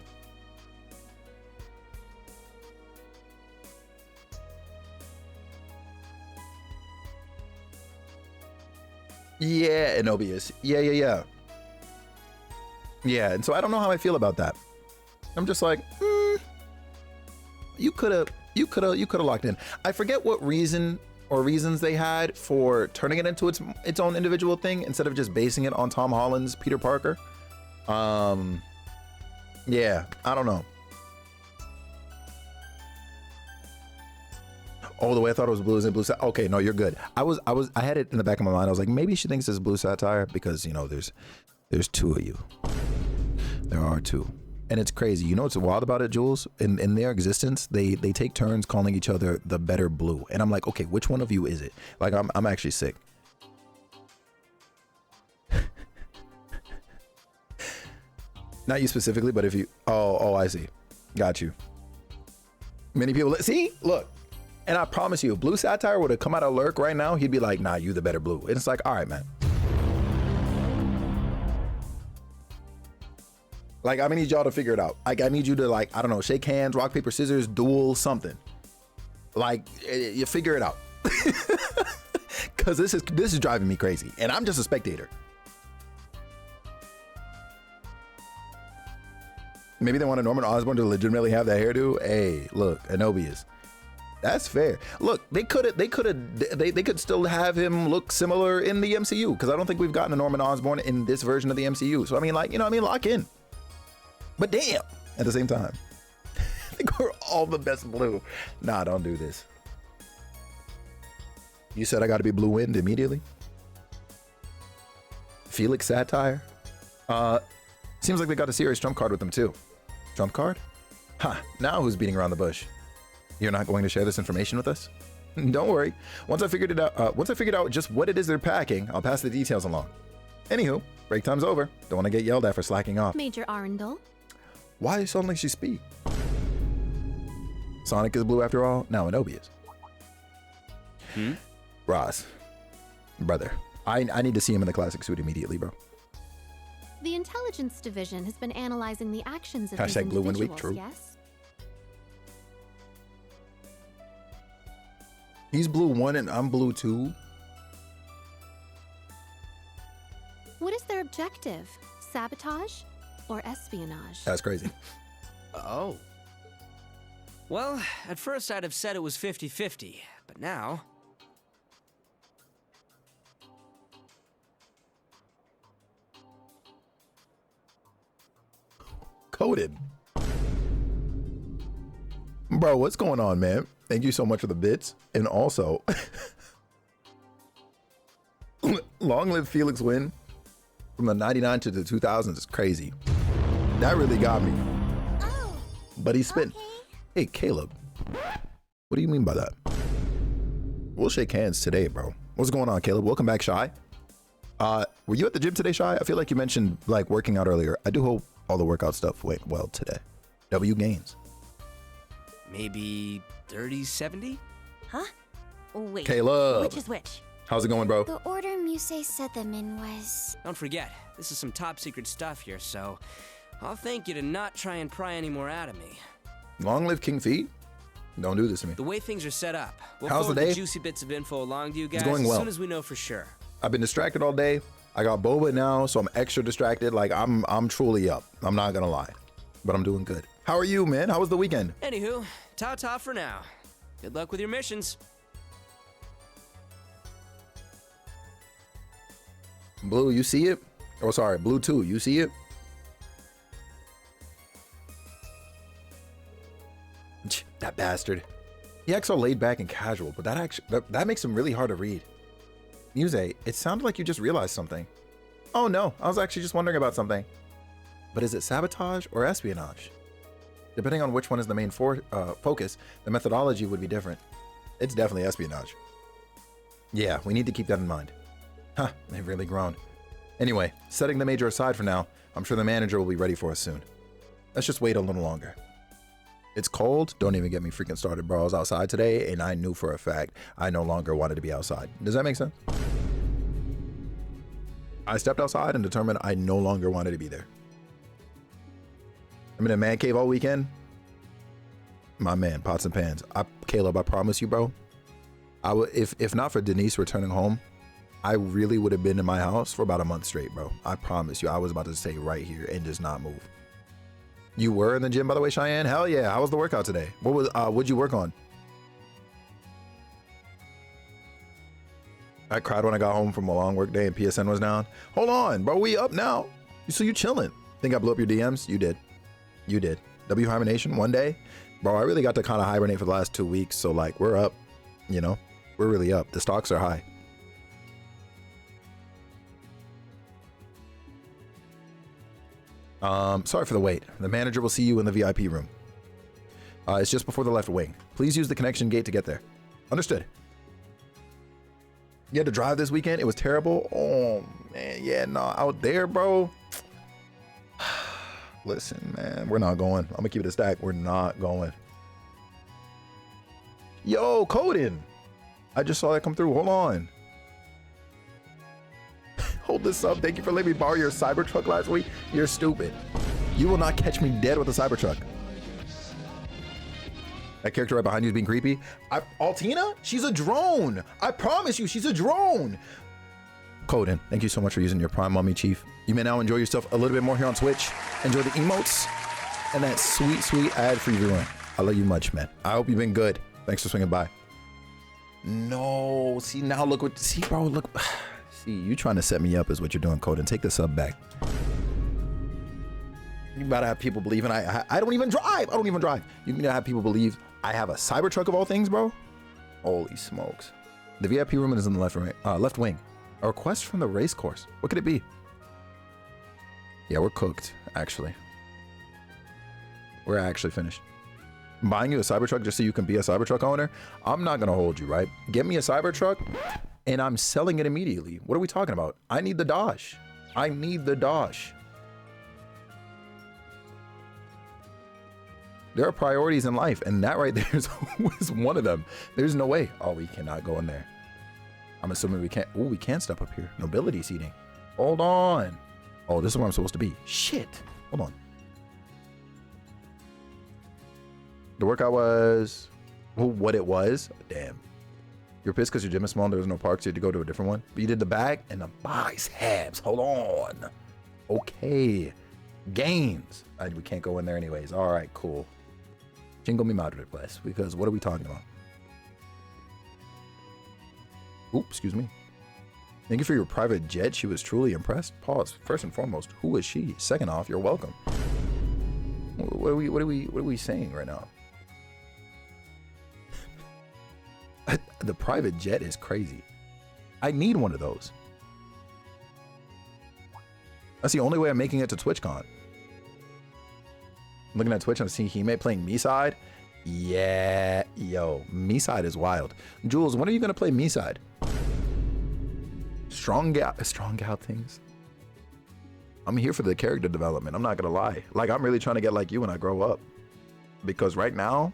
A: Yeah, Enobius. Yeah. And so I don't know how I feel about that. I'm just like, you could have locked in. I forget what reason or reasons they had for turning it into its own individual thing instead of just basing it on Tom Holland's Peter Parker. Yeah, I don't know. Oh, the way I thought it was blue is in blue. Okay, no, you're good. I had it in the back of my mind. I was like, maybe she thinks it's blue satire because there's two of you. There are two. And it's crazy. You know what's wild about it, Jules? In their existence, they take turns calling each other the better Blue. And I'm like, okay, which one of you is it? Like, I'm actually sick. Not you specifically, but if you, oh, I see. Got you. Many people, see, look. And I promise you, if Blue Satire would have come out of Lurk right now, he'd be like, nah, you the better Blue. And it's like, all right, man. Like, I need y'all to figure it out. Like, I need you to, like, I don't know, shake hands, rock, paper, scissors, duel, something. Like, you figure it out. Because this is driving me crazy. And I'm just a spectator. Maybe they wanted Norman Osborn to legitimately have that hairdo. Hey, look, Enobius. That's fair. Look, they could still have him look similar in the MCU, because I don't think we've gotten a Norman Osborn in this version of the MCU. So I mean, like, lock in. But damn, at the same time, I think we're all the best Blue. Nah, don't do this. You said I got to be Blue Wind immediately. Felix Satire. Seems like they got a serious trump card with them too. Trump card? Huh, now who's beating around the bush? You're not going to share this information with us? Don't worry. Once I figured out just what it is they're packing, I'll pass the details along. Anywho, break time's over. Don't want to get yelled at for slacking off.
I: Major Arundel?
A: Why suddenly she speak? Sonic is blue after all? Now Enobius. Ross. Brother. I need to see him in the classic suit immediately, bro.
I: The intelligence division has been analyzing the actions of these
A: Hashtag Blue Wind
I: individuals,
A: Week, true.
I: yes?
A: He's blue 1 and I'm blue 2.
I: What is their objective? Sabotage or espionage?
A: That's crazy.
M: Oh. Well, at first I'd have said it was 50-50, but now...
A: Coded. Bro, what's going on, man? Thank you so much for the bits. And also, long live Felix Win from the 99 to the 2000s is crazy. That really got me.
C: Oh,
A: But he's spitting.
C: okay.
A: Hey, Caleb. What do you mean by that? We'll shake hands today, bro. What's going on, Caleb? Welcome back, Shy. Were you at the gym today, Shy? I feel like you mentioned like working out earlier. I do hope all the workout stuff went well today. W gains.
M: Maybe 30-70?
J: Huh? Wait.
A: Caleb.
J: Which is which?
A: How's it going, bro?
C: The order Muse set them in was...
M: Don't forget, this is some top secret stuff here, so I'll thank you to not try and pry any more out of me.
A: Long live King Feet. Don't do this to me.
M: The way things are set up, we'll
A: How's the
M: forward
A: day?
M: juicy bits of info along to you guys
A: going well.
M: as soon as we know for sure.
A: I've been distracted all day. I got boba now, so I'm extra distracted. Like I'm truly up. I'm not gonna lie, but I'm doing good. How are you, man? How was the weekend?
M: Anywho, ta-ta for now. Good luck with your missions.
A: Blue, you see it? Oh, sorry, Blue 2, you see it? That bastard. He acts so laid back and casual, but that makes him really hard to read. Muse, it sounded like you just realized something. Oh no, I was actually just wondering about something. But is it sabotage or espionage? Depending on which one is the main focus, the methodology would be different. It's definitely espionage. Yeah, we need to keep that in mind. Huh, they've really grown. Anyway, setting the major aside for now, I'm sure the manager will be ready for us soon. Let's just wait a little longer. It's cold. Don't even get me freaking started, bro. I was outside today and I knew for a fact I no longer wanted to be outside. Does that make sense? I stepped outside and determined I no longer wanted to be there. I'm in a man cave all weekend. My man, pots and pans. Caleb, I promise you, bro. If not for Denise returning home, I really would have been in my house for about a month straight, bro. I promise you, I was about to stay right here and just not move. You were in the gym, by the way, Cheyenne? Hell yeah. How was the workout today? What'd you work on? I cried when I got home from a long work day and PSN was down. Hold on, bro. We up now. So you chilling. Think I blew up your DMs? You did. You did. W hibernation one day? Bro, I really got to kind of hibernate for the last 2 weeks. So like we're up, you know, we're really up. The stocks are high. Sorry for the wait. The manager will see you in the VIP room. It's just before the left wing. Please use the connection gate to get there. Understood. You had to drive this weekend? It was terrible? Oh, man. Yeah, no, out there, bro. Listen, man, we're not going. I'm gonna keep it a stack. We're not going. Yo, Coden. I just saw that come through. Hold on. Hold this up. Thank you for letting me borrow your Cybertruck last week. You're stupid. You will not catch me dead with a Cybertruck. That character right behind you is being creepy. Altina? She's a drone. I promise you, she's a drone. Coden, thank you so much for using your Prime on me, Chief. You may now enjoy yourself a little bit more here on Twitch. Enjoy the emotes and that sweet, sweet ad-free viewing. I love you much, man. I hope you've been good. Thanks for swinging by. No, see now look what, see bro, look. See, you trying to set me up is what you're doing, Coden. Take the sub back. You gotta have people believe, and I don't even drive. I don't even drive. You can have people believe I have a Cybertruck of all things, bro. Holy smokes. The VIP room is in the left wing. A request from the race course. What could it be? Yeah, we're cooked, actually. We're actually finished. I'm buying you a Cybertruck just so you can be a Cybertruck owner. I'm not gonna hold you, right? Get me a Cybertruck and I'm selling it immediately. What are we talking about? I need the Dosh. I need the Dosh. There are priorities in life, and that right there is one of them. There's no way. Oh, we cannot go in there. I'm assuming we can't. Oh, we can step up here. Nobility seating. Hold on. Oh, this is where I'm supposed to be. Shit. Hold on. The workout was what it was. Damn. You're pissed because your gym is small and there was no park, so you had to go to a different one. But you did the back and the biceps. Hold on. Okay. Gains. We can't go in there anyways. All right, cool. Jingle me madre, please. Because what are we talking about? Oops, excuse me. Thank you for your private jet. She was truly impressed. Pause. First and foremost, who is she? Second off, you're welcome. What are we saying right now? The private jet is crazy. I need one of those. That's the only way I'm making it to TwitchCon. Looking at Twitch, I'm seeing Hime playing Me-Side. Yeah, yo, Me-Side is wild. Jules, when are you gonna play Me-Side? Strong gal things. I'm here for the character development. I'm not gonna lie. Like, I'm really trying to get like you when I grow up. Because right now,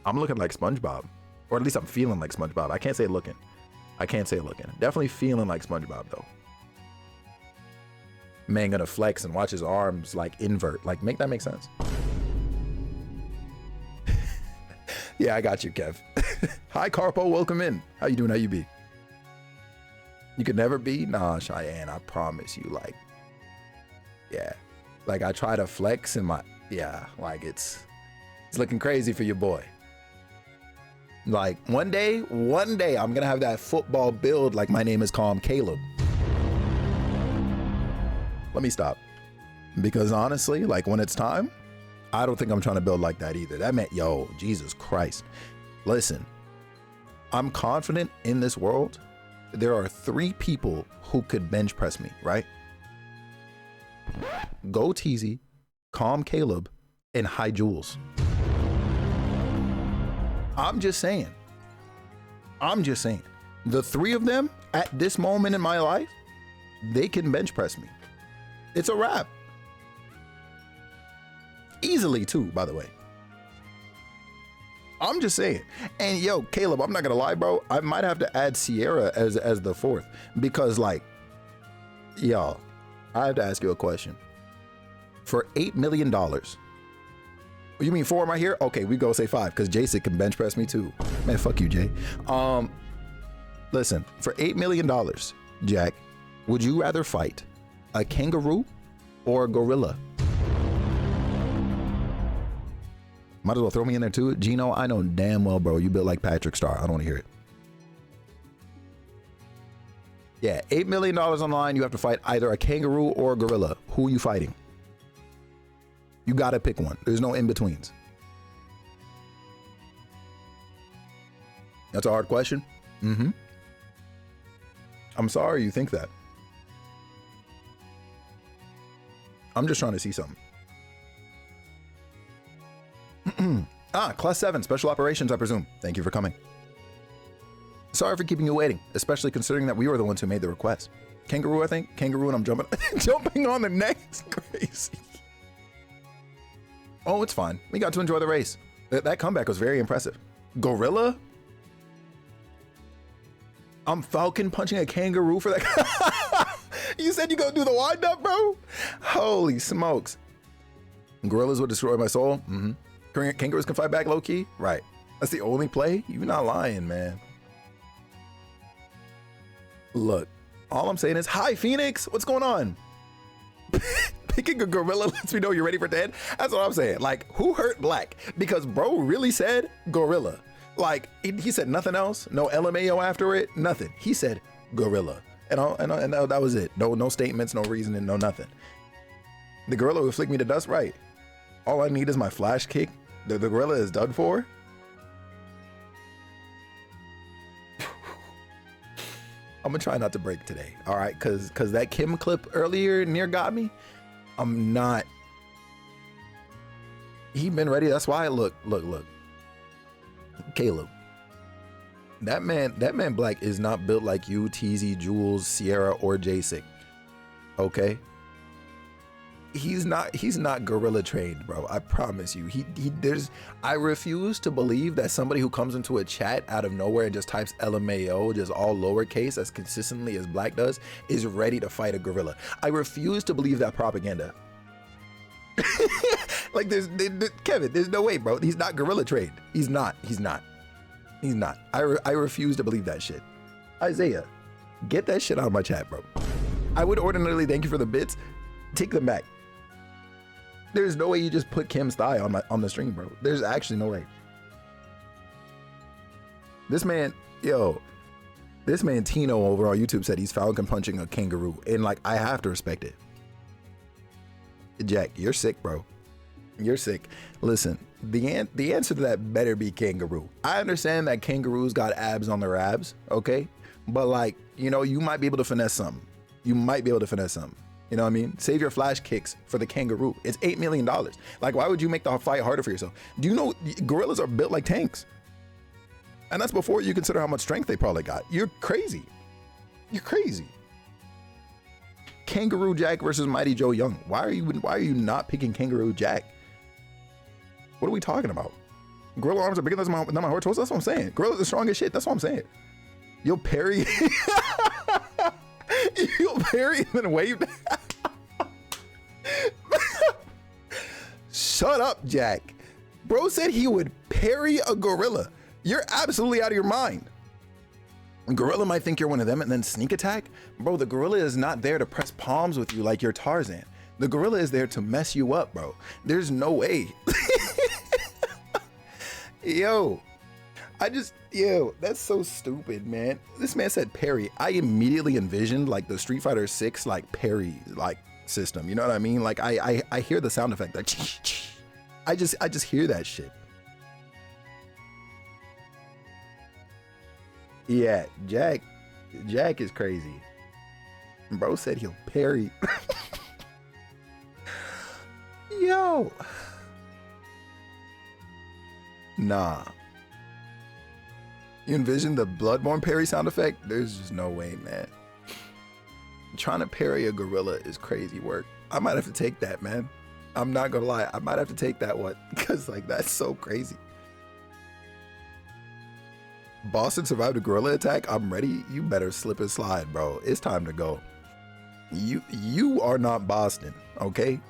A: I'm looking like SpongeBob. Or at least I'm feeling like SpongeBob. I can't say looking. Definitely feeling like SpongeBob though. Man gonna flex and watch his arms like invert. Like, make that make sense? Yeah, I got you, Kev. Hi, Carpo. Welcome in. How you doing? How you be? You could never be? Nah, Cheyenne. I promise you. Like, yeah. Like, I try to flex in my... Yeah, like, it's looking crazy for your boy. Like, one day, I'm gonna have that football build like my name is Calm Caleb. Let me stop. Because honestly, like, when it's time, I don't think I'm trying to build like that either. That meant, yo, Jesus Christ. Listen, I'm confident in this world. There are 3 people who could bench press me, right? Go Teasy, Calm Caleb, and High Jules. I'm just saying. The 3 of them at this moment in my life, they can bench press me. It's a wrap. Easily too, by the way. I'm just saying. And yo, Caleb, I'm not gonna lie, bro. I might have to add Sierra as the 4th. Because like, y'all, I have to ask you a question. For $8 million. You mean 4 right here? Okay, we go say 5 because Jason can bench press me too. Man, fuck you, Jay. Listen, for $8 million, Jack, would you rather fight a kangaroo or a gorilla? Might as well throw me in there too. Gino, I know damn well, bro, you built like Patrick Star. I don't want to hear it. Yeah, $8 million on the line. You have to fight either a kangaroo or a gorilla. Who are you fighting? You got to pick one. There's no in-betweens. That's a hard question. I'm sorry you think that. I'm just trying to see something. Class 7, Special Operations, I presume. Thank you for coming. Sorry for keeping you waiting, especially considering that we were the ones who made the request. Kangaroo, I think. Kangaroo, and I'm jumping on the next. Crazy. Oh, it's fine. We got to enjoy the race. That comeback was very impressive. Gorilla? I'm Falcon punching a kangaroo for that. You said you gonna do the wind up, bro? Holy smokes. Gorillas would destroy my soul? Kangaroos can fight back low key? Right. That's the only play? You're not lying, man. Look, all I'm saying is, hi, Phoenix. What's going on? Picking a gorilla lets me know you're ready for dead. That's what I'm saying. Like, who hurt Black? Because bro really said gorilla. Like, he said nothing else. No LMAO after it. Nothing. He said gorilla. And that was it. No statements, no reasoning, no nothing. The gorilla will flick me to dust, right? All I need is my flash kick. The gorilla is done for. I'm gonna try not to break today, all right? Cause that Kim clip earlier near got me. I'm not. He been ready. That's why. Look. Caleb. That man Black is not built like you, TZ, Jules, Sierra, or J6. Okay. he's not gorilla trained, bro. I promise you. I refuse to believe that somebody who comes into a chat out of nowhere and just types LMAO, just all lowercase as consistently as Black does, is ready to fight a gorilla. I refuse to believe that propaganda. Like Kevin, there's no way, bro. He's not gorilla trained. He's not. I refuse to believe that shit. Isaiah, get that shit out of my chat, bro. I would ordinarily thank you for the bits. Take them back. There's no way you just put Kim's thigh on the stream, bro. There's actually no way. This man Tino over on YouTube said he's Falcon punching a kangaroo, and like I have to respect it. Jack, you're sick, bro. You're sick. Listen, the answer to that better be kangaroo. I understand that kangaroos got abs on their abs, okay? But like, you know, you might be able to finesse something. You might be able to finesse something. You know what I mean? Save your flash kicks for the kangaroo. It's $8 million. Like, why would you make the fight harder for yourself? Do you know gorillas are built like tanks? And that's before you consider how much strength they probably got. You're crazy. You're crazy. Kangaroo Jack versus Mighty Joe Young. Why are you not picking Kangaroo Jack? What are we talking about? Gorilla arms are bigger than my horse. That's what I'm saying. Gorilla's the strongest shit. That's what I'm saying. You'll parry. You'll parry and then wave. Shut up, Jack. Bro said he would parry a gorilla. You're absolutely out of your mind. A gorilla might think you're one of them and then sneak attack. Bro, the gorilla is not there to press palms with you like you're Tarzan. The gorilla is there to mess you up, bro. There's no way. Yo, that's so stupid, man. This man said parry. I immediately envisioned like the Street Fighter 6 like parry like system. You know what I mean? Like I hear the sound effect. Like, I just hear that shit. Yeah, Jack is crazy. Bro said he'll parry. Yo. Nah. You envision the Bloodborne parry sound effect? There's just no way, man. Trying to parry a gorilla is crazy work. I might have to take that, man. I'm not gonna lie. I might have to take that one because like that's so crazy. Boston survived a gorilla attack. I'm ready. You better slip and slide, bro. It's time to go. You are not Boston, okay?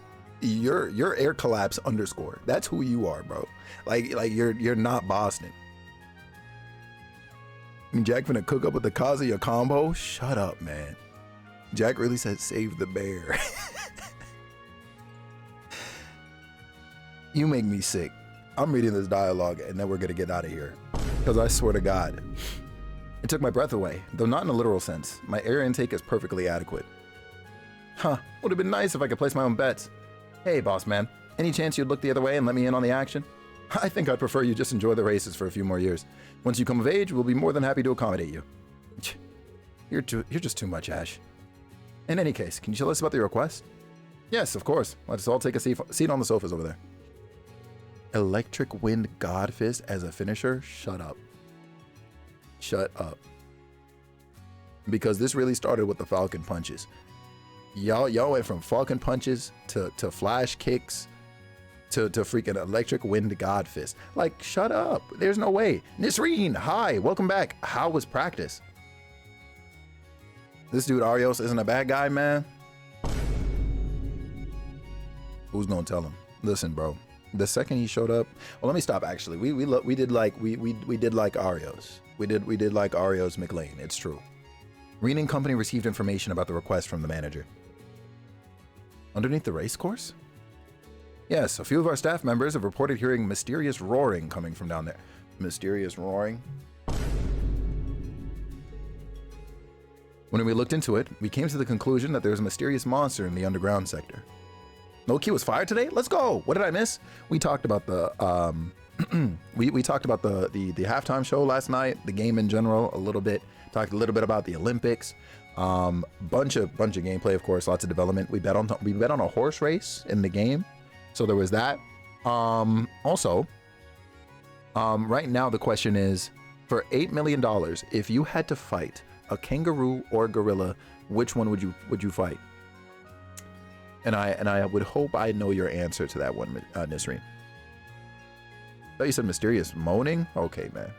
A: You're air collapse _ That's who you are, bro. Like you're not Boston. Jack finna cook up with the Kazuya combo? Shut up, man. Jack really said save the bear. You make me sick. I'm reading this dialogue and then we're gonna get out of here. Because I swear to God, it took my breath away, though not in a literal sense. My air intake is perfectly adequate. Huh, would have been nice if I could place my own bets. Hey, boss man, any chance you'd look the other way and let me in on the action? I think I'd prefer you just enjoy the races for a few more years. Once you come of age, we'll be more than happy to accommodate you. You're just too much, Ash. In any case, can you tell us about the request? Yes, of course. Let's all take a seat on the sofas over there. Electric Wind Godfist as a finisher? Shut up. Shut up. Because this really started with the Falcon punches. Y'all went from Falcon punches to flash kicks to freaking Electric Wind Godfist. Like, shut up. There's no way. Nisreen, hi, welcome back. How was practice? This dude Arios isn't a bad guy, man. Who's gonna tell him? Listen, bro. The second he showed up, well, let me stop. Actually, we did like Arios. We did like Arios McLean. It's true. Reen & Company received information about the request from the manager. Underneath the race course? Yes, a few of our staff members have reported hearing mysterious roaring coming from down there. Mysterious roaring? When we looked into it, we came to the conclusion that there's a mysterious monster in the underground sector. No key was fired today? Let's go. What did I miss? We talked about the we talked about the halftime show last night, the game in general a little bit. Talked a little bit about the Olympics. Bunch of gameplay, of course, lots of development. We bet on a horse race in the game. So there was that. Also, right now the question is, for $8 million, if you had to fight a kangaroo or a gorilla, which one would you fight? And I would hope I know your answer to that one, Nisreen. Thought you said mysterious moaning? Okay, man.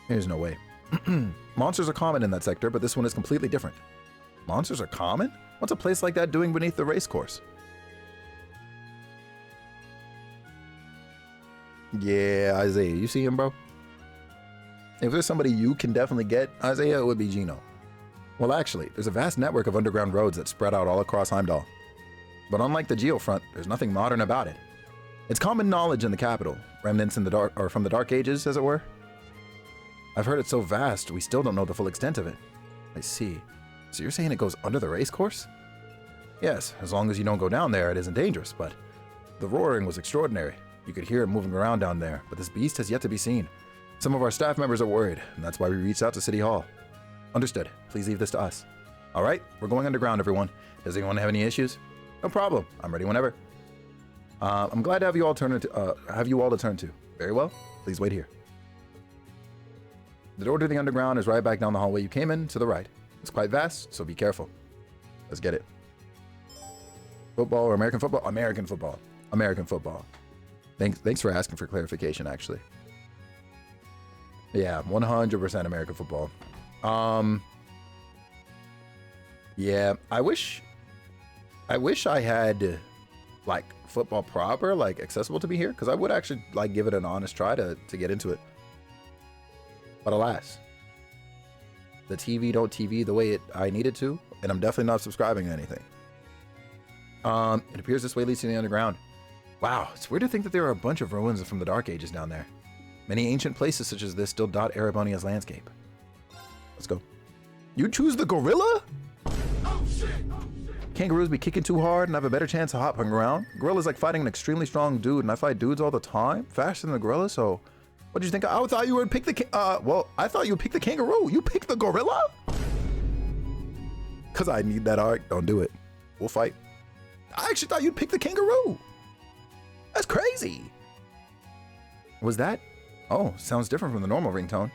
A: There's no way. Monsters are common in that sector, but this one is completely different. Monsters are common? What's a place like that doing beneath the race course? Yeah, Isaiah, you see him, bro? If there's somebody you can definitely get, Isaiah, it would be Gino. Well, actually, there's a vast network of underground roads that spread out all across Heimdall. But unlike the Geofront, there's nothing modern about it. It's common knowledge in the capital, remnants in the dark, or from the Dark Ages, as it were. I've heard it's so vast, we still don't know the full extent of it. I see. So you're saying it goes under the race course? Yes, as long as you don't go down there, it isn't dangerous, but the roaring was extraordinary. You could hear it moving around down there, but this beast has yet to be seen. Some of our staff members are worried, and that's why we reached out to City Hall. Understood. Please leave this to us. All right, we're going underground, everyone. Does anyone have any issues? No problem. I'm ready whenever. I'm glad to have you all to turn to. Very well. Please wait here. The door to the underground is right back down the hallway you came in, to the right. It's quite vast, so be careful. Let's get it. Football or American football? American football. American football. Thanks for asking for clarification, actually. Yeah, 100% American football. Yeah, I wish I had like football proper, like accessible to me here, because I would actually like give it an honest try to get into it. But alas, the TV don't TV the way I needed to, and I'm definitely not subscribing to anything. It appears this way leads to the underground. Wow, it's weird to think that there are a bunch of ruins from the Dark Ages down there. Many ancient places such as this still dot Erebonia's landscape. Let's go. You choose the gorilla? Kangaroos be kicking too hard and have a better chance of hopping around. Gorilla's like fighting an extremely strong dude, and I fight dudes all the time, faster than the gorilla, so what did you think? I thought you would pick well, I thought you would pick the kangaroo. You picked the gorilla? Because I need that arc. Don't do it. We'll fight. I actually thought you'd pick the kangaroo. That's crazy. Was that? Oh, sounds different from the normal ringtone.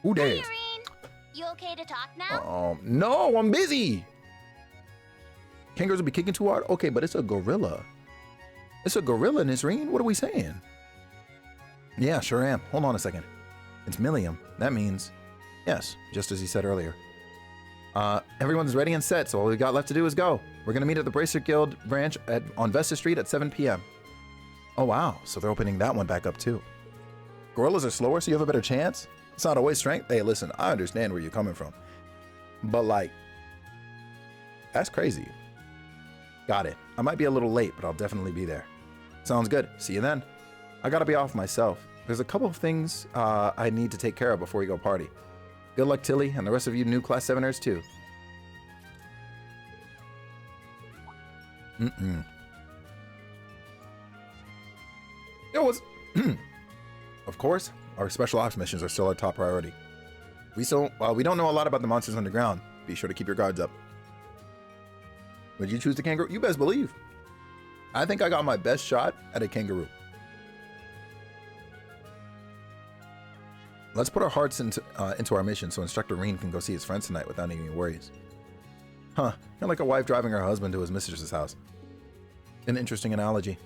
A: Who dares?
C: Hey, Irene. You okay to talk now?
A: No, I'm busy. Kangaroos will be kicking too hard? Okay, but it's a gorilla. It's a gorilla, Nisreen. What are we saying? Yeah, sure am. Hold on a second. It's Millium. That means, yes, just as he said earlier. Everyone's ready and set, so all we got left to do is go. We're going to meet at the Bracer Guild branch on Vesta Street at 7 p.m. Oh, wow. So they're opening that one back up, too. Gorillas are slower, so you have a better chance? It's not always strength. Hey, listen, I understand where you're coming from. But, like, that's crazy. Got it. I might be a little late, but I'll definitely be there. Sounds good. See you then. I gotta be off myself. There's a couple of things I need to take care of before we go party. Good luck, Tilly, and the rest of you new Class 7ers, too. Yo, what's... Of course, our special ops missions are still our top priority. While we don't know a lot about the monsters underground, be sure to keep your guards up. Would you choose the kangaroo? You best believe. I think I got my best shot at a kangaroo. Let's put our hearts into our mission so Instructor Reen can go see his friends tonight without any worries. Huh, you're like a wife driving her husband to his mistress's house. An interesting analogy.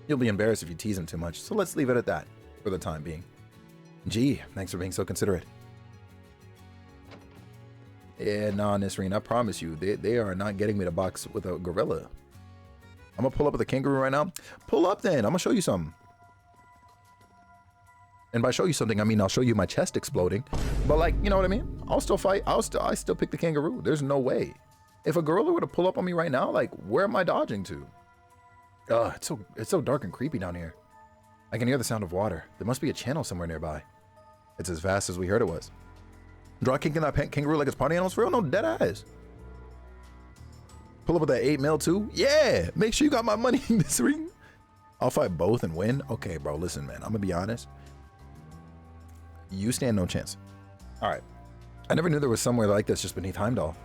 A: You'll be embarrassed if you tease him too much, so let's leave it at that for the time being. Gee, thanks for being so considerate. Yeah, nah, Nisreen, I promise you, they are not getting me to box with a gorilla. I'm gonna pull up with a kangaroo right now. Pull up then, I'm gonna show you something. And by show you something, I mean I'll show you my chest exploding. But like, you know what I mean? I'll still fight. I still pick the kangaroo. There's no way. If a gorilla were to pull up on me right now, like, where am I dodging to? It's so dark and creepy down here. I can hear the sound of water. There must be a channel somewhere nearby. It's as vast as we heard it was. Draw kicking that kangaroo like it's party animals for real? No, dead eyes. Pull up with that 8 mil too? Yeah! Make sure you got my money in this ring. I'll fight both and win? Okay, bro, listen, man. I'm gonna be honest. You stand no chance. All right. I never knew there was somewhere like this just beneath Heimdall.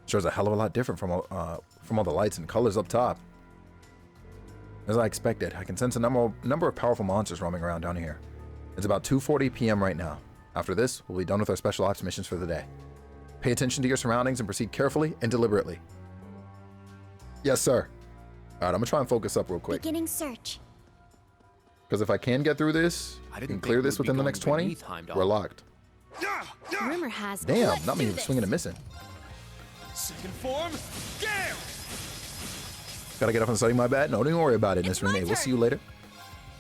A: Sure is a hell of a lot different from all the lights and colors up top. As I expected, I can sense a number of powerful monsters roaming around down here. It's about 2:40 p.m. right now. After this, we'll be done with our special ops missions for the day. Pay attention to your surroundings and proceed carefully and deliberately. Yes, sir. All right, I'm gonna try and focus up real quick.
C: Beginning search.
A: Because if I can get through this and clear this within the next 20, we're locked.
I: Rumor has it.
A: Damn, not me even swinging and missing.
F: Second form, Gale!
A: Gotta get up and study my bat. No, don't worry about it, Miss Renee. We'll see you later.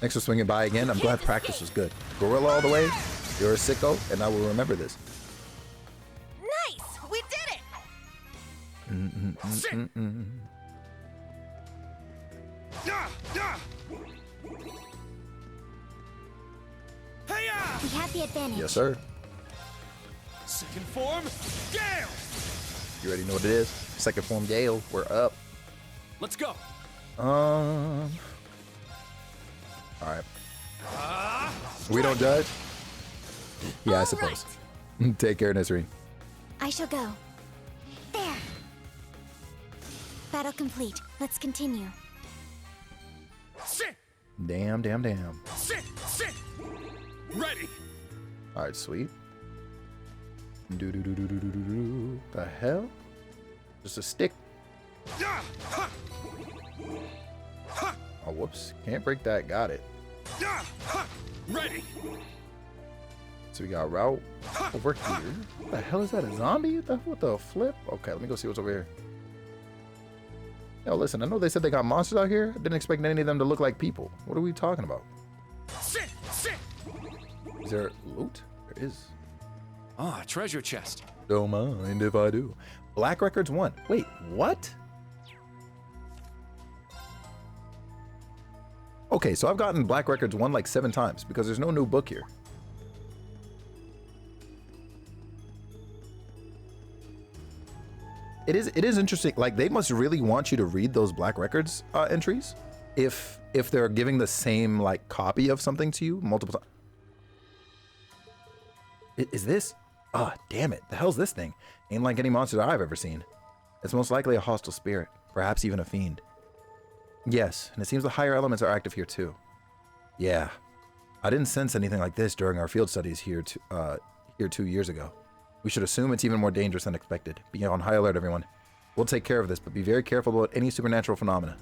A: Thanks for swinging by again. I'm glad practice was good. Gorilla all the way. You're a sicko, and I will remember this.
J: Nice! We did it!
C: We have the advantage.
A: Yes, sir.
F: Second form, Gale!
A: You already know what it is. Second form Gale. We're up.
B: Let's go.
A: All right. We don't judge? Yeah, I suppose. Take care, Nisreen.
C: I shall go. There. Battle complete. Let's continue.
F: Sit!
A: Damn.
F: Sit! Ready!
A: All right, sweet. The hell? Just a stick. Oh, whoops. Can't break that. Got it.
F: Ready!
A: So we got route over here. What the hell is that? A zombie? What the flip? Okay, let me go see what's over here. Yo, listen, I know they said they got monsters out here. I didn't expect any of them to look like people. What are we talking about?
F: Sit!
A: Is there loot? There is.
B: Ah, treasure chest.
A: Don't mind if I do. Black Records 1. Wait, what? Okay, so I've gotten Black Records 1 like 7 times because there's no new book here. It is interesting. Like, they must really want you to read those Black Records entries if they're giving the same like copy of something to you multiple times. Is this? Ah, damn it. The hell's this thing? Ain't like any monster that I've ever seen. It's most likely a hostile spirit, perhaps even a fiend. Yes, and it seems the higher elements are active here too. Yeah, I didn't sense anything like this during our field studies here 2 years ago. We should assume it's even more dangerous than expected. Be on high alert, everyone. We'll take care of this, but be very careful about any supernatural phenomena.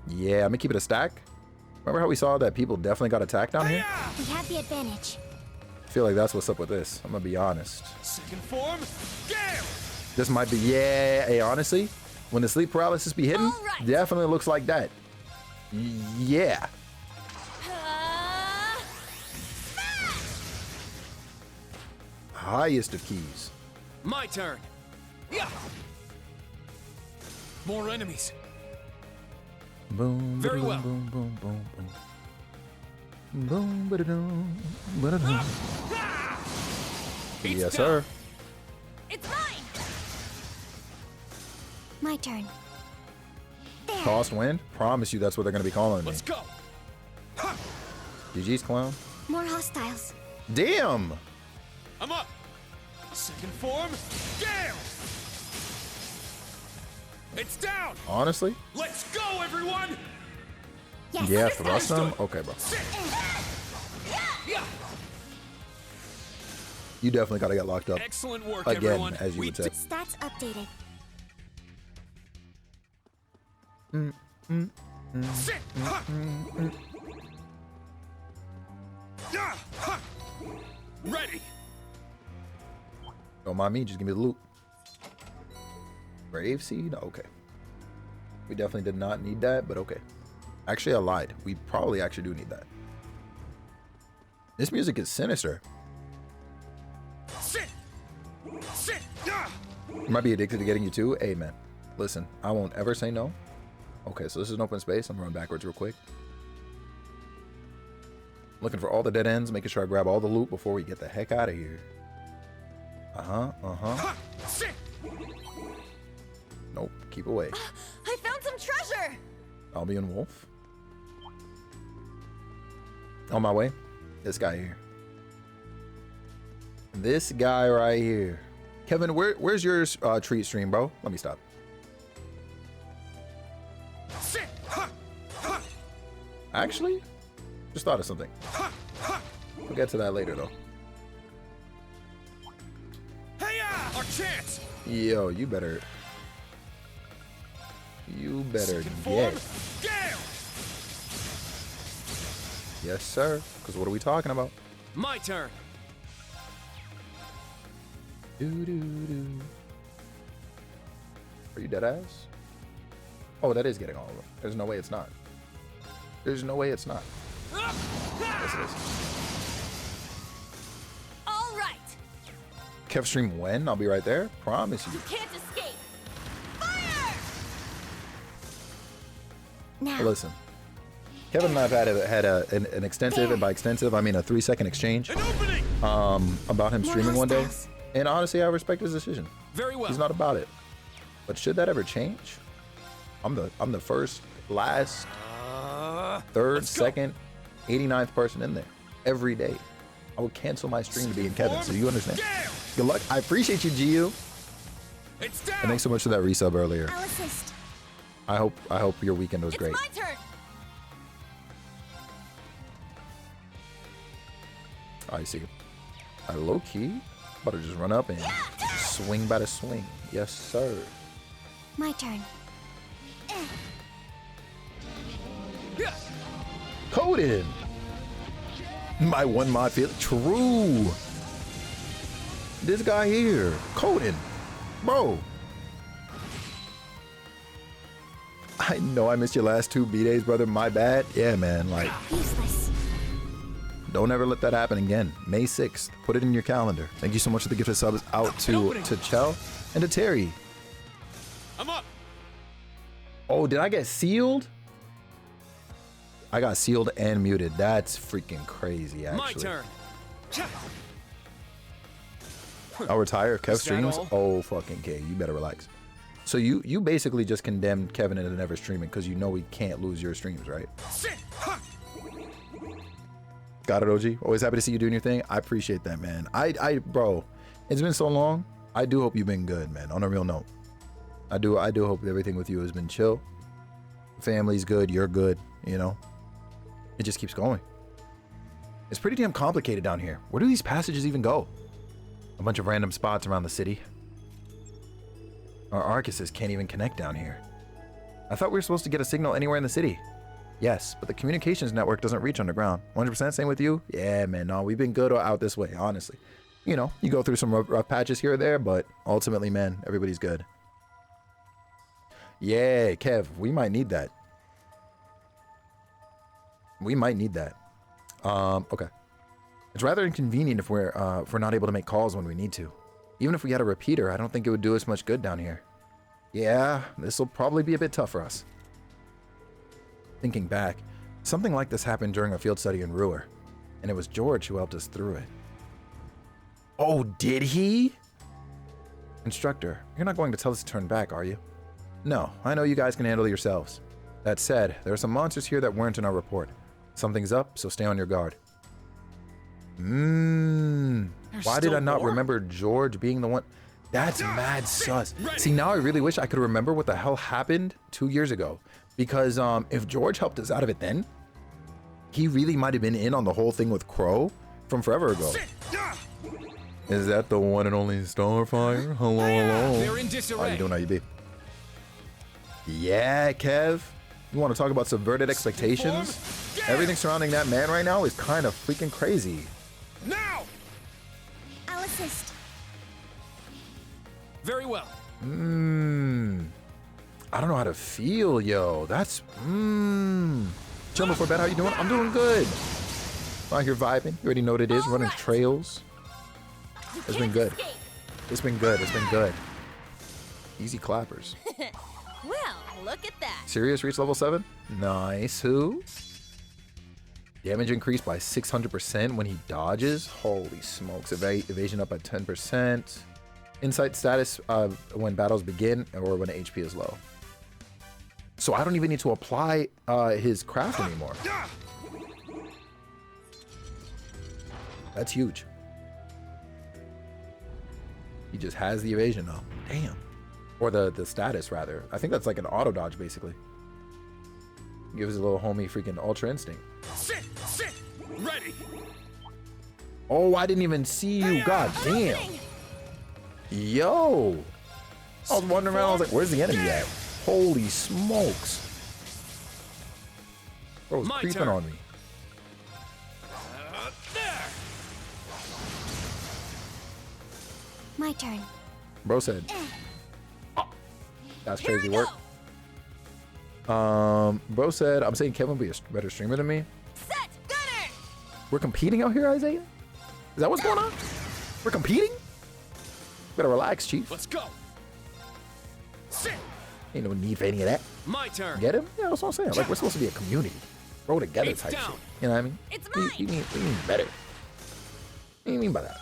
A: Yeah, I'm gonna keep it a stack. Remember how we saw that people definitely got attacked down here?
C: We have the advantage.
A: I feel like that's what's up with this. I'm gonna be honest.
F: Second form, Gale!
A: This might be, yeah, hey, honestly, when the sleep paralysis be hitting, definitely looks like that. Yeah. Highest of keys.
B: My turn. Yeah. More enemies.
A: Boom.
B: Very well.
A: Boom. Boom. Boom. Boom. Boom. Ba-da-dum. Ba-da-dum. Yes, sir.
C: It's mine. My turn. There.
A: Tossed wind. Promise you, that's what they're gonna be calling me.
B: Let's go.
A: GG's, clown.
C: More hostiles.
A: Damn.
F: I'm up! Second form, Gale! It's down!
A: Honestly?
F: Let's go, everyone!
C: Yes.
A: Yeah, thrust them? Okay, bro.
F: Yeah.
A: You definitely gotta get locked up.
B: Excellent work,
A: again,
B: everyone.
A: as you would say.
C: Stats updated.
F: Sit! Ready!
A: Don't mind me, just give me the loot. Brave seed? Okay. We definitely did not need that, but okay. Actually, I lied. We probably actually do need that. This music is sinister.
F: Sit!
A: You might be addicted to getting you too. Hey, man. Listen, I won't ever say no. Okay, so this is an open space. I'm gonna run backwards real quick. Looking for all the dead ends, making sure I grab all the loot before we get the heck out of here.
F: Sit!
A: Nope, keep away.
J: I found some treasure!
A: Albion Wolf. On my way. This guy here. This guy right here. Kevin, where's your treat stream, bro? Let me stop.
F: Sit!
A: Actually, just thought of something. We'll get to that later, though.
F: Hey-ya!
A: Yo, you better get. Yes, sir. Because what are we talking about?
B: My turn.
A: Doo-doo-doo. Are you dead ass? Oh, that is getting all of them. There's no way it's not. There's no way it's not. Yes, it is.
G: All right.
A: Kev stream when? I'll be right there. Promise you.
G: You can't escape. Fire!
C: Now.
A: Listen. Kevin and I have had an extensive, and by extensive, I mean a 3-second exchange about him streaming one day. And honestly, I respect his decision.
B: Very well.
A: He's not about it. But should that ever change, I'm the first, last, third, second, 89th person in there every day. I would cancel my stream to be in Kevin. So you understand? Good luck. I appreciate you, GU. And thanks so much for that resub earlier.
C: I'll assist.
A: I hope your weekend was great.
G: My turn.
A: I see. I low key about to just run up and swing by the swing. Yes, sir.
C: My turn.
A: Coded. My one mod feel true. This guy here, Coded, bro. I know I missed your last 2 B-days, brother. My bad. Yeah, man. Like,
C: Useless.
A: don't ever let that happen again. May 6th. Put it in your calendar. Thank you so much for the gift of subs out to Chell and to Terry.
B: I'm up.
A: Oh, did I get sealed? I got sealed and muted. That's freaking crazy, actually.
B: My turn.
A: I'll retire. Kev
B: Is that
A: streams.
B: all?
A: Oh, fucking K. You better relax. So you basically just condemned Kevin into never streaming because you know he can't lose your streams, right? Got it, OG. Always happy to see you doing your thing. I appreciate that, man. Bro, it's been so long. I do hope you've been good, man. On a real note, I do hope everything with you has been chill. Family's good. You're good. You know, it just keeps going. It's pretty damn complicated down here. Where do these passages even go? A bunch of random spots around the city. Our Arcuses can't even connect down here. I thought we were supposed to get a signal anywhere in the city. Yes, but the communications network doesn't reach underground. 100% same with you? Yeah, man, no, we've been good out this way, honestly. You know, you go through some rough patches here or there, but ultimately, man, everybody's good. Yeah, Kev, we might need that. We might need that. Okay. It's rather inconvenient if we're not able to make calls when we need to. Even if we had a repeater, I don't think it would do us much good down here. Yeah, this will probably be a bit tough for us. Thinking back, something like this happened during a field study in Ruhr, and it was George who helped us through it. Oh, did he? Instructor, you're not going to tell us to turn back, are you? No, I know you guys can handle it yourselves. That said, there are some monsters here that weren't in our report. Something's up, so stay on your guard. Why did I not remember George being the one? That's mad sus. See, now I really wish I could remember what the hell happened 2 years ago. Because if George helped us out of it then, he really might have been in on the whole thing with Crow from forever ago. Is that the one and only Starfire? Hello, hello.
B: They're in disarray.
A: How you doing? How you be? Yeah, Kev. You want to talk about subverted expectations? Everything surrounding that man right now is kind of freaking crazy.
B: Now!
C: I'll assist.
B: Very well.
A: I don't know how to feel, yo. That's chill before bed. How you doing? I'm doing good. Like you're vibing. You already know what it is. Running trails. It's been good. It's been good. It's been good. Easy clappers.
G: Well, look at that.
A: Sirius reached level 7. Nice. Who? Damage increased by 600% when he dodges. Holy smokes. Evasion up by 10%. Insight status when battles begin or when HP is low. So I don't even need to apply his craft anymore. That's huge. He just has the evasion now. Damn. Or the status, rather. I think that's like an auto dodge, basically. Gives a little homie freaking Ultra Instinct.
B: Sit! Ready!
A: Oh, I didn't even see you. God damn. Yo. I was wandering around. I was like, "Where's the enemy at?" Holy smokes! Bro was creeping on me.
C: My turn.
A: Bro said, "That's crazy work." Bro said, "I'm saying Kevin will be a better streamer than me."
J: Set, gunner.
A: We're competing out here, Isaiah? Is that what's going on? We're competing? Better relax, Chief.
B: Let's go. Sit.
A: Ain't no need for any of that.
B: My turn.
A: Get him? Yeah, that's what I'm saying. Like, we're supposed to be a community. Grow together type shit. You know what I mean?
J: It's
A: What do you mean better? What do you mean by that?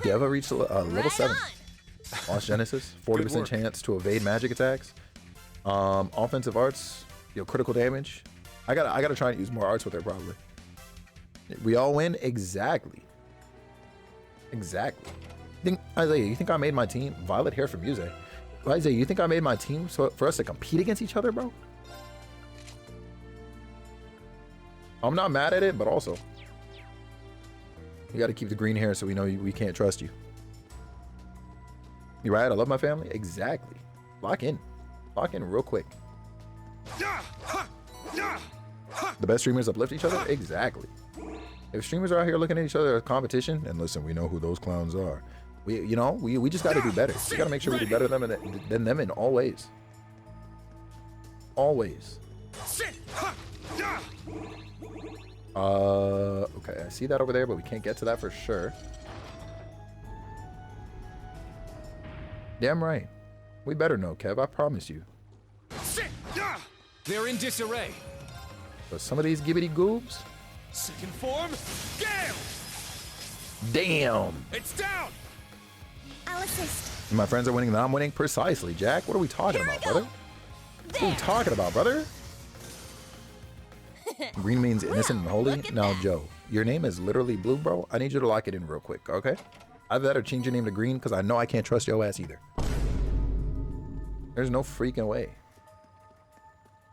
A: Deva reached level 7. Lost Genesis, 40% chance to evade magic attacks. Offensive arts, critical damage. I gotta try and use more arts with her probably. We all win? Exactly. Isaiah, you think I made my team? Violet hair from Yuze. Isaiah, you think I made my team for us to compete against each other, bro? I'm not mad at it, but also, you gotta keep the green hair so we know we can't trust you. You right? I love my family? Exactly. Lock in real quick. The best streamers uplift each other? Exactly. If streamers are out here looking at each other as competition, and listen, we know who those clowns are. We just got to do better. We got to make sure we do better than them in all ways. Always. Okay, I see that over there, but we can't get to that for sure. Damn right. We better know, Kev. I promise you.
B: They're in disarray.
A: But some of these gibbity goobs.
B: Second form, Gale!
A: Damn!
B: It's down!
C: I'll assist.
A: My friends are winning and I'm winning? Precisely, Jack. What are we talking about, brother? What are we talking about, brother? Green means innocent and holy? Now, Joe, your name is literally blue, bro. I need you to lock it in real quick, okay? Either that or change your name to green, because I know I can't trust your ass either. There's no freaking way.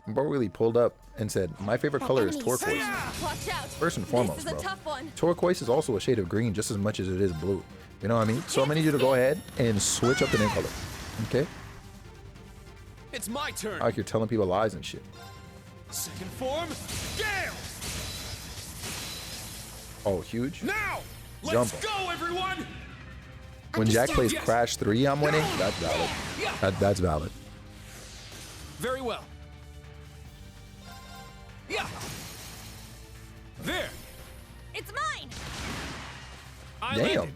A: Bro really pulled up and said, my favorite color is turquoise.
J: Watch out.
A: First and foremost,
J: this is
A: bro.
J: a tough one.
A: Turquoise is also a shade of green just as much as it is blue. You know what I mean? So I'm gonna need you to go ahead and switch up the name color. Okay?
B: It's my turn.
A: Like you're telling people lies and shit.
B: Second form, Gale!
A: Oh, huge.
B: Now!
A: Jump.
B: Let's go, everyone!
A: When Jack plays Crash 3, I'm winning. That's valid. That's valid.
B: Very well. Yeah. There.
J: It's mine.
A: Damn.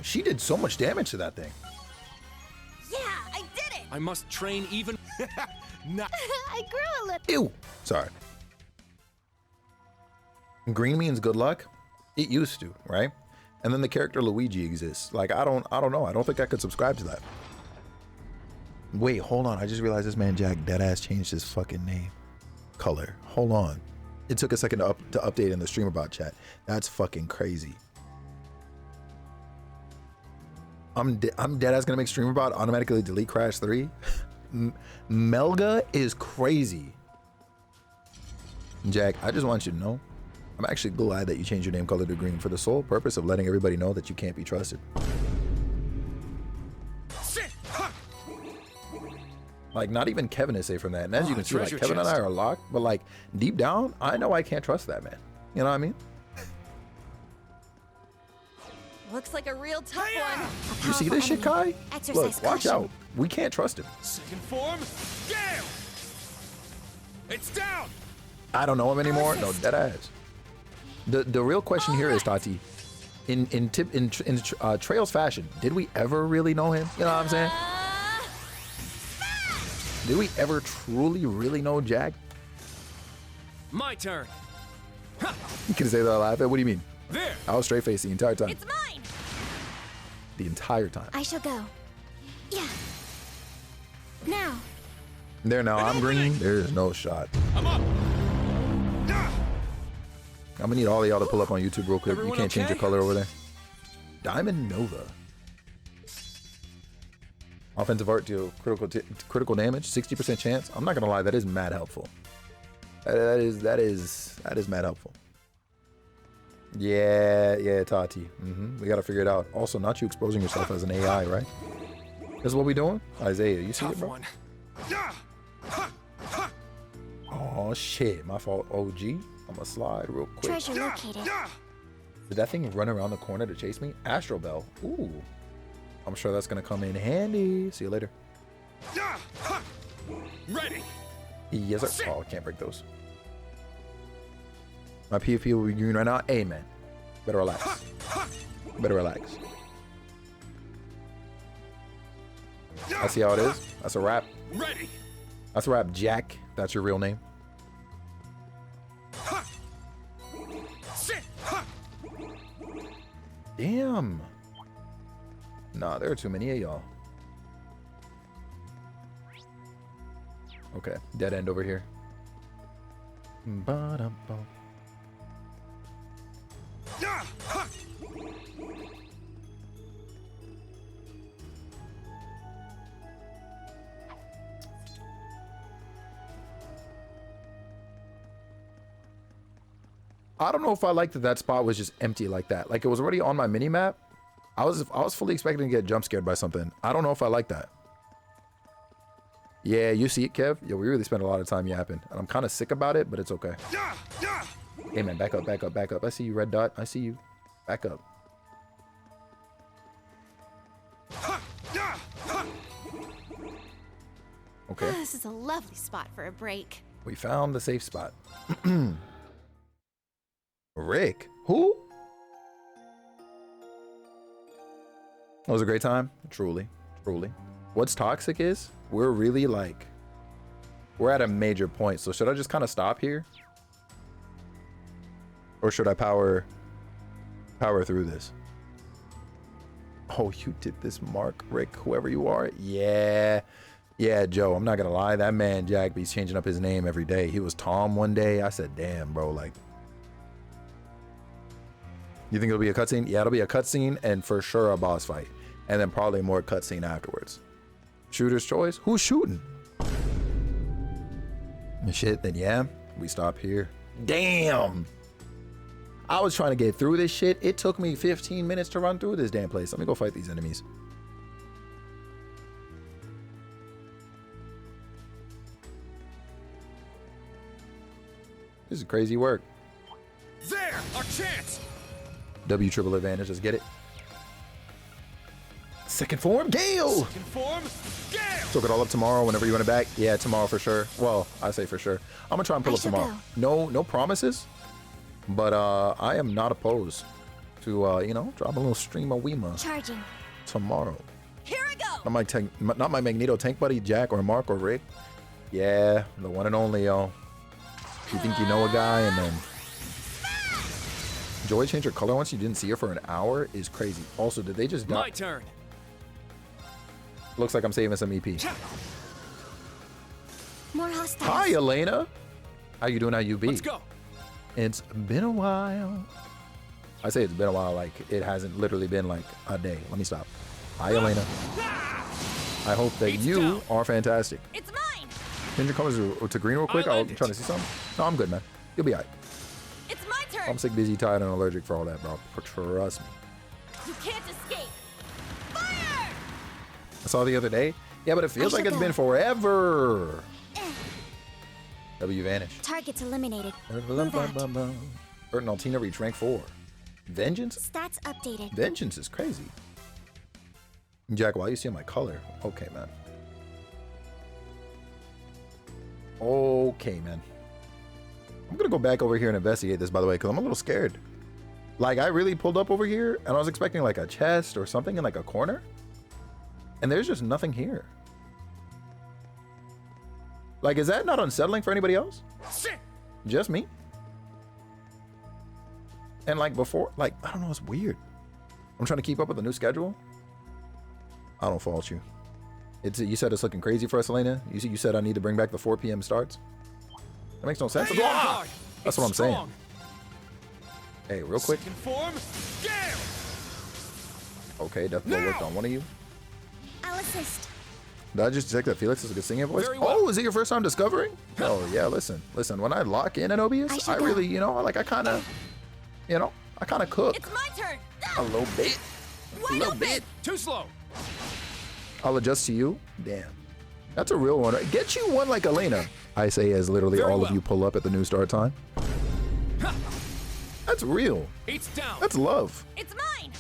A: She did so much damage to that thing.
J: Yeah, I did it.
B: I must train even. Nah.
C: I grew a little.
A: Ew. Sorry. Green means good luck. It used to, right? And then the character Luigi exists. Like I don't know. I don't think I could subscribe to that. Wait, hold on. I just realized this man Jack deadass changed his fucking name color. Hold on. It took a second to update in the StreamerBot chat. That's fucking crazy. I'm deadass gonna make StreamerBot automatically delete Crash 3. Melga is crazy. Jack, I just want you to know, I'm actually glad that you changed your name color to green for the sole purpose of letting everybody know that you can't be trusted. Like, not even Kevin is safe from that. And as you can see, like, Kevin and I are locked, but like, deep down, I know I can't trust that man. You know what I mean?
J: Looks like a real tough one.
A: You see this shit, Kai? Look, watch out. We can't trust him.
B: Second form, Gale! It's down!
A: I don't know him anymore. No, dead ass. The real question here is, Tati, in Trail's fashion, did we ever really know him? You know what I'm saying? Did we ever truly, really know Jack?
B: My turn.
A: You can say that I laugh at. What do you mean?
B: There.
A: I was straight faced the entire time.
J: It's mine.
A: The entire time.
C: I shall go. Yeah. Now.
A: There now. I'm green. There's no shot.
B: I'm up.
A: I'm gonna need all of y'all to pull up on YouTube real quick.
B: Everyone
A: You can't change your color over there. Diamond Nova. Offensive art deal critical damage, 60% chance. I'm not gonna lie, that is mad helpful. That is mad helpful. Yeah, Tati. We gotta figure it out. Also, not you exposing yourself as an AI, right? This is what we doing? Isaiah, you see it, bro? Oh shit, my fault. OG. I'm gonna slide real quick.
C: Treasure located.
A: Did that thing run around the corner to chase me? Astro Bell. Ooh. I'm sure that's gonna come in handy. See you later.
F: Ready.
A: Yes, sir. Oh, I can't break those. My PvP will be green right now. Hey, man. Better relax. Better relax. I see how it is. That's a wrap.
F: Ready.
A: That's a wrap, Jack. That's your real name. Damn. Nah, there are too many of y'all. Okay, dead end over here. Ba-dum-bum. I don't know if I liked that spot was just empty like that. Like it was already on my mini map. I was fully expecting to get jump scared by something. I don't know if I like that. Yeah, you see it, Kev? Yo, we really spent a lot of time yapping. And I'm kind of sick about it, but it's okay. Hey, man, back up, back up, back up. I see you, red dot. I see you. Back up. Okay.
N: This is a lovely spot for a break.
A: We found the safe spot. Rick? Who? It was a great time. Truly. Truly. What's toxic is we're really like, we're at a major point. So should I just kind of stop here? Or should I power through this? Oh, you did this, Mark, Rick, whoever you are. Yeah, Joe, I'm not gonna lie. That man, Jack, he's changing up his name every day. He was Tom one day. I said, damn, bro, like, you think it'll be a cutscene? Yeah, it'll be a cutscene and for sure a boss fight. And then probably more cutscene afterwards. Shooter's choice? Who's shooting? Shit, then yeah, we stop here. Damn! I was trying to get through this shit. It took me 15 minutes to run through this damn place. Let me go fight these enemies. This is crazy work.
F: There! Our chance!
A: W triple advantage, let's get it. Second form, Gale!
F: Second form, Gale!
A: Took it all up tomorrow whenever you want it back. Yeah, tomorrow for sure. Well, I say for sure. I'm gonna try and pull up tomorrow. No promises, but I am not opposed to you know, drop a little stream of Weema
C: Charging
A: tomorrow.
N: Here I go.
A: Not my Magneto tank buddy Jack or Mark or Rick. Yeah, the one and only, yo. You think you know a guy and then Joy changed her color once you didn't see her for an hour is crazy. Also, did they just die?
B: My turn.
A: Looks like I'm saving some EP.
C: more hostiles.
A: Hi, Elena. How you doing? How you be?
B: Let's go.
A: It's been a while. I say it's been a while, like it hasn't literally been like a day. Let me stop. Hi, Elena. I hope that you are fantastic.
N: It's mine.
A: Change your colors to green real quick. I'm trying to see something. No, I'm good, man. You'll be all right.
N: It's my turn.
A: I'm sick, busy, tired, and allergic for all that, bro. Trust me.
N: You can't escape. Fire!
A: I saw the other day. Yeah, but it feels like it's been forever. W vanish.
C: Targets eliminated.
A: Bert and Altina reach rank 4. Vengeance?
C: Stats updated.
A: Vengeance is crazy. Jack, why you see my color? Okay, man. Okay, man. I'm gonna go back over here and investigate this, by the way, because I'm a little scared. Like, I really pulled up over here, and I was expecting like a chest or something in like a corner. And there's just nothing here. Like, is that not unsettling for anybody else? Just me? And like before, like, I don't know, it's weird. I'm trying to keep up with the new schedule. I don't fault you. You said it's looking crazy for us, Elena. You said I need to bring back the 4 p.m. starts. That makes no sense. That's what I'm saying. Hey, real quick. Okay, Death Blow worked on one of you.
C: I'll assist.
A: Did I just check that Felix is a good singing voice? Oh, is it your first time discovering? Oh, yeah, listen. When I lock in Anobius, I really, you know, like I kind of, you know, I kind of cook.
N: It's my turn.
A: A little bit. A little bit.
B: Too slow.
A: I'll adjust to you. Damn. That's a real one. Get you one like Elena. I say as literally
B: Very
A: all
B: well.
A: of you pull up at the new start time. That's real.
B: It's down.
A: That's love.
N: It's mine.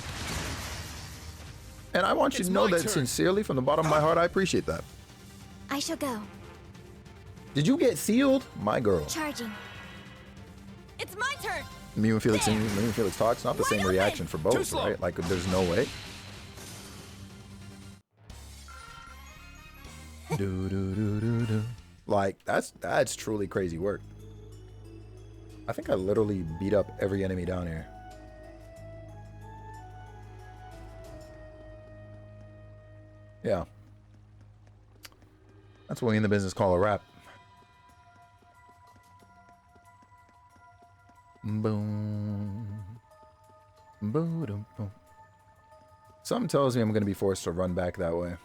A: And I want you
B: It's
A: to know
B: my
A: that
B: turn.
A: sincerely from the bottom of my heart, I appreciate that.
C: I shall go.
A: Did you get sealed? My girl.
C: Charging.
N: It's my turn.
A: Me and Felix talk. It's not the
N: Wide
A: same
N: open.
A: reaction for
B: Too
A: both,
B: slow.
A: right? Like there's no way. do, do, do, do, do. Like that's truly crazy work. I think I literally beat up every enemy down here. Yeah. That's what we in the business call a rap. Boom. Boom. Boom. Something tells me I'm going to be forced to run back that way.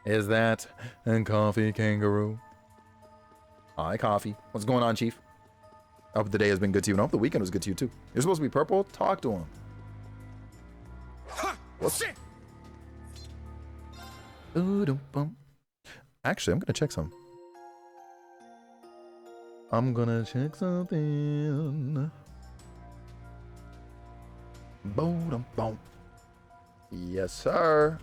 A: Is that and Coffee Kangaroo? Hi, Coffee. What's going on, Chief? I hope the day has been good to you, and I hope the weekend was good to you, too. You're supposed to be purple? Talk to him. What's... Actually, I'm going to check some. I'm going to check something. Boom, boom. Yes, sir.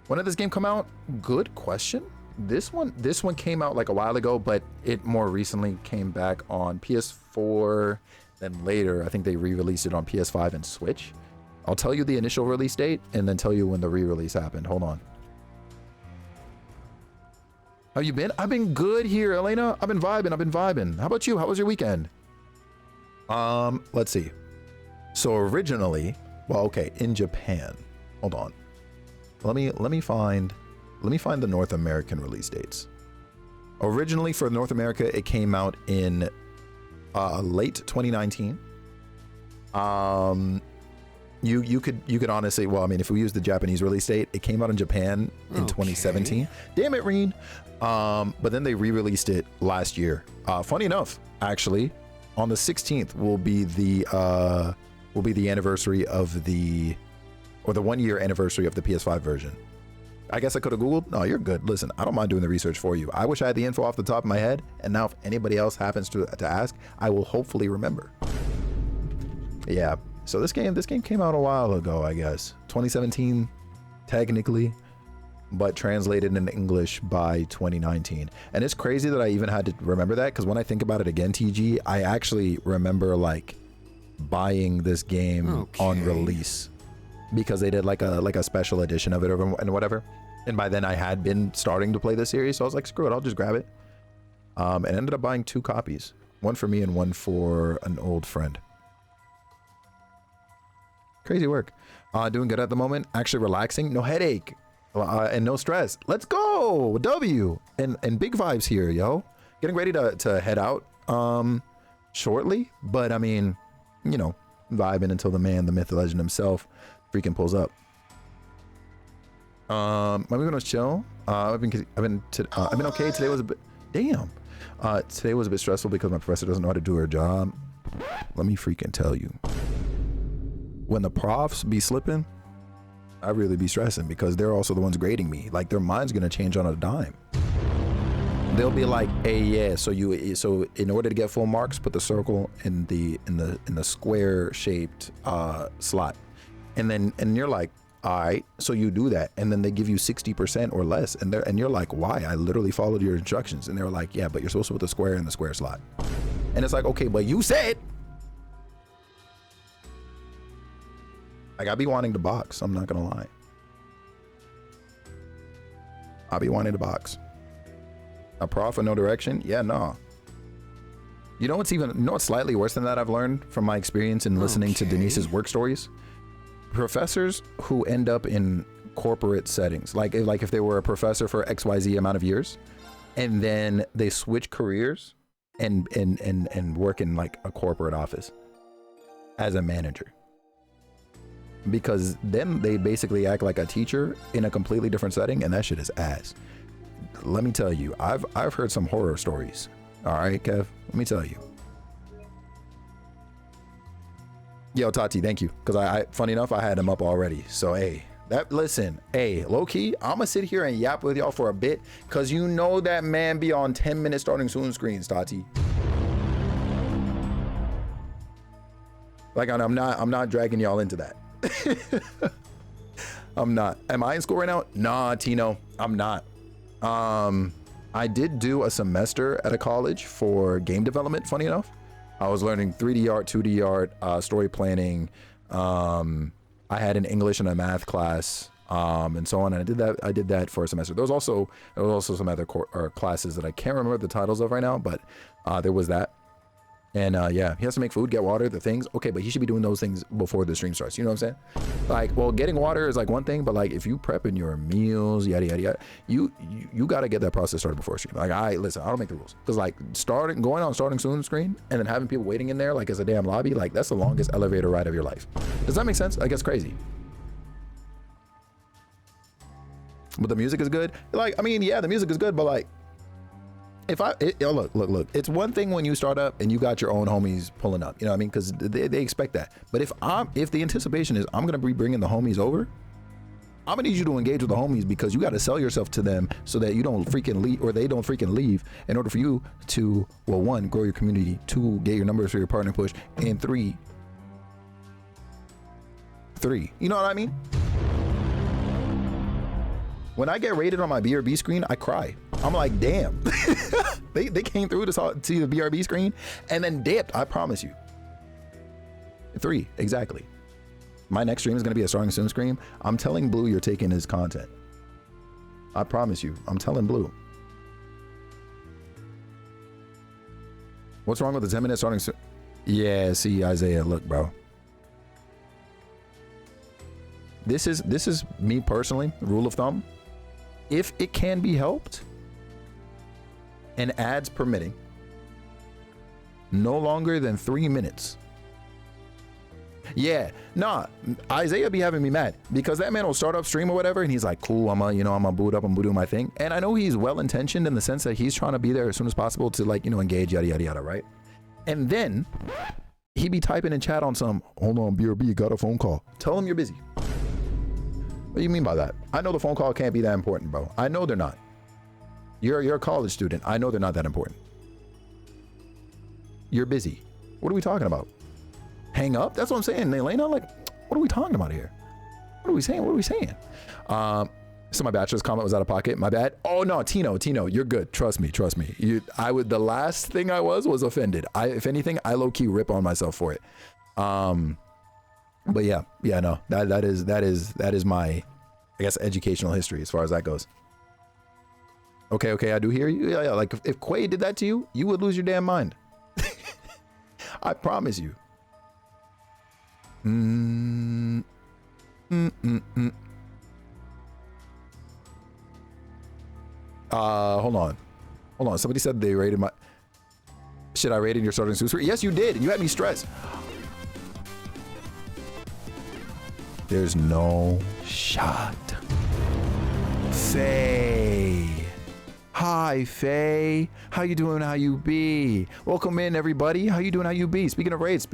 A: When did this game come out? Good question. This one came out like a while ago, but it more recently came back on PS4. Then later, I think they re-released it on PS5 and Switch. I'll tell you the initial release date and then tell you when the re-release happened. Hold on. How you been? I've been good here, Elena. I've been vibing. How about you? How was your weekend? Let's see. So originally, well, okay, in Japan. Hold on. Let me find the North American release dates. Originally for North America, it came out in late 2019. You could honestly, well, I mean, if we use the Japanese release date, it came out in Japan in 2017. Damn it, Reen. But then they re-released it last year. Funny enough, actually, on the 16th will be the anniversary of the 1 year anniversary of the PS5 version. I guess I could have Googled. No, you're good. Listen, I don't mind doing the research for you. I wish I had the info off the top of my head. And now if anybody else happens to ask, I will hopefully remember. Yeah. So this game came out a while ago, I guess. 2017, technically, but translated in English by 2019. And it's crazy that I even had to remember that, because when I think about it again, TG, I actually remember like buying this game on release because they did like a special edition of it and whatever. And by then I had been starting to play the series, so I was like, screw it, I'll just grab it. And ended up buying 2 copies, one for me and one for an old friend. Crazy work. Doing good at the moment. Actually relaxing. No headache. And no stress. Let's go. W. And big vibes here, yo. Getting ready to head out shortly. But I mean, you know, vibing until the man, the myth, the legend himself freaking pulls up. My weekend was chill. I've been okay. Today was a bit today was a bit stressful because my professor doesn't know how to do her job. Let me freaking tell you. When the profs be slipping, I really be stressing because they're also the ones grading me. Like their mind's gonna change on a dime. They'll be like, "Hey, yeah, so in order to get full marks, put the circle in the square shaped slot," and you're like, "All right," so you do that, and then they give you 60% or less, and you're like, "Why? I literally followed your instructions," and they're like, "Yeah, but you're supposed to put the square in the square slot," and it's like, "Okay, but you said." Like, I be wanting to box, I'm not gonna lie. I be wanting to box. A prof with no direction? Yeah, no. You know what's slightly worse than that I've learned from my experience in listening to Denise's work stories? Professors who end up in corporate settings, like if they were a professor for XYZ amount of years, and then they switch careers and work in like a corporate office as a manager. Because then they basically act like a teacher in a completely different setting, and that shit is ass. Let me tell you, I've heard some horror stories. All right, Kev, let me tell you. Yo, Tati, thank you. Because I funny enough, I had him up already. So, hey, listen, hey, low key, I'm gonna sit here and yap with y'all for a bit, because you know that man be on 10-minute starting soon screens, Tati. Like, I'm not dragging y'all into that. I'm not. Am I in school right now? Nah, Tino, I'm not. I did do a semester at a college for game development, funny enough. I was learning 3D art, 2D art, story planning. I had an English and a math class, and so on. And I did that for a semester. There was also some other classes that I can't remember the titles of right now, but there was that. And yeah, he has to make food, get water, the things. Okay, but he should be doing those things before the stream starts. You know what I'm saying? Like, well, getting water is like one thing, but like if you prepping your meals, yada yada yada, you got to get that process started before stream. Like, listen, I don't make the rules, because like going on starting soon screen and then having people waiting in there like it's a damn lobby, like that's the longest elevator ride of your life. Does that make sense? Like, it's crazy. But the music is good. Like, I mean, yeah, the music is good, but like, look, it's one thing when you start up and you got your own homies pulling up, you know what I mean? Because they expect that. But if the anticipation is I'm gonna be bringing the homies over, I'm gonna need you to engage with the homies, because you got to sell yourself to them so that you don't freaking leave, or they don't freaking leave, in order for you to, well, one, grow your community, two, get your numbers for your partner push, and three, you know what I mean? When I get rated on my BRB screen, I cry. I'm like, damn. they came through to see the BRB screen and then dipped. I promise you. 3, exactly. My next stream is going to be a starting soon scream. I'm telling Blue you're taking his content. I promise you. I'm telling Blue. What's wrong with the 10-minute starting soon? Yeah, see, Isaiah, look, bro. This is me personally, rule of thumb. If it can be helped, and ads permitting, no longer than 3 minutes. Yeah, nah, Isaiah be having me mad, because that man will start up stream or whatever, and he's like, cool, I'm gonna boot up, I'm doing my thing. And I know he's well-intentioned in the sense that he's trying to be there as soon as possible to, like, engage, yada, yada, yada, right? And then he be typing in chat on some, hold on, BRB, got a phone call. Tell him you're busy. What do you mean by that? I know the phone call can't be that important, bro. I know they're not. You're a college student. I know they're not that important. You're busy. What are we talking about? Hang up? That's what I'm saying, Elena. Like, what are we talking about here? What are we saying? What are we saying? So my bachelor's comment was out of pocket. My bad. Oh no, Tino, you're good. Trust me. The last thing I was offended. If anything, I low key rip on myself for it. But yeah, no, that is my, I guess, educational history as far as that goes. Okay, I do hear you. Yeah, like if Quay did that to you, you would lose your damn mind. I promise you. Hold on. Somebody said they rated my. Shit, I rated your starting suit. Yes, you did. You had me stressed. There's no shot. Faye. Hi, Faye. How you doing? How you be? Welcome in, everybody. How you doing? How you be? Speaking of raids.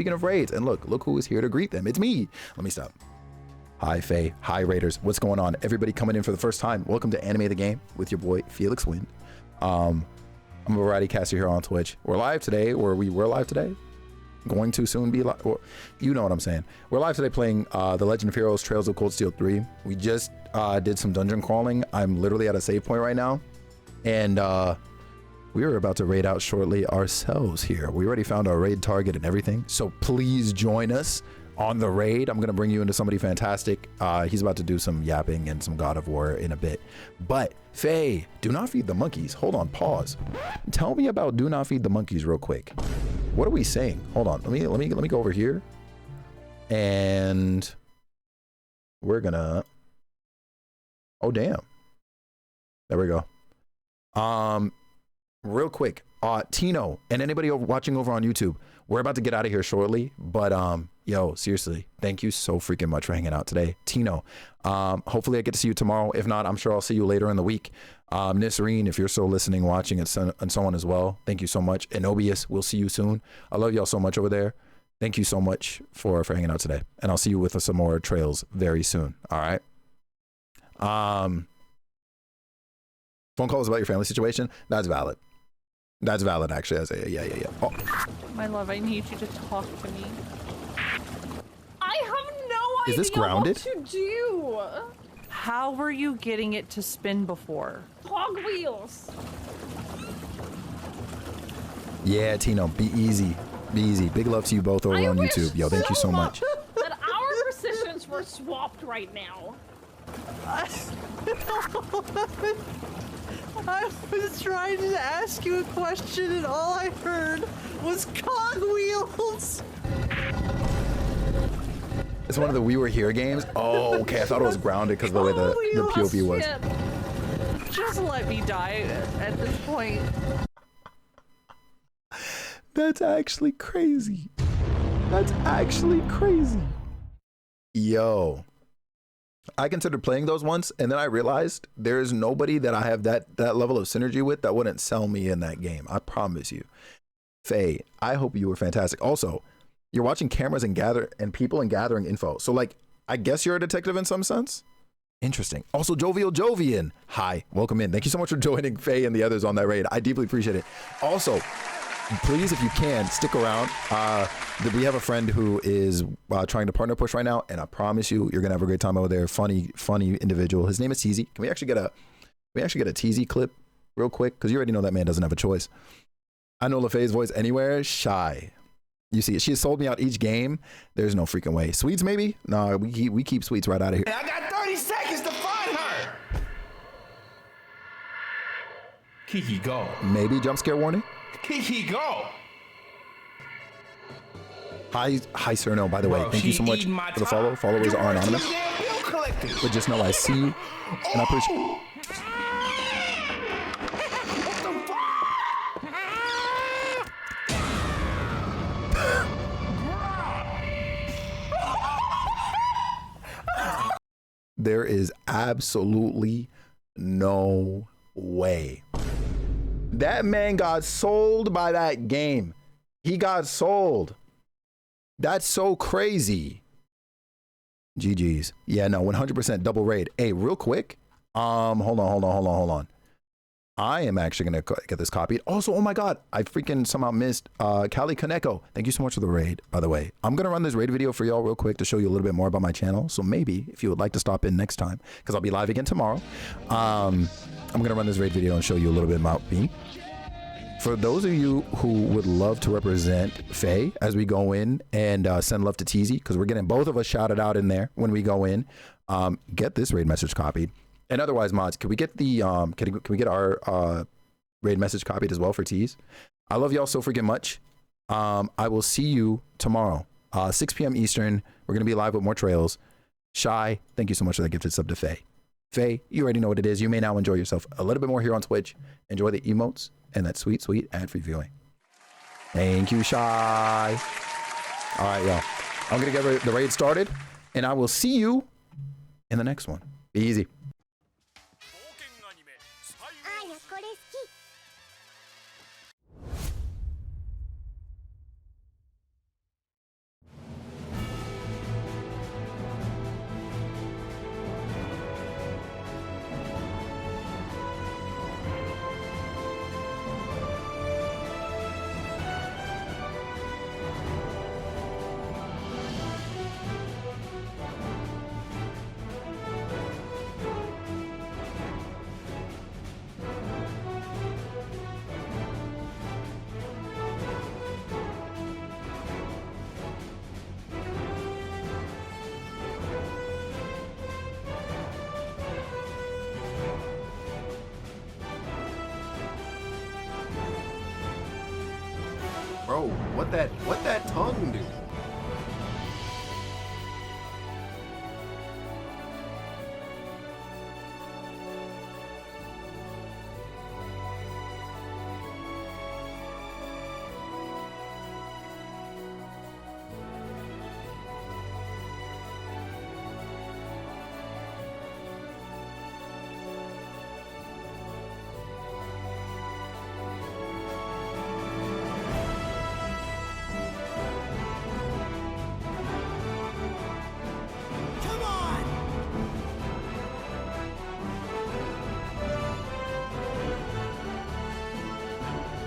A: And look who is here to greet them. It's me. Let me stop. Hi, Faye. Hi, Raiders. What's going on? Everybody coming in for the first time. Welcome to Anime the Game with your boy, Felix Wind. I'm a variety caster here on Twitch. We're live today, or we were live today. Going to soon be live. Well, you know what I'm saying. We're live today playing The Legend of Heroes Trails of Cold Steel 3. We just did some dungeon crawling. I'm literally at a save point right now. And we are about to raid out shortly ourselves here. We already found our raid target and everything. So please join us on the raid. I'm going to bring you into somebody fantastic. He's about to do some yapping and some God of War in a bit. But Faye, do not feed the monkeys. Hold on, pause. Tell me about do not feed the monkeys real quick. What are we saying? Hold on. Let me go over here. And we're gonna. Oh damn. There we go. Real quick, Tino and anybody watching over on YouTube, we're about to get out of here shortly, but yo, seriously, thank you so freaking much for hanging out today. Tino, hopefully I get to see you tomorrow. If not, I'm sure I'll see you later in the week. Nisreen, if you're still listening, watching, and so on as well, thank you so much. And Obius, we'll see you soon. I love y'all so much over there. Thank you so much for hanging out today. And I'll see you with some more trails very soon. All right. Phone calls about your family situation. That's valid. That's valid, actually. Yeah. Oh.
O: My love, I need you to talk to me. I have no idea
A: Is this grounded?
O: what to do. How were you getting it to spin before? Cogwheels.
A: Yeah, Tino, be easy. Be easy. Big love to you both over on YouTube. Yo, thank you so much.
O: That our positions were swapped right now. I was trying to ask you a question and all I heard was cogwheels.
A: It's one of the We Were Here games. Oh, okay. I thought it was grounded because of the way the POV was.
O: Just let me die at this point.
A: That's actually crazy. That's actually crazy. Yo. I considered playing those once, and then I realized there's nobody that I have that level of synergy with that wouldn't sell me in that game. I promise you. Faye, I hope you were fantastic. Also, you're watching cameras and people and gathering info. So, like, I guess you're a detective in some sense? Interesting. Also, Jovial Jovian. Hi, welcome in. Thank you so much for joining Faye and the others on that raid. I deeply appreciate it. Also, please, if you can, stick around. We have a friend who is trying to partner push right now, and I promise you, you're gonna have a great time over there. Funny individual. His name is Teasy. Can we actually get a Teasy clip real quick? Because you already know that man doesn't have a choice. I know LaFay's voice anywhere. Shy. You see it. She has sold me out each game. There's no freaking way. Sweets maybe? No, we keep Sweets right out of here.
F: I got 30 seconds to find her. Kiki, go.
A: Maybe jump scare warning.
F: Kiki, go.
A: Hi, Cerno, by the way. Thank you so much for the follow. Followers are anonymous. But just know I see you, and I appreciate There is absolutely no way. That man got sold by that game. He got sold. That's so crazy. GG's. Yeah, no, 100% double raid. Hey, real quick. Hold on. I am actually going to get this copied. Also, oh my God, I freaking somehow missed Kali Kaneko. Thank you so much for the raid, by the way. I'm going to run this raid video for y'all real quick to show you a little bit more about my channel. So maybe if you would like to stop in next time, because I'll be live again tomorrow. I'm going to run this raid video and show you a little bit about me. For those of you who would love to represent Faye as we go in and send love to Teasy, because we're getting both of us shouted out in there when we go in, get this raid message copied. And otherwise, mods, can we get the can we get our raid message copied as well for Tease? I love y'all so freaking much. I will see you tomorrow, 6 p.m. Eastern. We're gonna be live with more trails. Shy, thank you so much for that gifted sub to Faye. Faye, you already know what it is. You may now enjoy yourself a little bit more here on Twitch. Enjoy the emotes and that sweet, sweet ad-free viewing. Thank you, Shy. All right, y'all. I'm gonna get the raid started, and I will see you in the next one. Be easy.
P: Bro, what that tongue do?